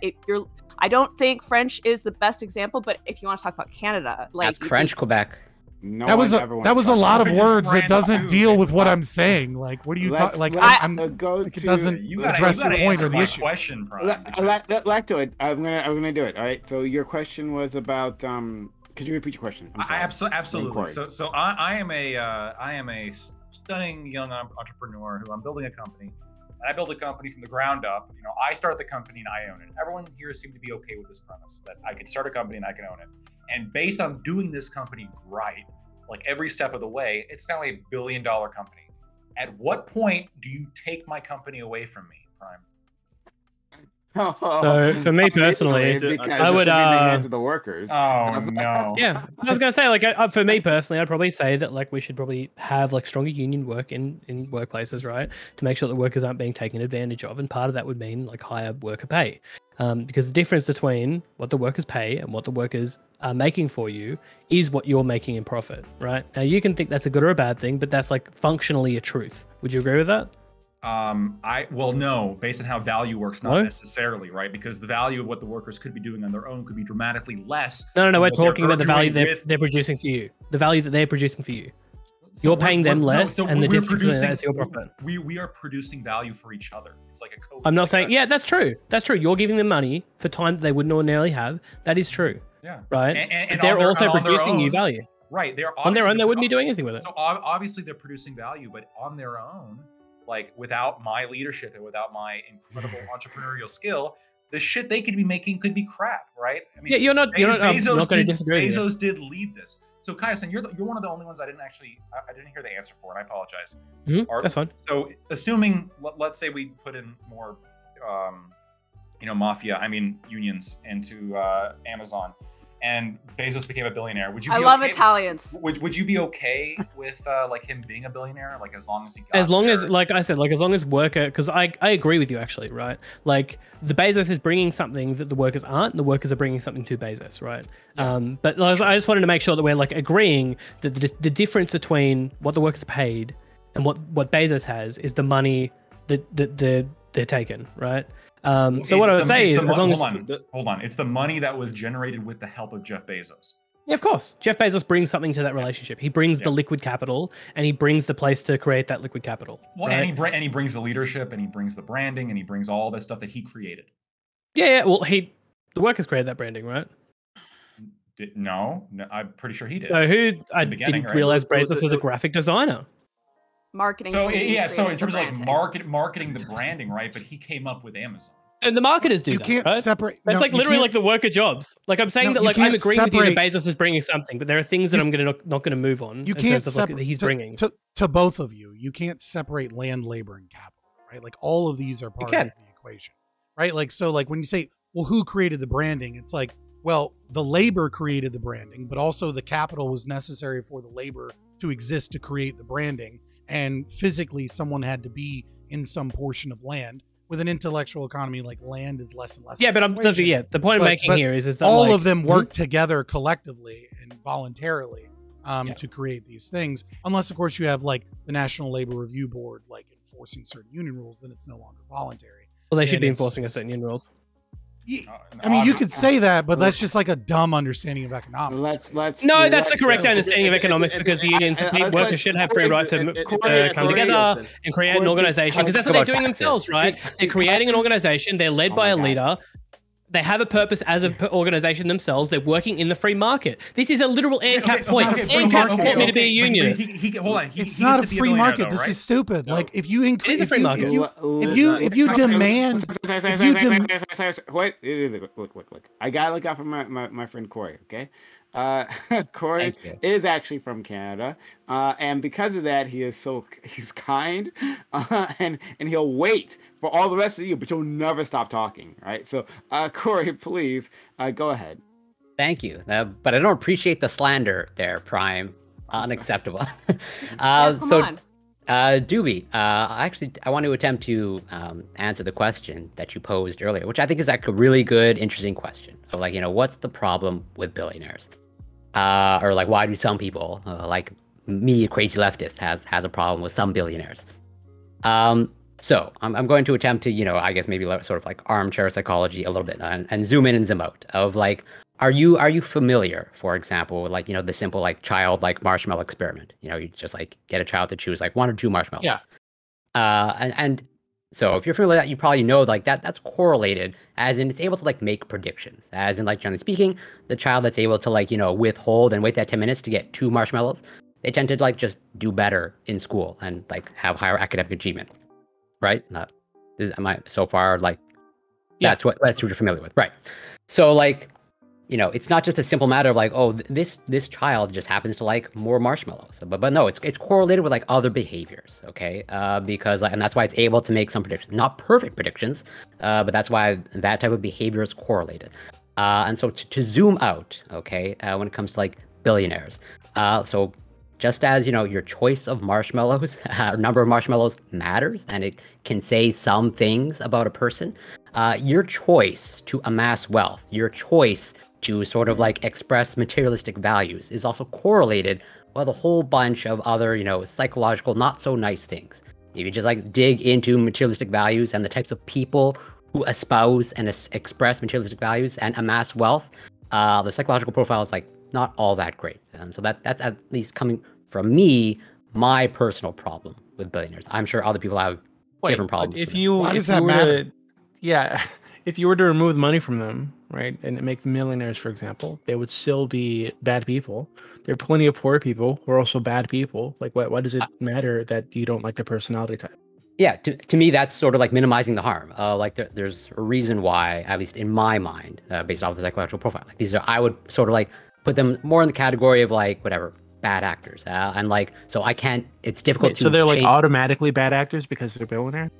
I don't think French is the best example. But if you want to talk about Canada, like That's French Quebec. No that was one ever that was a wants to lot talk of Just words that France doesn't too, deal with what basically. I'm saying. Like, what are you Let's- talking? Like, let's I'm go like, it to- doesn't You gotta, address you the gotta point answer or the my issue. question, Prime. because- Let's do it. I'm gonna do it. All right. So your question was about Could you repeat your question? I'm sorry. Absolutely. Inquiry. So I am a stunning young entrepreneur who I'm building a company. And I build a company from the ground up. I start the company and I own it. Everyone here seemed to be okay with this premise that I could start a company and I can own it. And based on doing this company right, like every step of the way, it's now a $1 billion company. At what point do you take my company away from me, Prime? So for me personally, because I would, it should be in the hands of the workers. Oh no. yeah, I was gonna say like for me personally, I'd probably say that like we should probably have like stronger union work in workplaces, right, to make sure that workers aren't being taken advantage of, and part of that would mean like higher worker pay, because the difference between what the workers pay and what the workers are making for you is what you're making in profit, right? Now you can think that's a good or a bad thing, but that's like functionally a truth. Would you agree with that? No, based on how value works, not No? necessarily, right? Because the value of what the workers could be doing on their own could be dramatically less. No, than we're what they're talking about the value doing with- they're producing for you. The value that they're producing for you. So You're we're- paying them we're- no, less, so and the we're distance between producing- that's your profit. We are producing value for each other. It's like a co. I'm not saying, yeah, that's true. That's true. You're giving them money for time that they wouldn't ordinarily have. That is true, Yeah. right? And But they're on their- also on their producing you own- value. Right. They're On their own, they obviously- wouldn't be doing anything with it. So obviously they're producing value, but on their own, like without my leadership and without my incredible entrepreneurial skill, the shit they could be making could be crap, right? I mean, Yeah, you're not going to disagree with you. Bezos did lead this. So Kaya-san, you're one of the only ones I didn't hear the answer for, and I apologize. That's fine. So assuming, let's say we put in more, unions into Amazon, and Bezos became a billionaire. Would you? I Be love okay, Italians. Would you be okay with like him being a billionaire? Like as long as he got As long as, there? like I said, like as long as worker, because I agree with you actually, right? Like the Bezos is bringing something that the workers aren't, and the workers are bringing something to Bezos, right? But I just wanted to make sure that we're like agreeing that the difference between what the workers paid and what Bezos has is the money that they're taking, right? So what I would say is, as long as hold on, it's the money that was generated with the help of Jeff Bezos. Yeah, of course. Jeff Bezos brings something to that relationship. He brings the liquid capital, and he brings the place to create that liquid capital. Well, right? and he brings the leadership, and he brings the branding, and he brings all that stuff that he created. Yeah. Well, the workers created that branding, right? No, I'm pretty sure he did. So I beginning, didn't right? realize Bezos was a graphic designer. Marketing. So team yeah, so in created terms the of like branding. marketing the branding, right? But he came up with Amazon. And the marketers do You that, can't right? separate. That's no, like you literally can't- like the worker jobs. Like I'm saying No, that you like I'm can't agreeing with you that separate- Bezos is bringing something, but there are things that I'm not gonna move on. You in can't terms of, like, separate that he's bringing. to both of you. You can't separate land, labor, and capital, right? Like all of these are part of the equation, right? Like so, like when you say, well, who created the branding? It's like, well, the labor created the branding, but also the capital was necessary for the labor to exist to create the branding, and physically someone had to be in some portion of land. With an intellectual economy, like land is less and less. Yeah, but the point I'm making here is that all like, of them work together collectively and voluntarily to create these things. Unless, of course, you have like the National Labor Review Board like enforcing certain union rules, then it's no longer voluntary. Well, they should be enforcing a certain union rules. I mean, you could say that, but that's just like a dumb understanding of economics. No, that's the correct understanding of economics because the unions, workers should have free right to come together and create an organization because that's what they're doing themselves, right? They're creating an organization. They're led by a leader. They have a purpose as an organization themselves. They're working in the free market. This is a literal ANCAP point. ANCAP taught me to be a unionist. Hold on. It's not a free market. This is stupid. Like if you increase, if you demand, wait, look. I gotta look out for my friend Corey. Okay, Corey is actually from Canada, and because of that, he's kind, and he'll wait for all the rest of you, but you'll never stop talking, right? So, Corey, please go ahead. Thank you, but I don't appreciate the slander there, Prime. Unacceptable. Come on. Doobie, I want to attempt to answer the question that you posed earlier, which I think is like a really good, interesting question of like, what's the problem with billionaires? Or like, why do some people, like me, a crazy leftist, has a problem with some billionaires? So I'm going to attempt to, I guess maybe sort of like armchair psychology a little bit and zoom in and zoom out of like, are you familiar, for example, with like, the simple like child like marshmallow experiment? You just like get a child to choose like 1 or 2 marshmallows. Yeah. And so if you're familiar with that, you probably know like that's correlated as in it's able to like make predictions. As in like generally speaking, the child that's able to like, withhold and wait that 10 minutes to get 2 marshmallows, they tend to like just do better in school and like have higher academic achievement. Right? Am I so far like that's what you're familiar with, right? So like, it's not just a simple matter of like, oh, this child just happens to like more marshmallows, but no, it's correlated with like other behaviors, okay? Because and that's why it's able to make some predictions, not perfect predictions, but that's why that type of behavior is correlated. And so to zoom out, okay, when it comes to like billionaires, so. Just as, your choice of marshmallows, number of marshmallows matters, and it can say some things about a person, your choice to amass wealth, your choice to sort of like express materialistic values is also correlated with a whole bunch of other, psychological, not so nice things. If you just like dig into materialistic values and the types of people who espouse and express materialistic values and amass wealth, the psychological profile is like not all that great. And so that's at least coming from me, my personal problem with billionaires. I'm sure other people have different problems. Why does that matter? If you were to remove the money from them, right, and make them millionaires, for example, they would still be bad people. There are plenty of poor people who are also bad people. Like, why does it matter that you don't like their personality type? Yeah, to me, that's sort of like minimizing the harm. Like there's a reason why, at least in my mind, based off the psychological profile, like these are, I would sort of like put them more in the category of like whatever, bad actors. And like, so I can't, it's difficult to So they're like automatically bad actors because they're billionaires?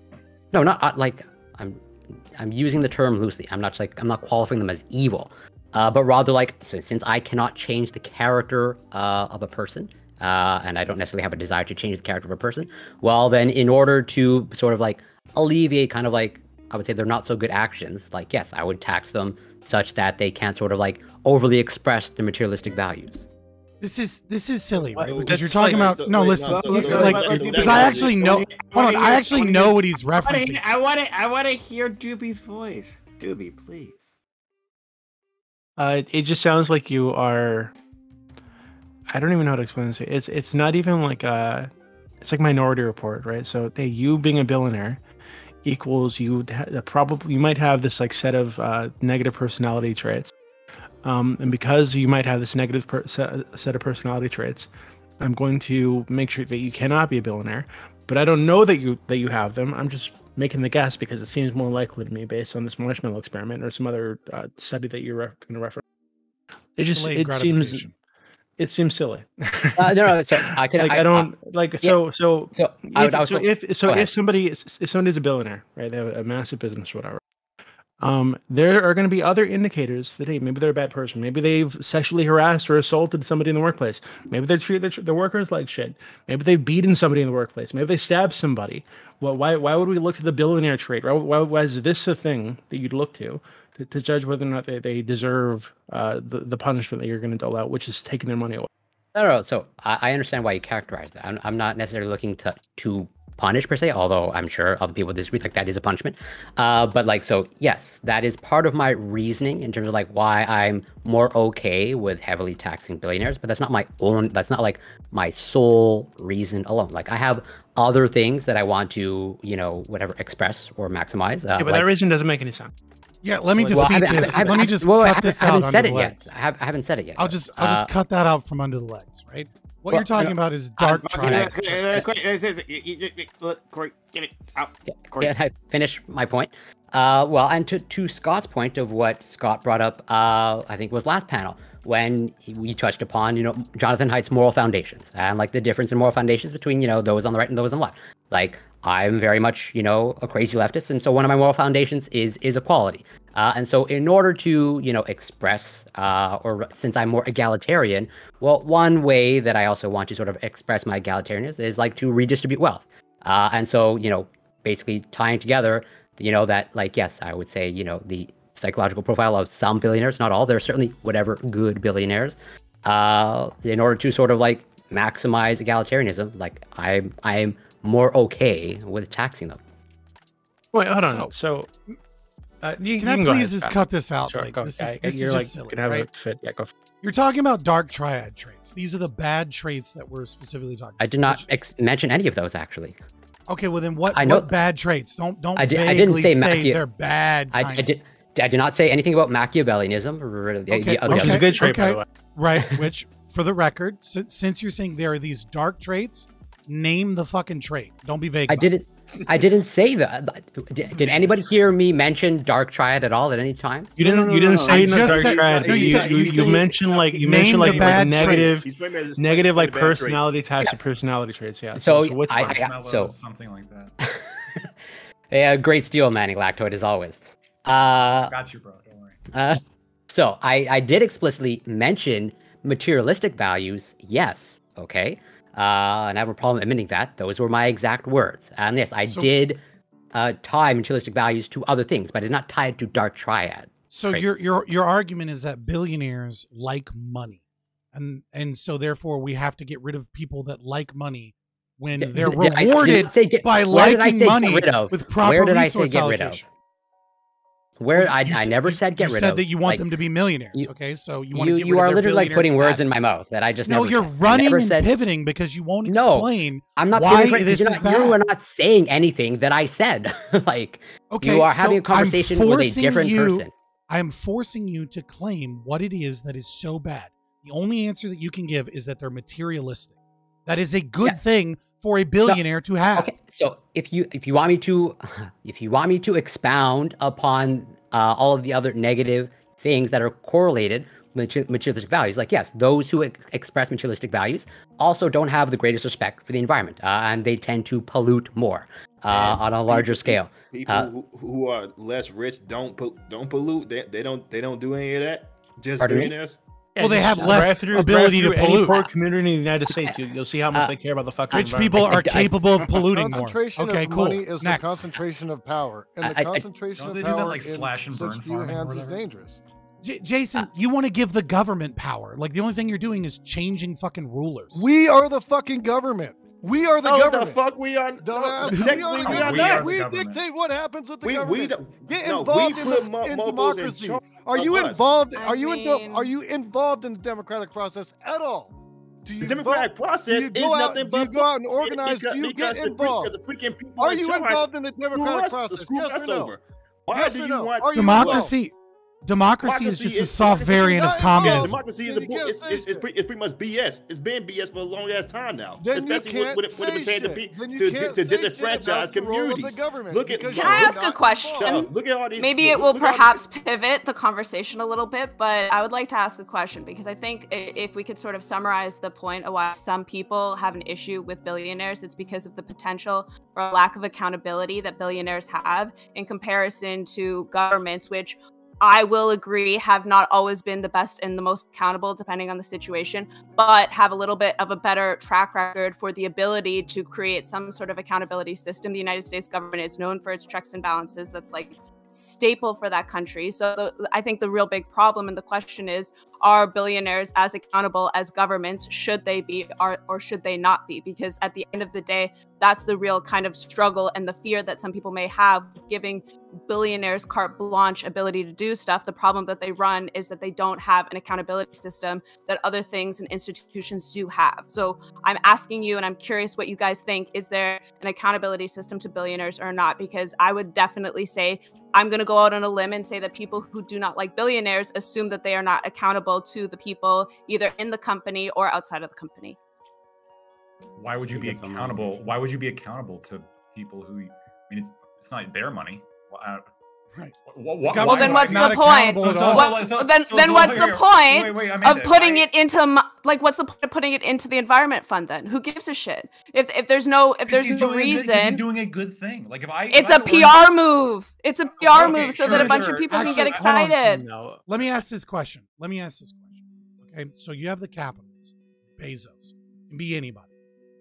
No, not like, I'm using the term loosely. I'm not qualifying them as evil, but rather like, since I cannot change the character of a person, and I don't necessarily have a desire to change the character of a person, well then in order to sort of like alleviate kind of like, I would say they're not so good actions, like yes, I would tax them such that they can't sort of like overly express their materialistic values. This is silly, right? Because you're talking about because I actually know. Hold on, I actually know what he's referencing. I want to hear Doobie's voice. Doobie, please. It just sounds like you are. I don't even know how to explain this. It's not even like it's like Minority Report, right? So you being a billionaire equals you might have this like set of negative personality traits. And because you might have this negative set of personality traits, I'm going to make sure that you cannot be a billionaire. But I don't know that you have them. I'm just making the guess because it seems more likely to me based on this marshmallow experiment or some other study that you're going to reference. It just it seems silly. No, so I can. Like, I don't like so. If somebody's a billionaire, right? They have a massive business, or whatever. There are going to be other indicators that, hey, maybe they're a bad person. Maybe they've sexually harassed or assaulted somebody in the workplace. Maybe they treat their workers like shit. Maybe they've beaten somebody in the workplace. Maybe they stabbed somebody. Well, why would we look to the billionaire trait? Why is this a thing that you'd look to judge whether or not they deserve the punishment that you're going to dole out, which is taking their money away? No. So I understand why you characterize that. I'm not necessarily looking to punish per se, although I'm sure other people disagree, like that is a punishment. But like, so yes, that is part of my reasoning in terms of like why I'm more okay with heavily taxing billionaires, but that's not like my sole reason alone. Like I have other things that I want to, whatever, express or maximize. Yeah, but that reason doesn't make any sense. Yeah, let me defeat this. Let me just cut this out under the legs. I haven't said it yet. I'll just cut that out from under the legs, right? What you're talking about is dark triad. Corey, get it out. Yeah, I finish my point. Well, and to Scott's point of what Scott brought up, I think was last panel when we touched upon, Jonathan Haidt's moral foundations and like the difference in moral foundations between, those on the right and those on the left. Like I'm very much, a crazy leftist, and so one of my moral foundations is equality. And so in order to, express, or since I'm more egalitarian, well, one way that I also want to sort of express my egalitarianism is like to redistribute wealth. And so, basically tying together, that like, yes, I would say, the psychological profile of some billionaires, not all, there's certainly whatever good billionaires, in order to sort of like maximize egalitarianism, like I'm more okay with taxing them. Wait, hold on. So can I please just cut this out? Sure, like, go. this is just silly, right? Yeah, go. You're talking about dark triad traits. These are the bad traits that we're specifically talking about. I did not mention any of those, actually. Okay, well then what bad traits? Don't I vaguely didn't say they're bad. I did not say anything about Machiavellianism. Okay, it's a good trait, by the way. Right, which, for the record, since you're saying there are these dark traits, name the fucking trait. Don't be vague. I didn't say that. Did anybody hear me mention dark triad at all at any time? You didn't say dark triad. You mentioned negative like personality types or personality traits. Yeah. So something like that. Yeah, great steel, Manny Lactoid, as always. Got you, bro. Don't worry. So I did explicitly mention materialistic values. Yes. Okay. And I have a problem admitting that. Those were my exact words. And yes, I did tie materialistic values to other things, but I did not tie it to dark triad. So your argument is that billionaires like money, and so therefore we have to get rid of people that like money when they're rewarded by liking money with proper resource allocation. I never said get rid of. You said that you want them to be millionaires. Okay, so you want to get rid of you are their literally like putting words status. in my mouth that I just no. Never You're said. running and pivoting because you won't explain. I'm not why pivoting, this is bad. You are not saying anything that I said. Like you are having a conversation with a different person. I'm forcing you to claim what it is that is so bad. The only answer that you can give is that they're materialistic. That is a good thing for a billionaire to have. Okay, so if you want me to expound upon all of the other negative things that are correlated with materialistic values, like yes, those who express materialistic values also don't have the greatest respect for the environment, and they tend to pollute more on a larger scale. People who are less rich don't pollute. They don't do any of that. Just Pardon billionaires. Well, they have less ability to pollute. Any poor community in the United States, you'll see how much they care about the fucking rich people are capable of polluting more. Concentration Okay, of cool. money is Next. the concentration of power, and the concentration of do power that, like, in slash and burn such few farming or hands is whatever? dangerous. Jason, you want to give the government power. Like, the only thing you're doing is changing fucking rulers. We are the fucking government. We are the government. The fuck we are. Dumbass. Technically, we are We not. are We government. dictate what happens with the We government. Get no, involved we in put in moguls in democracy. charge Are you of us. involved? I Are you mean- are you involved in the democratic process at all? Do you The democratic process is nothing but. Do you go out and organize? Do you get involved? Are you involved in the democratic process? Yes or no? Why Yes do or you no? want Are you Democracy. Democracy is just a soft variant of communism. Democracy is it's pretty much BS. It's been BS for a long ass time now. Then Especially you can't when it say pertains shit. Then you to can't say shit disenfranchised about the role of the communities. government Look at because Can I you're ask a not question? involved. Look at all these. Maybe it will look at all perhaps pivot the conversation a little bit, but I would like to ask a question because I think if we could sort of summarize the point of why some people have an issue with billionaires, it's because of the potential for a lack of accountability that billionaires have in comparison to governments, which I will agree have not always been the best and the most accountable depending on the situation, but have a little bit of a better track record for the ability to create some sort of accountability system. The United States government is known for its checks and balances. That's like staple for that country. So I think the real big problem and the question is, are billionaires as accountable as governments? Should they be or should they not be? Because at the end of the day, that's the real kind of struggle and the fear that some people may have with giving billionaires carte blanche ability to do stuff. The problem that they run is that they don't have an accountability system that other things and institutions do have. So I'm asking you, and I'm curious what you guys think, is there an accountability system to billionaires or not? Because I would definitely say, I'm going to go out on a limb and say that people who do not like billionaires assume that they are not accountable to the people either in the company or outside of the company. Why would you be accountable? Why would you be accountable to people who? I mean, it's not their money. Right. Well, then what's the point? Then what's the point of putting it into what's the point of putting it into the environment fund then? Who gives a shit? If there's no reason, he's doing a good thing. Like it's a PR move. It's a PR move so that a bunch of people can get excited. Let me ask this question. Okay, so you have the capitalist, Bezos, can be anybody,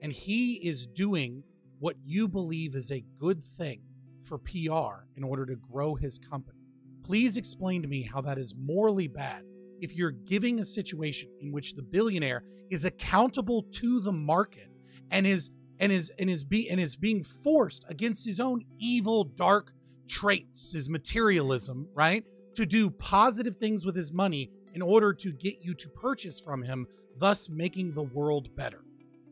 and he is doing what you believe is a good thing for PR in order to grow his company. Please explain to me how that is morally bad if you're giving a situation in which the billionaire is accountable to the market and is being forced against his own evil, dark traits, his materialism, right, to do positive things with his money in order to get you to purchase from him, thus making the world better.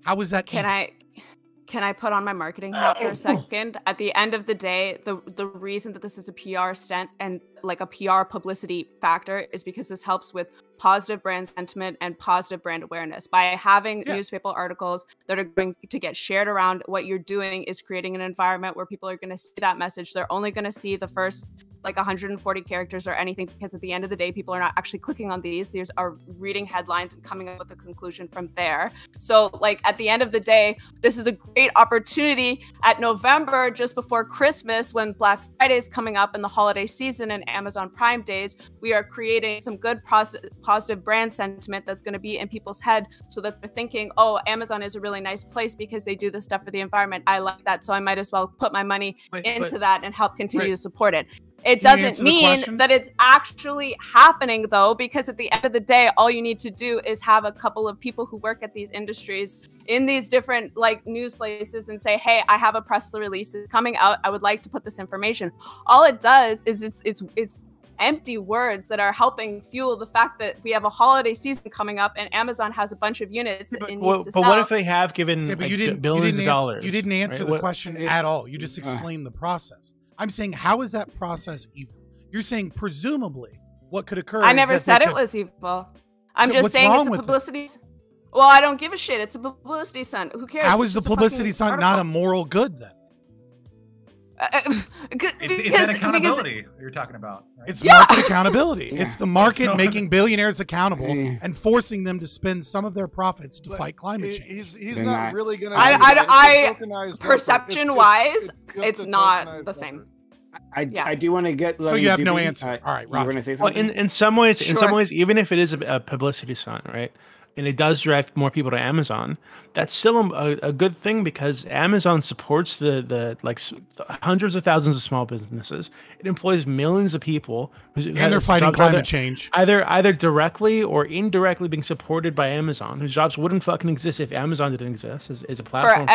How is that? Can I put on my marketing hat for a second? At the end of the day, the reason that this is a PR stunt and like a PR publicity factor is because this helps with positive brand sentiment and positive brand awareness. By having newspaper articles that are going to get shared around, what you're doing is creating an environment where people are going to see that message. They're only going to see the first like 140 characters or anything, because at the end of the day, people are not actually clicking on these. These are reading headlines and coming up with a conclusion from there. So like at the end of the day, this is a great opportunity at November, just before Christmas, when Black Friday is coming up in the holiday season and Amazon Prime days, we are creating some good positive brand sentiment that's going to be in people's head so that they're thinking, oh, Amazon is a really nice place because they do this stuff for the environment. I like that. So I might as well put my money into that and help continue to support it. It doesn't mean that it's actually happening, though, because at the end of the day, all you need to do is have a couple of people who work at these industries in these different like news places and say, hey, I have a press release coming out. I would like to put this information. All it does is it's empty words that are helping fuel the fact that we have a holiday season coming up and Amazon has a bunch of units it needs to sell. But what if they have given billions of dollars? You didn't answer the question at all. You just explained the process. I'm saying, how is that process evil? You're saying presumably what could occur. I never said it was evil. I'm just saying it's a publicity. Well, I don't give a shit. It's a publicity stunt. Who cares? How is the publicity stunt not a moral good then? It's that accountability you're talking about. Right? It's market accountability. It's the market making billionaires accountable and forcing them to spend some of their profits to fight climate change. He's not really going to. Perception-wise, it's not the same. I do want to get. So you have no answer. All right, Roger. You want to say something? Well, in some ways, even if it is a publicity stunt, right? And it does drive more people to Amazon, that's still a good thing because Amazon supports the hundreds of thousands of small businesses. It employs millions of people, and they're fighting climate change, either directly or indirectly being supported by Amazon, whose jobs wouldn't fucking exist if Amazon didn't exist as a platform for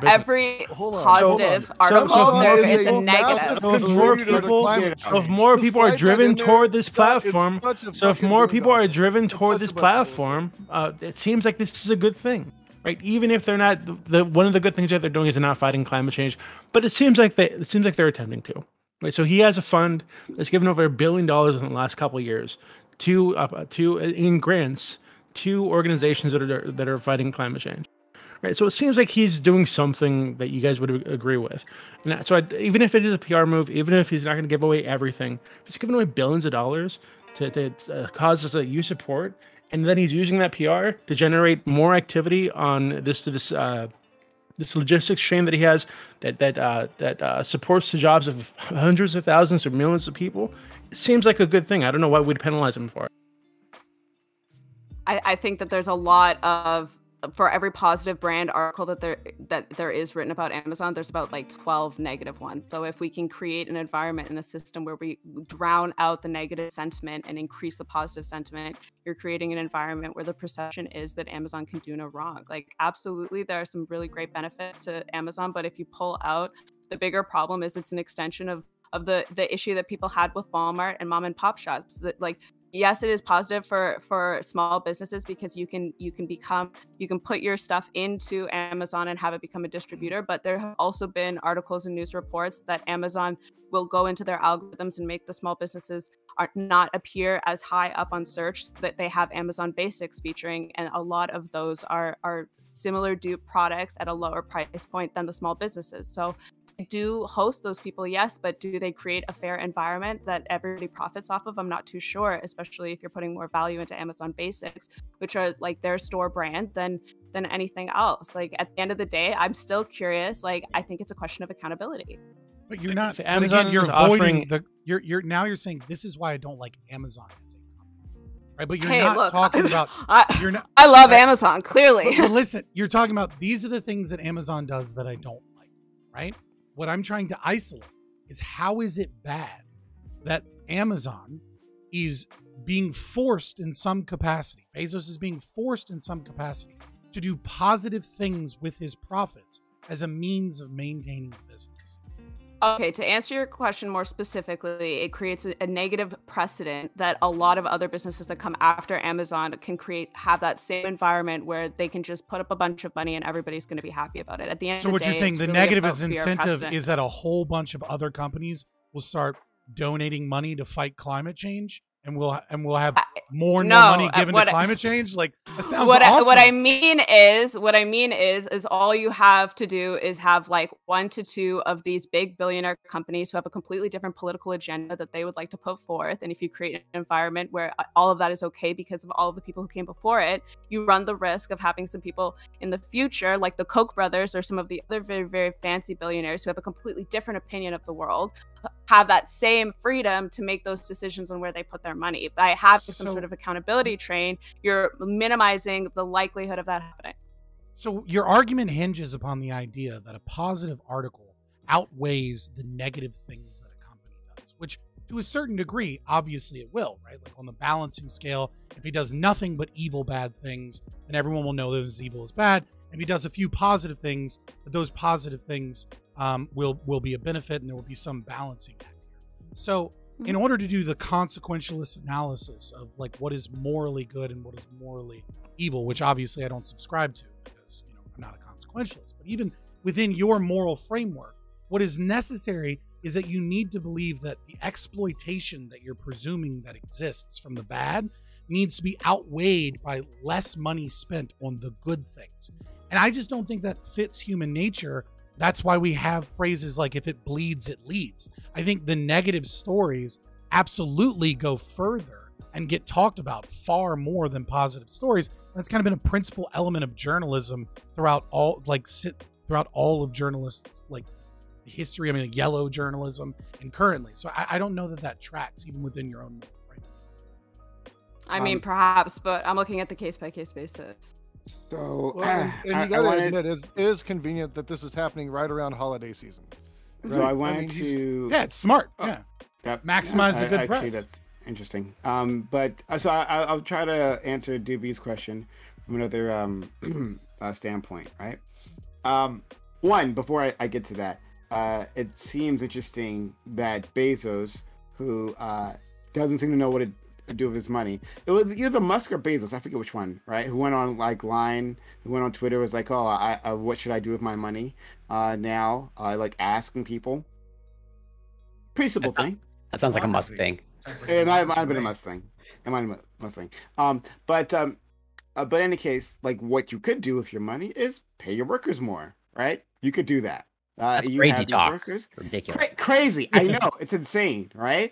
every positive article. There is a negative. If more people are driven toward this platform, it seems like this is a good thing, right? Even if they're not, one of the good things that they're doing is not fighting climate change, but it seems like they're attempting to. Right, so he has a fund that's given over $1 billion in the last couple of years to in grants to organizations that are fighting climate change. Right, so it seems like he's doing something that you guys would agree with. And so even if it is a PR move, even if he's not going to give away everything, if he's giving away billions of dollars to causes that you support, and then he's using that PR to generate more activity on this logistics chain that he has that supports the jobs of hundreds of thousands or millions of people. It seems like a good thing. I don't know why we'd penalize him for it. I think that there's a lot of, for every positive brand article that there is written about Amazon, there's about like 12 negative ones. So if we can create an environment and a system where we drown out the negative sentiment and increase the positive sentiment, you're creating an environment where the perception is that Amazon can do no wrong. Like, absolutely, there are some really great benefits to Amazon, but if you pull out, the bigger problem is it's an extension of the issue that people had with Walmart and mom and pop shops. That, like, yes, it is positive for small businesses because you can put your stuff into Amazon and have it become a distributor. But there have also been articles and news reports that Amazon will go into their algorithms and make the small businesses not appear as high up on search, so that they have Amazon Basics featuring, and a lot of those are similar dupe products at a lower price point than the small businesses. So do host those people, yes, but do they create a fair environment that everybody profits off of? I'm not too sure, especially if you're putting more value into Amazon Basics, which are like their store brand, than anything else. Like, at the end of the day, I'm still curious. Like, I think it's a question of accountability. But you're not. Amazon again, you're is avoiding offering- You're saying this is why I don't like Amazon as a company, right? But you're Hey, not look, talking about. You're not. I love Amazon, clearly. But listen, you're talking about these are the things that Amazon does that I don't like, right? What I'm trying to isolate is, how is it bad that Amazon is being forced in some capacity, Bezos is being forced in some capacity to do positive things with his profits as a means of maintaining the business? Okay, to answer your question more specifically, it creates a negative precedent that a lot of other businesses that come after Amazon can have that same environment where they can just put up a bunch of money and everybody's going to be happy about it. At the end So of the what day, you're saying, it's the really negative about fear incentive precedent. is that a whole bunch of other companies will start donating money to fight climate change, and we'll have more and more money given to climate change? Like, that sounds awesome. What I mean is all you have to do is have like 1 to 2 of these big billionaire companies who have a completely different political agenda that they would like to put forth. And if you create an environment where all of that is okay because of all of the people who came before it, you run the risk of having some people in the future, like the Koch brothers or some of the other very, very fancy billionaires who have a completely different opinion of the world, have that same freedom to make those decisions on where they put their money. By having some sort of accountability train, you're minimizing the likelihood of that happening. So your argument hinges upon the idea that a positive article outweighs the negative things that a company does, which to a certain degree, obviously it will, right? Like, on the balancing scale, if he does nothing but evil, bad things, then everyone will know that his evil is bad. If he does a few positive things, that those positive things will be a benefit, and there will be some balancing act here. So in order to do the consequentialist analysis of like what is morally good and what is morally evil, which obviously I don't subscribe to because, you know, I'm not a consequentialist, but even within your moral framework, what is necessary is that you need to believe that the exploitation that you're presuming that exists from the bad needs to be outweighed by less money spent on the good things. And I just don't think that fits human nature. That's why we have phrases like, if it bleeds, it leads. I think the negative stories absolutely go further and get talked about far more than positive stories. That's kind of been a principal element of journalism throughout all of journalists, like history. I mean, like yellow journalism and currently. So I don't know that tracks even within your own right? I mean, perhaps, but I'm looking at the case-by-case basis. So, and you gotta admit, it is convenient that this is happening right around holiday season. Right? So I wanted to. Yeah, it's smart. Yeah, maximize the good press. That's interesting. But so I'll try to answer Doobie's question from another standpoint, right? One, before I get to that, it seems interesting that Bezos, who doesn't seem to know what to do with his money. It was either Musk or Bezos, I forget which one, right? Who went on like Line, who went on Twitter, was like, oh, what should I do with my money now? Like asking people. Pretty simple thing. That sounds like a Musk thing. It might have been a Musk thing. It might have been a Musk thing. But in any case, like what you could do with your money is pay your workers more, right? You could do that. That's you crazy have these talk. Workers. Ridiculous. Crazy. I know. It's insane, right?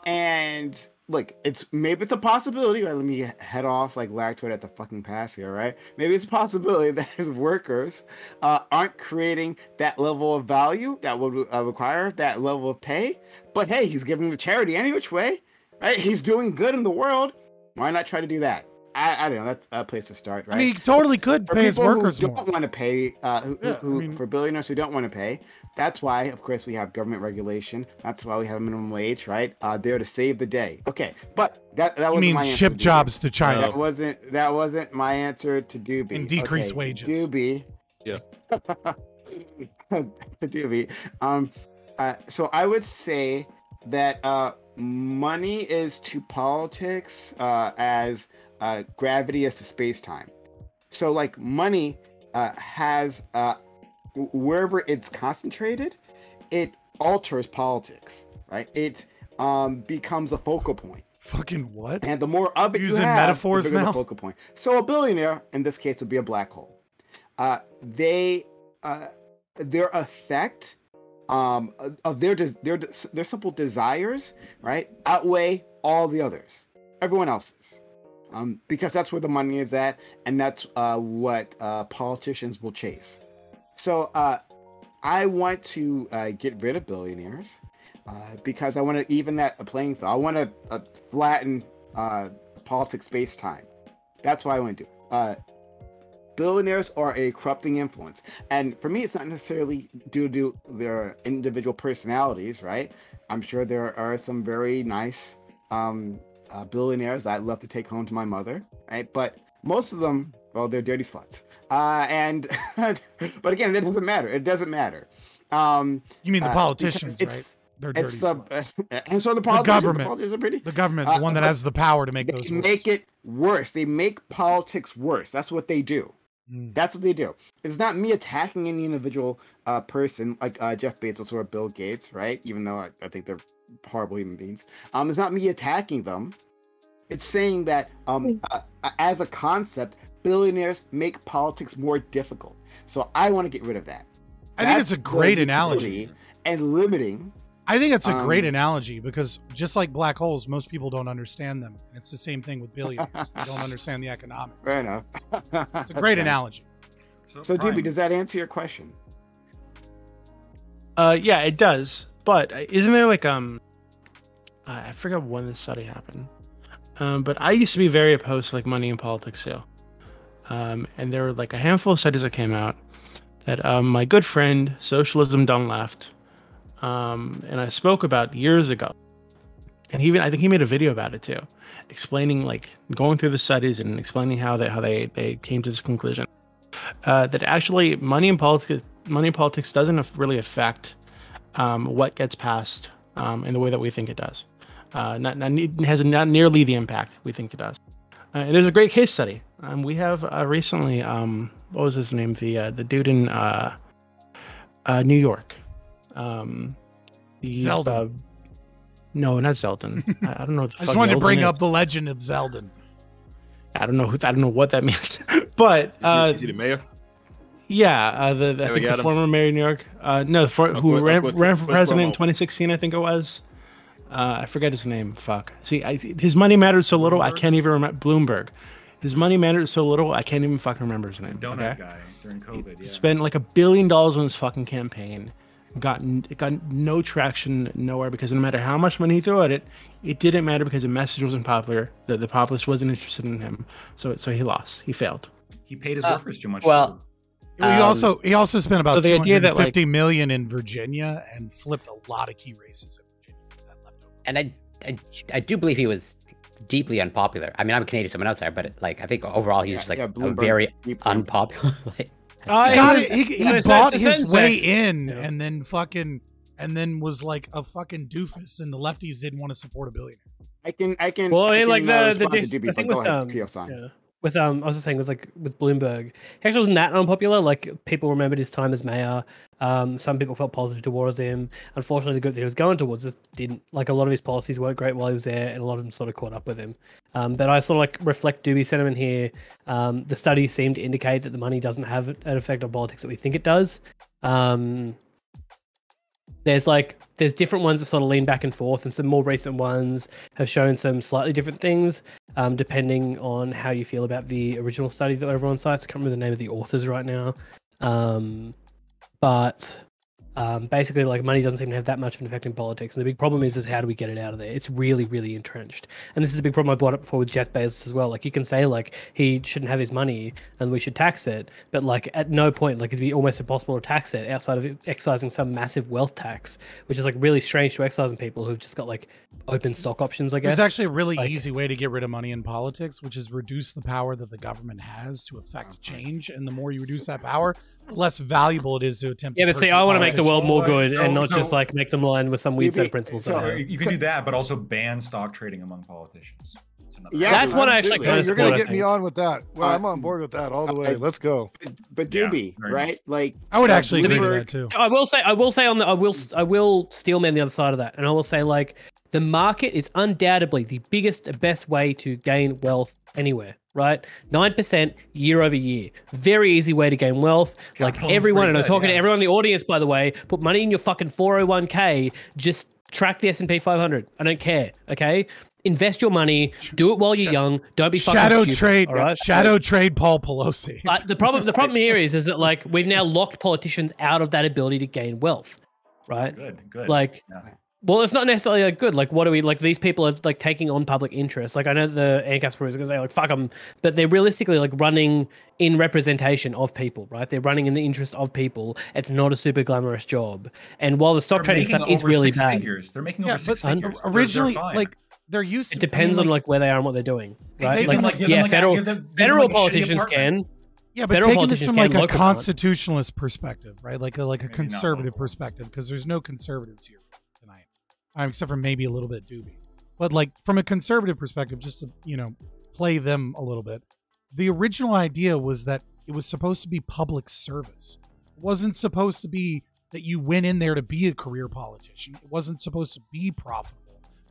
And look, maybe it's a possibility, right? Let me head off like Lactoid at the fucking pass here, right? Maybe it's a possibility that his workers aren't creating that level of value that would require that level of pay. But hey, he's giving to charity any which way, right? He's doing good in the world. Why not try to do that? I don't know. That's a place to start, right? I mean, he totally could pay his workers who more. don't want to pay, for billionaires who don't want to pay. That's why, of course, we have government regulation. That's why we have a minimum wage, right? There to save the day. Okay, but that wasn't You mean my answer ship to jobs to China? That wasn't my answer to Doobie. And decrease wages. Doobie. Yeah. Doobie. So I would say that money is to politics as gravity is to space-time. So like money has wherever it's concentrated, it alters politics, right? It becomes a focal point. Fucking what? And the more of it Using you have, metaphors the bigger now? the focal point. So a billionaire, in this case, would be a black hole. Their effect of their simple desires, right, outweigh all the others, everyone else's. Because that's where the money is at, and that's what politicians will chase. So I want to get rid of billionaires because I want to even that playing field. I want to flatten politics space-time. That's what I want to do. Billionaires are a corrupting influence. And for me, it's not necessarily due to their individual personalities, right? I'm sure there are some very nice billionaires I'd love to take home to my mother, right? But most of them, well, they're dirty sluts. But again, it doesn't matter. It doesn't matter. You mean the politicians, right? They're dirty sluts. And so the government. The politicians are pretty. The government, the one that has the power to make those. Make it worse. They make politics worse. That's what they do. That's what they do. It's not me attacking any individual person like Jeff Bezos or Bill Gates, right? Even though I think they're horrible human beings. It's not me attacking them. It's saying that as a concept, billionaires make politics more difficult. So I want to get rid of that. I think it's a great analogy. And limiting. I think it's a great analogy because just like black holes, most people don't understand them. And it's the same thing with billionaires. They don't understand the economics. Fair enough. It's a great analogy. So Doobie, does that answer your question? Yeah, it does. But isn't there like I forget when this study happened. But I used to be very opposed to like money and politics too. And there were like a handful of studies that came out that my good friend Socialism Done Left and I spoke about years ago. And I think he made a video about it too, explaining like going through the studies and explaining how they came to this conclusion that actually money and politics doesn't really affect what gets passed in the way that we think it does. It has not nearly the impact we think it does. And there's a great case study. We have recently, what was his name? The dude in New York. Zeldin. No, not Zeldin. I don't know. What the I just wanted to bring up the legend of Zeldin. I don't know what that means. But is he the mayor? Yeah, I think the former mayor of New York. Who ran for president in 2016, I think it was. I forget his name. Fuck. See, his money mattered so little, I can't even remember. Bloomberg. His money mattered so little, I can't even fucking remember his name. Donut guy during COVID. He spent like $1 billion on his fucking campaign. Got no traction nowhere because no matter how much money he threw at it, it didn't matter because the message wasn't popular. The populace wasn't interested in him. So he lost. He failed. He paid his workers too much. Well, he also spent about so $250 million in Virginia and flipped a lot of key races in Virginia. That left over. And I do believe he was deeply unpopular. I mean, I'm Canadian, so I'm an outsider, but I think overall he's just like a very unpopular. He bought his way in and then was like a fucking doofus, and the lefties didn't want to support a billionaire. I can. Well, I like can, the thing with with I was just saying with Bloomberg, he actually wasn't that unpopular. Like people remembered his time as mayor. Some people felt positive towards him. Unfortunately, the group that he was going towards just didn't. Like a lot of his policies weren't great while he was there, and a lot of them sort of caught up with him. But I sort of like reflect Doobie's sentiment here. The studies seem to indicate that the money doesn't have an effect on politics that we think it does. There's different ones that sort of lean back and forth, and some more recent ones have shown some slightly different things, depending on how you feel about the original study that everyone cites. I can't remember the name of the authors right now, but basically, like money doesn't seem to have that much of an effect in politics, and the big problem is how do we get it out of there? It's really, really entrenched, and this is the big problem I brought up before with Jeff Bezos as well. Like you can say like he shouldn't have his money and we should tax it, but like at no point like it'd be almost impossible to tax it outside of excising some massive wealth tax, which is like really strange to excise on people who've just got like open stock options. I guess there's actually a really easy way to get rid of money in politics, which is reduce the power that the government has to affect change, and the more you reduce that power, the less valuable it is to attempt. Yeah, but see, I want to make the world more good So- and not so- just like make them line with some weird set of principles. so- that You can do that, but also ban stock trading among politicians. That's another Yeah, That's what I actually Hey, kind of you're support. gonna I get me think. on with that. Well, I'm on board with that all the way. Let's go. But Yeah, Doobie, very right? nice. Like I would actually agree to Bloomberg- that too. I will say I will steelman the other side of that, and I will say like the market is undoubtedly the best way to gain wealth anywhere. Right, 9% year over year, very easy way to gain wealth. Like Capital's everyone, pretty and I'm good, talking yeah. to everyone in the audience, by the way. Put money in your fucking 401k. Just track the S&P 500. I don't care. Okay, invest your money. Do it while you're young. Don't be fucking Shadow stupid, trade, all right? shadow trade Paul Pelosi. The problem here is that like we've now locked politicians out of that ability to gain wealth, right? Good. Like, Yeah. well, it's not necessarily like good. Like, what do we like? These people are like taking on public interest. Like, I know the ANCAS is going to say like fuck them, but they're realistically like running in representation of people, right? They're running in the interest of people. It's not a super glamorous job. And while the stock They're trading making stuff is over really six bad, figures. They're making Yeah, over six but figures. They're originally, fine. like they're used. it depends on like where they are and what they're doing, right? taking Like, this- give them, like, federal give them, federal like, a shitty politicians apartment. can. Yeah, but federal taking this politicians from can, like a local can't. constitutionalist perspective, right? Like a not conservative local. perspective, because there's no conservatives here tonight, except for maybe a little bit Doobie. But like from a conservative perspective, just to play them a little bit, the original idea was that it was supposed to be public service. It wasn't supposed to be that you went in there to be a career politician. It wasn't supposed to be profitable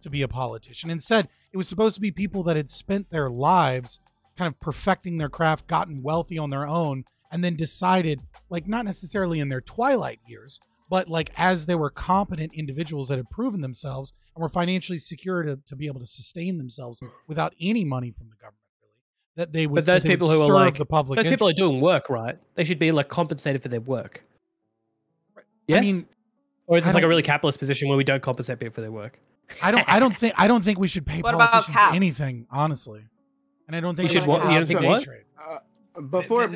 to be a politician. Instead, it was supposed to be people that had spent their lives kind of perfecting their craft, gotten wealthy on their own, and then decided, like not necessarily in their twilight years, but like as they were competent individuals that had proven themselves and were financially secure to be able to sustain themselves without any money from the government, really, that they would. But those that they people would who are serve like the public. those people are interest. doing work, right? They should be like compensated for their work. Yes? I mean, or is this I like a don't- really capitalist position where we don't compensate people for their work? I don't think we should pay What about politicians caps? anything, honestly. And I don't think We should should what? You don't think day what? trade. Before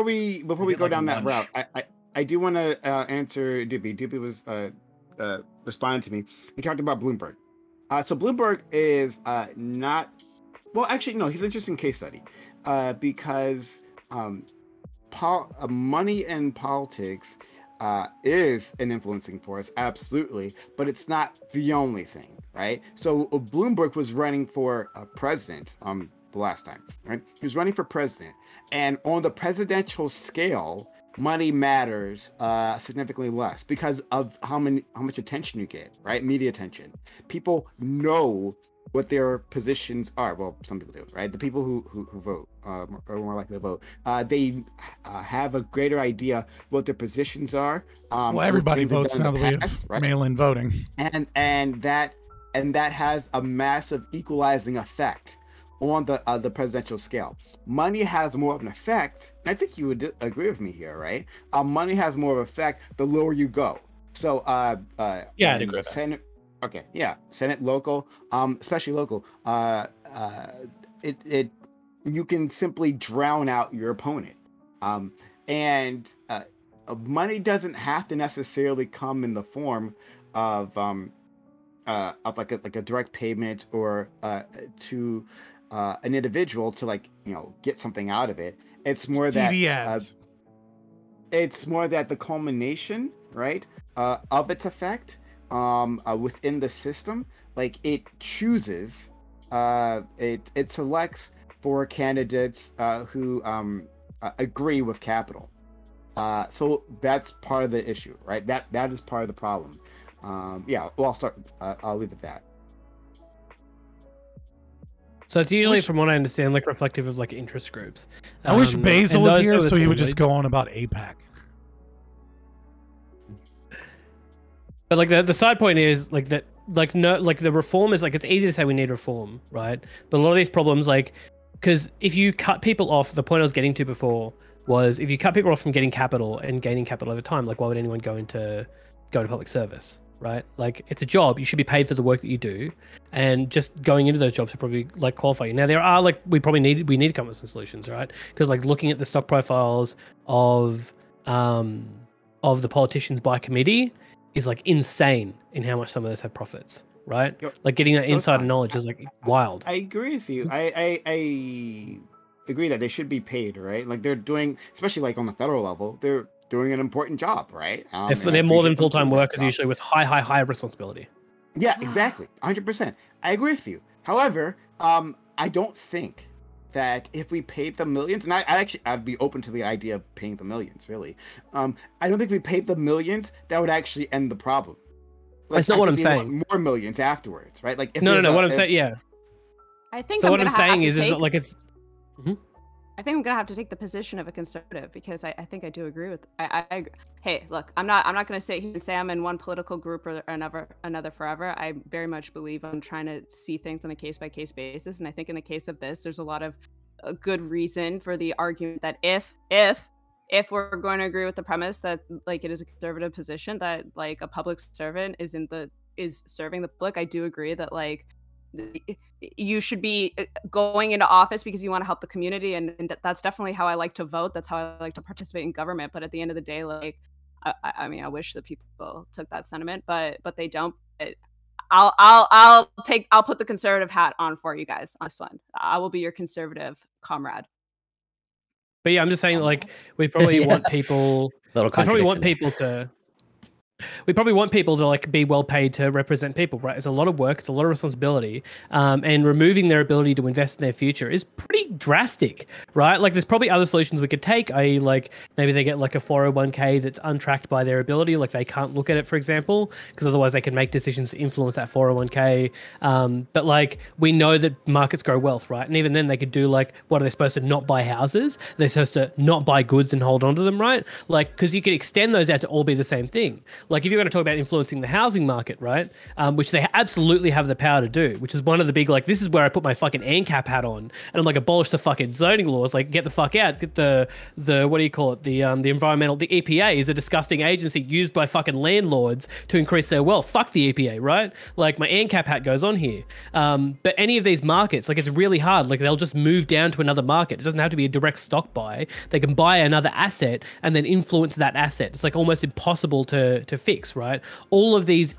we They go get, like, down that lunch. route, I do want to answer Doobie. Doobie was responding to me. He talked about Bloomberg. So Bloomberg is not. Well, actually, no. He's an interesting case study because money and politics is an influencing force, absolutely, but it's not the only thing, right? So Bloomberg was running for president the last time, right? He was running for president, and on the presidential scale, money matters significantly less because of how much attention you get, right? Media attention. People know what their positions are. Well, some people do, right? The people who vote are more likely to vote. They have a greater idea what their positions are. Well, everybody things they've votes done now in that the we have past, right? mail-in voting. and that has a massive equalizing effect on the presidential scale. Money has more of an effect, and I think you would agree with me here, right? Money has more of an effect the lower you go. So Yeah, I'd agree with that. Senate, okay, yeah, Senate, local, especially local. It you can simply drown out your opponent, and money doesn't have to necessarily come in the form of like a direct payment or to an individual to get something out of it. It's more TV that ads. it's more that the culmination, right, of its effect within the system, like it chooses, it selects for candidates who agree with capital. So that's part of the issue, right? That is part of the problem. Yeah, well, I'll start. I'll leave it at that. So it's usually, from what I understand, like reflective of like interest groups. I wish Bezos was here, so he would just go. go on about APAC. But like the side point is like that, like no, like the reform is like, it's easy to say we need reform, right? But a lot of these problems, like, because if you cut people off, the point I was getting to before was if you cut people off from getting capital and gaining capital over time, like why would anyone go into public service, right? Like it's a job, you should be paid for the work that you do, and just going into those jobs would probably like qualify you. Now there are like we need to come up with some solutions, right? Because like looking at the stock profiles of the politicians by committee is like insane in how much some of those have profits, right? Yep. Like getting that insider knowledge is like wild. I agree with you. I agree that they should be paid, right? Like they're doing, especially like on the federal level, they're doing an important job, right? They're more than full-time workers, usually with high responsibility. Yeah, exactly. 100%. I agree with you. However, I don't think that if we paid them millions, and I'd be open to the idea of paying the millions, really. I don't think if we paid the millions, that would actually end the problem. Like, that's not what I'm saying. More millions afterwards, right? Like if no. What I'm saying, yeah. I think so. I'm What I'm saying is take... that like it's. Mm-hmm. I think I'm gonna have to take the position of a conservative because I think I do agree with. I hey, look, I'm not gonna sit here and say I'm in one political group or another forever. I very much believe I'm trying to see things on a case by case basis, and I think in the case of this, there's a lot of good reason for the argument that if we're going to agree with the premise that like it is a conservative position that like a public servant is serving the public, I do agree that like you should be going into office because you want to help the community, and that's definitely how I like to vote. That's how I like to participate in government. But at the end of the day, like I mean, I wish that people took that sentiment, but they don't. I'll put the conservative hat on for you guys on this one. I will be your conservative comrade. But yeah, I'm just saying like we probably Yeah. want people. We probably want people to like be well paid to represent people, right? It's a lot of work, it's a lot of responsibility, and removing their ability to invest in their future is pretty drastic, right? Like there's probably other solutions we could take, i.e. like maybe they get like a 401k that's untracked by their ability, like they can't look at it, for example, because otherwise they can make decisions to influence that 401k. But like we know that markets grow wealth, right? And even then they could do like, what are they supposed to not buy houses? They're supposed to not buy goods and hold on to them, right? Like, because you could extend those out to all be the same thing. Like if you're going to talk about influencing the housing market, right, which they absolutely have the power to do, which is one of the big, like, this is where I put my fucking ANCAP hat on, and I'm like, abolish the fucking zoning laws, like, get the fuck out, get the what do you call it, the environmental, the EPA is a disgusting agency used by fucking landlords to increase their wealth. Fuck the EPA, right? Like, my ANCAP hat goes on here. But any of these markets, like, it's really hard. Like, they'll just move down to another market. It doesn't have to be a direct stock buy. They can buy another asset and then influence that asset. It's like almost impossible to fix, right? All of these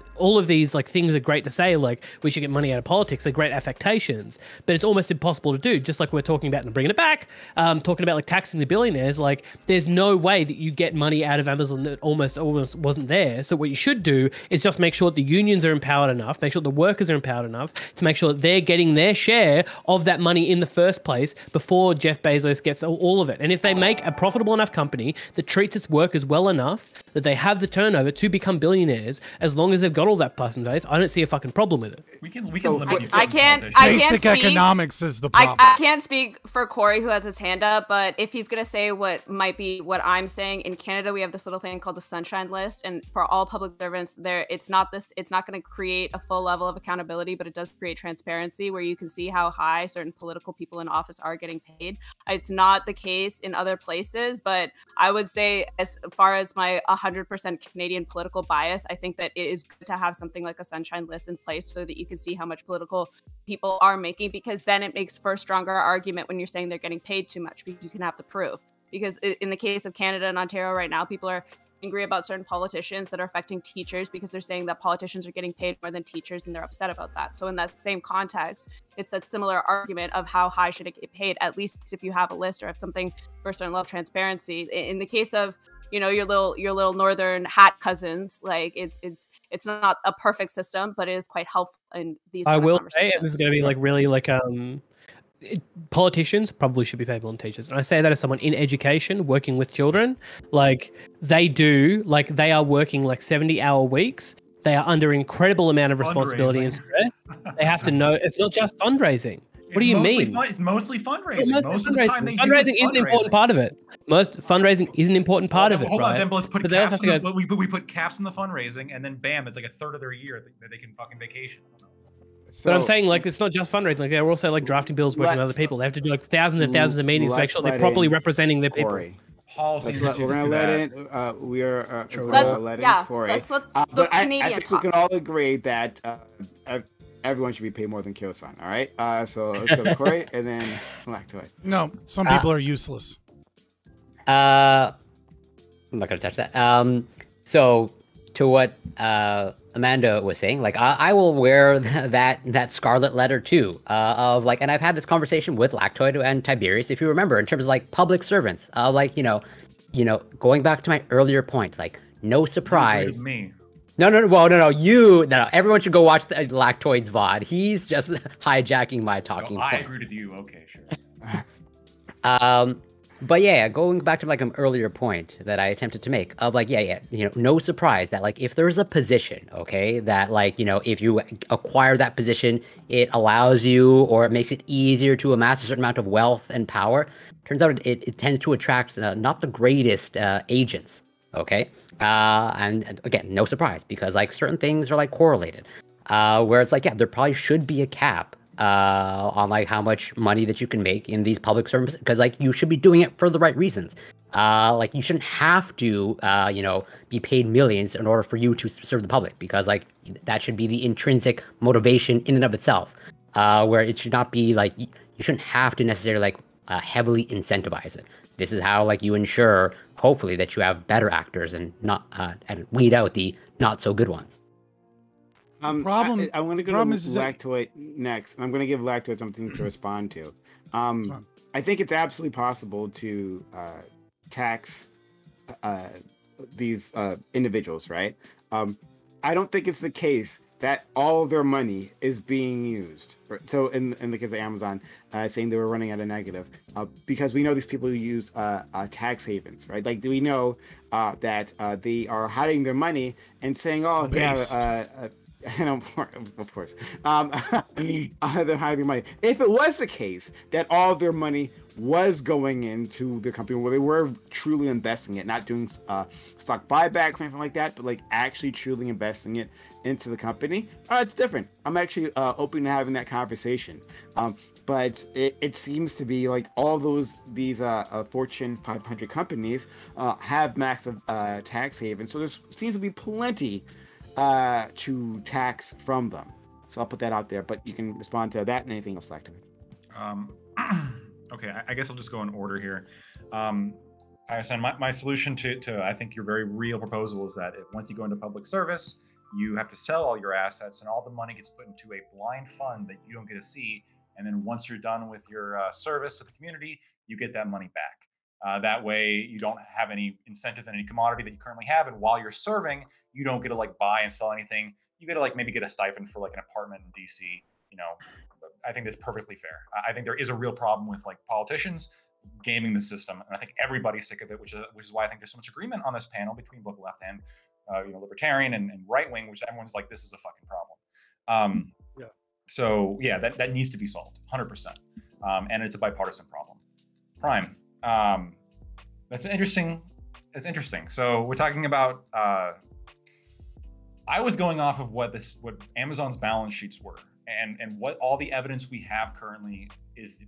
like things are great to say, like we should get money out of politics. They're great affectations, but it's almost impossible to do. Just like we're talking about and bringing it back, talking about like taxing the billionaires. Like there's no way that you get money out of Amazon that almost wasn't there. So what you should do is just make sure that the unions are empowered enough, make sure the workers are empowered enough to make sure that they're getting their share of that money in the first place before Jeff Bezos gets all of it. And if they make a profitable enough company that treats its workers well enough that they have the turnover to become billionaires, as long as they've got all that person base, I don't see a fucking problem with it. We can limit I can't Basic speak, economics is the problem. I can't speak for Corey, who has his hand up, but if he's gonna say what might be what I'm saying, in Canada we have this little thing called the Sunshine List, and for all public servants, it's not going to create a full level of accountability, but it does create transparency where you can see how high certain political people in office are getting paid. It's not the case in other places, but I would say, as far as my 100% Canadian political bias, I think that it is good to have something like a Sunshine List in place so that you can see how much political people are making, because then it makes for a stronger argument when you're saying they're getting paid too much, because you can have the proof. Because in the case of Canada and Ontario right now, people are angry about certain politicians that are affecting teachers because they're saying that politicians are getting paid more than teachers, and they're upset about that. So in that same context, it's that similar argument of how high should it get paid, at least if you have a list or have something for a certain level of transparency. In the case of, you know, your little northern hat cousins, like it's not a perfect system, but it is quite helpful in these. I will say, and this is going to be like really like politicians probably should be paid more than teachers. And I say that as someone in education working with children. Like they are working like 70-hour weeks. They are under incredible amount of responsibility and stress. They have to know it's not just fundraising. What do you mean? It's mostly fundraising. Most Most of of the time, they fundraising do is an important part of it. Most fundraising is an important part of it, Hold right? on, then let's put But they also caps. have to go. We put caps in the fundraising, and then bam, it's like a third of their year that they can fucking vacation. But I'm saying, like, it's not just fundraising. Like, they're also like drafting bills, working with other people. They have to do like thousands and thousands of meetings to make sure they're properly representing their people. Policies. We're gonna let in. We are. Let's let yeah. in Corey. Let's let the But I Canadian think talk. we can all agree that everyone should be paid more than Kyo-san. All right. So let's go to Corey and then back to it. No, some people are useless. I'm not gonna touch that. So to what Amanda was saying, like I will wear that scarlet letter too. Of like, and I've had this conversation with Lactoid and Tiberius, if you remember, in terms of like public servants. Like you know, going back to my earlier point, like no surprise. Me. No. Everyone should go watch the Lactoid's VOD. He's just hijacking my talking I point. agree with you. Okay, sure. But yeah, going back to like an earlier point that I attempted to make of like, no surprise that like if there's a position, okay, that like, if you acquire that position, it allows you or it makes it easier to amass a certain amount of wealth and power. Turns out it tends to attract not the greatest agents, okay? And again, no surprise because like certain things are like correlated, where it's like, yeah, there probably should be a cap on like how much money that you can make in these public services because like you should be doing it for the right reasons. Like you shouldn't have to be paid millions in order for you to serve the public because like that should be the intrinsic motivation in and of itself. Where it should not be like you shouldn't have to necessarily like heavily incentivize it. This is how like you ensure hopefully that you have better actors and not and weed out the not so good ones. I'm going to go to Lactoid next, and I'm going to give Lactoid something to respond to. I think it's absolutely possible to tax these individuals, right? I don't think it's the case that all of their money is being used. So in the case of Amazon, saying they were running at a negative, because we know these people use tax havens, right? Like we know that they are hiding their money and saying, "Oh, and of course, they're hiding money." If it was the case that all of their money was going into the company where they were truly investing it, not doing stock buybacks or anything like that, but like actually truly investing it into the company, it's different. I'm actually open to having that conversation. But it seems to be like all these Fortune 500 companies have massive tax havens, so there seems to be plenty to tax from them. So I'll put that out there, but you can respond to that and anything else like that. Okay, I guess I'll just go in order here. I said my solution to I think your very real proposal is that once you go into public service, you have to sell all your assets and all the money gets put into a blind fund that you don't get to see. And then once you're done with your service to the community, you get that money back. That way you don't have any incentive in any commodity that you currently have. And while you're serving, you don't get to like buy and sell anything. You get to like maybe get a stipend for like an apartment in DC. I think that's perfectly fair. I think there is a real problem with like politicians gaming the system. And I think everybody's sick of it, which is why I think there's so much agreement on this panel between both left and libertarian and right wing, which everyone's like, this is a fucking problem. So yeah, that needs to be solved 100%. And it's a bipartisan problem. Prime. That's interesting. So we're talking about, I was going off of what Amazon's balance sheets were and what all the evidence we have currently is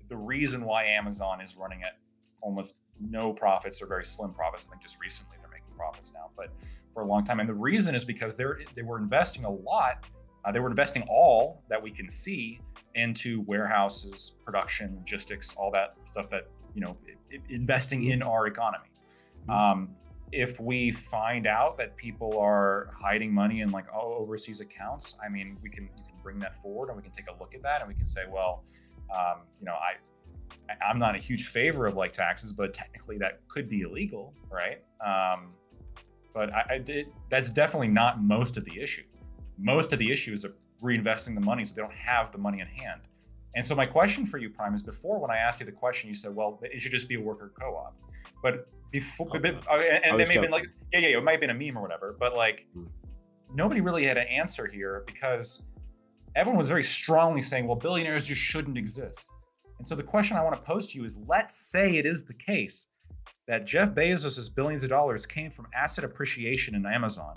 the reason why Amazon is running at almost no profits or very slim profits. I think just recently they're making profits now, but for a long time. And the reason is because they were investing a lot. They were investing all that we can see into warehouses, production, logistics, all that stuff that, investing in our economy. If we find out that people are hiding money in like overseas accounts, I mean, you can bring that forward and we can take a look at that and we can say, well, I'm not a huge favor of like taxes, but technically that could be illegal, right? But that's definitely not most of the issue. Most of the issue is reinvesting the money so they don't have the money in hand. And so my question for you, Prime, is before when I asked you the question, you said, well, it should just be a worker co-op. But before, and they may have been like, yeah, it might have been a meme or whatever, but like nobody really had an answer here because everyone was very strongly saying, well, billionaires just shouldn't exist. And so the question I want to pose to you is, let's say it is the case that Jeff Bezos' billions of dollars came from asset appreciation in Amazon.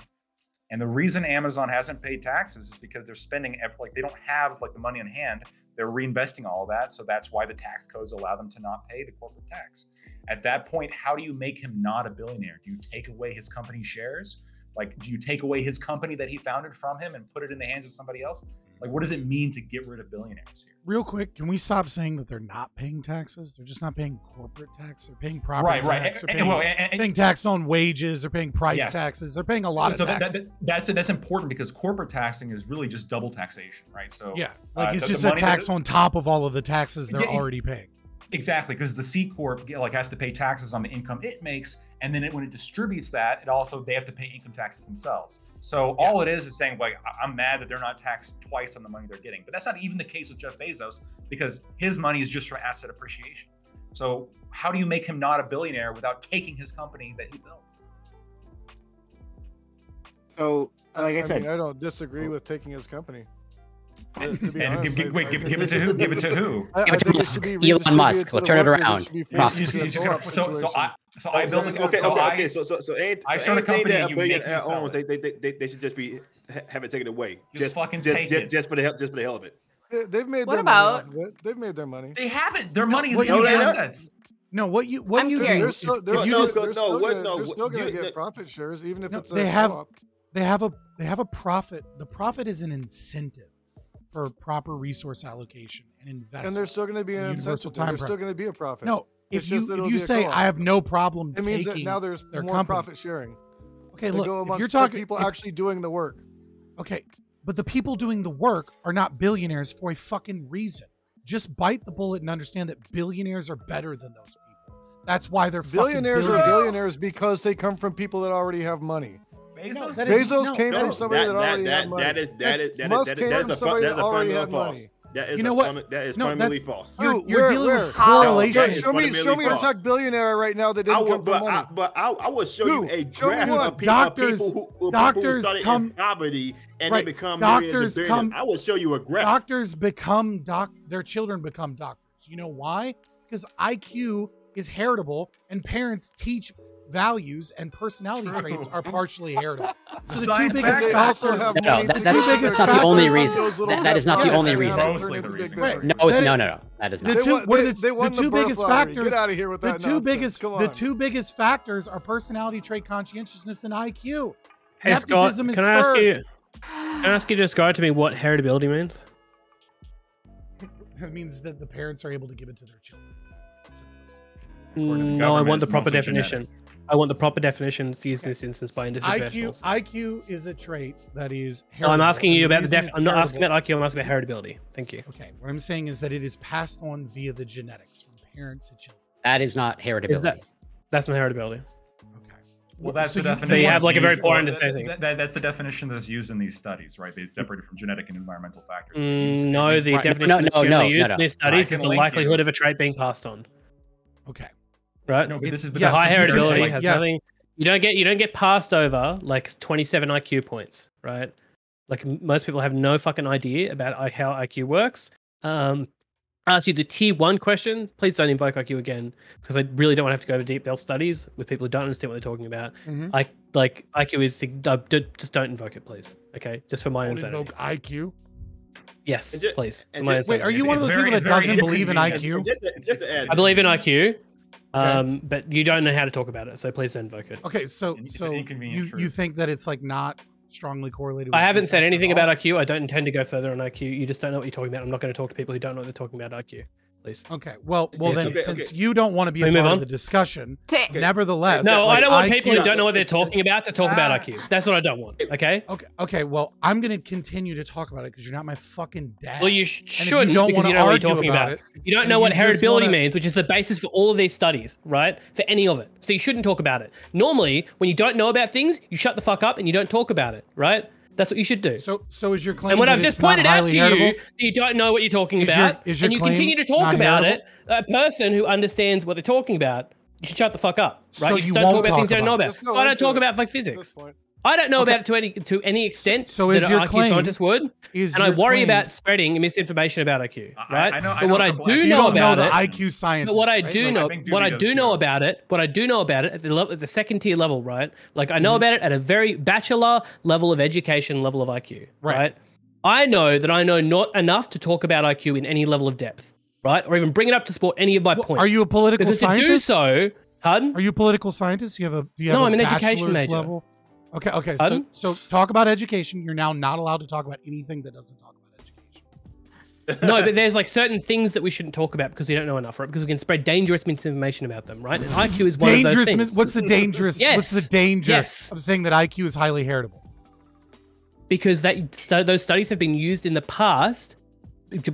And the reason Amazon hasn't paid taxes is because they're spending, like they don't have like the money in hand. They're reinvesting all of that. So that's why the tax codes allow them to not pay the corporate tax. At that point, how do you make him not a billionaire? Do you take away his company shares? Like, do you take away his company that he founded from him and put it in the hands of somebody else? Like, what does it mean to get rid of billionaires here? Real quick, can we stop saying that they're not paying taxes? They're just not paying corporate tax. They're paying property tax. They're paying tax on wages. They're paying price taxes. They're paying a lot of taxes. That's important because corporate taxing is really just double taxation, right? So yeah, like it's just a tax on top of all of the taxes they're already paying. Exactly, because the C corp like has to pay taxes on the income it makes, and then when it distributes that, they have to pay income taxes themselves. So all it is saying like, I'm mad that they're not taxed twice on the money they're getting. But that's not even the case with Jeff Bezos because his money is just from asset appreciation. So how do you make him not a billionaire without taking his company that he built? So, like I said, I don't disagree with taking his company. Give it to who? Give it to who? Give it to Musk. Elon Musk. Let's turn it around. So I built. Okay. So I start a company. That a billionaire owns, they should just have it taken away. Just fucking take it. Just for the hell of it. They've made What their about- money off of it. They've made their money. They haven't. Their money is in No, the they haven't. assets. No, what you do curious. is They're still what- going to get profit shares, even if it's a they have co-op. they have a profit. The profit is an incentive for proper resource allocation and investment. And there's still going to be an Universal incentive. time There's frame. still going to be a profit. No, It's if just that you it'll be a say co-op. I have no problem It means that taking now there's their more company. profit sharing. Okay, They look, go if amongst you're the talking people if- actually doing the work. okay, but the people doing the work are not billionaires for a fucking reason. Just bite the bullet and understand that billionaires are better than those people. That's why they're Billionaires fucking are billionaires because they come from people that already have money. Bezos. Bezos came from somebody that already had money. That is Musk came from somebody that already had money. That is You know what? That is No, fundamentally that's- false. You're dealing where? with How? correlation. That Show me fundamentally a false. tech billionaire right now that didn't come from money. I will show you a Show me graph one. of Doctors- people who doctors started come- in poverty and Right. they become Doctors millionaires and come- billionaires. I will show you a graph. Doctors become their children become doctors. You know why? Because IQ is heritable and parents teach values and personality traits are partially heritable. So the two Science biggest fact. They also factors have No, money that- to that's- give that's their not the kids only those reason. little That is not the guys only that reason. turn Mostly into the big reason. business. Right. No. That is The not. two, They won the two birth biggest lottery. factors. Get out of here with the that two nonsense. biggest. Come The on. two biggest factors are personality trait, conscientiousness, and IQ. Hey Scott, Nepotism is can I ask third. you? Can I ask you to describe to me what heritability means? It means that the parents are able to give it to their children. According to the No, I government, want the it's proper mostly definition. genetic. I want the proper definition to use in this instance by industry professionals. IQ is a trait that is. No, I'm heritable, asking you and about the reason it's I'm not asking heritable- about IQ. I'm asking about heritability. Thank you. Okay, what I'm saying is that it is passed on via the genetics from parent to children. That is not heritability. Is that that's not heritability? Okay. Well, that's So the you- definition. So you have that's like a very used- poor well, understanding. That's the definition that's used in these studies, right? It's separated from genetic and environmental factors. No, the Right. definition No, that's no, generally no, used no, in no. these studies I is can the link likelihood you. of a trait being passed on. Okay. Right? No, but this is Yes, The high you can- heritability has yes. nothing. You don't get passed over like 27 IQ points, right? Like most people have no fucking idea about how IQ works. Ask you the tier 1 question. Please don't invoke IQ again because I really don't want to have to go over deep delve studies with people who don't understand what they're talking about. Mhm. IQ is just don't invoke it, please. Okay, just for my own Don't sanity. invoke IQ. Yes, And ju- please. and For my own just- Wait, are you one of It's those very- people it's that very doesn't believe in inconvenient. IQ? Just to add, I believe in IQ, but you don't know how to talk about it, so please don't invoke it. Okay, so It's an inconvenient you truth. think that it's like not strongly correlated? I with haven't said intellect anything at all? about IQ. I don't intend to go further on IQ. You just don't know what you're talking about. I'm not going to talk to people who don't know what they're talking about IQ. Please. Okay, well Yeah, then, okay, since okay. you don't want to be a Can we part move of on? the discussion, Ta- nevertheless, No, like I don't want IQ people who don't know what they're talking about to talk about IQ. That's what I don't want. Okay. Okay, well, I'm going to continue to talk about it because you're not my fucking dad. Well, you And if shouldn't don't because wanna you don't know what you're argue talking about. it, You don't and know what you just heritability wanna- means, which is the basis for all of these studies, right? For any of it. So you shouldn't talk about it. Normally, when you don't know about things, you shut the fuck up and you don't talk about it, right? That's what you should do. So is your claim? And what that I've it's just not pointed out highly to you, heritable? you don't know what you're talking Is about, your and you claim continue to talk not about heritable? it. A person who understands what they're talking about, you should shut the fuck up, right? So you you don't won't talk about things you talk don't know about about. Let's go I don't into talk it about like at physics. this point. I don't know Okay. about it to any extent So is that your an IQ claim- scientist would, Is and I your worry claim- about spreading misinformation about IQ, right? I know- I but know what a I couple- do So you know don't know about the it, IQ scientist. but what I right? do Like, know, think what I Doobie do does know too. about it, what I do know about it at the second tier level, right? Like I Mm-hmm. know about it at a very bachelor level of education, level of IQ, Right. right? I know that I know not enough to talk about IQ in any level of depth, right? Or even bring it up to support any of my Well, points. are you a political because to do scientist? so, pardon? Are you a political scientist? Do you have No, a I'm an education bachelor's major. level? Okay. Pardon? So talk about education. You're now not allowed to talk about anything that doesn't talk about education. No, but there's like certain things that we shouldn't talk about because we don't know enough, right? Because we can spread dangerous misinformation about them, right? And IQ is one of those things. What's the dangerous? Yes. What's the danger Yes. of saying that IQ is highly heritable? Because those studies have been used in the past,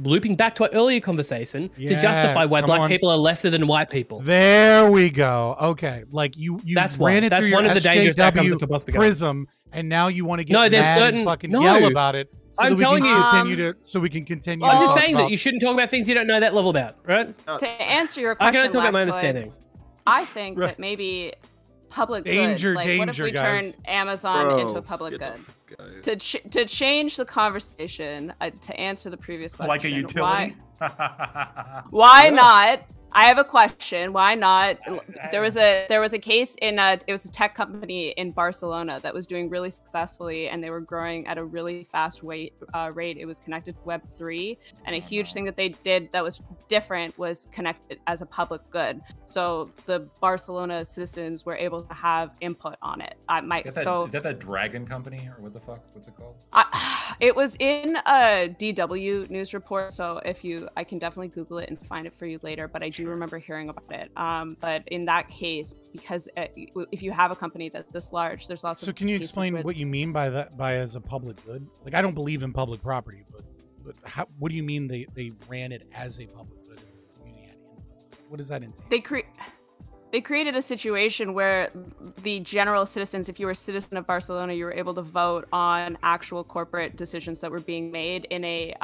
looping back to our earlier conversation, to Yeah, justify why come black on. people are lesser than white people. There we go. Okay, like you That's why. ran it That's through your one of the dangerous outcomes that SJW could possibly go. prism, and now you want to get No, there's mad certain- and fucking no. yell about it, so I'm that we telling can you. continue to continue. well, to I'm just talk saying about, that you shouldn't talk about things you don't know that level about, right? To answer your I question, can only talk about my Lactoid, understanding. I think Right. that maybe public Danger, good. Like, what if danger, we guys. turn Amazon Bro, into a public get good? the fuck outta here. To change the conversation, to answer the previous question, Like a utility. Why not? I have a question. Why not? There was a case in it was a tech company in Barcelona that was doing really successfully, and they were growing at a really fast rate. It was connected to Web3, and a huge thing that they did that was different was connected as a public good. So the Barcelona citizens were able to have input on it. Is that that Dragon Company or what the fuck? What's it called? It was in a DW news report, so I can definitely Google it and find it for you later. But I do remember hearing about it. But in that case, because if you have a company that's this large, there's lots of. So can you cases explain where- what you mean by that? By as a public good? Like I don't believe in public property, but what do you mean they ran it as a public good? And the community had input? What does that entail? They created a situation where the general citizens, if you were a citizen of Barcelona, you were able to vote on actual corporate decisions that were being made in a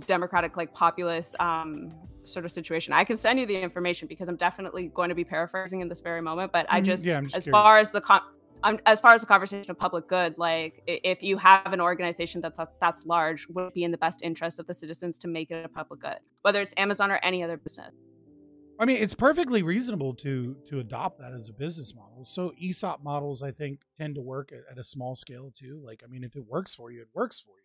democratic, like populist sort of situation. I can send you the information because I'm definitely going to be paraphrasing in this very moment. But I'm just curious. far as the conversation of public good, like if you have an organization that's large, would it be in the best interest of the citizens to make it a public good, whether it's Amazon or any other business? I mean, it's perfectly reasonable to adopt that as a business model. So ESOP models, I think, tend to work at a small scale too. Like, I mean, if it works for you, it works for you.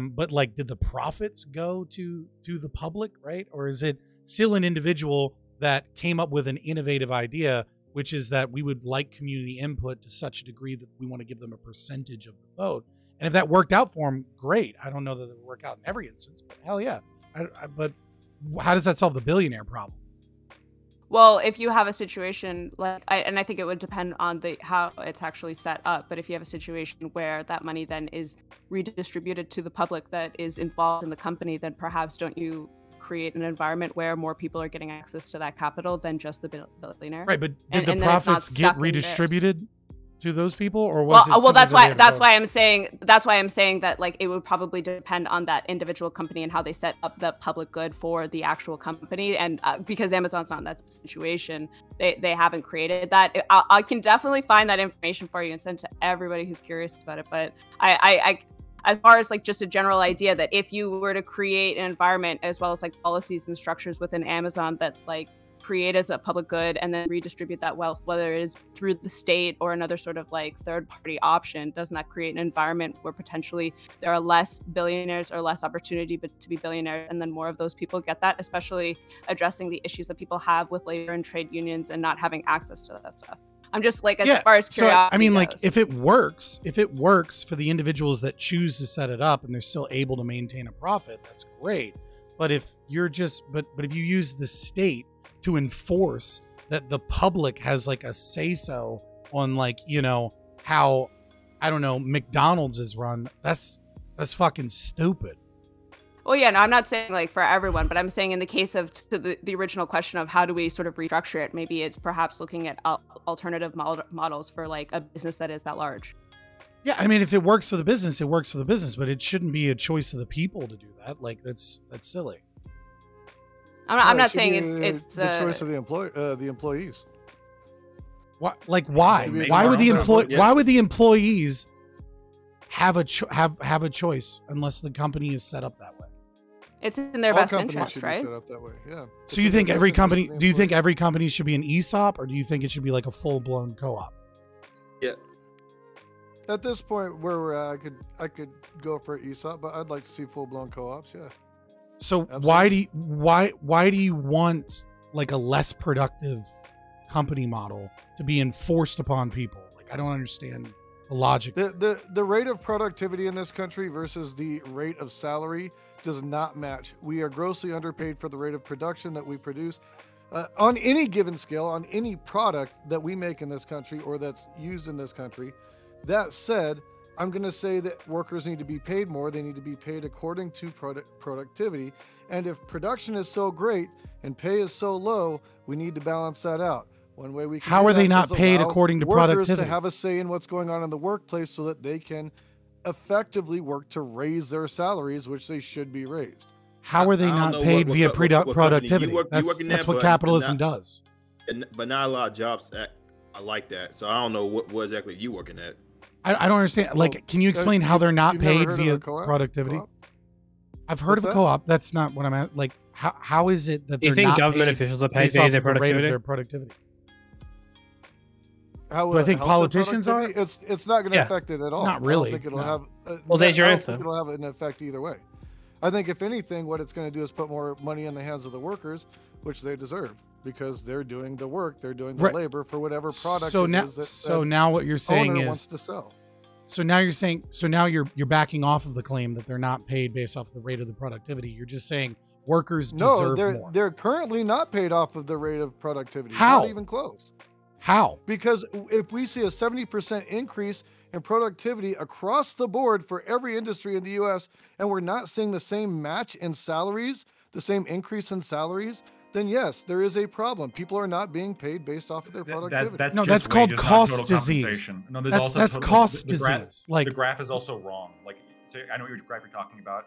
Like, but like, did the profits go to the public, right? Or is it still an individual that came up with an innovative idea, which is that we would like community input to such a degree that we want to give them a percentage of the vote? And if that worked out for them, great. I don't know that it would work out in every instance, but hell yeah. But how does that solve the billionaire problem? Well, if you have a situation like, I think it would depend on how it's actually set up. But if you have a situation where that money then is redistributed to the public that is involved in the company, then perhaps don't you create an environment where more people are getting access to that capital than just the billionaire? Right, but did the and then it's not profits stuck get in redistributed to those people, or was it? Well, that's something that why they had that's why I'm saying that like it would probably depend on that individual company and how they set up the public good for the actual company. And because Amazon's not in that situation, they haven't created that. I can definitely find that information for you and send it to everybody who's curious about it. But I as far as like just a general idea that if you were to create an environment as well as like policies and structures within Amazon that like create as a public good and then redistribute that wealth, whether it is through the state or another sort of like third party option, doesn't that create an environment where potentially there are less billionaires or less opportunity to be billionaires, and then more of those people get that, especially addressing the issues that people have with labor and trade unions and not having access to that stuff? I'm just like, as far as curiosity so I mean, goes. like if it works for the individuals that choose to set it up and they're still able to maintain a profit, that's great. But if you're just but if you use the state to enforce that the public has like a say-so on like, you know, how, I don't know, McDonald's is run, that's fucking stupid. Well, yeah, no, I'm not saying like for everyone, but I'm saying in the case of the original question of how do we sort of restructure it, maybe it's perhaps looking at alternative models for like a business that is that large. Yeah, I mean, if it works for the business, it works for the business, but it shouldn't be a choice of the people to do that. Like that's silly. I'm No, not it should saying be it's the choice of the employees. Why? Like why? Maybe Why would the Yeah. Why would the employees have a have a choice unless the company is set up that way? it's in their All best companies interest, should right? be set up that way. Yeah. So you think every company? Do you think every company should be an ESOP, or do you think it should be like a full blown co-op? Yeah. At this point where we're at, I could go for an ESOP, but I'd like to see full blown co-ops. Yeah. So Absolutely. why do you want like a less productive company model to be enforced upon people? Like I don't understand the logic. The rate of productivity in this country versus the rate of salary does not match. We are grossly underpaid for the rate of production that we produce on any given scale, on any product that we make in this country or that's used in this country. That said, I'm going to say that workers need to be paid more. They need to be paid according to productivity. And if production is so great and pay is so low, we need to balance that out. One way we can How do are they that not is paid allow according to workers productivity? to have a say in what's going on in the workplace so that they can effectively work to raise their salaries, which they should be raised. How are they I don't not know paid what via company you productivity? work That's in that's that, what but capitalism not- does. But not a lot of jobs are like that. So I don't know what exactly you working at. I don't understand. Like, Well, can you explain how they're not you've never paid heard of via a co-op? productivity? Co-op? I've heard What's of a that? co-op. That's not what I'm at. Like, how is it that Do you they're think not government paid officials are paid based via off their of the rate of productivity? their productivity? How Do I think help their politicians are? productivity? It's not going to Yeah. affect it at all. Not really, I don't think it'll no. have. Well, there's your I don't answer. think it'll have an effect either way. I think if anything, what it's going to do is put more money in the hands of the workers, which they deserve because they're doing the work, they're doing the Right. labor for whatever product. So it now, is that, so that now what you're saying owner is, wants to sell. so now you're saying, so now you're backing off of the claim that they're not paid based off the rate of the productivity. You're just saying workers No, deserve more. they're currently not paid off of the rate of productivity. How? Not even close. How? Because if we see a 70% increase in productivity across the board for every industry in the US, and we're not seeing the same match in salaries, the same increase in salaries, then yes, there is a problem. People are not being paid based off of their productivity. That's No, just that's called wages, not cost total disease. compensation. No, there's That's also that's total- cost the graph- disease. Like, the graph is also wrong. Like, so I know what your graph you're talking about.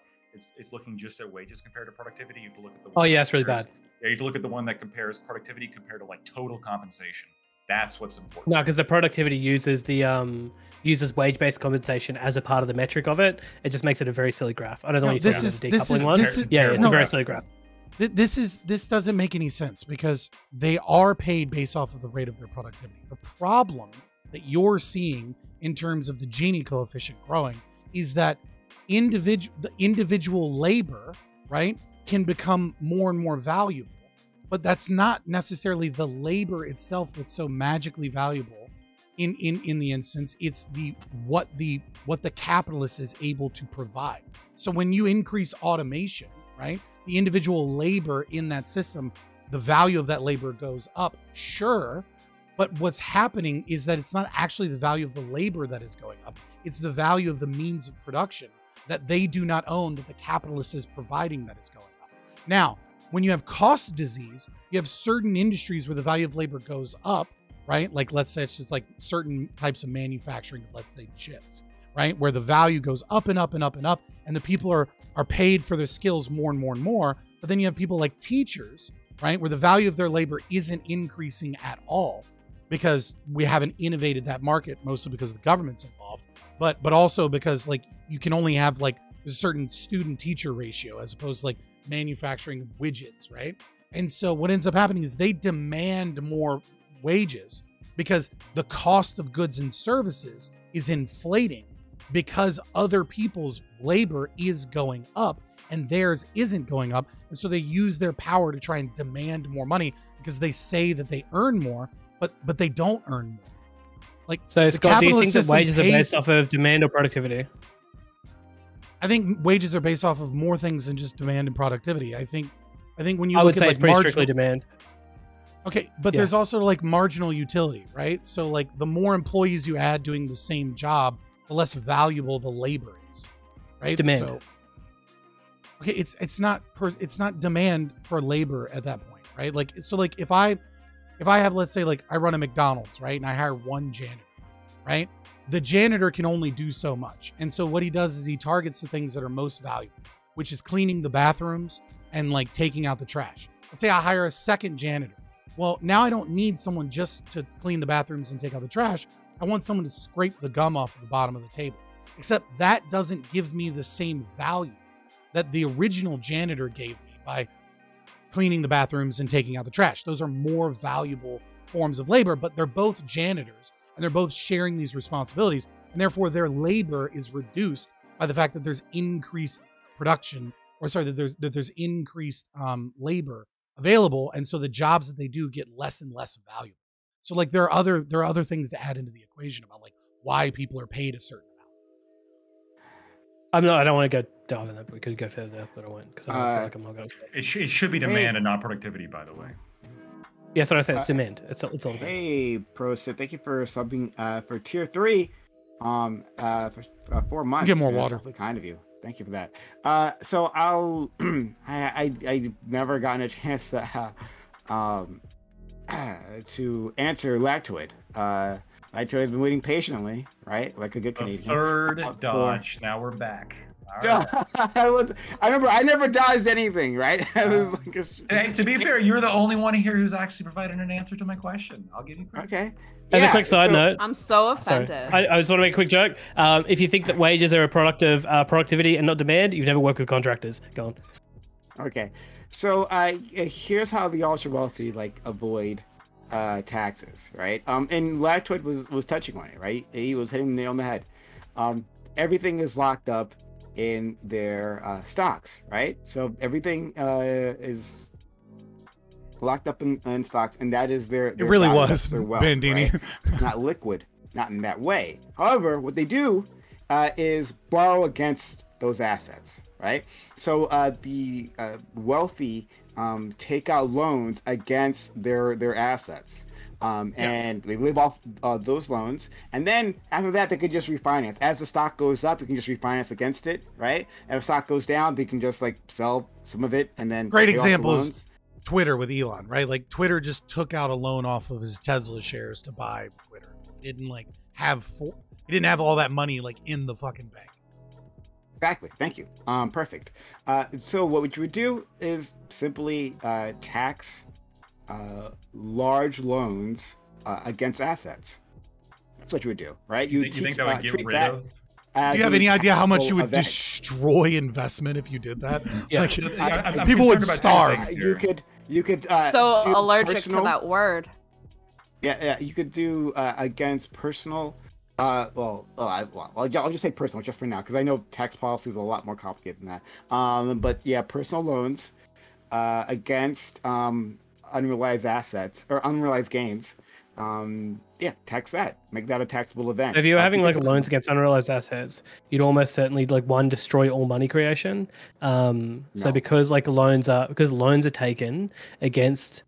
It's looking just at wages compared to productivity. You have to look at the Oh one yeah, that it's really compares- bad. Yeah, you have to look at the one that compares productivity compared to like total compensation. That's what's important. No, because the productivity uses the uses wage-based compensation as a part of the metric of it. It just makes it a very silly graph. I don't know No, what you're this talking is- about, this the decoupling is- one. this is- Yeah, it's no. a very silly graph. this doesn't make any sense because they are paid based off of the rate of their productivity. The problem that you're seeing in terms of the Gini coefficient growing is that the individual labor, right, can become more and more valuable, but that's not necessarily the labor itself that's so magically valuable. In the instance, it's what the capitalist is able to provide. So when you increase automation, right, the individual labor in that system, the value of that labor goes up, sure, but what's happening is that it's not actually the value of the labor that is going up. It's the value of the means of production that they do not own, that the capitalist is providing, that is going up. Now, when you have cost disease, you have certain industries where the value of labor goes up, right? Like, let's say it's just like certain types of manufacturing, let's say chips, right? Where the value goes up and up and up and up, and the people are paid for their skills more and more and more. But then you have people like teachers, right? Where the value of their labor isn't increasing at all because we haven't innovated that market, mostly because the government's involved, but also because like you can only have like a certain student teacher ratio as opposed to like manufacturing widgets, right? And so what ends up happening is they demand more wages because the cost of goods and services is inflating because other people's labor is going up and theirs isn't going up. And so they use their power to try and demand more money because they say that they earn more, but they don't earn more. Like, So the Scott, do you capitalist think that system wages are pays- based off of demand or productivity? I think wages are based off of more things than just demand and productivity. I think when you I look would at say like it's pretty strictly marginal, demand. okay, but Yeah. there's also like marginal utility, right? So like the more employees you add doing the same job, the less valuable the labor is, right? demand. So, okay, it's not demand for labor at that point, right? Like, so like if I have, let's say like I run a McDonald's, right, and I hire one janitor, right? the janitor can only do so much. And so what he does is he targets the things that are most valuable, which is cleaning the bathrooms and like taking out the trash. Let's say I hire a second janitor. Well, now I don't need someone just to clean the bathrooms and take out the trash. I want someone to scrape the gum off of the bottom of the table. Except that doesn't give me the same value that the original janitor gave me by cleaning the bathrooms and taking out the trash. Those are more valuable forms of labor, but they're both janitors and they're both sharing these responsibilities. And therefore their labor is reduced by the fact that there's increased production, or sorry, that there's increased labor available. And so the jobs that they do get less and less valuable. So like there are other things to add into the equation about like why people are paid a certain amount. I don't want to go dive in that, but we could go further, but I won't because I feel like I'm not going to. It should be demand and not productivity, by the way. Yeah, so I said it's demand. It's all good. Hey, Prosit, thank you for subbing for tier 3 for 4 months. Get more That's water. awfully kind of you. Thank you for that. So I'll I never gotten a chance to answer Lactoid. Lactoid has been waiting patiently, right? Like a good Canadian. Third dodge. Now we're back. All Yeah, right. I remember I never dodged anything, right? I was like Hey, to be fair, you're the only one here who's actually provided an answer to my question. I'll give you credit. Okay. As a quick side note, I'm so sorry, offended. I just want to make a quick joke. If you think that wages are a product of productivity and not demand, you've never worked with contractors. Go on. Okay, so here's how the ultra wealthy like avoid taxes, right? And Lactoid was touching on it, right? He was hitting the nail on the head. Everything is locked up in their stocks, right? So everything is locked up in stocks, and that is their It really value, was, that's their wealth, Bandini. right? It's not liquid, not in that way. However, what they do is borrow against those assets, right? So the wealthy take out loans against their assets. And they live off those loans, and then after that they could just refinance. As the stock goes up, you can just refinance against it, right? And if stock goes down, they can just like sell some of it and then Great pay off the example is loans. Twitter with Elon, right? Like Twitter just took out a loan off of his Tesla shares to buy Twitter. He didn't like he didn't have all that money like in the fucking bank. Exactly. Thank you. Perfect. So what you would do is simply tax large loans against assets. That's what you would do, right? You think that would get rid of? Do you have any idea how much you would destroy investment if you did that? Yeah. Like, people would starve. You could. So do allergic personal, to that word. Yeah. You could do against personal. I'll just say personal just for now because I know tax policy is a lot more complicated than that. But yeah, personal loans against unrealized assets or unrealized gains. Tax that. Make that a taxable event. If you're having like loans against unrealized assets, you'd almost certainly like destroy all money creation. So because loans are taken against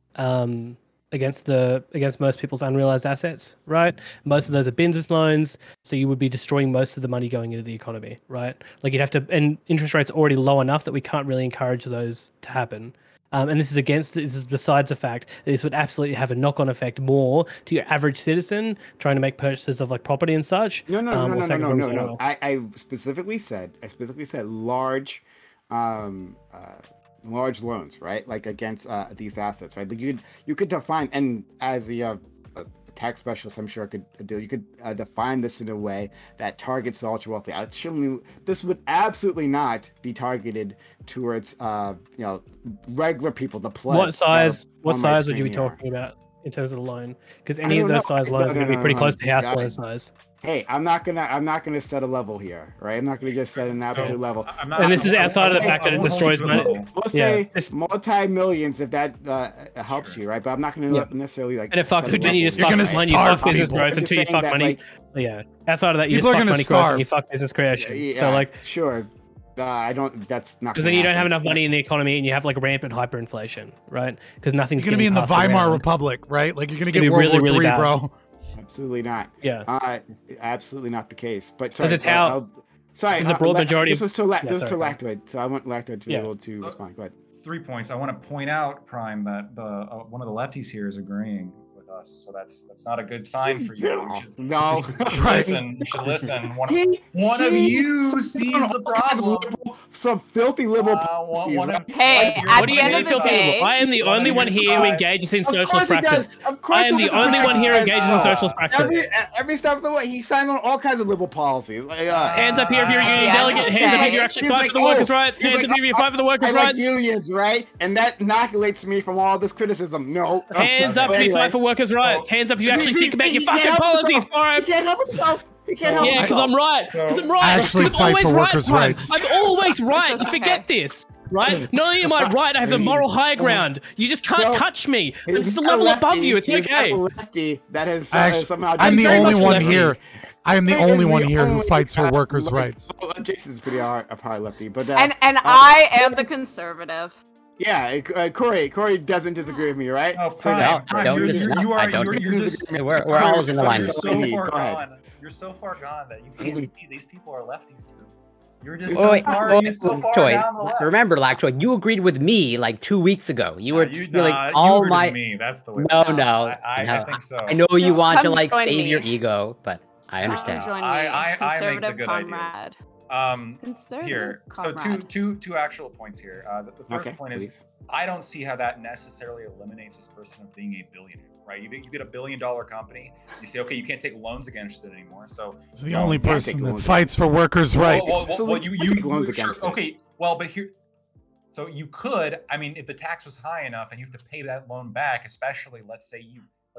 most people's unrealized assets, right? Most of those are business loans, so you would be destroying most of the money going into the economy, right? Like you'd have to, and interest rates are already low enough that we can't really encourage those to happen. And this is besides the fact that this would absolutely have a knock-on effect more to your average citizen trying to make purchases of like property and such. No. I specifically said large, large loans, right? Like against these assets, right? Like you could define, and as the tax specialist, I'm sure I could do. You could define this in a way that targets the ultra wealthy. This would absolutely not be targeted towards regular people. The plebs. What size would you be talking about in terms of the loan? Because any of those size loans are going to be pretty close to house loan size. Hey, I'm not gonna set a level here, right? I'm not gonna just set an absolute level. And this is outside of the fact that it destroys money. We'll say multi-millions if that helps you, right? But I'm not gonna necessarily like. And it fucks. Then you just fuck money. You fuck business growth until you fuck money. Outside of that, you just fuck money growth and you fuck business creation. Yeah, so like, sure. I don't. That's not. Because then you don't have enough money in the economy, and you have like rampant hyperinflation, right? Because nothing's. You're gonna be in the Weimar Republic, right? Like you're gonna get World War III, bro. Absolutely not. Yeah. Absolutely not the case. But because it's how. Sorry. The broad majority. This was to Lactoid, so I want Lactoid to be able to respond. Go ahead. 3 points. I want to point out, Prime, that one of the lefties here is agreeing with us. So that's not a good sign for you. No. You should listen. You should listen. One of you sees the problem. Some filthy liberal policies. Hey, at the end of the day, I am the only one here who engages in socialist practice. I am the only one here who engages in socialist practice. Every step of the way, he signed on all kinds of liberal policies. Hands up here if you're a union delegate. Hands up if you're actually fighting for the workers' rights. Hands up if you're fighting for the workers' rights. I like unions, right? And that inoculates me from all this criticism. No. Hands up if you fight for workers' rights. Hands up if you actually think about your fucking policies, bro. He can't help himself. He can't help himself. Yeah, because I'm right. Because I'm right. I actually fight for workers' rights. I'm always right. You forget this. Right? Not only am I right, I have the moral high ground. You just can't touch me. I'm just a level above you. It's okay. Lefty that has somehow. I'm the only one here. I am the only one here who fights for workers' rights. Jason's pretty probably lefty, but and I am the conservative. Yeah, Corey doesn't disagree with me, right? Oh, Prime, you're just we're always in alignment. You're so far gone. You're so far gone that you can't see these people are lefties too. You're just so far down the left. Remember, Lactoid, you agreed with me like 2 weeks ago. You were stealing all my. Me. That's the way. No. I think so. I know you want to like save your ego, but I understand. I make the good comrade. ideas. Here, so two actual points here. The first point is I don't see how that necessarily eliminates this person of being a billionaire, right? You get a $1 billion company, you say, okay, you can't take loans against it anymore. So it's the only person that fights for workers' rights. Okay, well, but here, so you could, I mean, if the tax was high enough and you have to pay that loan back, especially let's say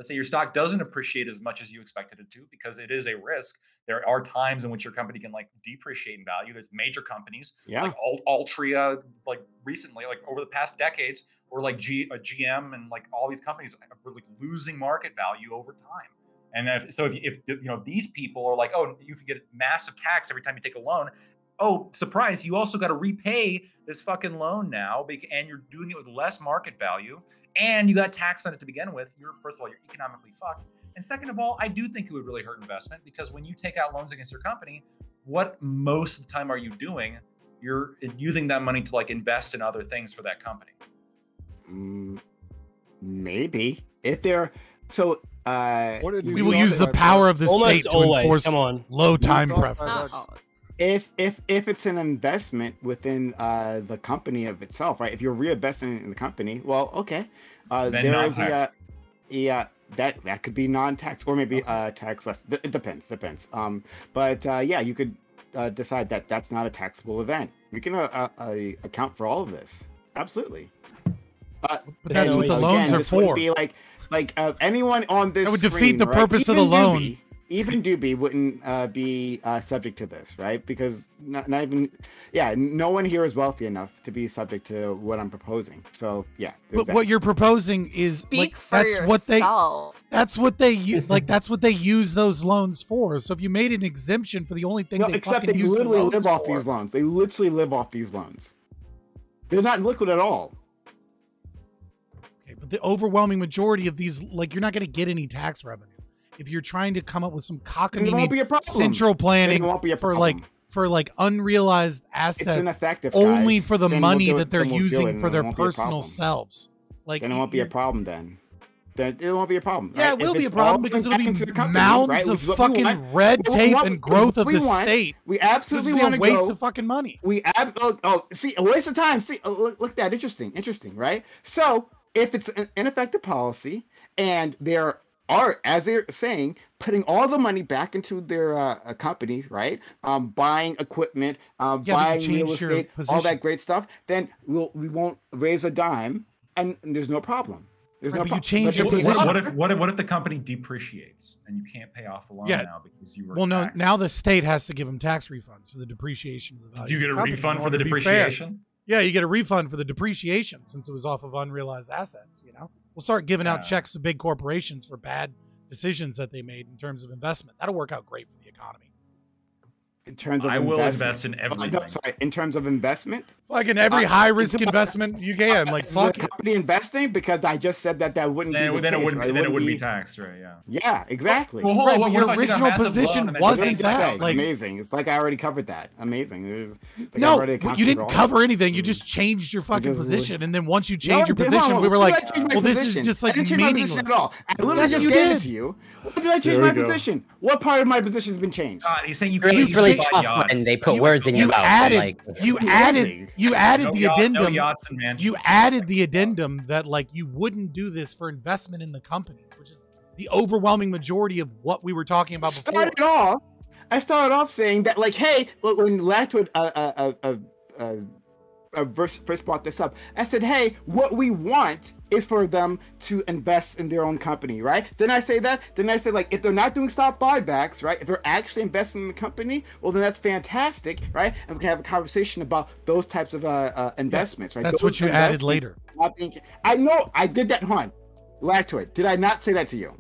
your stock doesn't appreciate as much as you expected it to, because it is a risk. There are times in which your company can like depreciate in value. There's major companies like Altria, like recently, like over the past decades, or like GM and like all these companies are like losing market value over time. And if you know these people are like, oh, you get massive tax every time you take a loan. Oh, surprise! You also got to repay this fucking loan now, and you're doing it with less market value, and you got taxed on it to begin with. First of all, you're economically fucked, and second of all, I do think it would really hurt investment, because when you take out loans against your company, what most of the time are you doing? You're using that money to like invest in other things for that company. Maybe if they're so. We will use the power of the state to enforce low time preference. If it's an investment within the company of itself, right? If you're reinvesting in the company, well, okay. There is that could be non-tax, or maybe tax less. It depends. But yeah, you could decide that that's not a taxable event. We can account for all of this. Absolutely. But that's what the loans are for. Be like anyone on this. That would defeat the purpose of the loan. Even Doobie wouldn't be subject to this, right? Because not even, no one here is wealthy enough to be subject to what I'm proposing. So yeah. But what you're proposing is that's what they use those loans for. So if you made an exemption for the only thing they fucking use the loans live off these loans. They literally live off these loans. They're not liquid at all. Okay, but the overwhelming majority of these, like, you're not going to get any tax revenue. If you're trying to come up with some cockamamie central planning for unrealized assets only for the money that they're using for their personal selves, like then it won't be a problem. Then it won't be a problem. Yeah, it will be a problem because it'll be mounds of fucking red tape and growth of the state. We absolutely want to be a waste of fucking money. See, a waste of time. See, look at that. Interesting, right? So if it's an ineffective policy and they're as they're saying, putting all the money back into their company, right? Buying equipment, buying real estate, all that great stuff. Then we won't raise a dime, and there's no problem. There's no problem. You change your position. What if the company depreciates and you can't pay off the loan now because you were taxed? Now the state has to give them tax refunds for the depreciation of the value. Do you get a refund for the depreciation? Yeah, you get a refund for the depreciation since it was off of unrealized assets. We'll start giving out checks to big corporations for bad decisions that they made in terms of investment. That'll work out great for the economy. In terms of I will invest investment. in Oh, no, everything. sorry, in terms of investment, Fucking every high risk investment you can. Like, is fuck the it. company investing because I just said that wouldn't Then, be the then case, it wouldn't. right? Then it wouldn't be taxed, right? Yeah. Yeah, exactly. Well, hold Right, on, but what your if I take a original massive position loan and then wasn't take that, it out? like- amazing. It's like I already covered that. Amazing. Like I No, already you accounted didn't for all cover that. anything. You just changed your fucking Just- position, and then once you No, change your hold on, position, we were when did like, I change my well, this is position? just I like didn't change my position meaningless. at all. I literally Yes, just you gave did. it to you. When did I change There my we go. position? What part of my position has been changed? God, he's saying you Really, can't it's really buy tough yachts. when they put words in your You mouth. added, Like, you Amazing. added No the yacht- addendum. no yachts and mansions. You added the addendum that like you wouldn't do this for investment in the companies, which is the overwhelming majority of what we were talking about before. I started off saying that, like, hey, when Latwood first brought this up, I said, hey, what we want is for them to invest in their own company, right? Then I say, like, if they're not doing stock buybacks, right? If they're actually investing in the company, well, then that's fantastic, right? And we can have a conversation about those types of investments, right? That's Those what you added investments later. not being- I know, I did that, hon. Latwood, did I not say that to you?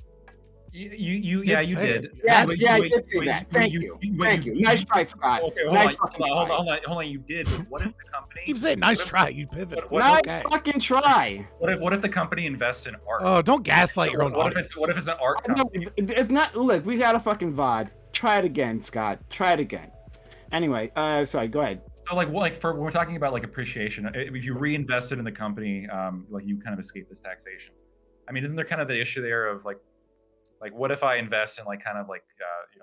You did say did. it. Yeah, But I wait, did say wait, that. but Thank you. Thank you. Nice try, Scott. Okay, hold Nice on, fucking hold try. on, hold on. You did. But what if the company? Keep saying nice try, you pivot. Nice Okay. fucking try. What if the company invests in art? Oh, don't gaslight your own What if audience. it's an art No, company? it's not. Look, we got a fucking VOD. Try it again, Scott. Try it again. Anyway, sorry. Go ahead. So like for when we're talking about like appreciation, if you reinvested in the company, like you kind of escape this taxation. I mean, isn't there kind of the issue there of like what if I invest in like kind of like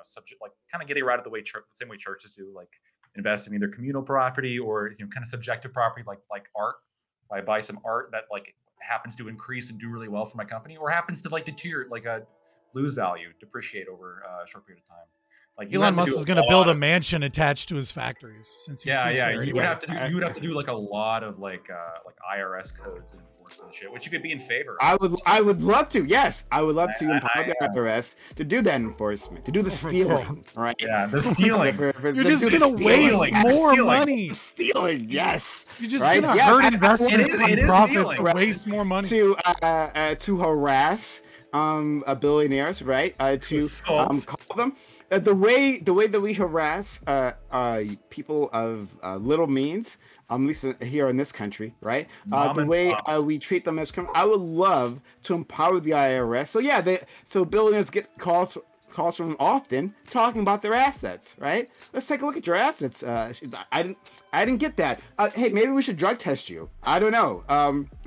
subject, like kind of getting right out of the way the same way churches do, like invest in either communal property or kind of subjective property like art. I buy some art that like happens to increase and do really well for my company, or happens to like deteriorate, like lose value, depreciate over a short period of time. Like Elon Musk is going to build a mansion attached to his factories since he sleeps there you would have anyways. to do like a lot of like IRS codes and enforcement and shit, which you could be in favor I of. would love to. Yes, I would love to empower the IRS to do that enforcement, to do the stealing. Right? Yeah, the stealing. You're just going to waste more money. Stealing. Yes. You're just Right? going to Yes, hurt I investment it is profits stealing. and waste more money. To harass billionaires, right? To call them the way that we harass people of little means, at least here in this country, right? The way we treat them as I would love to empower the IRS. So yeah, so billionaires get calls from them often talking about their assets, right? Let's take a look at your assets. I didn't get that. Hey, maybe we should drug test you. I don't know.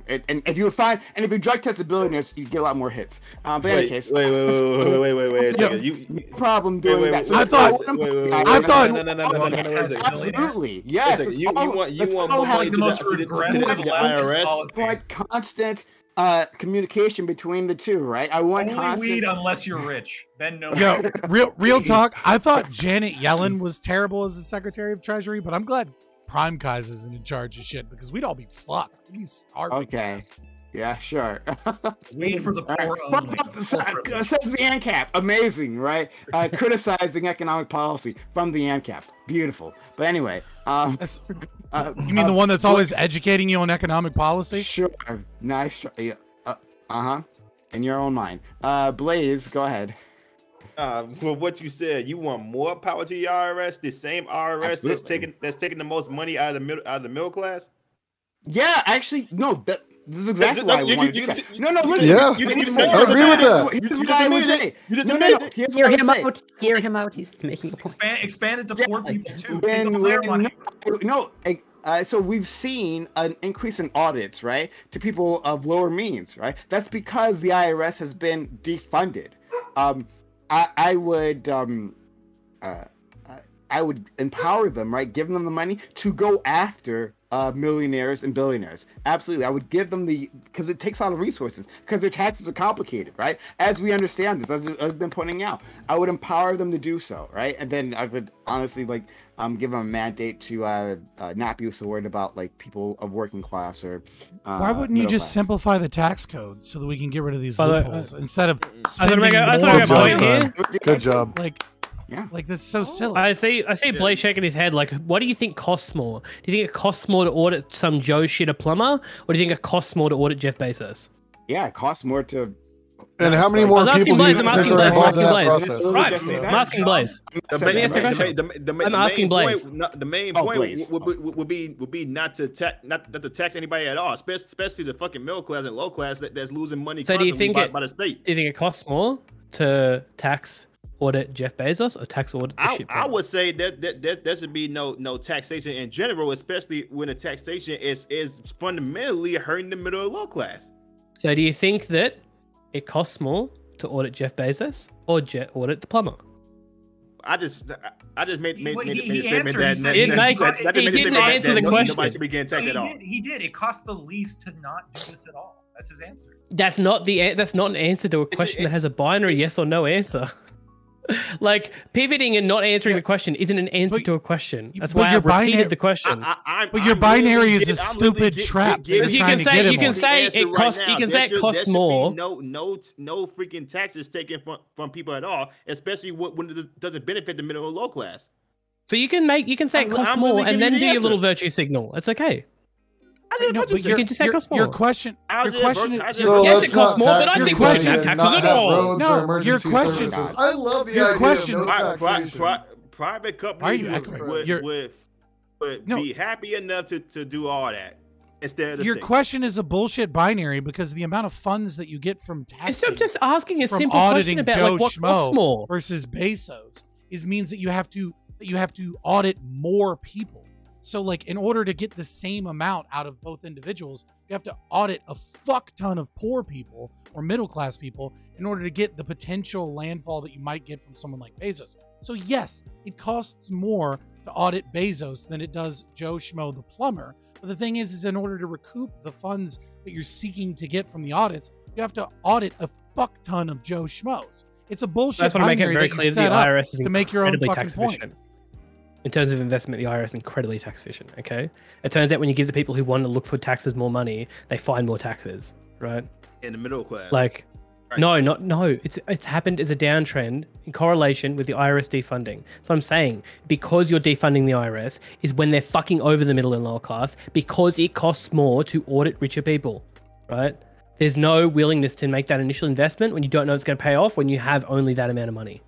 And if you drug tested billionaires, you get a lot more hits. But in any case, wait a second. No problem doing that. So I thought- absolutely, yes. You want more money to the IRS? It's like constant communication between the two, right? I want Only constant. weed unless you're rich. Then no. Yo, real talk. I thought Janet Yellen was terrible as the Secretary of Treasury, but I'm glad Prime Kais isn't in charge of shit because we'd all be fucked. We'd be starving. Okay. Yeah, sure. Weed for the poor only. Says the ANCAP. Amazing, right? Criticizing economic policy from the ANCAP. Beautiful. But anyway, you mean the one that's always educating you on economic policy? Sure. Nice try. In your own mind. Blaze, go ahead. Well, what you said, you want more power to the IRS? The same IRS Absolutely. that's taking the most money out of the middle class? Yeah, actually, no. This is exactly why I want to do that. No, listen. Yeah, I agree with that. Here's what I would say. hear him out. Hear him out. He's making a point. Expand it to poor people too. Take all their money. So we've seen an increase in audits, right, to people of lower means, right? That's because the IRS has been defunded. I would empower them, right? Give them the money to go after millionaires and billionaires. Absolutely. I would give them because it takes a lot of resources, because their taxes are complicated, right? As we understand this, as I've been pointing out, I would empower them to do so, right? And then I would honestly give them a mandate to not be so worried about like people of working class or why wouldn't you middle just class. simplify the tax code so that we can get rid of these By the way, loopholes instead of I was spending gonna make a Good point job, here. Good job. Like that's so silly. I see Blaze shaking his head. Like, what do you think costs more? Do you think it costs more to audit some Joe shit a plumber, or do you think it costs more to audit Jeff Bezos? Yeah, it costs more to And how many I more was asking people? Blaze. do I'm you asking think are Blaze. I'm involved asking in that Blaze. process? Right. I'm asking Blaze. Let me answer your question. I'm asking Blaze. The main Oh, point Blaze. would be not to tax anybody at all, especially the fucking middle class and low class that's losing money So do you constantly think by the state. Do you think it costs more to tax audit Jeff Bezos or tax audit the shit? I would say that there should be no taxation in general, especially when the taxation is fundamentally hurting the middle and low class. So do you think that it costs more to audit Jeff Bezos or audit the plumber? I just made He a answered. statement He said he didn't answer the question. Nobody should be getting taxed at all. He did. It cost the least to not do this at all. That's his answer. That's not an answer to a question that has a binary yes or no answer. Like pivoting and not answering the question isn't an answer to a question. That's why I repeated the question. But your binary is a stupid trap. You can say it costs. You can say it costs more. No freaking taxes taken from people at all, especially when it doesn't benefit the middle or low class. So you can say it costs more and then do your little virtue signal. It's okay. No, but You can just say it costs more. your question is So Yes, let's it costs not more, but tax I think your we should have budget, taxes not at have all. roads or No, your emergency question- services. I love the your idea question- of no taxation. Private Why are companies you acting like- would be happy enough to do all that instead of Your question is a bullshit binary because the amount of funds that you get from taxing I'm just asking a from simple auditing question about Joe like what costs Schmo more. versus Bezos means that you have to audit more people. So like in order to get the same amount out of both individuals, you have to audit a fuck ton of poor people or middle class people in order to get the potential landfall that you might get from someone like Bezos. So yes, it costs more to audit Bezos than it does Joe Schmo the plumber. But the thing is in order to recoup the funds that you're seeking to get from the audits, you have to audit a fuck ton of Joe Schmoes. It's a bullshit That's what I make it binary very that you clear. The set up IRS is to make your own incredibly fucking tax point. efficient. In terms of investment, the IRS is incredibly tax efficient. Okay, it turns out when you give the people who want to look for taxes more money, they find more taxes, right? in the middle class. Like, Right. no. It's happened as a downtrend in correlation with the IRS defunding. So I'm saying because you're defunding the IRS is when they're fucking over the middle and lower class because it costs more to audit richer people, right? There's no willingness to make that initial investment when you don't know it's going to pay off when you have only that amount of money.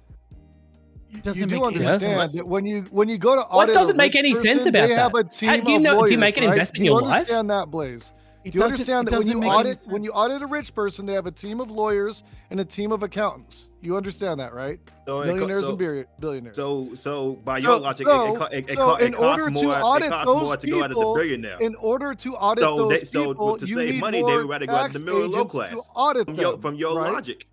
It doesn't You make do any understand sense. that when you go to audit What doesn't a make rich any sense person, about they have a that? team Do you of know? lawyers, Do you make an right? investment in Do you your life? understand that, Blaze? It Do you doesn't- understand it that doesn't make any sense. when you audit a rich person, they have a team of lawyers and a team of accountants? You understand that, right? So Millionaires and billionaires. So by your logic, it in costs order more. to audit It costs those more to go after the people, billionaire. in order to audit those people, to you save need money, they more would rather go after tax the middle and low agents class. to audit them, From your right? logic.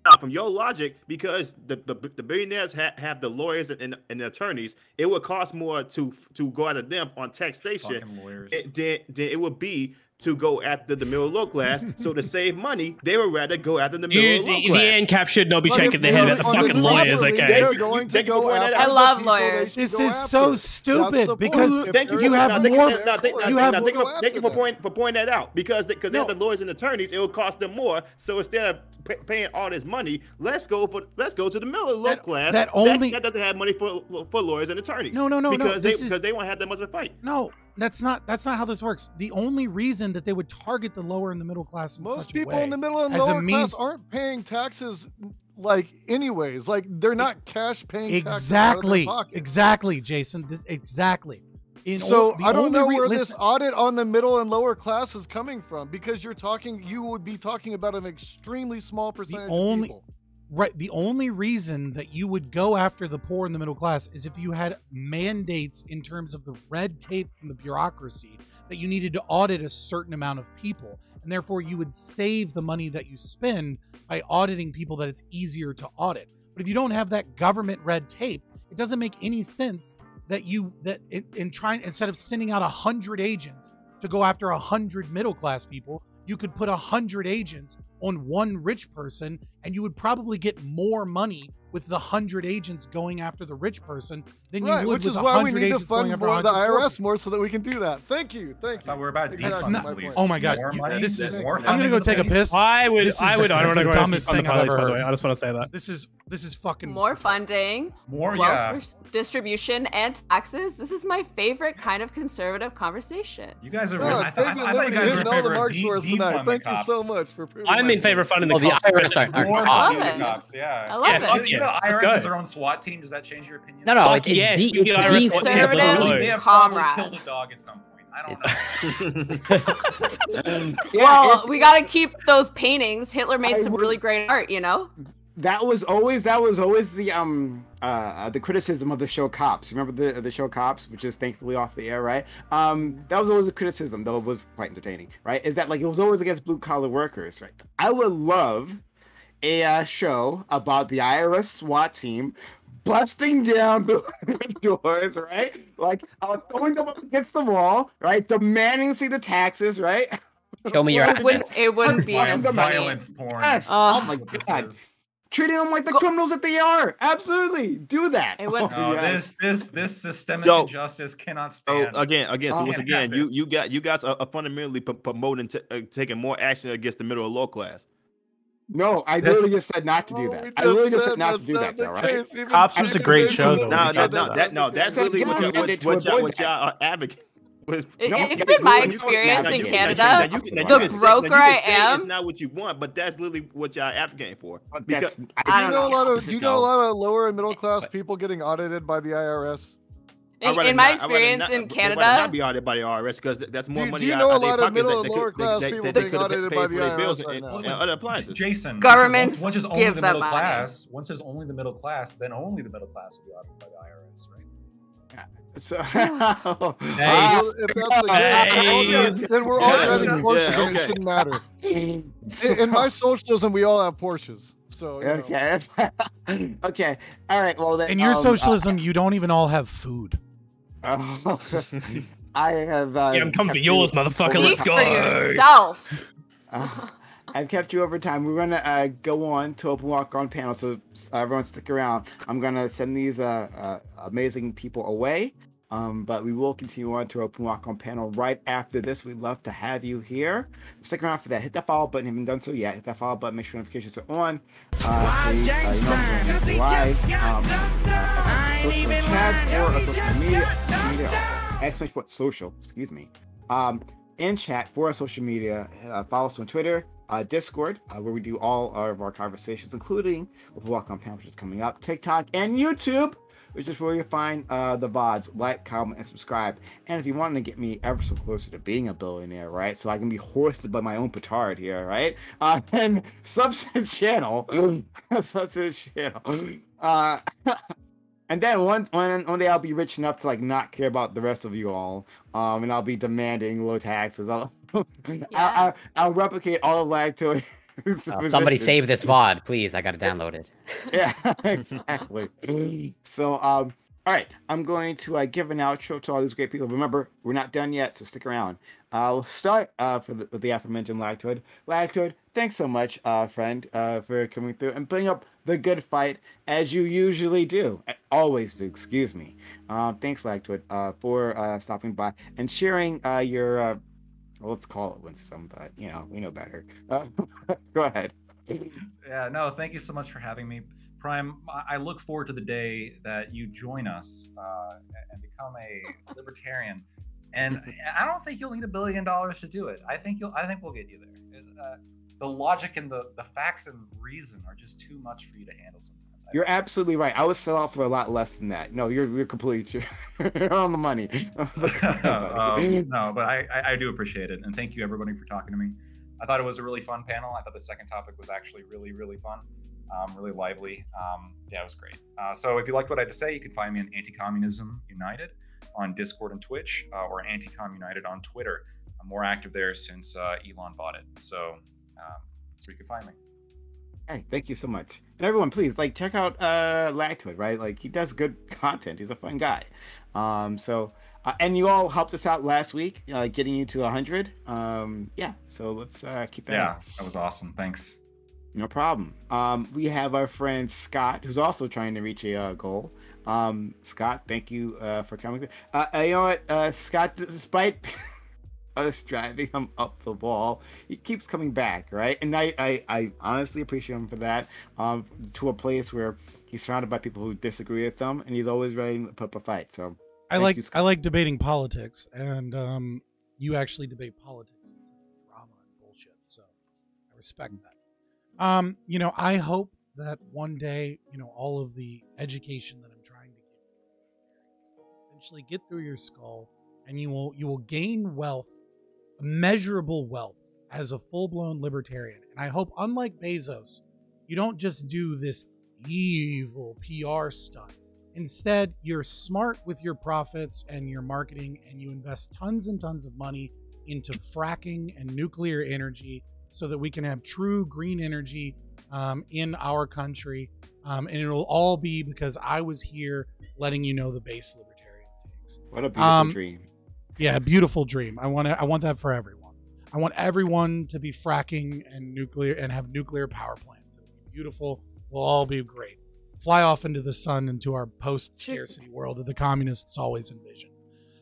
Now, from your logic, because the billionaires have the lawyers and the attorneys, it would cost more to go after them on taxation Fucking lawyers. than it would be to go after the middle low class. So to save money, they would rather go after the middle low The class. ANCAP should not be But shaking if their head they're at the on fucking lawyers, properly, okay? they're going to Thank you for go pointing that after out. the I love people they lawyers. should This go is after. so That's stupid the because point. If Thank they're you going have after more- them, you have- they're going Thank you after for them. pointing that out because they No. have the lawyers and attorneys. It will cost them more. So instead of paying all this money, let's go to the middle low class. that only- that doesn't have money for lawyers and attorneys. No, because this is- they won't have that much of a fight. No, that's not how this works. The only reason that they would target the lower and the middle class in Most such a people way in the middle and as a lower means class aren't paying taxes like anyways. Like they're not cash paying exactly, taxes out of their pocket. exactly, Jason, exactly. So the I don't only know where this listen, audit on the middle and lower class is coming from because you would be talking about an extremely small percentage of people. Right. The only reason that you would go after the poor and the middle class is if you had mandates in terms of the red tape from the bureaucracy that you needed to audit a certain amount of people. And therefore, you would save the money that you spend by auditing people that it's easier to audit. But if you don't have that government red tape, it doesn't make any sense that instead of sending out 100 agents to go after 100 middle class people, you could put 100 agents on one rich person and you would probably get more money with the 100 agents going after the rich person than you would which with is why we 100 need to agents going fund after more of the 100 poor IRS more so that we can do that. Thank you. I thought we were about That's defunding not- the police. oh my God, More you- money, this is- more I'm gonna funding go to take a police. piss. I This is don't want to the go dumbest on the thing I've police, ever by the way. heard. I just want to say that. This This is fucking More funding, More, wealth distribution, and taxes. This is my favorite kind of conservative conversation. You guys are. No, I thought you guys were hitting in all favor the of marks for us tonight. defund the Thank you cops. so much for proving I'm my in favor of funding the the cops. IRS especially- are More I love funding it. the cops. Yeah. I love fuck it. You know, yeah, let's IRS go. has their own SWAT team. Does that change your opinion? No, no, Fuck it's yes, de- we do it's IRS de- SWAT teams Conservative all over. They have probably comrade. killed a dog at some point. I don't know. Well, we gotta keep those paintings. Hitler made some really great art, you know? That was always the criticism of the show Cops. Remember the show Cops, which is thankfully off the air, right? That was always a criticism, though it was quite entertaining, right? Is that like it was always against blue collar workers, right? I would love a show about the IRS SWAT team busting down the doors, right? Like throwing them up against the wall, right? Demanding to see the taxes, right? Show me your assets. It wouldn't be as funny. Violence porn. Yes. Oh. Oh my What this god. is. Treating them like the criminals that they are. Absolutely. Do that. It would- No, yes. this systemic So- injustice cannot So stand. again, so Oh, once can't again, have this. you guys are fundamentally promoting taking more action against the middle and low class. No, I literally just said not to do that. I literally just said not to do that, though, right? Cops was a great show, though. That's really what y'all are advocating. It's been my experience in Canada. The broker I am. It's not what you want, but that's literally what y'all advocating for. That's, I You don't know a know. lot of lower and middle class people getting audited by the IRS. In my experience in not Canada, be audited by the IRS because that's more money. Do you know out a their lot of pockets middle that and lower class they people could being have audited paid by for the their bills IRS right and now? other appliances. Jason, Governments once there's only give the them middle money. class, once there's only the middle class, then only the middle class will be audited by the IRS, right? So, Well, if that's the case, then we're all driving Porsches and it shouldn't matter. In my socialism, we all have Porsches. So you know. okay. Okay. All right. Well, then. In your socialism, you don't even all have food. I have. Yeah, I'm coming for yours, motherfucker. speak Let's go. for yourself. I've kept you over time. We're gonna go on to open walk on panel, so everyone stick around. I'm gonna send these amazing people away, but we will continue on to open walk on panel right after this. We'd love to have you here. Stick around for that. Hit that follow button if you haven't done so yet. Hit that follow button. Make sure notifications are on. Social, excuse me. In chat for our social media, follow us on Twitter, Discord, where we do all of our conversations, including with Walk on Panel, which is coming up, TikTok, and YouTube, which is where you find the VODs. Like, comment, and subscribe. And if you want to get me ever so closer to being a billionaire, right, so I can be hoisted by my own petard here, right, then subset channel, and then one day I'll be rich enough to like not care about the rest of you all, and I'll be demanding low taxes. I'll replicate all of Lactoid. Somebody save this VOD, please. I gotta download it. Yeah, exactly. So, all right, I'm going to give an outro to all these great people. Remember, we're not done yet, so stick around. We'll start with the aforementioned Lactoid. Lactoid, thanks so much, friend, for coming through and putting up the good fight as you usually do. Always do, excuse me. Thanks, Lactoid, for stopping by and sharing your, well, let's call it wisdom, but, you know, we know better. Go ahead. Yeah, no, thank you so much for having me. Prime, I look forward to the day that you join us and become a libertarian. And I don't think you'll need $1 billion to do it. I think we'll get you there. The logic and the facts and reason are just too much for you to handle sometimes. You're absolutely right. I would sell out for a lot less than that. No, you're completely you're on the money. No, but I do appreciate it, and thank you everybody for talking to me. I thought it was a really fun panel. I thought the second topic was actually really, really fun, really lively. Yeah, it was great. So if you liked what I had to say, you can find me on Anti-Communism United on Discord and Twitch, or Anti-Com United on Twitter. I'm more active there since Elon bought it. So you can find me. Hey, thank you so much. And everyone, please check out Lactoid, right? Like, he does good content. He's a fun guy. And you all helped us out last week, getting you to 100. Yeah, so let's keep that. Yeah, that was awesome. Thanks. No problem. We have our friend Scott, who's also trying to reach a goal. Scott, thank you for coming. You know what, Scott, despite us driving him up the wall. He keeps coming back, right? And I honestly appreciate him for that. To a place where he's surrounded by people who disagree with him, and he's always ready to put up a fight. So I like debating politics, and you actually debate politics instead of drama and bullshit. So I respect that. You know, I hope that one day, you know, all of the education that I'm trying to give you eventually get through your skull, and you will gain wealth, measurable wealth, as a full-blown libertarian. And I hope, unlike Bezos, you don't just do this evil PR stunt. Instead, you're smart with your profits and your marketing, and you invest tons and tons of money into fracking and nuclear energy so that we can have true green energy in our country. And it'll all be because I was here letting you know the base libertarian takes. What a beautiful dream. Yeah, beautiful dream. I want that for everyone. I want everyone to be fracking and nuclear and have nuclear power plants. It'll be beautiful. We'll all be great. Fly off into the sun, into our post-scarcity world that the communists always envision.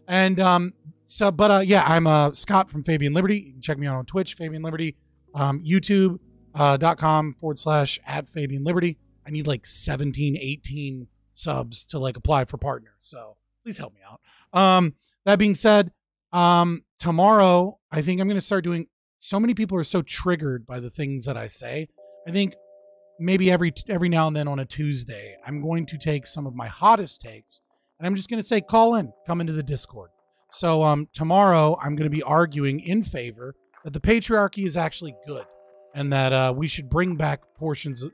And yeah, I'm Scott from Fabian Liberty. You can check me out on Twitch, Fabian Liberty, youtube.com/@Fabian Liberty. I need like 17, 18 subs to like apply for partners. So please help me out. That being said, tomorrow, I think I'm going to start doing, so many people are so triggered by the things that I say. I think maybe every now and then on a Tuesday, I'm going to take some of my hottest takes, and I'm just going to say, call in, come into the Discord. So tomorrow, I'm going to be arguing in favor that the patriarchy is actually good, and that we should bring back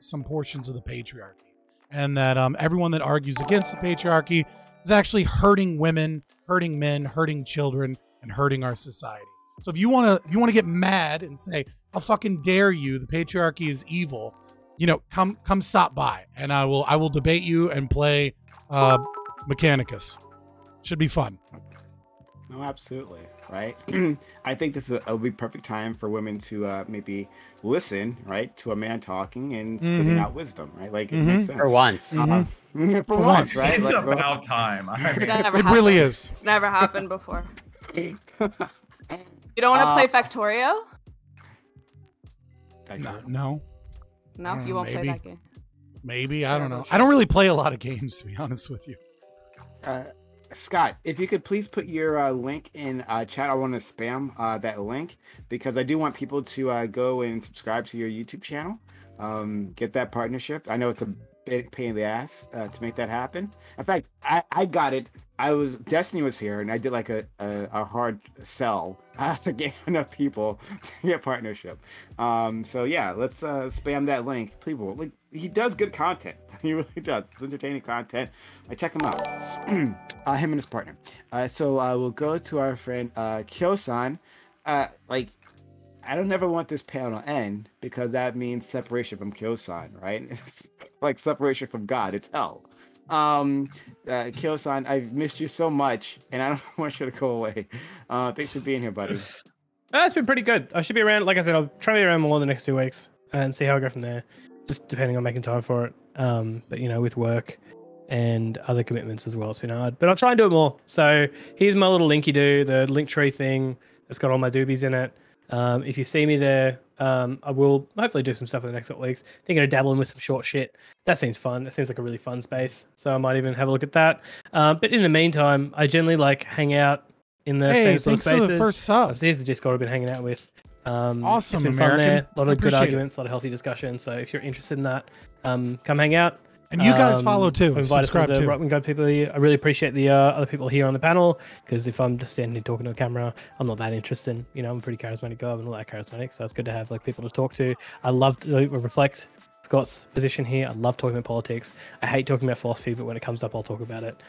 some portions of the patriarchy, and that everyone that argues against the patriarchy is actually hurting women, hurting men, hurting children, and hurting our society. So if you want to get mad and say, "How fucking dare you? The patriarchy is evil," you know, come stop by, and I will debate you and play Mechanicus. Should be fun. No, absolutely, right? I think this is a perfect time for women to maybe listen, right, to a man talking and spitting out wisdom, right? Like, it makes sense. For once. For once, right? It's Like, about time. It really is. It's never happened before. You don't want to play Factorio? No. No, you won't maybe. play that game. Maybe, I don't know. I don't really play a lot of games, to be honest with you. Scott, if you could please put your link in chat. I want to spam that link because I do want people to go and subscribe to your YouTube channel. Get that partnership. I know it's a big pain in the ass to make that happen. In fact, I got it. Destiny was here, and I did like a hard sell to get enough people to get partnership. So yeah, let's spam that link. People, like, he does good content. He really does. It's entertaining content. Check him out. Him and his partner. So we'll go to our friend Kyo-san. Like, I don't ever want this panel to end because that means separation from Kyo-san, right? It's like separation from God. It's hell. Kyo-san, I've missed you so much, and I don't want you to go away. Thanks for being here, buddy. It's been pretty good. I should be around. Like I said, I'll try to be around more in the next 2 weeks and see how I go from there. Just depending on making time for it. But you know, with work and other commitments as well, it's been hard. But I'll try and do it more. So here's my little linky do, the Linktree thing that's got all my doobies in it. If you see me there, I will hopefully do some stuff in the next couple weeks. Thinking of dabbling with some short shit. That seems fun. That seems like a really fun space. So I might even have a look at that. But in the meantime, I generally like hang out in the same sort of spaces. For the first sub. Here's the Discord I've been hanging out with. Awesome, it's been American. fun there. A lot of good Appreciate arguments, a lot of healthy discussion. So if you're interested in that, come hang out. And you guys follow too. Invite Subscribe us to too. the Right Wing Guide people here. I really appreciate the other people here on the panel, because if I'm just standing here talking to a camera, I'm not that interested. You know, I'm a pretty charismatic guy. I'm not that charismatic, so it's good to have like people to talk to. I love to reflect Scott's position here. I love talking about politics. I hate talking about philosophy, but when it comes up, I'll talk about it.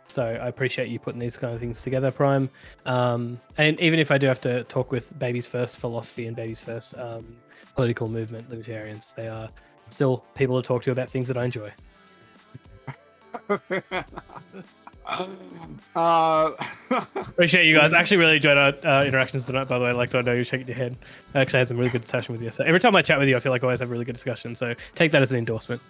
So I appreciate you putting these kind of things together, Prime. And even if I do have to talk with Babies First philosophy and Babies First political movement libertarians, they are still people to talk to about things that I enjoy. Appreciate you guys. I actually really enjoyed our interactions tonight, by the way. Like, I know you're shaking your head. I actually had some really good discussion with you. So every time I chat with you, I feel like I always have a really good discussion. So take that as an endorsement.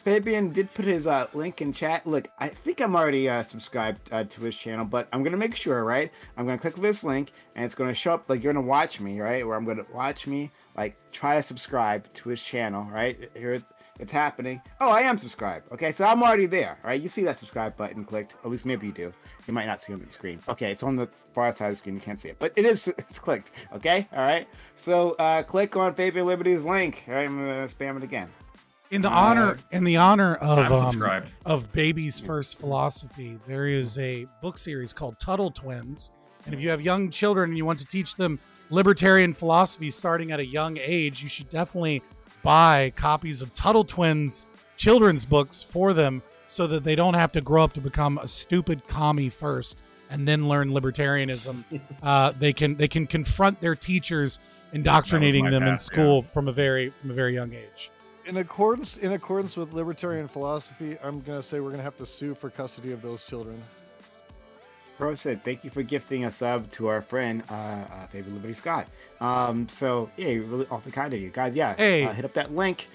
Fabian did put his link in chat. Look, I think I'm already subscribed to his channel, but I'm gonna make sure, right? I'm gonna click this link, and it's gonna show up like you're gonna watch me, right? Where I'm gonna watch me, like try to subscribe to his channel, right? Here it's happening. Oh, I am subscribed. Okay, so I'm already there, right? You see that subscribe button clicked? At least maybe you do. You might not see it on the screen. Okay, it's on the far side of the screen. You can't see it, but it's clicked. Okay, all right. So click on Fabian Liberty's link. All right, I'm gonna spam it again. In the honor I'm subscribed. of Baby's First Philosophy, there is a book series called Tuttle Twins, and if you have young children and you want to teach them libertarian philosophy starting at a young age, you should definitely buy copies of Tuttle Twins children's books for them so that they don't have to grow up to become a stupid commie first and then learn libertarianism. They can confront their teachers indoctrinating them in school from a very young age. In accordance with libertarian philosophy, I'm gonna say we're gonna have to sue for custody of those children. Pro said, thank you for gifting a sub to our friend, Fabian Liberty Scott. So yeah, really awfully kind of you guys. Yeah, hey, hit up that link.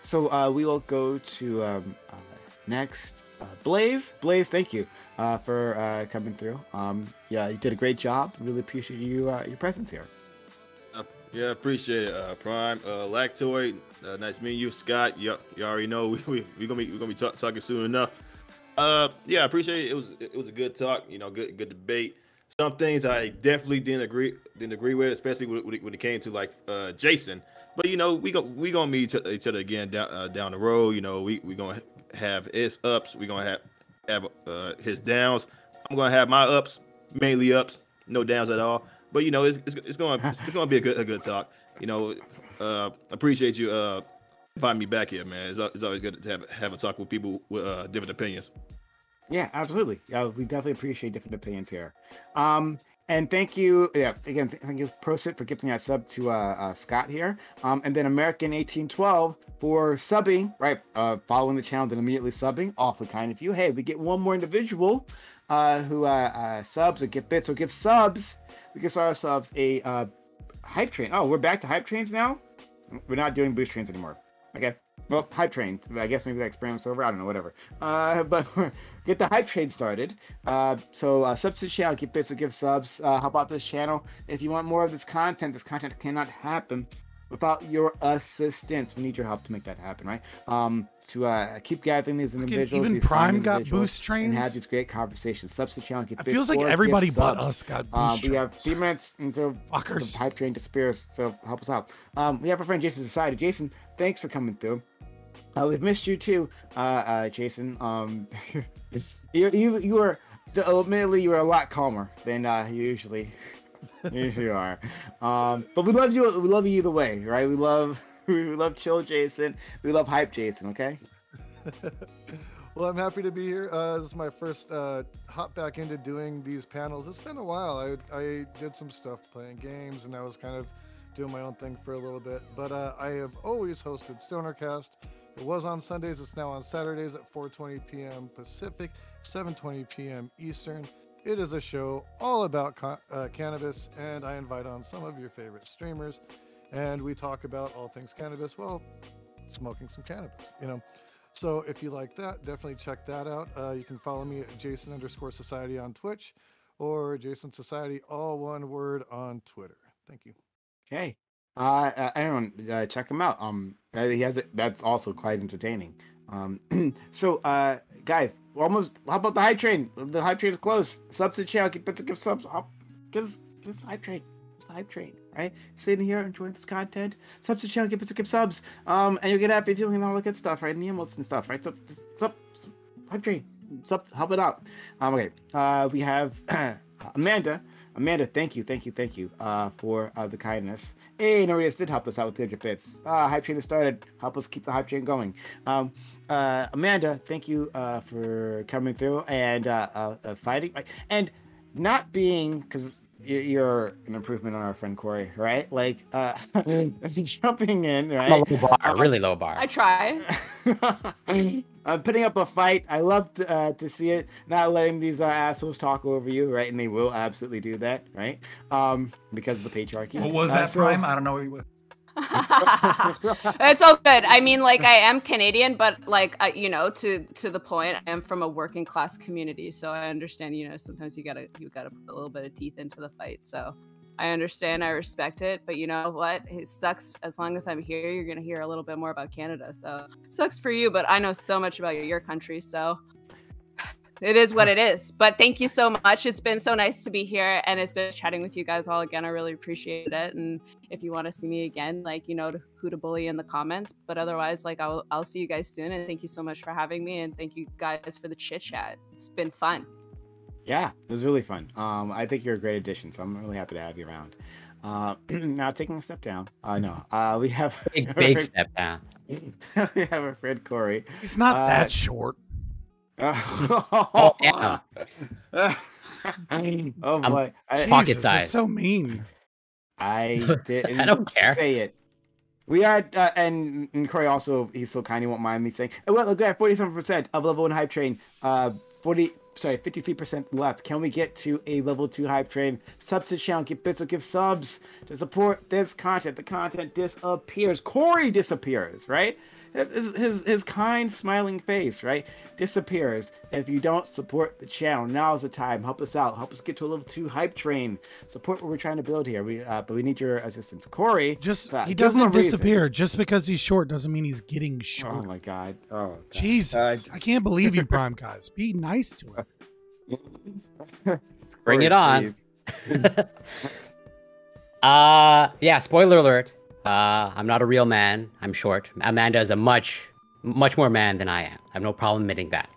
So we will go to next. Blaze, thank you for coming through. Yeah, you did a great job. Really appreciate your presence here. Yeah, appreciate it, Prime. Lactoid, nice meeting you, Scott. You already know we're gonna be talking soon enough. Yeah, I appreciate it. It was a good talk. You know, good debate. Some things I definitely didn't agree with, especially when it came to like Jason. But you know, we gonna meet each other again down the road. You know, we gonna have his ups. We gonna have his downs. I'm gonna have my ups, mainly ups, no downs at all. But you know, it's gonna be a good talk. You know, appreciate you inviting me back here, man. It's always good to have a talk with people with different opinions. Yeah, absolutely. We definitely appreciate different opinions here. And thank you. Yeah, again, thank you, Prosit, for gifting that sub to Scott here. And then American 1812 for subbing, right? Following the channel, then immediately subbing. Awfully kind of you. Hey, we get one more individual who subs or get bits or give subs. We give ourselves a hype train. Oh, we're back to hype trains now? We're not doing boost trains anymore. Okay. Well, hype train. I guess maybe that experiment's over. I don't know, whatever. But get the hype train started. So subs to the channel, get bits or give subs. How about this channel? If you want more of this content cannot happen without your assistance. We need your help to make that happen, right? To keep gathering these individuals. Even Prime got boost trains? And have these great conversations. Subs to the channel, get it bits feels like or everybody give but subs. us got boost trains. We have 3 minutes until the hype train disappears, so help us out. We have our friend Jason Society. Jason, thanks for coming through. We've missed you too, Jason. You were admittedly you were a lot calmer than you usually are. But we love you. We love you either way, right? We love chill Jason. We love hype Jason. Okay. Well, I'm happy to be here. This is my first hop back into doing these panels. It's been a while. I did some stuff playing games, and I was kind of doing my own thing for a little bit. But I have always hosted StonerCast. It was on Sundays. It's now on Saturdays at 4:20 p.m. Pacific, 7:20 p.m. Eastern. It is a show all about cannabis, and I invite on some of your favorite streamers, and we talk about all things cannabis while smoking some cannabis, you know. So if you like that, definitely check that out. You can follow me at Jason_Society on Twitch, or Jason Society, all one word, on Twitter. Thank you. Okay. Everyone, check him out. He has it. That's also quite entertaining. So, guys, we're almost. How about the hype train? The hype train is close. Subs to the channel. Give subs. Give the hype train. It's the hype train, right? Sitting here enjoying this content. Subs to the channel. Give subs. And you'll get happy feeling and all that good stuff, right? And the emotes and stuff, right? So, hype train. Subs, help it out. Okay. We have Amanda. Amanda, thank you for the kindness. Hey, Norias did help us out with 300 bits. Hype train has started. Help us keep the hype train going. Amanda, thank you for coming through and fighting. And not being, because you're an improvement on our friend Corey, right? Like, jumping in, right? I'm a low bar, really low bar. I try. Putting up a fight. I love to see it. Not letting these assholes talk over you, right? And they will absolutely do that, right? Because of the patriarchy. What was that, Prime? I don't know. It's all good. I mean, like, I am Canadian, but like, you know, to the point, I am from a working class community, so I understand. You know, sometimes you gotta put a little bit of teeth into the fight. So I understand, I respect it, but you know what? It sucks. As long as I'm here, you're gonna hear a little bit more about Canada. So sucks for you, but I know so much about your country, so. It is what it is. But thank you so much. It's been so nice to be here, and it's been chatting with you guys all again. I really appreciate it. And if you want to see me again, like, you know, who to bully in the comments. But otherwise, like, I'll see you guys soon. And thank you so much for having me. And thank you guys for the chit chat. It's been fun. Yeah, it was really fun. I think you're a great addition, so I'm really happy to have you around. Now taking a step down. We have Big step down. We have our friend Corey. He's not that short. Oh, yeah. Oh boy! Pocket Jesus, size. it's so mean. I didn't I don't care. say it. We are, and Corey also, he's so kind, he won't mind me saying. Well, look at 47% of level 1 hype train. 53% left. Can we get to a level 2 hype train? Subs to channel, give subs to support this content. The content disappears. Corey disappears, right? His kind, smiling face, right, disappears if you don't support the channel. Now's the time. Help us out. Help us get to a level 2 hype train. Support what we're trying to build here. But we need your assistance, Corey. He doesn't disappear. Just because he's short doesn't mean he's getting short. Oh my God. Oh God. Jesus, I can't believe you, Prime guys. Be nice to him. Bring it on. Yeah. Spoiler alert. I'm not a real man. I'm short. Amanda is a much more man than I am. I have no problem admitting that.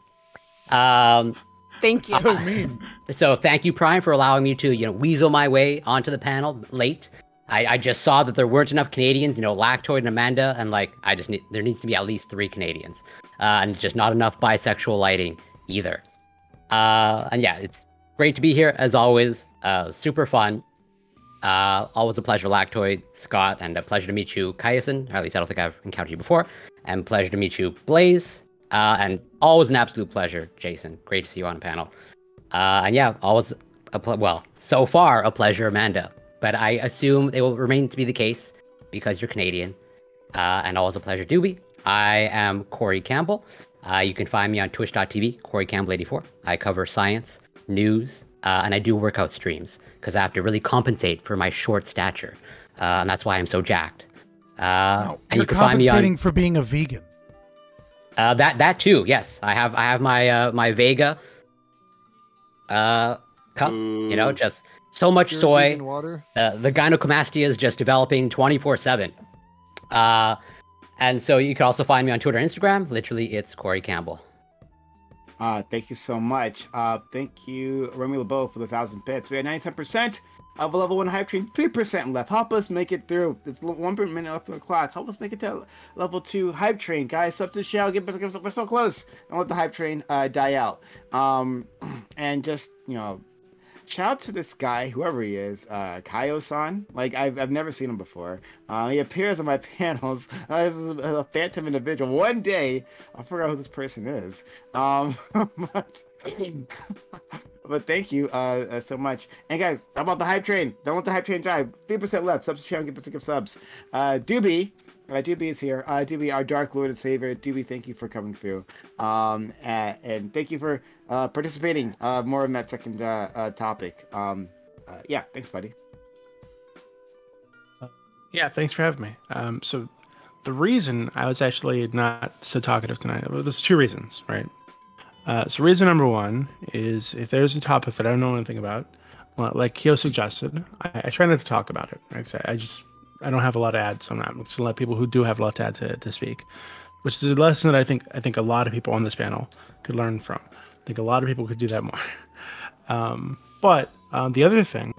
Thank you. So mean. So thank you, Prime, for allowing me to, you know, weasel my way onto the panel late. I just saw that there weren't enough Canadians, you know, Lactoid and Amanda, and like there needs to be at least 3 Canadians, and just not enough bisexual lighting either. And yeah, it's great to be here as always. Super fun. Always a pleasure, Lactoid, Scott, and a pleasure to meet you, Kaiason. Or at least I don't think I've encountered you before. And pleasure to meet you, Blaze. And always an absolute pleasure, Jason. Great to see you on the panel. And yeah, always so far a pleasure, Amanda. But I assume it will remain to be the case because you're Canadian. And always a pleasure, Doobie. I am Corey Campbell. You can find me on twitch.tv, CoreyCampbell84. I cover science, news, and I do workout streams because I have to really compensate for my short stature, and that's why I'm so jacked. No, and you're you can find me compensating on for being a vegan. That too. Yes, I have my my Vega cup. You know, just so much Pure soy. vegan water. The gynecomastia is just developing 24/7. And so you can also find me on Twitter and Instagram. Literally, it's Corey Campbell. Thank you so much. Thank you, Remy LeBeau, for the 1,000 bits. We had 97% of a level 1 hype train, 3% left. Help us make it through. It's 1 minute left on the clock. Help us make it to level 2 hype train, guys. Sub to the channel. We're so close. Don't let the hype train die out. And just, you know, shout out to this guy, whoever he is, Kaio-san. Like, I've never seen him before. He appears on my panels. This is a phantom individual. One day, I'll figure out who this person is. But thank you so much. And guys, how about the hype train? Don't let the hype train drive. 3% left. Subs to channel. Give subs. Doobie. Doobie is here. Doobie, our Dark Lord and Savior. Doobie, thank you for coming through. And thank you for participating more in that second topic. Yeah, thanks, buddy. Yeah, thanks for having me. So the reason I was actually not so talkative tonight, well, there's 2 reasons, right? So reason number 1 is if there's a topic that I don't know anything about, well, like Kyo suggested, I try not to talk about it. Right? I don't have a lot of ads, so I'm not going to let people who do have a lot to add to speak, which is a lesson that I think a lot of people on this panel could learn from. I think a lot of people could do that more. But the other thing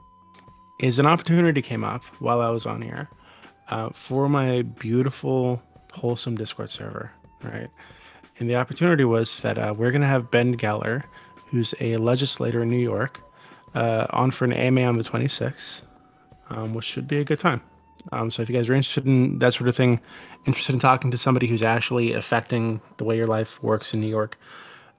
is an opportunity came up while I was on here for my beautiful, wholesome Discord server, right? And the opportunity was that we're going to have Ben Geller, who's a legislator in New York, on for an AMA on the 26th, which should be a good time. So if you guys are interested in that sort of thing, interested in talking to somebody who's actually affecting the way your life works in New York,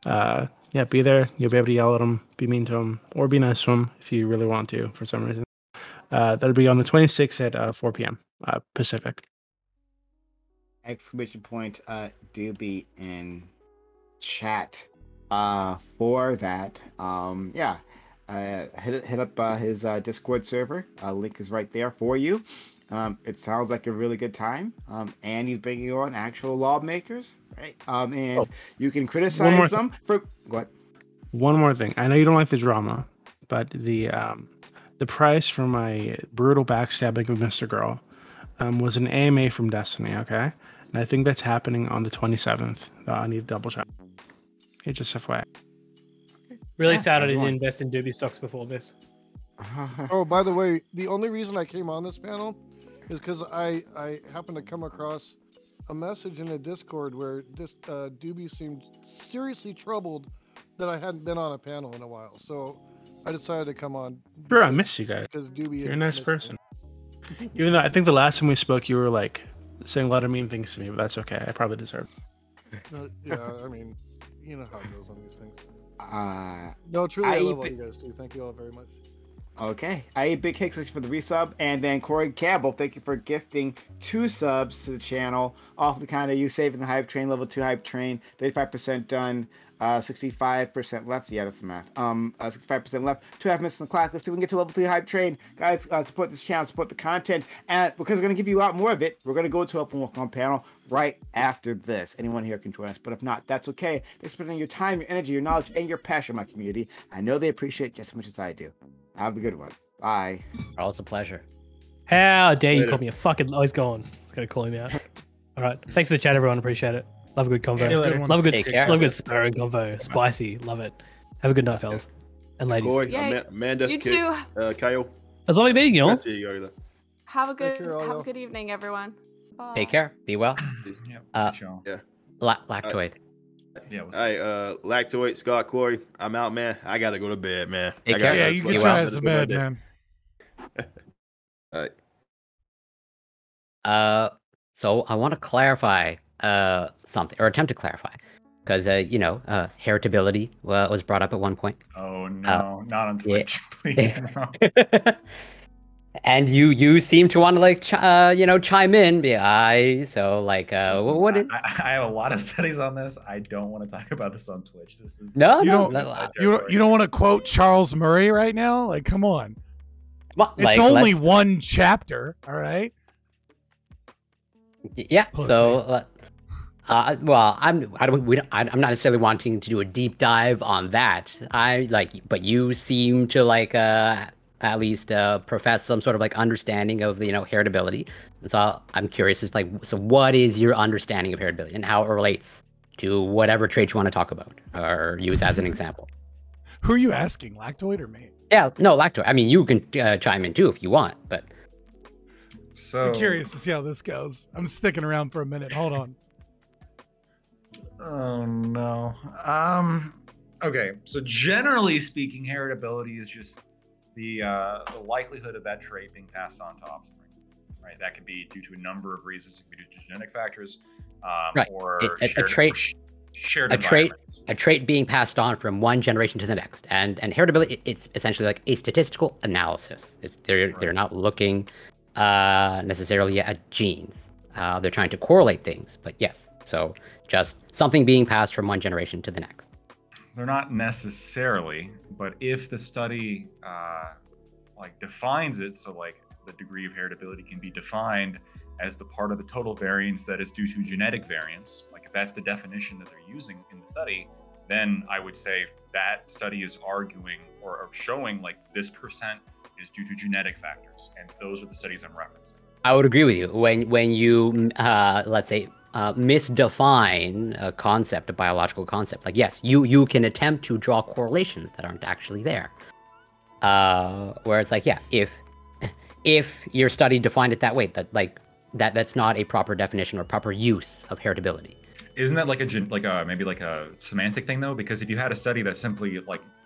yeah, be there. You'll be able to yell at them, be mean to them, or be nice to them if you really want to for some reason. That'll be on the 26th at 4 p.m. Pacific. exclamation point doobie in chat for that. Yeah. Hit up his Discord server. Link is right there for you. It sounds like a really good time. And he's bringing on actual lawmakers, right? And you can criticize them for what? One more thing. I know you don't like the drama, but the price for my brutal backstabbing of Mr. Girl was an AMA from Destiny, okay? And I think that's happening on the 27th. I need to double check. Okay, just FYI. Really sad I didn't invest in Doobie stocks before this. Oh, by the way, the only reason I came on this panel is because I happened to come across a message in the Discord where this Doobie seemed seriously troubled that I hadn't been on a panel in a while. So I decided to come on. Bro, I miss you guys. Because Doobie, you're a nice person. Even though I think the last time we spoke, you were like saying a lot of mean things to me, but that's okay. I probably deserve it. Yeah, I mean, you know how it goes on these things. No, truly, I love all you guys too. Thank you all very much. Okay, I ate Big Cakes for the resub, and then Corey Campbell, thank you for gifting 2 subs to the channel. Off the kind of you saving the hype train, level 2 hype train, 35% done, 65% left. Yeah, that's the math. 65% left. 2.5 minutes on the clock. Let's see if we can get to level 3 hype train. Guys, support this channel, support the content, and because we're gonna give you a lot more of it, we're gonna go to open welcome panel right after this. Anyone here can join us, but if not, that's okay. Thanks for spending your time, your energy, your knowledge, and your passion, my community. I know they appreciate it just as much as I do. Have a good one. Bye. Always a pleasure. How dare you call me a fucking... Oh, he's gone. He's going to call him out. All right. Thanks for the chat, everyone. Appreciate it. Love a good convo. Love a good sparring convo. Spicy. Love it. Have a good night, fellas. And ladies. Corey, Amanda, you too. Kyle. It's lovely meeting you all. Have a good evening, everyone. Bye. Take care. Be well. Yeah. Lactoid. Yeah. All right, Lactoid, Scott, Corey. I'm out, man. I gotta go to bed, man. Yeah, you get your ass to bed, man. All right. So I want to clarify something, or attempt to clarify, because heritability was brought up at one point. Oh no, not on Twitch, please. No. And you seem to want to chime in. So like Listen, what? I have a lot of studies on this. I don't want to talk about this on Twitch. This is you don't want to quote Charles Murray right now. Like, come on. Well, it's only one chapter. All right. Yeah. Pussy. So. Well, I'm not necessarily wanting to do a deep dive on that. But you seem to at least profess some sort of understanding of heritability. And so I'm curious, so what is your understanding of heritability and how it relates to whatever trait you want to talk about or use as an example? Who are you asking, Lactoid or me? Yeah, no, Lactoid. I mean, you can chime in too if you want, but. So I'm curious to see how this goes. I'm sticking around for a minute. Hold on. Oh no. Okay, so generally speaking, heritability is just the likelihood of that trait being passed on to offspring, right? That could be due to a number of reasons. It could be due to genetic factors, right. Or a trait being passed on from one generation to the next. And heritability, it's essentially like a statistical analysis. They're not looking necessarily at genes. They're trying to correlate things, but yes. So just something being passed from one generation to the next. They're not necessarily, but if the study defines it, so the degree of heritability can be defined as the part of the total variance that is due to genetic variance, if that's the definition that they're using in the study, then I would say that study is arguing or showing this percent is due to genetic factors, and those are the studies I'm referencing. I would agree with you. When you let's say misdefine a concept, a biological concept, yes, you can attempt to draw correlations that aren't actually there. Whereas if your study defined it that way, that's not a proper definition or proper use of heritability. Isn't that maybe a semantic thing though? Because if you had a study that simply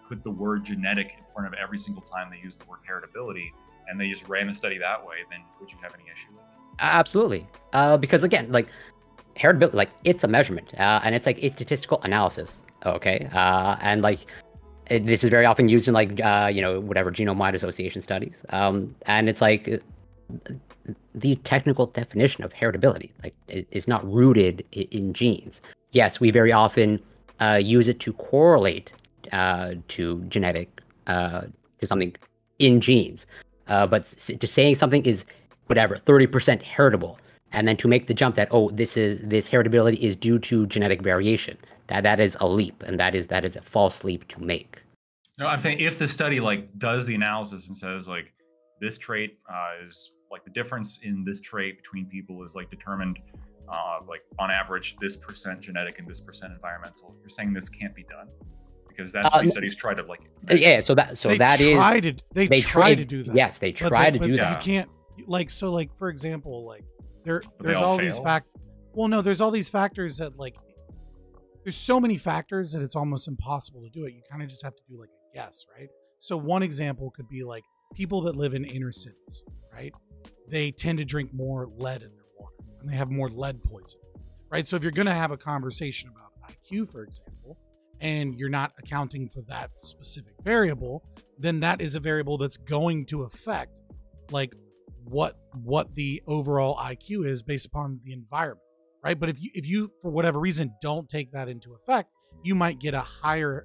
put the word genetic in front of every single time they use the word heritability, and they just ran the study that way, then would you have any issue with it? Absolutely. Because again, heritability, it's a measurement, and it's a statistical analysis. Okay. And this is very often used in whatever genome-wide association studies. And it's the technical definition of heritability is not rooted in genes. Yes, we very often use it to correlate to genetic to something in genes, but to saying something is whatever 30% heritable, and then to make the jump that this heritability is due to genetic variation, that is a leap, and that is a false leap to make. No, I'm saying if the study does the analysis and says this trait is the difference in this trait between people is determined on average this percent genetic and this percent environmental. You're saying this can't be done because that's what these studies try to yeah. So they try to do that. Yes, they try to do that. You can't for example there's all these there's all these factors that there's so many factors that it's almost impossible to do it. You kind of just have to do a guess, right? So one example could be people that live in inner cities, right? They tend to drink more lead in their water and they have more lead poisoning, right? So if you're going to have a conversation about IQ, for example, and you're not accounting for that specific variable, then that is a variable that's going to affect what the overall IQ is based upon the environment, right? But if you for whatever reason don't take that into effect, you might get a higher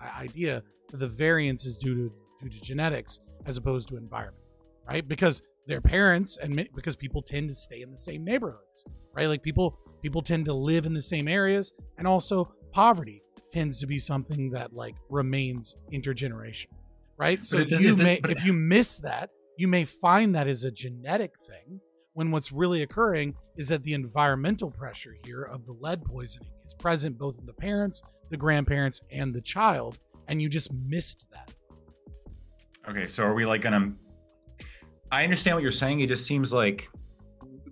idea that the variance is due to genetics as opposed to environment, right? Because their parents and because people tend to stay in the same neighborhoods, right? People tend to live in the same areas, and also poverty tends to be something that remains intergenerational, right? So if you miss that, you may find that as a genetic thing, when what's really occurring is that the environmental pressure here of the lead poisoning is present both in the parents, the grandparents, and the child, and you just missed that. Okay, so are we gonna? I understand what you're saying. It just seems like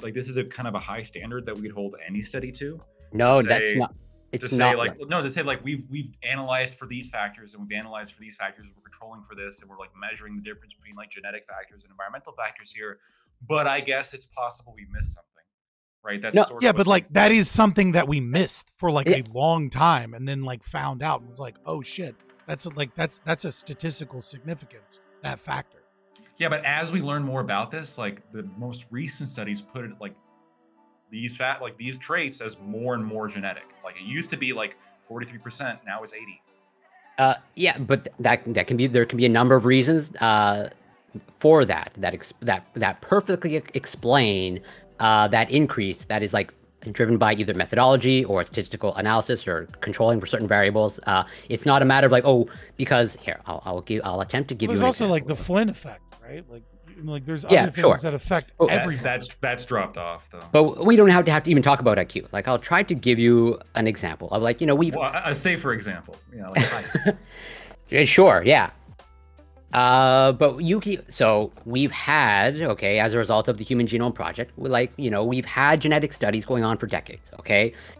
this is a kind of a high standard that we'd hold any study to. No, that's not. It's not to say we've analyzed for these factors and we've analyzed for these factors. We're controlling for this, and we're measuring the difference between genetic factors and environmental factors here. But I guess it's possible we missed something, right? That's but that is something that we missed for a long time, and then found out and was oh shit, that's a statistical significance, that factor. Yeah, but as we learn more about this, the most recent studies put it these traits as more and more genetic. It used to be 43%, now it's 80. Yeah, but that can be, there can be a number of reasons for that perfectly explain that increase that is driven by either methodology or statistical analysis or controlling for certain variables. It's not a matter of because here I'll attempt to give you. There's also the Flynn effect, right? There's other things that affect everything. That's dropped off though. But we don't have to even talk about IQ. I'll try to give you an example of we've. Well, I say for example, Sure, yeah. But we've had, as a result of the Human Genome Project, we've had genetic studies going on for decades,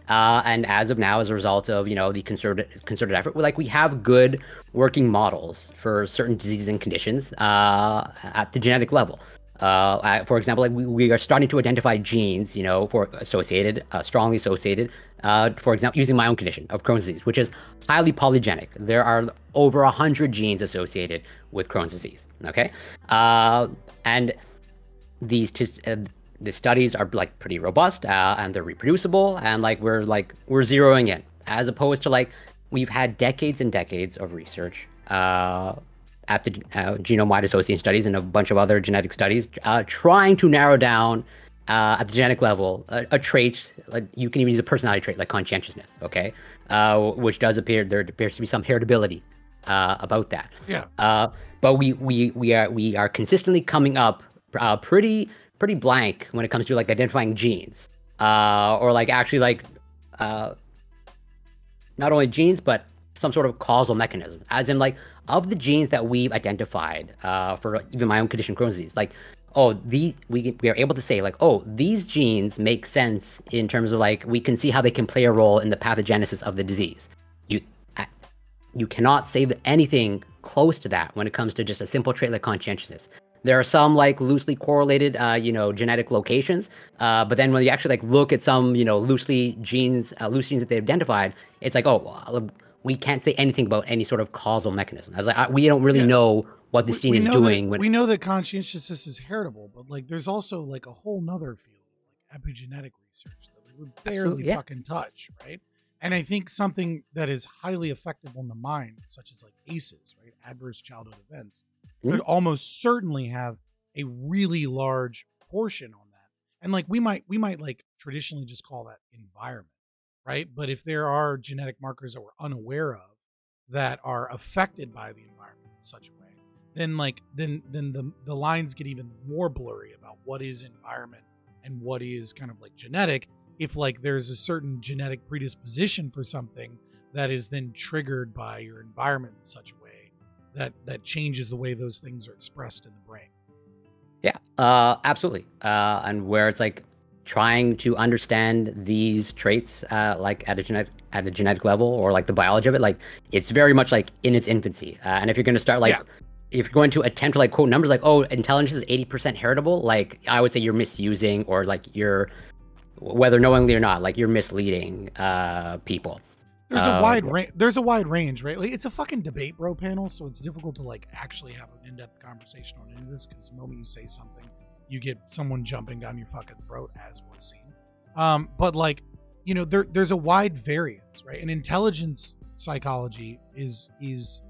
and as of now, as a result of the concerted effort, we have good working models for certain diseases and conditions at the genetic level. For example, we are starting to identify genes, for strongly associated, for example, using my own condition of Crohn's disease, which is highly polygenic. There are over 100 genes associated with Crohn's disease. And the studies are pretty robust, and they're reproducible, and we're zeroing in, as opposed to we've had decades and decades of research at the genome-wide association studies and a bunch of other genetic studies, trying to narrow down at the genetic level a trait. You can even use a personality trait like conscientiousness, which does appear there appears to be some heritability about that. Yeah. But we are consistently coming up pretty blank when it comes to identifying genes, or actually not only genes but some sort of causal mechanism, as in of the genes that we've identified for even my own condition, Crohn's disease, we are able to say these genes make sense in terms of we can see how they can play a role in the pathogenesis of the disease. You cannot say anything close to that when it comes to just a simple trait like conscientiousness. There are some loosely correlated genetic locations, but then when you actually look at some loose genes that they've identified, it's we can't say anything about any sort of causal mechanism. As we don't really know what this gene we is know doing. That, we know that conscientiousness is heritable, but like there's also like a whole nother field, like epigenetic research that we would barely fucking touch, right? And I think something that is highly effective on the mind, such as like ACEs, right, adverse childhood events, could almost certainly have a really large portion on that. And like we might like traditionally just call that environment, right? But if there are genetic markers that we're unaware of that are affected by the environment in such a way, then the lines get even more blurry about what is environment and what is kind of like genetic. If like there's a certain genetic predisposition for something that is then triggered by your environment in such a way that changes the way those things are expressed in the brain. Yeah, absolutely. And where it's like trying to understand these traits, like at a genetic level, or like the biology of it, like it's very much like in its infancy. And if you're going to start like, if you're going to attempt to like quote numbers like, oh, intelligence is 80% heritable, like I would say you're misusing, or like you're, whether knowingly or not, like you're misleading people. There's a wide range. There's a wide range, right? Like it's a fucking debate, bro, panel. So it's difficult to like actually have an in-depth conversation on any of this because the moment you say something, you get someone jumping down your fucking throat, as was seen. But like, you know, there's a wide variance, right? And intelligence psychology is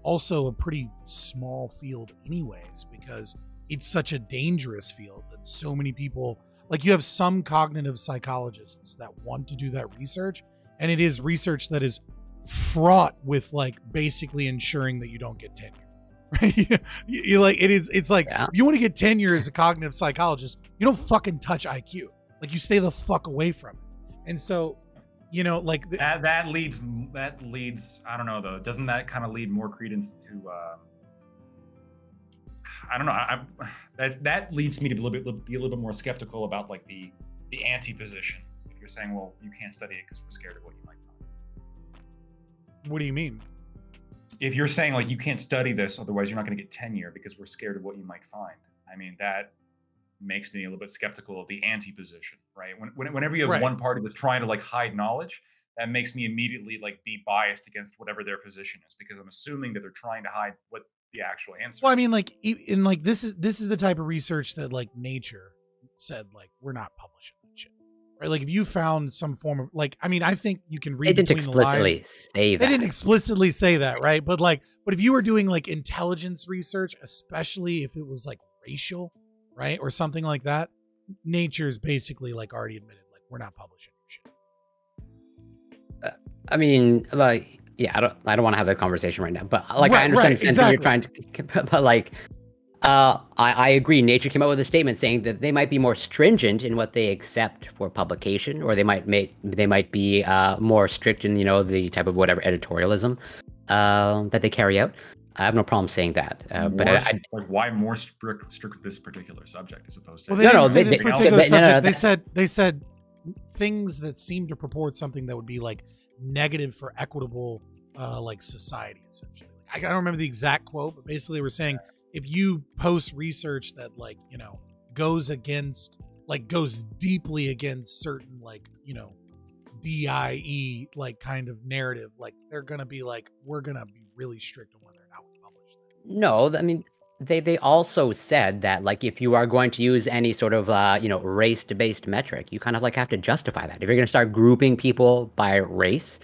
also a pretty small field, anyways, because it's such a dangerous field that so many people, like, you have some cognitive psychologists that want to do that research. And it is research that is fraught with like basically ensuring that you don't get tenure, right? You like it's like if you want to get tenure as a cognitive psychologist, you don't fucking touch IQ. Like you stay the fuck away from it. And so, you know, like that leads. I don't know though. Doesn't that kind of lead more credence to? I don't know. That leads me to be a little bit more skeptical about like the anti-position. You're saying, well, you can't study it because we're scared of what you might find. What do you mean? If you're saying like you can't study this, otherwise you're not going to get tenure because we're scared of what you might find. I mean, that makes me a little bit skeptical of the anti-position, right? Whenever you have one party that's trying to like hide knowledge, that makes me immediately like be biased against whatever their position is, because I'm assuming that they're trying to hide what the actual answer. Well, I mean, like in like this is the type of research that like Nature said like we're not publishing. Right? Like if you found some form of like, I mean, I think you can read between the lines. They didn't explicitly say that. They didn't explicitly say that, right? But like, but if you were doing like intelligence research, especially if it was like racial, right, or something like that, Nature's basically like already admitted like we're not publishing shit. I mean, like, yeah, I don't want to have that conversation right now, but like I understand the sense you're trying to, but like. I agree. Nature came out with a statement saying that they might be more stringent in what they accept for publication, or they might be more strict in, you know, the type of whatever editorialism that they carry out. I have no problem saying that. But like, why more strict with this particular subject as opposed to? Well, they didn't say this particular subject. They said things that seem to purport something that would be like negative for equitable like society, essentially. I don't remember the exact quote, but basically they were saying, if you post research that like, you know, goes deeply against certain like, you know, DIE like kind of narrative, like they're going to be like, we're going to be really strict on whether or not we publish that. No, I mean, they also said that like if you are going to use any sort of, you know, race-based metric, you kind of like have to justify that. If you're going to start grouping people by race,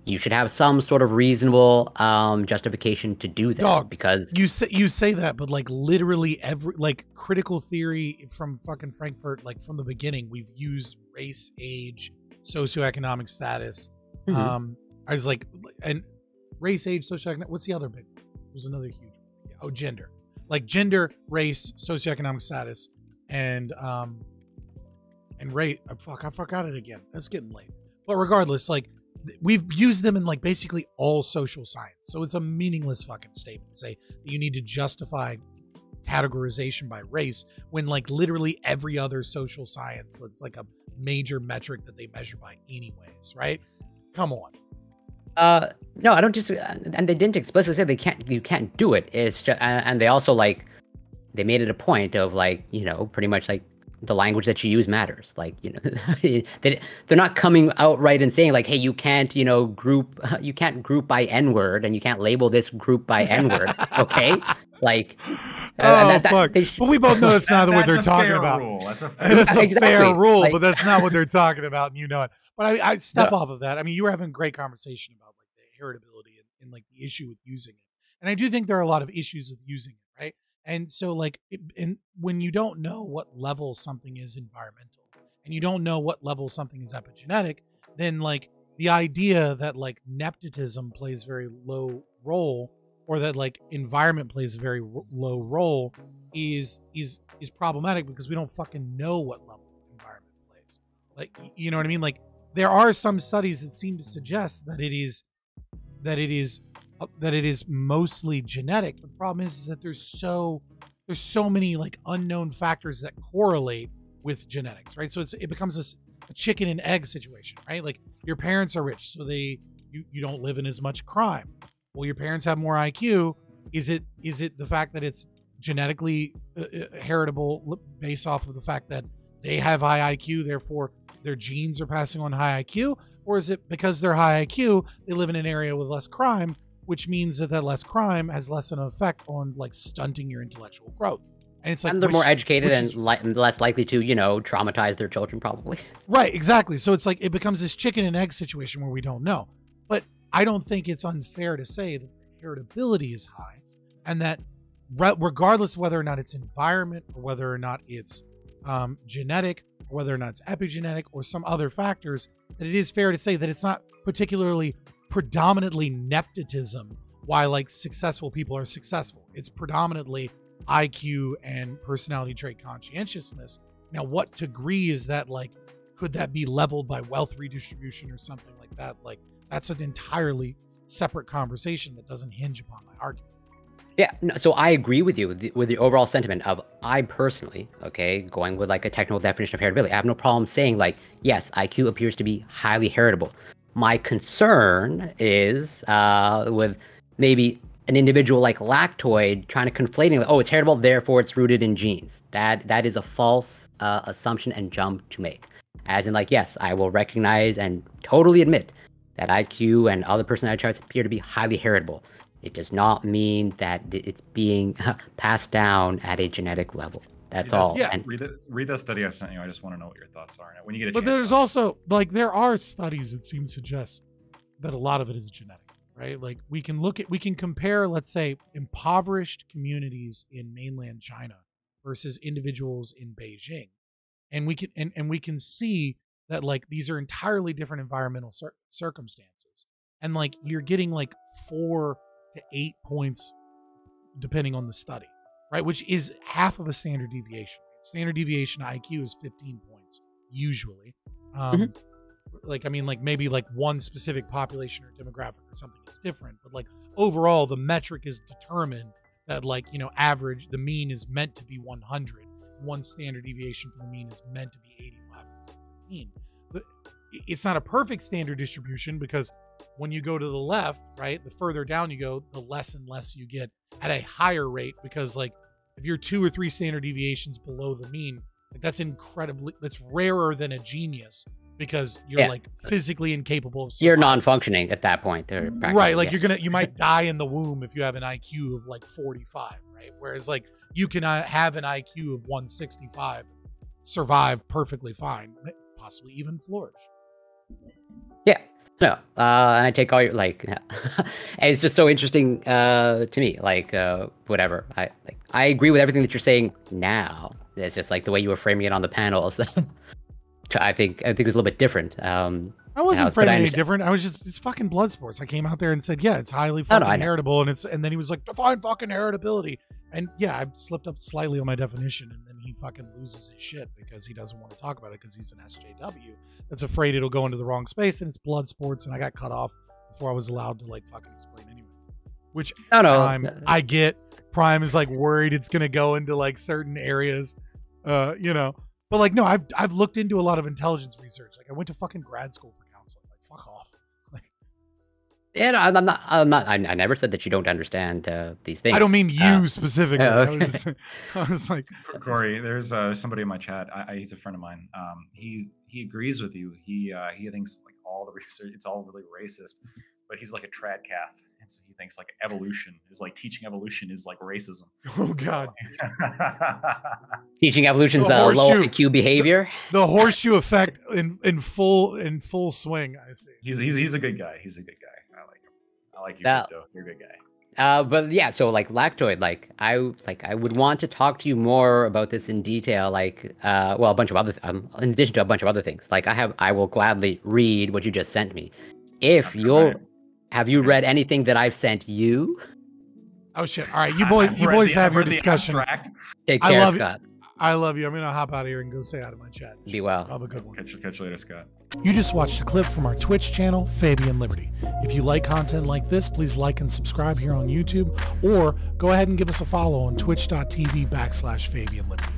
you should have some sort of reasonable justification to do that. Because you say that, but like literally every like critical theory from fucking Frankfurt, like from the beginning, we've used race, age, socioeconomic status. I was like, and race, age, socioeconomic. What's the other big one? There's another huge one. Yeah. Oh, gender. Like gender, race, socioeconomic status, and rate. Fuck, I forgot it again. That's getting late. But regardless, like. We've used them in like basically all social science. So it's a meaningless fucking statement to say that you need to justify categorization by race when like literally every other social science, that's like a major metric that they measure by anyways, right? Come on. No, I don't just, and they didn't explicitly say you can't do it. It's just, and they also like, they made it a point of like, you know, pretty much like the language that you use matters. Like, you know, they're not coming out right and saying like, hey, you can't, you know, you can't group by N-word and you can't label this group by N-word. Okay. Like, fuck. But we both know that's not what they're talking about. That's a fair rule, Like, but that's not what they're talking about, and you know it. But I step off of that. I mean, you were having a great conversation about like the heritability and like the issue with using it. And I do think there are a lot of issues with using it, right? And so like, and when you don't know what level something is environmental, and you don't know what level something is epigenetic, then like the idea that like nepotism plays very low role, or that like environment plays a very low role, is problematic because we don't fucking know what level environment plays. Like, you know what I mean? Like, there are some studies that seem to suggest that it is mostly genetic. But the problem is that there's so many like unknown factors that correlate with genetics, right? So it becomes a chicken and egg situation, right? Like, your parents are rich, so you don't live in as much crime. Well, your parents have more IQ. Is it the fact that it's genetically heritable based off of the fact that they have high IQ, therefore their genes are passing on high IQ? Or is it because they're high IQ, they live in an area with less crime, which means that less crime has less of an effect on like stunting your intellectual growth? And it's like, and they're more educated and less likely to, you know, traumatize their children, probably. Right, exactly. So it's like it becomes this chicken and egg situation where we don't know. But I don't think it's unfair to say that heritability is high, and that regardless of whether or not it's environment, or whether or not it's genetic, or whether or not it's epigenetic, or some other factors, that it is fair to say that it's not particularly predominantly nepotism why like successful people are successful. It's predominantly IQ and personality trait conscientiousness. Now, what degree is that? Like, could that be leveled by wealth redistribution or something like that? Like, that's an entirely separate conversation that doesn't hinge upon my argument. Yeah, no, so I agree with you with the overall sentiment of, I personally, okay, going with like a technical definition of heritability, I have no problem saying like, yes, IQ appears to be highly heritable. My concern is with maybe an individual like Lactoid trying to conflating, like, oh, it's heritable, therefore it's rooted in genes. That is a false assumption and jump to make. As in, like, yes, I will recognize and totally admit that IQ and other personality traits appear to be highly heritable. It does not mean that it's being passed down at a genetic level. That's all. Yeah. And read that study I sent you. I just want to know what your thoughts are when you get a chance. But there's also like there are studies that seem to suggest that a lot of it is genetic, right? Like we can compare, let's say, impoverished communities in mainland China versus individuals in Beijing, and we can see that like these are entirely different environmental circumstances, and like you're getting like 4 to 8 points depending on the study, right? Which is half of a standard deviation. Standard deviation IQ is 15 points usually. Like, I mean, like maybe like one specific population or demographic or something is different, but like overall the metric is determined that like, you know, average, the mean is meant to be 100. One standard deviation from the mean is meant to be 85 or 15. But it's not a perfect standard distribution because when you go to the left, right, the further down you go, the less and less you get at a higher rate, because like if you're 2 or 3 standard deviations below the mean, like that's rarer than a genius, because you're like physically incapable of surviving. You're non-functioning at that point. Right, like you might die in the womb if you have an IQ of like 45, right? Whereas like you can have an IQ of 165, survive perfectly fine, possibly even flourish. Yeah. No, and I take all your like, and it's just so interesting to me. Like, whatever. I agree with everything that you're saying now. It's just like the way you were framing it on the panel. So I think it was a little bit different. I wasn't framing any different. I was just, it's fucking blood sports. I came out there and said, yeah, it's highly fucking heritable, and then he was like, define fucking heritability. And yeah, I slipped up slightly on my definition, and then he fucking loses his shit because he doesn't want to talk about it because he's an SJW that's afraid it'll go into the wrong space, and it's blood sports, and I got cut off before I was allowed to like fucking explain anyway. Which I get. Prime is like worried it's gonna go into like certain areas, you know. But like, no, I've looked into a lot of intelligence research. Like I went to fucking grad school for counseling. Like fuck off. Yeah, no, I never said that you don't understand these things. I don't mean you specifically. okay. I was like, Corey, there's somebody in my chat. He's a friend of mine. He agrees with you. He thinks like all the research, it's all really racist, but he's like a trad calf, and so he thinks like evolution is like teaching evolution is like racism. oh god, Teaching evolution's The low horseshoe. IQ behavior. the horseshoe effect in full swing. I see. He's a good guy. He's a good guy. I like him. I like you, That- Crypto. You're a good guy. But yeah, so like Lactoid, I would want to talk to you more about this in detail. Like, well, a bunch of other, in addition to a bunch of other things. Like, I will gladly read what you just sent me. If Okay, you'll, right. have you read anything that I've sent you? Oh shit! All right, you boys have your discussion. Take I care, love it. Scott. I love you. I'm gonna hop out of here and go say hi to my chat. Be well. Have a good one. Catch you later, Scott. You just watched a clip from our Twitch channel, Fabian Liberty. If you like content like this, please like and subscribe here on YouTube, or go ahead and give us a follow on twitch.tv/Fabian Liberty.